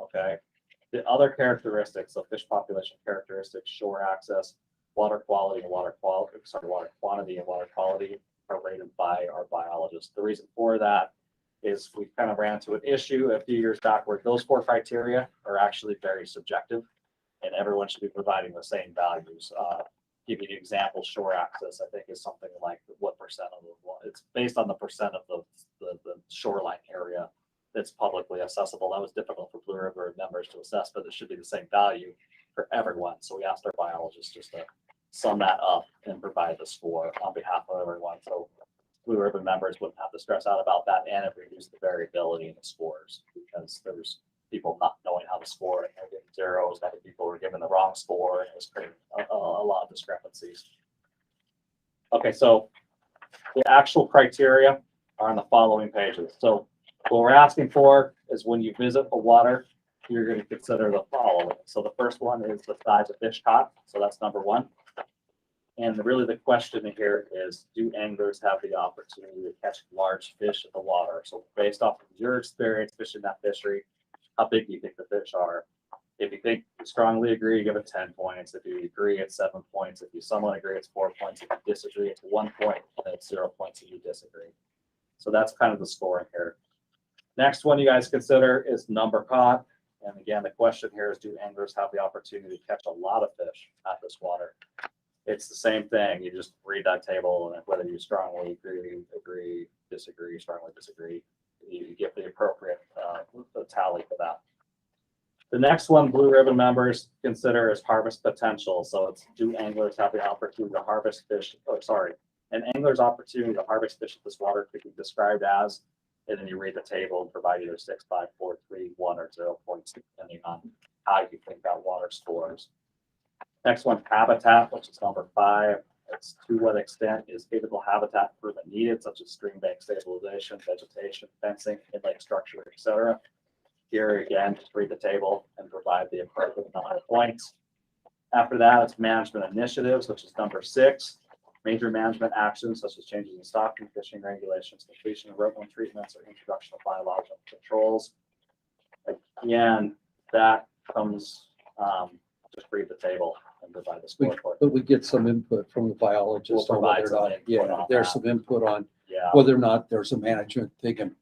Okay. The other characteristics of fish population characteristics, shore access, water quality and water quantity and water quality are rated by our biologists. The reason for that is we kind of ran into an issue a few years back where those 4 criteria are actually very subjective, and everyone should be providing the same values. Give you an example, shore access, I think, is something like what percent of the, it's based on the percent of the shoreline area that's publicly accessible. That was difficult for Blue Ribbon members to assess, but it should be the same value for everyone. So we asked our biologists just to sum that up and provide the score on behalf of everyone. So Blue Ribbon members wouldn't have to stress out about that, and it reduced the variability in the scores because there's people not knowing how to score and they're getting zeros. Other people were given the wrong score, and it was creating a lot of discrepancies. Okay, so the actual criteria are on the following pages. So What we're asking for is when you visit the water, you're going to consider the following. So the first one is the size of fish caught. So that's number one. And really the question here is, do anglers have the opportunity to catch large fish in the water? So based off of your experience fishing that fishery, how big do you think the fish are? If you think you strongly agree, give it 10 points. If you agree, it's 7 points. If you somewhat agree, it's 4 points. If you disagree, it's 1 point, and it's 0 points if you disagree. So that's kind of the scoring here. Next one you guys consider is number caught. And again, the question here is, do anglers have the opportunity to catch a lot of fish at this water? It's the same thing. You just read that table, and whether you strongly agree, disagree, strongly disagree, you get the appropriate tally for that. The next one, Blue Ribbon members consider is harvest potential. So it's, do anglers have the opportunity to harvest fish? Oh, sorry. An angler's opportunity to harvest fish at this water could be described as, and then you read the table and provide either 6, 5, 4, 3, 1, or 0 points, depending on how you think that water scores. Next one, habitat, which is number 5. It's to what extent is physical habitat improvement needed, such as stream bank stabilization, vegetation, fencing, inlet structure, etc. Here again, just read the table and provide the appropriate number of points. After that, it's management initiatives, which is number 6. Major management actions such as changes in stocking, fishing regulations, completion of roadland treatments, or introduction of biological controls. Again, that comes, just read the table and provide the score for it. But we get some input from the biologist We'll on provide whether or some not, input yeah, on there's that. some input on Yeah. whether or not there's a management they can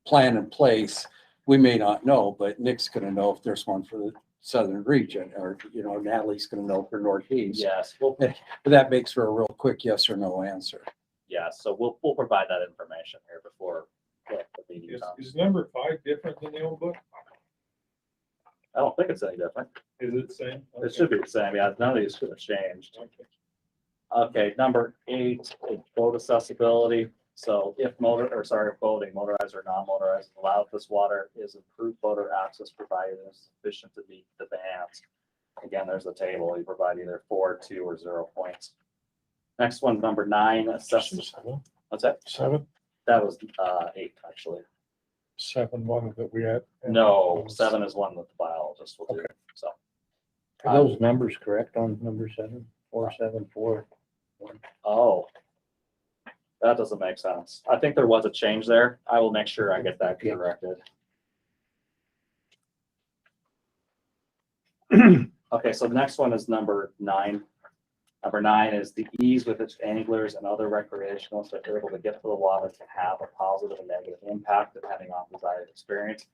plan in place. We may not know, but Nick's gonna know if there's one for the southern region, or, you know, Natalie's gonna know for Northeast. Yes, well, But that makes for a real quick yes or no answer. yeah, so we'll provide that information here before the meeting Is, comes. is number 5 different than the old book? I don't think it's any different. Is it the same? It should be the same. Yeah, none of these should have changed. Okay, number 8 is boat accessibility. So if boating, motorized or non-motorized, allowed this water, is improved boater access provided is sufficient to meet the demands. Again, there's the table. You provide either 4, 2, or 0 points. Next one, number 9, assessment. What's that? 7? That was 8, actually. 7 one that we had. No, 7 is one that the biologist will do. So Are those numbers correct on number 7? 4, 7, 4, 1. oh, that doesn't make sense. I think there was a change there. I will make sure I get that corrected. Okay, so the next one is number 9. Number 9 is the ease with which anglers and other recreationalists are able to get to the water can have a positive and negative impact depending on desired experience.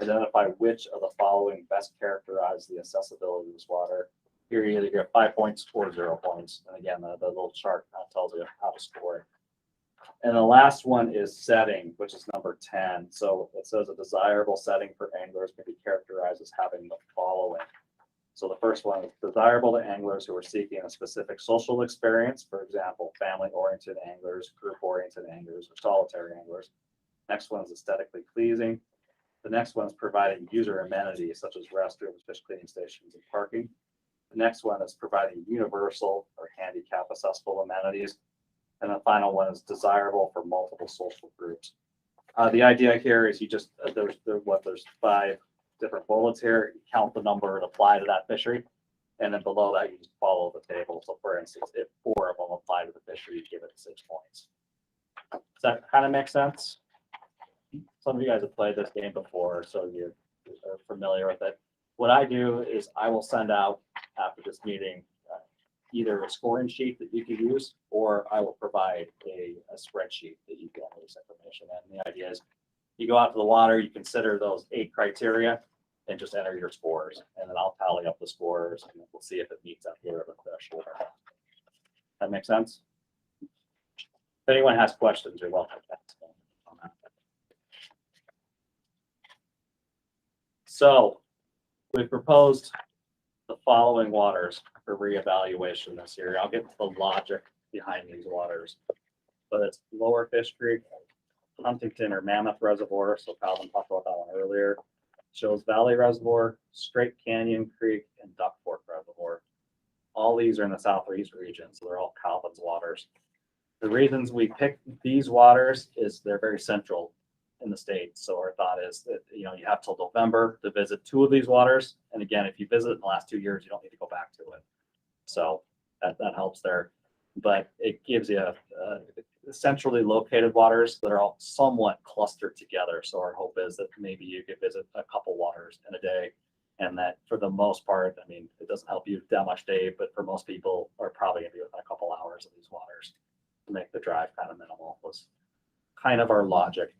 Identify which of the following best characterize the accessibility of this water. Here you either get 5 points or 0 points. And again, the little chart tells you how to score it. And the last one is setting, which is number 10. So it says a desirable setting for anglers can be characterized as having the following. So the first one is desirable to anglers who are seeking a specific social experience, for example, family-oriented anglers, group-oriented anglers, or solitary anglers. Next one is aesthetically pleasing. The next one is providing user amenities such as restrooms, fish cleaning stations, and parking. The next one is providing universal or handicap accessible amenities. And the final one is desirable for multiple social groups. The idea here is you just, there's 5 different bullets here. You count the number and apply to that fishery. And then below that, you just follow the table. So for instance, if 4 of them apply to the fishery, you give it 6 points. Does that kind of make sense? Some of you guys have played this game before, so you're familiar with it. What I do is I will send out after this meeting either a scoring sheet that you can use, or I will provide a spreadsheet that you can enter this information in. The idea is you go out to the water, you consider those 8 criteria, and just enter your scores. And then I'll tally up the scores, and we'll see if it meets that Blue Ribbon threshold. That make sense? If anyone has questions, you're welcome to ask them on that. So we proposed the following waters for reevaluation this year. I'll get to the logic behind these waters, but it's Lower Fish Creek, Huntington or Mammoth Reservoir. So Calvin talked about that one earlier. Shows Valley Reservoir, Straight Canyon Creek, and Duck Fork Reservoir. All these are in the southeast region, so they're all Calvin's waters. The reasons we picked these waters is they're very central in the state. So our thought is that, you know, you have till November to visit 2 of these waters. And again, if you visit in the last 2 years, you don't need to go back to it. So that helps there. But it gives you centrally located waters that are all somewhat clustered together. So our hope is that maybe you could visit a couple waters in a day. And that for the most part, I mean, it doesn't help you that much, Dave, but for most people are probably gonna be within a couple hours of these waters to make the drive kind of minimal was kind of our logic.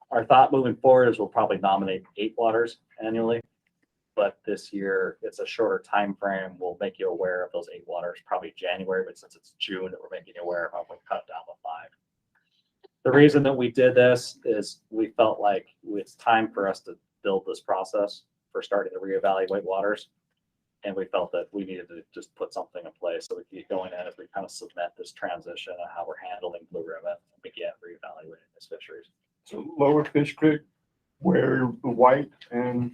Our thought moving forward is we'll probably nominate 8 waters annually. But this year it's a shorter time frame. We'll make you aware of those 8 waters, probably January, but since it's June, that we're making you aware of, we cut down to 5. The reason that we did this is we felt like it's time for us to build this process for starting to reevaluate waters. And we felt that we needed to just put something in place so we could get going in as we kind of cement this transition and how we're handling Blue Ribbon and begin reevaluating this fisheries. So Lower Fish Creek, where the white and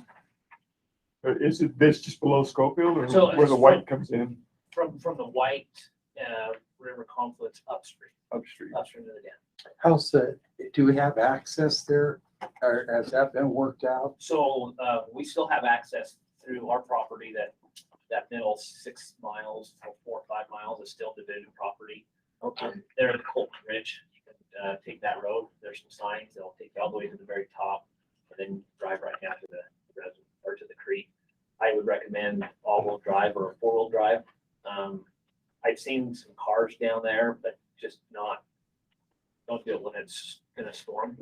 is it this just below Schofield or So where the it's white comes in From the white river confluence upstream upstream? to the dam. How's the, do we have access there? Or has that been worked out? So we still have access through our property. That middle 6 miles or 4 or 5 miles is still division property. Okay. There at Quail Creek, you can take that road. There's some signs that'll take you all the way to the very top, and then drive right down to the reservoir or to the creek. I would recommend all-wheel drive or a 4-wheel drive. I've seen some cars down there, but just don't do it when it's in a storm.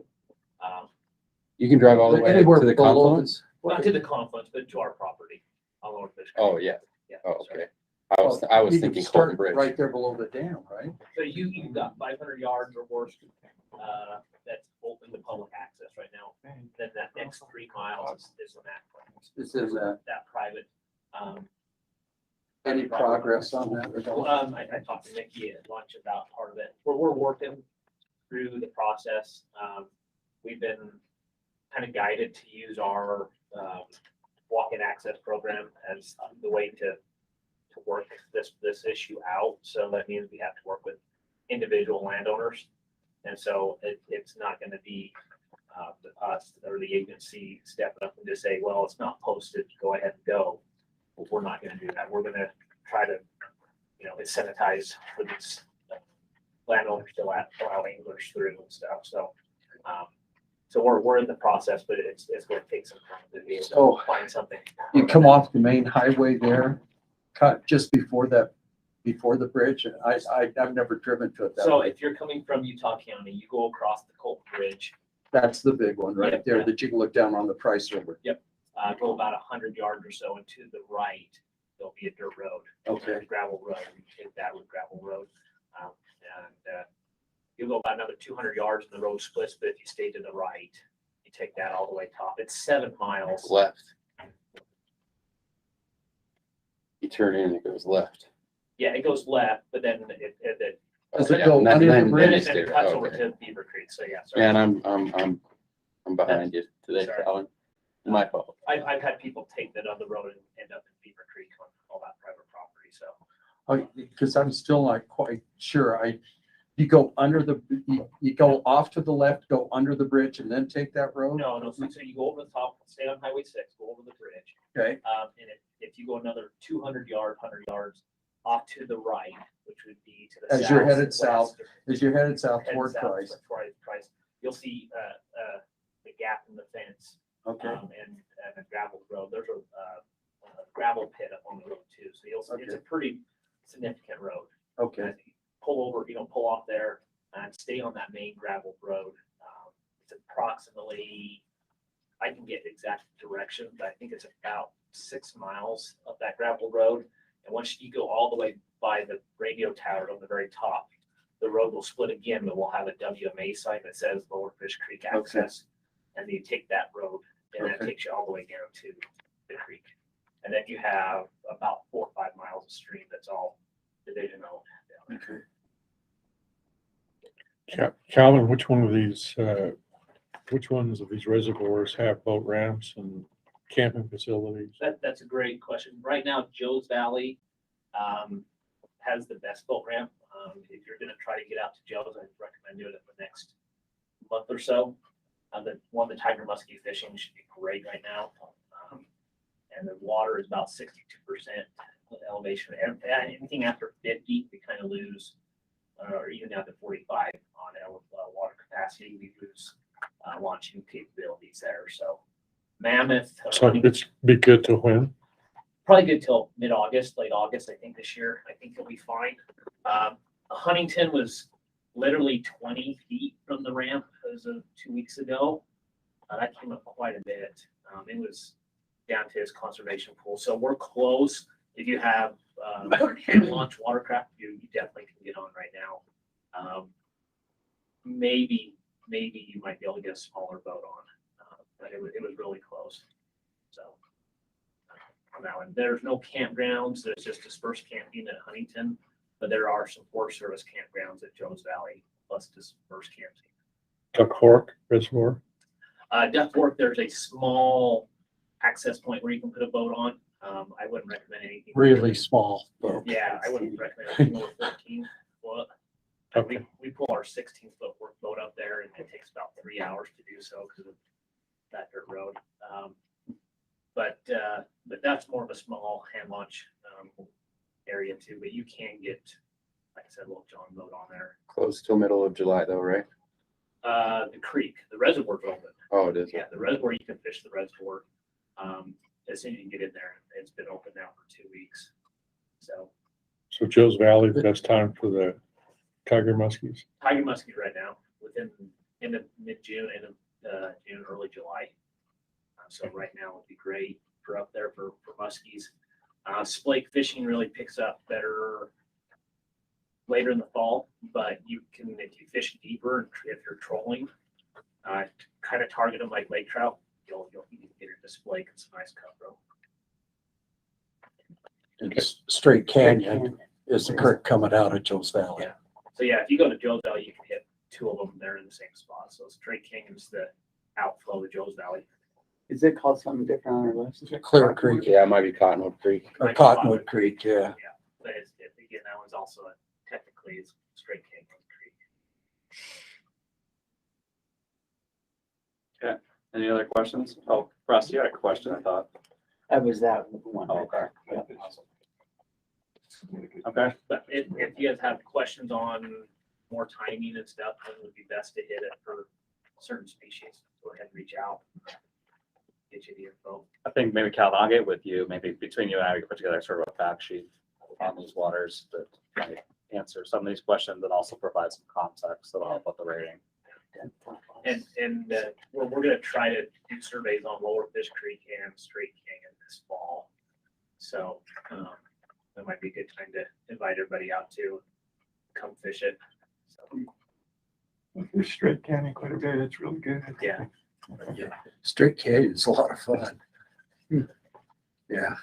You can drive all the way Anywhere to the below confluence? Not to the confluence, but to our property on Lower Fish Creek. Oh, yeah. Yeah. Oh, sorry. okay. I was You can thinking start Colton Bridge. right there below the dam, right? So you've got 500 yards or worse, that's open to public access right now. Then that next 3 miles is on that. Is in that, That private, any progress on that? well, I talked to Nikki at lunch about part of it. We're working through the process. We've been kind of guided to use our walk-in access program as the way to work this issue out. So that means we have to work with individual landowners. And so it's not going to be us or the agency stepping up and just say, well, it's not posted, go ahead and go. But we're not going to do that. We're going to try to, incentivize for these landowners to allow anglers through and stuff. So, we're in the process, but it's going to take some time to be able to find something. You come off the main highway there, cut just before the bridge. I've never driven to it that So way. if you're coming from Utah County, you go across the Quail Bridge, That's the big one right Yep. there that you can look down on the Price River. go about 100 yards or so, and to the right, there'll be a dirt road. Okay. A gravel road. You take that with gravel road. And you go about another 200 yards and the road splits, but if you stay to the right, you take that all the way top. It's 7 miles. Left. You turn in, it goes left. Yeah, it goes left, but then Does it go under the then bridge? it cuts over to Beaver Creek. So yeah, sorry. And I'm behind you today, Sorry. Colin. My fault. I've had people take that on the road and end up in Beaver Creek on all that private property. So Because I'm still not quite sure. You go you go off to the left, go under the bridge and then take that road? no. So you go over the top, stay on Highway 6, go over the bridge. Okay. And if you go another 100 yards off to the right, which would be to the As you're south, headed south, west, as you're headed south headed toward south Price. toward Price, you'll see the gap in the fence. Okay. And a gravel road. There's a gravel pit up on the road too. So you'll see it's a pretty significant road. Okay. And pull over, pull off there and stay on that main gravel road. It's approximately, I can get exact direction, but I think it's about 6 miles of that gravel road. And once you go all the way by the radio tower on the very top, the road will split again, but we'll have a WMA sign that says Lower Fish Creek access. And you take that road and that takes you all the way down to the creek. And then you have about 4 or 5 miles of stream that's all division owned. Okay. Calvin, which ones of these reservoirs have boat ramps and camping facilities? That's a great question. Right now, Joe's Valley has the best boat ramp. If you're gonna try to get out to Joe's, I'd recommend doing it in the next month or so. The tiger muskie fishing should be great right now. And the water is about 62% elevation. Anything after 50, we kind of lose, or even down to 45 on water capacity, we lose launching capabilities there. So Mammoth. So it's be good to win. Probably good till mid-August, late August, I think this year. I think he'll be fine. Huntington was literally 20 feet from the ramp as of 2 weeks ago. That came up quite a bit. It was down to his conservation pool. So we're close. If you have launch watercraft, you definitely can get on right now. Maybe you might be able to get a smaller boat on, but it was really close. So on that one, there's no campgrounds. There's just dispersed camping at Huntington, but there are some Forest Service campgrounds at Jones Valley plus dispersed camping. Duck Fork Reservoir. Duck Fork, there's a small access point where you can put a boat on. I wouldn't recommend anything. Really small boat. Yeah, I wouldn't recommend anything over 14 foot. Okay. We pull our 16-foot work boat up there, and it takes about 3 hours to do so because of that dirt road. But that's more of a small hand launch area too. But you can get, like I said, a little John boat on there. Closed till middle of July though, right? The creek, the reservoir's open. Oh, it is. Yeah, the reservoir, you can fish the reservoir. As soon as you can get in there, it's been open now for 2 weeks. So Joe's Valley, best time for the tiger muskies. tiger muskie right now, within end of mid-June, end of June, early July. So right now would be great for up there for muskies. Splake fishing really picks up better later in the fall, but you can, if you fish deeper, if you're trolling, kind of target them like lake trout, you'll get your display and some nice cutthroat. It's Straight Canyon is the creek coming out of Joe's Valley. Yeah. So yeah, if you go to Joe's Valley, you can hit two of them there in the same spot. So Straight Canyon's the outflow of Joe's Valley. Is it called something different on our list? Clear Creek Yeah, it might be Cottonwood Creek. or Cottonwood Creek, yeah. Yeah, but again, that one's also technically it's Straight Canyon Creek. Okay, any other questions? Oh, Russ, you had a question, I thought. That was that one. Oh, okay. Yeah. Okay, But if you guys have questions on more timing and stuff, then it would be best to hit it for certain species. Go ahead and reach out. Get you the info. I think maybe Cal, I'll get with you, maybe between you and I, we can put together sort of a fact sheet on these waters that might answer some of these questions and also provide some context that'll help with the rating. And we're going to try to do surveys on Lower Fish Creek and Straight Canyon this fall. So that might be a good time to invite everybody out to come fish it. So, I fish Straight Canyon quite a bit. It's really good. yeah. Straight Canyon's a lot of fun. Yeah.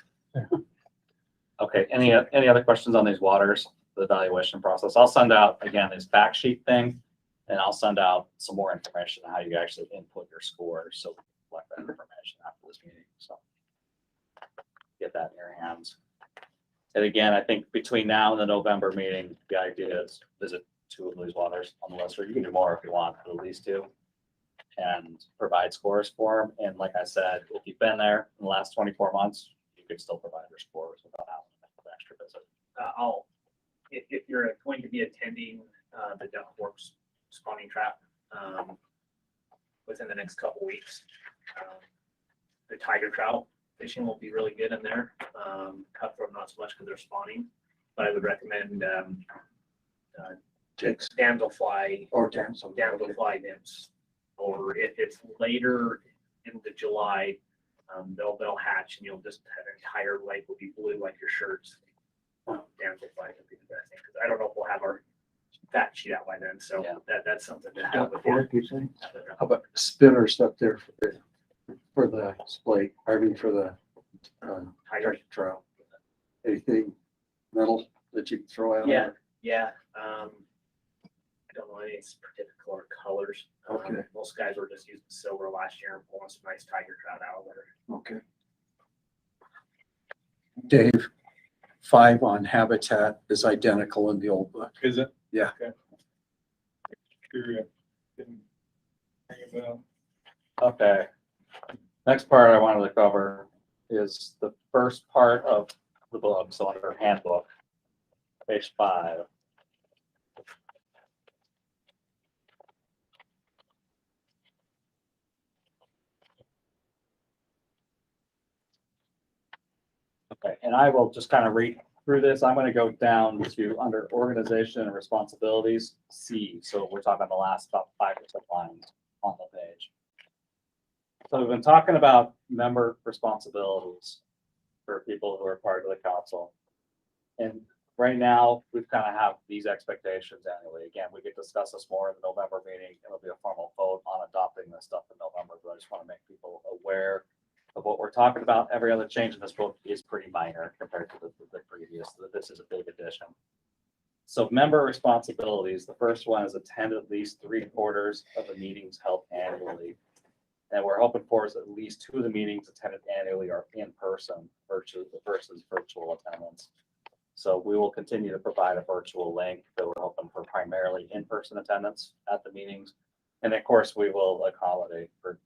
Okay, any other questions on these waters, the evaluation process? I'll send out, again, this fact sheet thing, and I'll send out some more information on how you actually input your scores, so collect that information after this meeting, so get that in your hands. And again, I think between now and the November meeting, the idea is visit 2 of these waters on the list, or you can do more if you want, but at least 2, and provide scores for them. And like I said, if you've been there in the last 24 months, you can still provide your scores without having an extra visit. If you're going to be attending the Duck Forks spawning trap within the next couple weeks, the tiger trout fishing will be really good in there. Cutthroat not so much because they're spawning, but I would recommend damselfly Or damsel. damselfly nymphs. Or if it's later into July, they'll hatch and you'll just have an entire lake will be blue like your shirts. Damselfly would be the best thing because I don't know if we'll have our fact sheet out by then. So Yeah. that's something to have with Or you. how about spinners up there for the splake, I mean, for the tiger trout? Anything metal that you can throw out? Yeah, yeah. I don't know any particular colors. Okay. Most guys were just using silver last year and pulling some nice tiger trout out of there. Okay. Dave, 5 on habitat is identical in the old book. Is it? Yeah. Okay. Sure, didn't ring a bell. Okay. Next part I wanted to cover is the first part of the book, so under handbook, page 5. Okay, and I will just kind of read through this. I'm going to go down to under organization and responsibilities, C. So we're talking the last about 5 or 6 lines on the page. So we've been talking about member responsibilities for people who are part of the council. And right now, we've kind of have these expectations annually. Again, we could discuss this more in the November meeting. It'll be a formal vote on adopting this stuff in November, but I just want to make people aware of what we're talking about. Every other change in this book is pretty minor compared to the previous. This is a big addition. So member responsibilities, the first one is attend at least 3/4 of the meetings held annually. And we're hoping for is at least 2 of the meetings attended annually are in person versus virtual attendance. So we will continue to provide a virtual link, but we're hoping for primarily in-person attendance at the meetings. And of course, we will accommodate for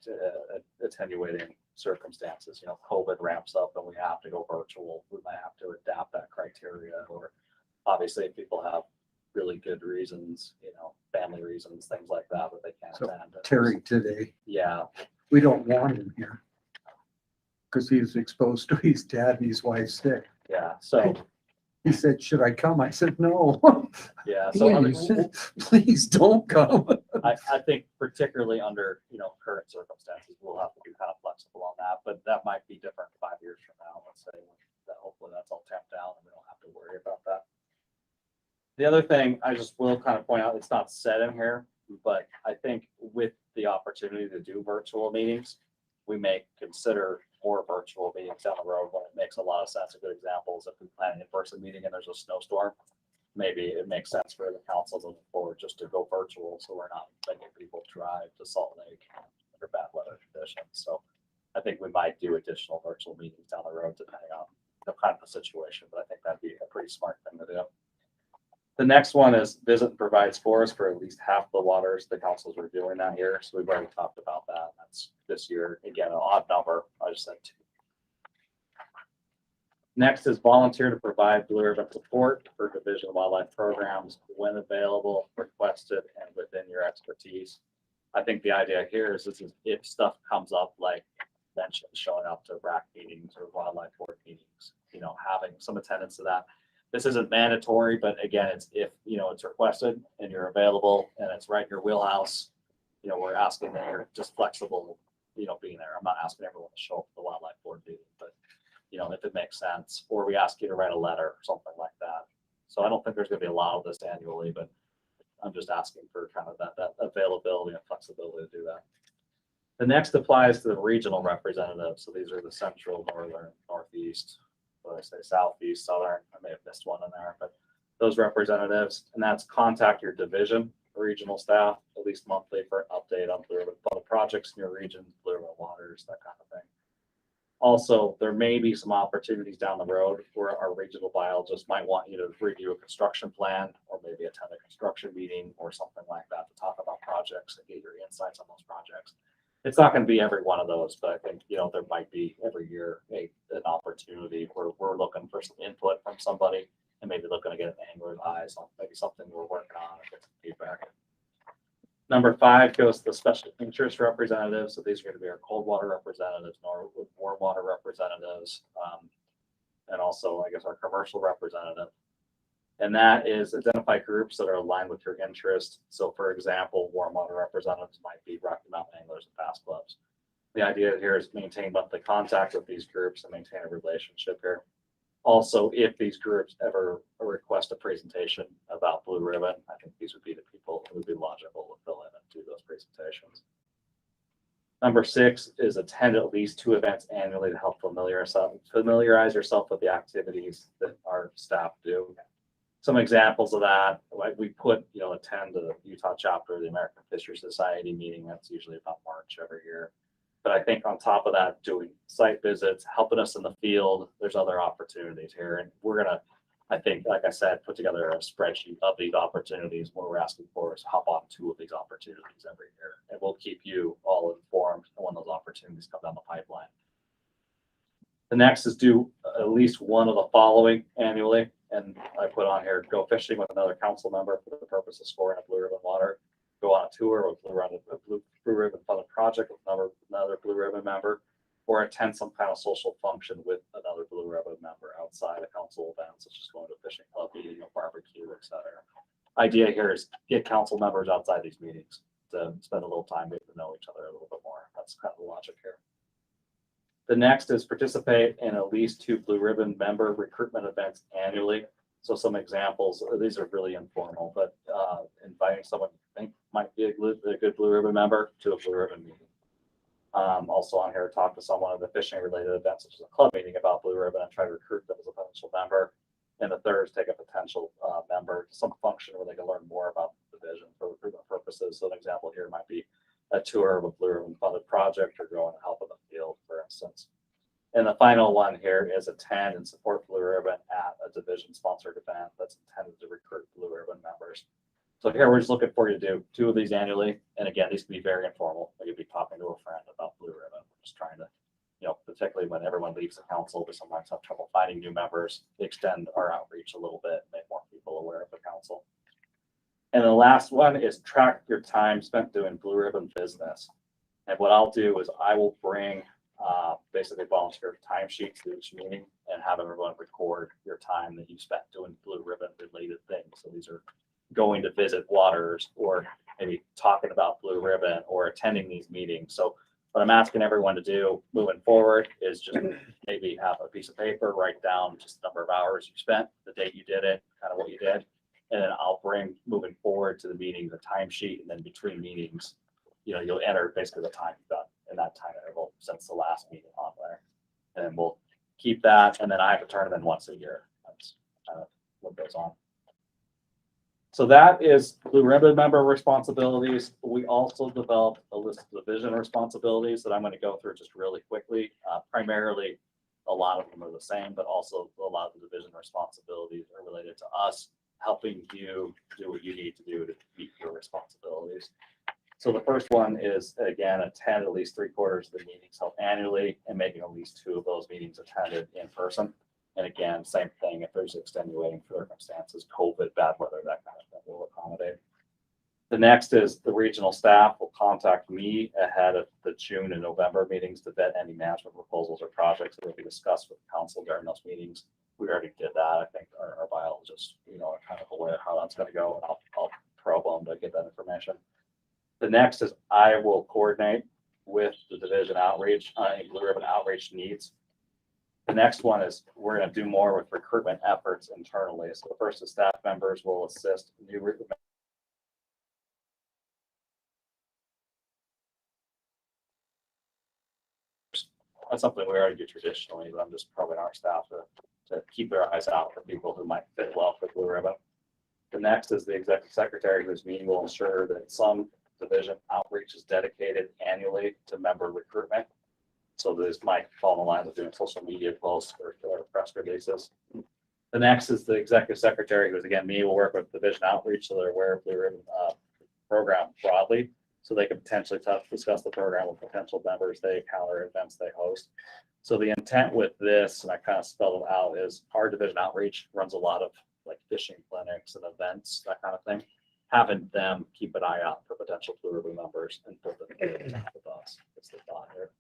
attenuating circumstances. You know, COVID ramps up and we have to go virtual. We might have to adapt that criteria, or obviously if people have really good reasons, you know, family reasons, things like that, but they can't So attend. Terry today, Yeah, we don't want him here because he's exposed to his dad and his wife's sick. yeah. So, He said, should I come? I said, no. yeah. So Please don't come. I think particularly under, you know, current circumstances, we'll have to be kind of flexible on that, but that might be different 5 years from now. Let's say that hopefully that's all tamped down and we don't have to worry about that. The other thing I just will kind of point out, it's not said in here, but I think with the opportunity to do virtual meetings, we may consider more virtual meetings down the road when it makes a lot of sense. A good example is if we plan an in-person meeting and there's a snowstorm, maybe it makes sense for the council to move forward just to go virtual, so we're not making people drive to Salt Lake under bad weather conditions. So I think we might do additional virtual meetings down the road depending on the kind of the situation, but I think that'd be a pretty smart thing to do. The next one is visit and provide scores for at least half the waters the council's reviewing that year. So we've already talked about that. That's this year. Again, an odd number. I just said 2. Next is volunteer to provide Blue Ribbon support for Division of Wildlife programs when available, requested, and within your expertise. I think the idea here is this is if stuff comes up like mentioned, showing up to RAC meetings or wildlife board meetings, you know, having some attendance to that. This isn't mandatory, but again, it's if, you know, it's requested and you're available and it's right in your wheelhouse, you know, we're asking that you're just flexible, you know, being there. I'm not asking everyone to show up at the wildlife board meeting, but, you know, if it makes sense, or we ask you to write a letter or something like that. So I don't think there's going to be a lot of this annually, but I'm just asking for kind of that availability and flexibility to do that. The next applies to the regional representatives. So these are the central, northern, northeast, what I say, southeast, southern. I may have missed one in there, but those representatives, and that's contact your division, regional staff, at least monthly for an update on Blue Ribbon projects in your region, Blue Ribbon waters, that kind of thing. Also, there may be some opportunities down the road where our regional biologists might want you to review a construction plan or maybe attend a construction meeting or something like that to talk about projects and get your insights on those projects. It's not going to be every one of those, but I think, you know, there might be every year an opportunity where we're looking for some input from somebody and maybe looking to get an angler's eyes on maybe something we're working on and get some feedback. Number 5 goes to the special interest representatives. So these are going to be our cold water representatives, nor warm water representatives, and also, I guess, our commercial representative. And that is identify groups that are aligned with your interest. So, for example, warm water representatives might be Rocky Mountain Anglers and Bass Clubs. The idea here is maintain monthly contact with these groups and maintain a relationship here. Also, if these groups ever request a presentation about Blue Ribbon, I think these would be the people who would be logical to fill in and do those presentations. Number 6 is attend at least 2 events annually to help familiarize yourself with the activities that our staff do. Some examples of that, like we put, you know, attend the Utah chapter of the American Fisheries Society meeting. That's usually about March every year. But I think on top of that, doing site visits, helping us in the field, there's other opportunities here. And we're gonna, I think, like I said, put together a spreadsheet of these opportunities. What we're asking for is hop on 2 of these opportunities every year. And we'll keep you all informed when those opportunities come down the pipeline. The next is do at least one of the following annually. And I put on here, go fishing with another council member for the purpose of scoring a Blue Ribbon water. Go on a tour with a Blue Ribbon funded project with another Blue Ribbon member, or attend some kind of social function with another Blue Ribbon member outside of council events, such as going to a fishing club, eating a barbecue, etc. Idea here is get council members outside these meetings to spend a little time, get to know each other a little bit more. That's kind of the logic here. The next is participate in at least 2 Blue Ribbon member recruitment events annually. So some examples, these are really informal, but inviting someone you think might be a good Blue Ribbon member to a Blue Ribbon meeting. Also on here, talk to someone at the fishing related events, such as a club meeting about Blue Ribbon, and try to recruit them as a potential member. And the third is take a potential member to some function where they can learn more about the division for recruitment purposes. So an example here might be a tour of a Blue Ribbon funded project or go and help in the field, for instance. And the final one here is attend and support Blue Ribbon at a division sponsored event that's intended to recruit Blue Ribbon members. So here we're just looking for you to do 2 of these annually. And again, these can be very informal. You could be talking to a friend about Blue Ribbon. We're just trying to, you know, particularly when everyone leaves the council, we sometimes have trouble finding new members, extend our outreach a little bit, make more people aware of the council. And the last one is track your time spent doing Blue Ribbon business. And what I'll do is I will bring basically volunteer timesheets to each meeting and have everyone record your time that you spent doing Blue Ribbon related things. So these are going to visit waters, or maybe talking about Blue Ribbon, or attending these meetings. So what I'm asking everyone to do moving forward is just maybe have a piece of paper, write down just the number of hours you spent, the date you did it, kind of what you did. And then I'll bring moving forward to the meeting, the timesheet, and then between meetings, you know, you'll enter basically the time you've done in that time interval since the last meeting on there. And we'll keep that. And then I have to turn them in once a year. That's kind of what goes on. So that is Blue Ribbon member responsibilities. We also developed a list of division responsibilities that I'm going to go through just really quickly. Primarily, a lot of them are the same, but also a lot of the division responsibilities are related to us, helping you do what you need to do to meet your responsibilities. So the first one is, again, attend at least 3/4 of the meetings held annually and making at least 2 of those meetings attended in person. And again, same thing, if there's extenuating circumstances, COVID, bad weather, that kind of thing, we'll accommodate. The next is the regional staff will contact me ahead of the June and November meetings to vet any management proposals or projects that will be discussed with council during those meetings. We already did that. I think our biologists, you know, are kind of aware how that's going to go. And I'll probe them to get that information. The next is I will coordinate with the division outreach, Blue Ribbon outreach needs. The next one is we're going to do more with recruitment efforts internally. So the first is staff members will assist new recruitment. That's something we already do traditionally, but I'm just probing our staff to keep their eyes out for people who might fit well for Blue Ribbon. The next is the executive secretary, whose meeting will ensure that some division outreach is dedicated annually to member recruitment. So this might fall in line with doing social media posts or press releases. The next is the executive secretary, who's again me, will work with division outreach so they're aware of Blue Ribbon program broadly, so they can potentially discuss the program with potential members they encounter, events they host. So the intent with this, and I kind of spelled it out, is our division outreach runs a lot of like fishing clinics and events, that kind of thing. Having them keep an eye out for potential Blue Ribbon members and put them in contact with us. It's the thought here.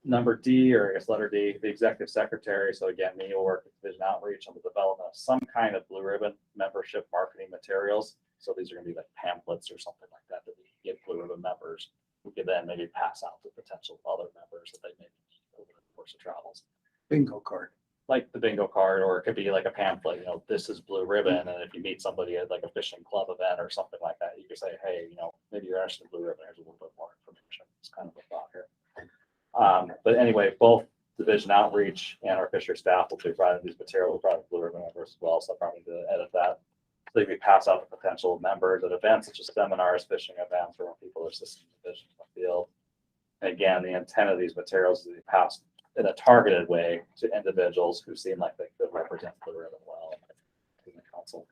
Number D, or I guess letter D, the executive secretary. So again, me will work with division outreach on the development of some kind of Blue Ribbon membership marketing materials. So these are going to be like pamphlets or something like that we can give Blue Ribbon members. We could then maybe pass out to potential other members that they may need over the course of travels. Bingo card. Like the bingo card, or it could be like a pamphlet, you know, this is Blue Ribbon. And if you meet somebody at like a fishing club event or something like that, you could say, hey, you know, maybe you're interested in Blue Ribbon, here's a little bit more information. It's kind of a thought here. But anyway, both division outreach and our fishery staff will be providing these materials. We'll probably Blue Ribbon members as well, so I'll probably need to edit that. So they can pass out to potential members at events such as seminars, fishing events, or when people are assisting the division in the field. Again, the intent of these materials is to be passed in a targeted way to individuals who seem like they could represent Blue Ribbon well in the council.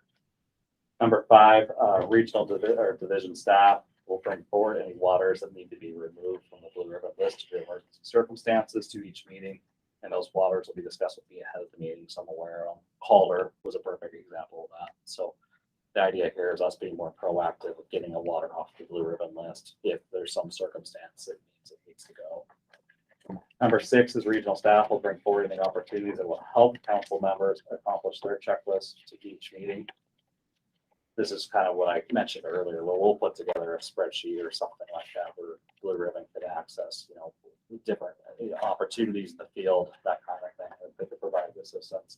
Number 5, regional or division staff will bring forward any waters that need to be removed from the Blue Ribbon list due to emergency circumstances to each meeting. And those waters will be discussed with me ahead of the meeting, so I'm aware of. Calder was a perfect example of that. So the idea here is us being more proactive with getting a water off the Blue Ribbon list if there's some circumstance that means it needs to go. Number 6 is regional staff will bring forward any opportunities that will help council members accomplish their checklist to each meeting. This is kind of what I mentioned earlier, where we'll put together a spreadsheet or something like that where Blue Ribbon could access, different opportunities in the field, that kind of thing, that they could provide assistance.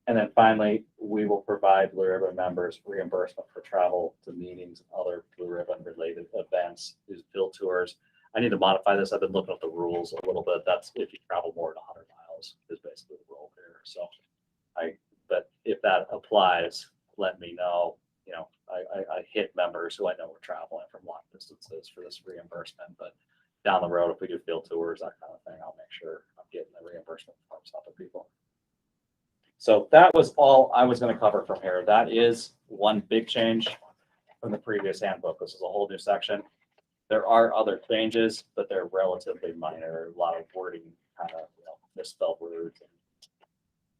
And then finally, we will provide Blue Ribbon members reimbursement for travel to meetings and other Blue Ribbon related events, these field tours. I need to modify this. I've been looking at the rules a little bit. That's if you travel more than 100 miles is basically the rule here. So but if that applies, let me know. I hit members who I know are traveling from long distances for this reimbursement, but down the road, if we do field tours, that kind of thing, I'll make sure I'm getting the reimbursement forms out to people. So that was all I was going to cover from here. That is one big change from the previous handbook. This is a whole new section. There are other changes, but they're relatively minor. A lot of wording, kind of misspelled words and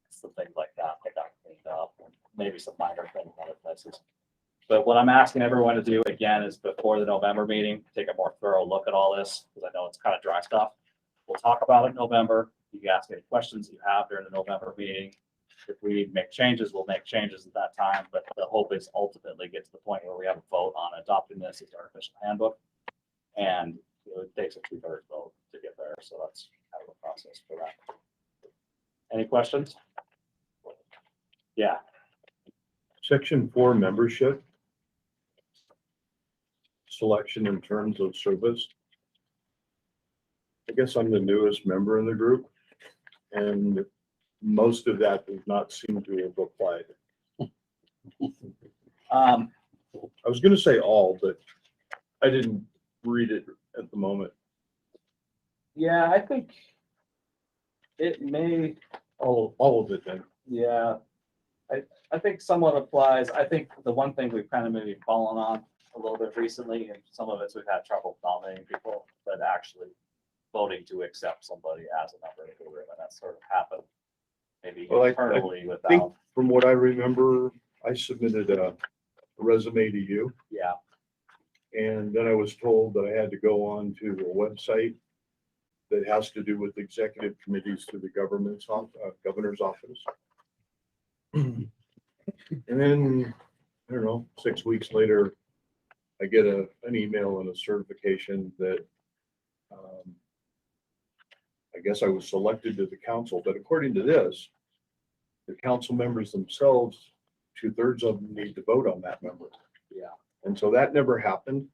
some things like that. They got cleaned up, and maybe some minor things in other places. But what I'm asking everyone to do again is before the November meeting, take a more thorough look at all this, because I know it's kind of dry stuff. We'll talk about it in November. You can ask any questions you have during the November meeting. If we need to make changes, we'll make changes at that time. But the hope is ultimately get to the point where we have a vote on adopting this as our official handbook. And it takes a 2/3 vote to get there. So that's kind of the process for that. Any questions? Yeah. Section 4 membership. Selection in terms of service. I guess I'm the newest member in the group, and most of that does not seem to have applied. I was going to say all, but I didn't read it at the moment. Yeah, I think it may. All of it then. Yeah, I think somewhat applies. I think the one thing we've kind of maybe fallen on a little bit recently, and some of it's we've had trouble nominating people, but actually voting to accept somebody as a member of the group, and that sort of happened maybe internally I think without. from what I remember, I submitted a resume to you. Yeah. And then I was told that I had to go on to a website that has to do with executive committees through the governor's office. And then, I don't know, 6 weeks later, I get an email and a certification that I guess I was selected to the council, but according to this, the council members themselves, 2/3 of them need to vote on that member. Yeah. And so that never happened.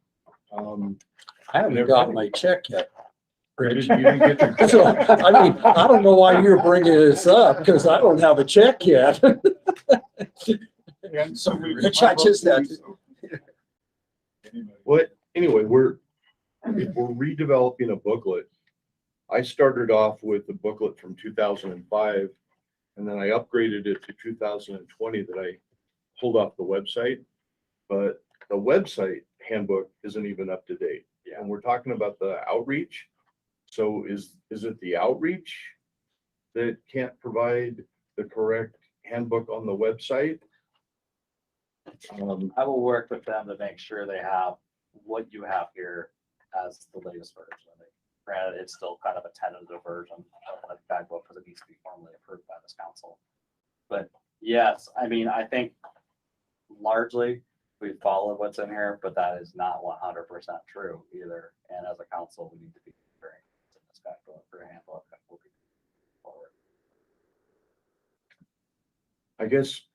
I haven't got my check yet. You didn't get your So, I mean, I don't know why you're bringing this up, because I don't have a check yet. And so Which I just had to. Well, anyway, if we're redeveloping a booklet, I started off with the booklet from 2005, and then I upgraded it to 2020 that I pulled off the website. But the website handbook isn't even up to date. Yeah. And we're talking about the outreach. So is it the outreach that can't provide the correct handbook on the website? I will work with them to make sure they have what you have here as the latest version. Granted, it's still kind of a tentative version of the guidebook because it needs to be formally approved by this council. But yes, I mean, I think largely we followed what's in here, but that is not 100% true either. And as a council, we need to be very in this guidebook for a handbook that will be forward. I guess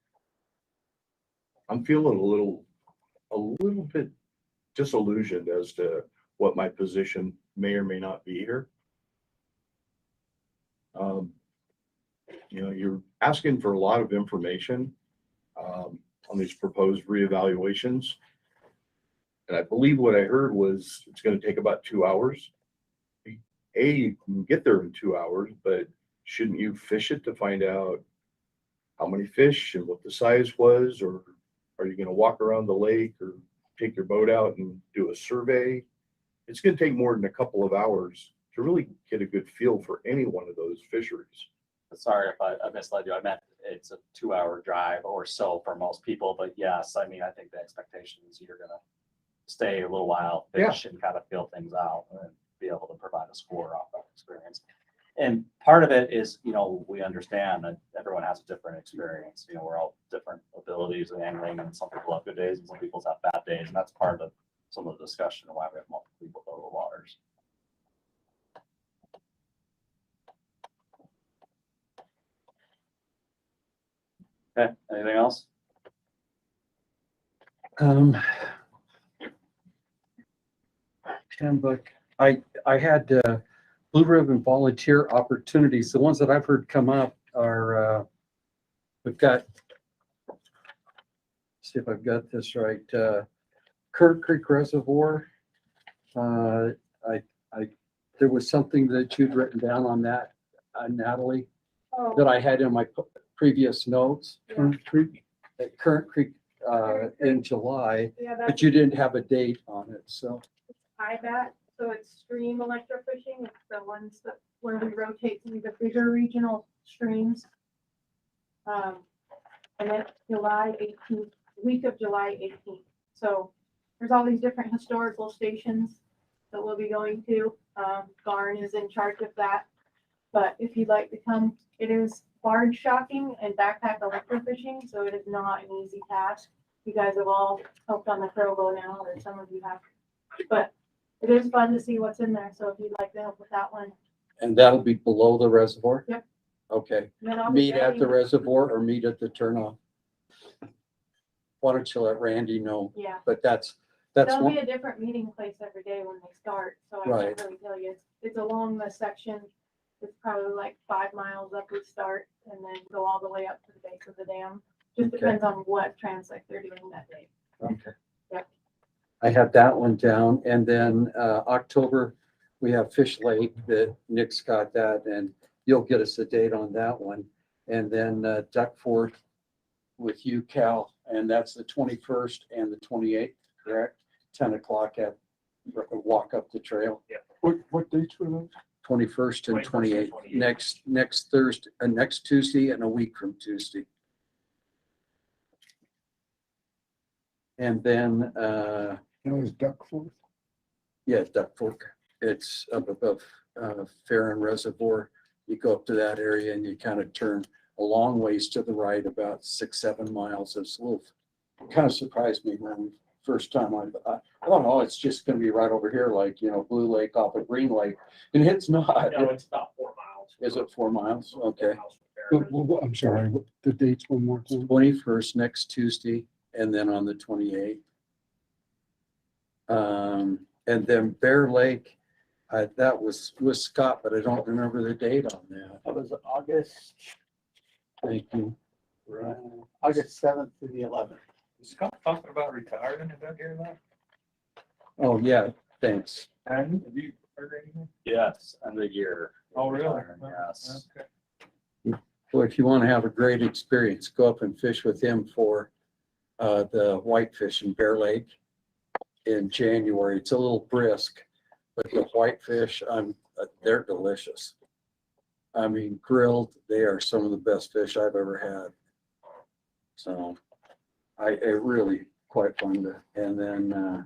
I'm feeling a little bit disillusioned as to what my position may or may not be here. You're asking for a lot of information on these proposed reevaluations. And I believe what I heard was it's going to take about 2 hours. you can get there in 2 hours, but shouldn't you fish it to find out how many fish and what the size was? Or are you gonna walk around the lake or take your boat out and do a survey? It's gonna take more than a couple of hours to really get a good feel for any one of those fisheries. Sorry if I misled you. I meant it's a 2-hour drive or so for most people, but yes, I mean, I think the expectation is you're gonna stay a little while, fish and kind of feel things out and be able to provide a score off that experience. And part of it is, you know, we understand that everyone has a different experience. You know, we're all different abilities in angling, and some people have good days and some people have bad days. And that's part of some of the discussion of why we have multiple people go to the waters. Okay, anything else? Handbook. I had Blue Ribbon volunteer opportunities. The ones that I've heard come up are we've got. See if I've got this right. Quail Creek Reservoir. There was something that you'd written down on that, Natalie, that I had in my previous notes. Current Creek. At Current Creek in July, Yeah, but that's you didn't have a date on it, so. IBAT, so it's stream electrofishing. It's the ones that where we rotate through the bigger regional streams. And it's July 18th, week of July 18th. So there's all these different historical stations that we'll be going to. Garn is in charge of that. But if you'd like to come, it is barge shocking and backpack electrofishing, so it is not an easy task. You guys have all helped on the Provo now, or some of you have. But it is fun to see what's in there, so if you'd like to help with that one. And that'll be below the reservoir? Yep. Okay. And then I'll be Meet at the adding- reservoir or meet at the turnoff? Why don't you let Randy know? Yeah. But that's There'll one, be a different meeting place every day when they start, so I Right. can't really tell you. It's along the section. It's probably like 5 miles up we start and then go all the way up to the base of the dam. Just Okay. depends on what transect they're doing that day. okay. Yep. I have that one down, and then October, we have Fish Lake that Nick's got that, and you'll get us a date on that one. And then Duck Ford with you, Cal, and that's the 21st and the 28th, correct? 10 o'clock at walk up the trail. What dates were those? 21st and 21st and 28th, next Thursday, next Tuesday and a week from Tuesday. And then, That was Duck Fork. yeah, Duck Fork, it's up above Fair and Reservoir. You go up to that area and you kind of turn a long ways to the right, about 6-7 miles. It's a little, kind of surprised me when first time I don't know, it's just gonna be right over here, like, you know, Blue Lake off of Green Lake, and it's not. No, it's about 4 miles. Is it 4 miles? Okay. I'm sorry, the dates one more time. 21st, next Tuesday, and then on the 28th. And then Bear Lake, that was with Scott, but I don't remember the date on that. That was August, Thank you. August 7th through the 11th. Is Scott talking about retiring? Did I hear that? Oh, yeah, thanks. And have you heard anything? Yes, end of the year. Oh, really? Yes. Okay. Well, if you want to have a great experience, go up and fish with him for the whitefish in Bear Lake in January. It's a little brisk, but the whitefish, they're delicious. I mean, grilled, they are some of the best fish I've ever had. So it really quite fun to, and then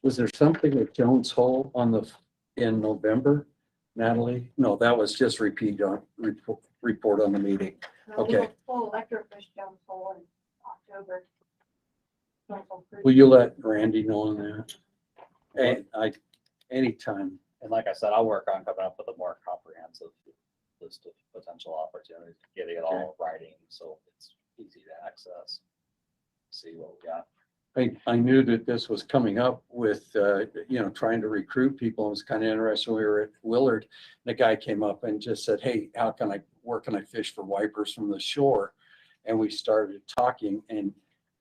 was there something at Jones Hole in November, Natalie? No, that was just report on the meeting. Okay. Full electrofish down full in October. Will you let Randy know on that? And anytime. And like I said, I'll work on coming up with a more comprehensive list of potential opportunities, getting it all in writing, so it's easy to access. See what we got. I knew that this was coming up with, trying to recruit people. It was kind of interesting. We were at Willard, and a guy came up and just said, hey, where can I fish for wipers from the shore? And we started talking, and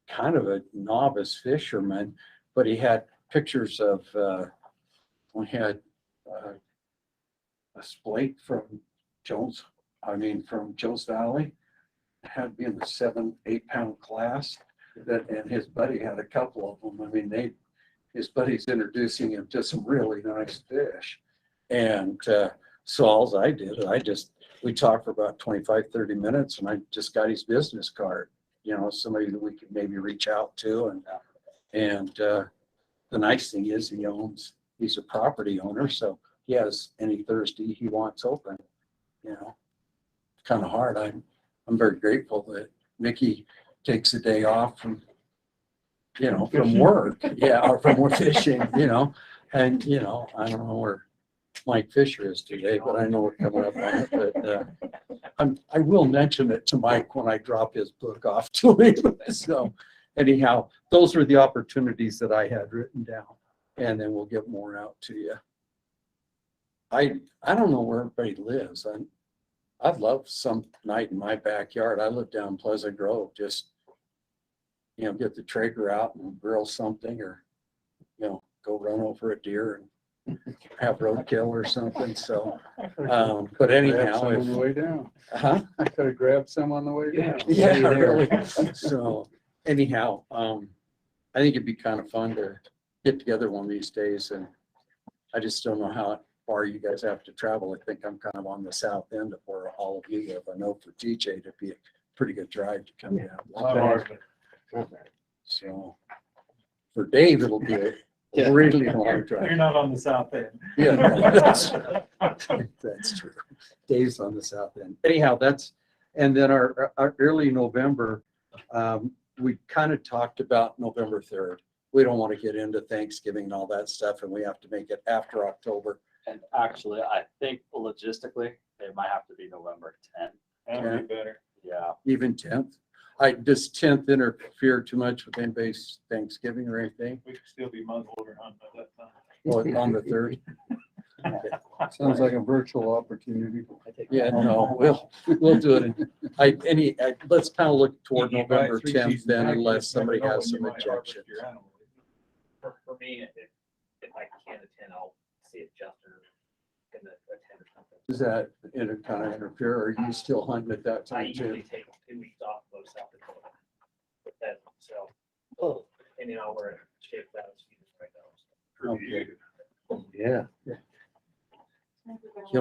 kind of a novice fisherman, but he had pictures of, we had a splake from from Jones Valley. Had to be in the 7-8 pound class. And his buddy had a couple of them. I mean, his buddy's introducing him to some really nice fish. And so all I did, we talked for about 25-30 minutes, and I just got his business card, somebody that we could maybe reach out to. And the nice thing is he's a property owner, so he has any Thursday he wants open, kind of hard. I'm very grateful that Mickey takes a day off from work, or from fishing, and I don't know where Mike Fisher is today, but I know we're coming up on it. But I will mention it to Mike when I drop his book off to him. So anyhow, those were the opportunities that I had written down, and then we'll get more out to you. I don't know where everybody lives. I'd love some night in my backyard. I live down Pleasant Grove, just get the Traeger out and grill something, or go run over a deer and have roadkill or something. So but anyhow, on the way down. I could have grabbed some on the way down. Yeah, really. So anyhow, I think it'd be kind of fun to get together one of these days, and I just don't know how far you guys have to travel. I think I'm kind of on the south end of where all of you live. I know for TJ it'd be a pretty good drive to come down. So for Dave, it'll be a really long drive. You're not on the south end. Yeah, no, that's true. Dave's on the south end. Anyhow, and then our early November, we kind of talked about November 3rd. We don't want to get into Thanksgiving and all that stuff, and we have to make it after October. And actually, I think logistically, it might have to be November 10th. That would be better. Yeah. Even 10th. Does 10th interfere too much with anybody's Thanksgiving or anything? We could still be muzzleloader hunting at that time. Well, on the 3rd? Sounds like a virtual opportunity. Yeah, no, we'll do it. Let's kind of look toward November 10th then, unless somebody has some objection. For me, if I can't attend, I'll see if Justin can attend or something. Does that kind of interfere, or are you still hunting at that I time usually too? take 2 weeks off, go to South Dakota with that, so. And then I'll wear a shape that right now. Okay. Yeah.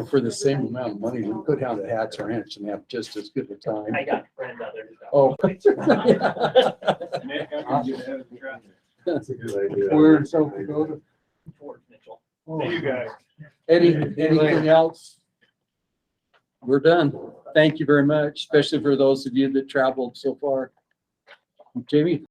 For the same amount of money, we could have the Hats Ranch and have just as good a time. I got friends out there. Oh. Nick, I'm gonna get ahead of the traffic. That's a good idea. We're in South Dakota. Towards Mitchell. Hey, you guys. Anything else? We're done. Thank you very much, especially for those of you that traveled so far. Jamie?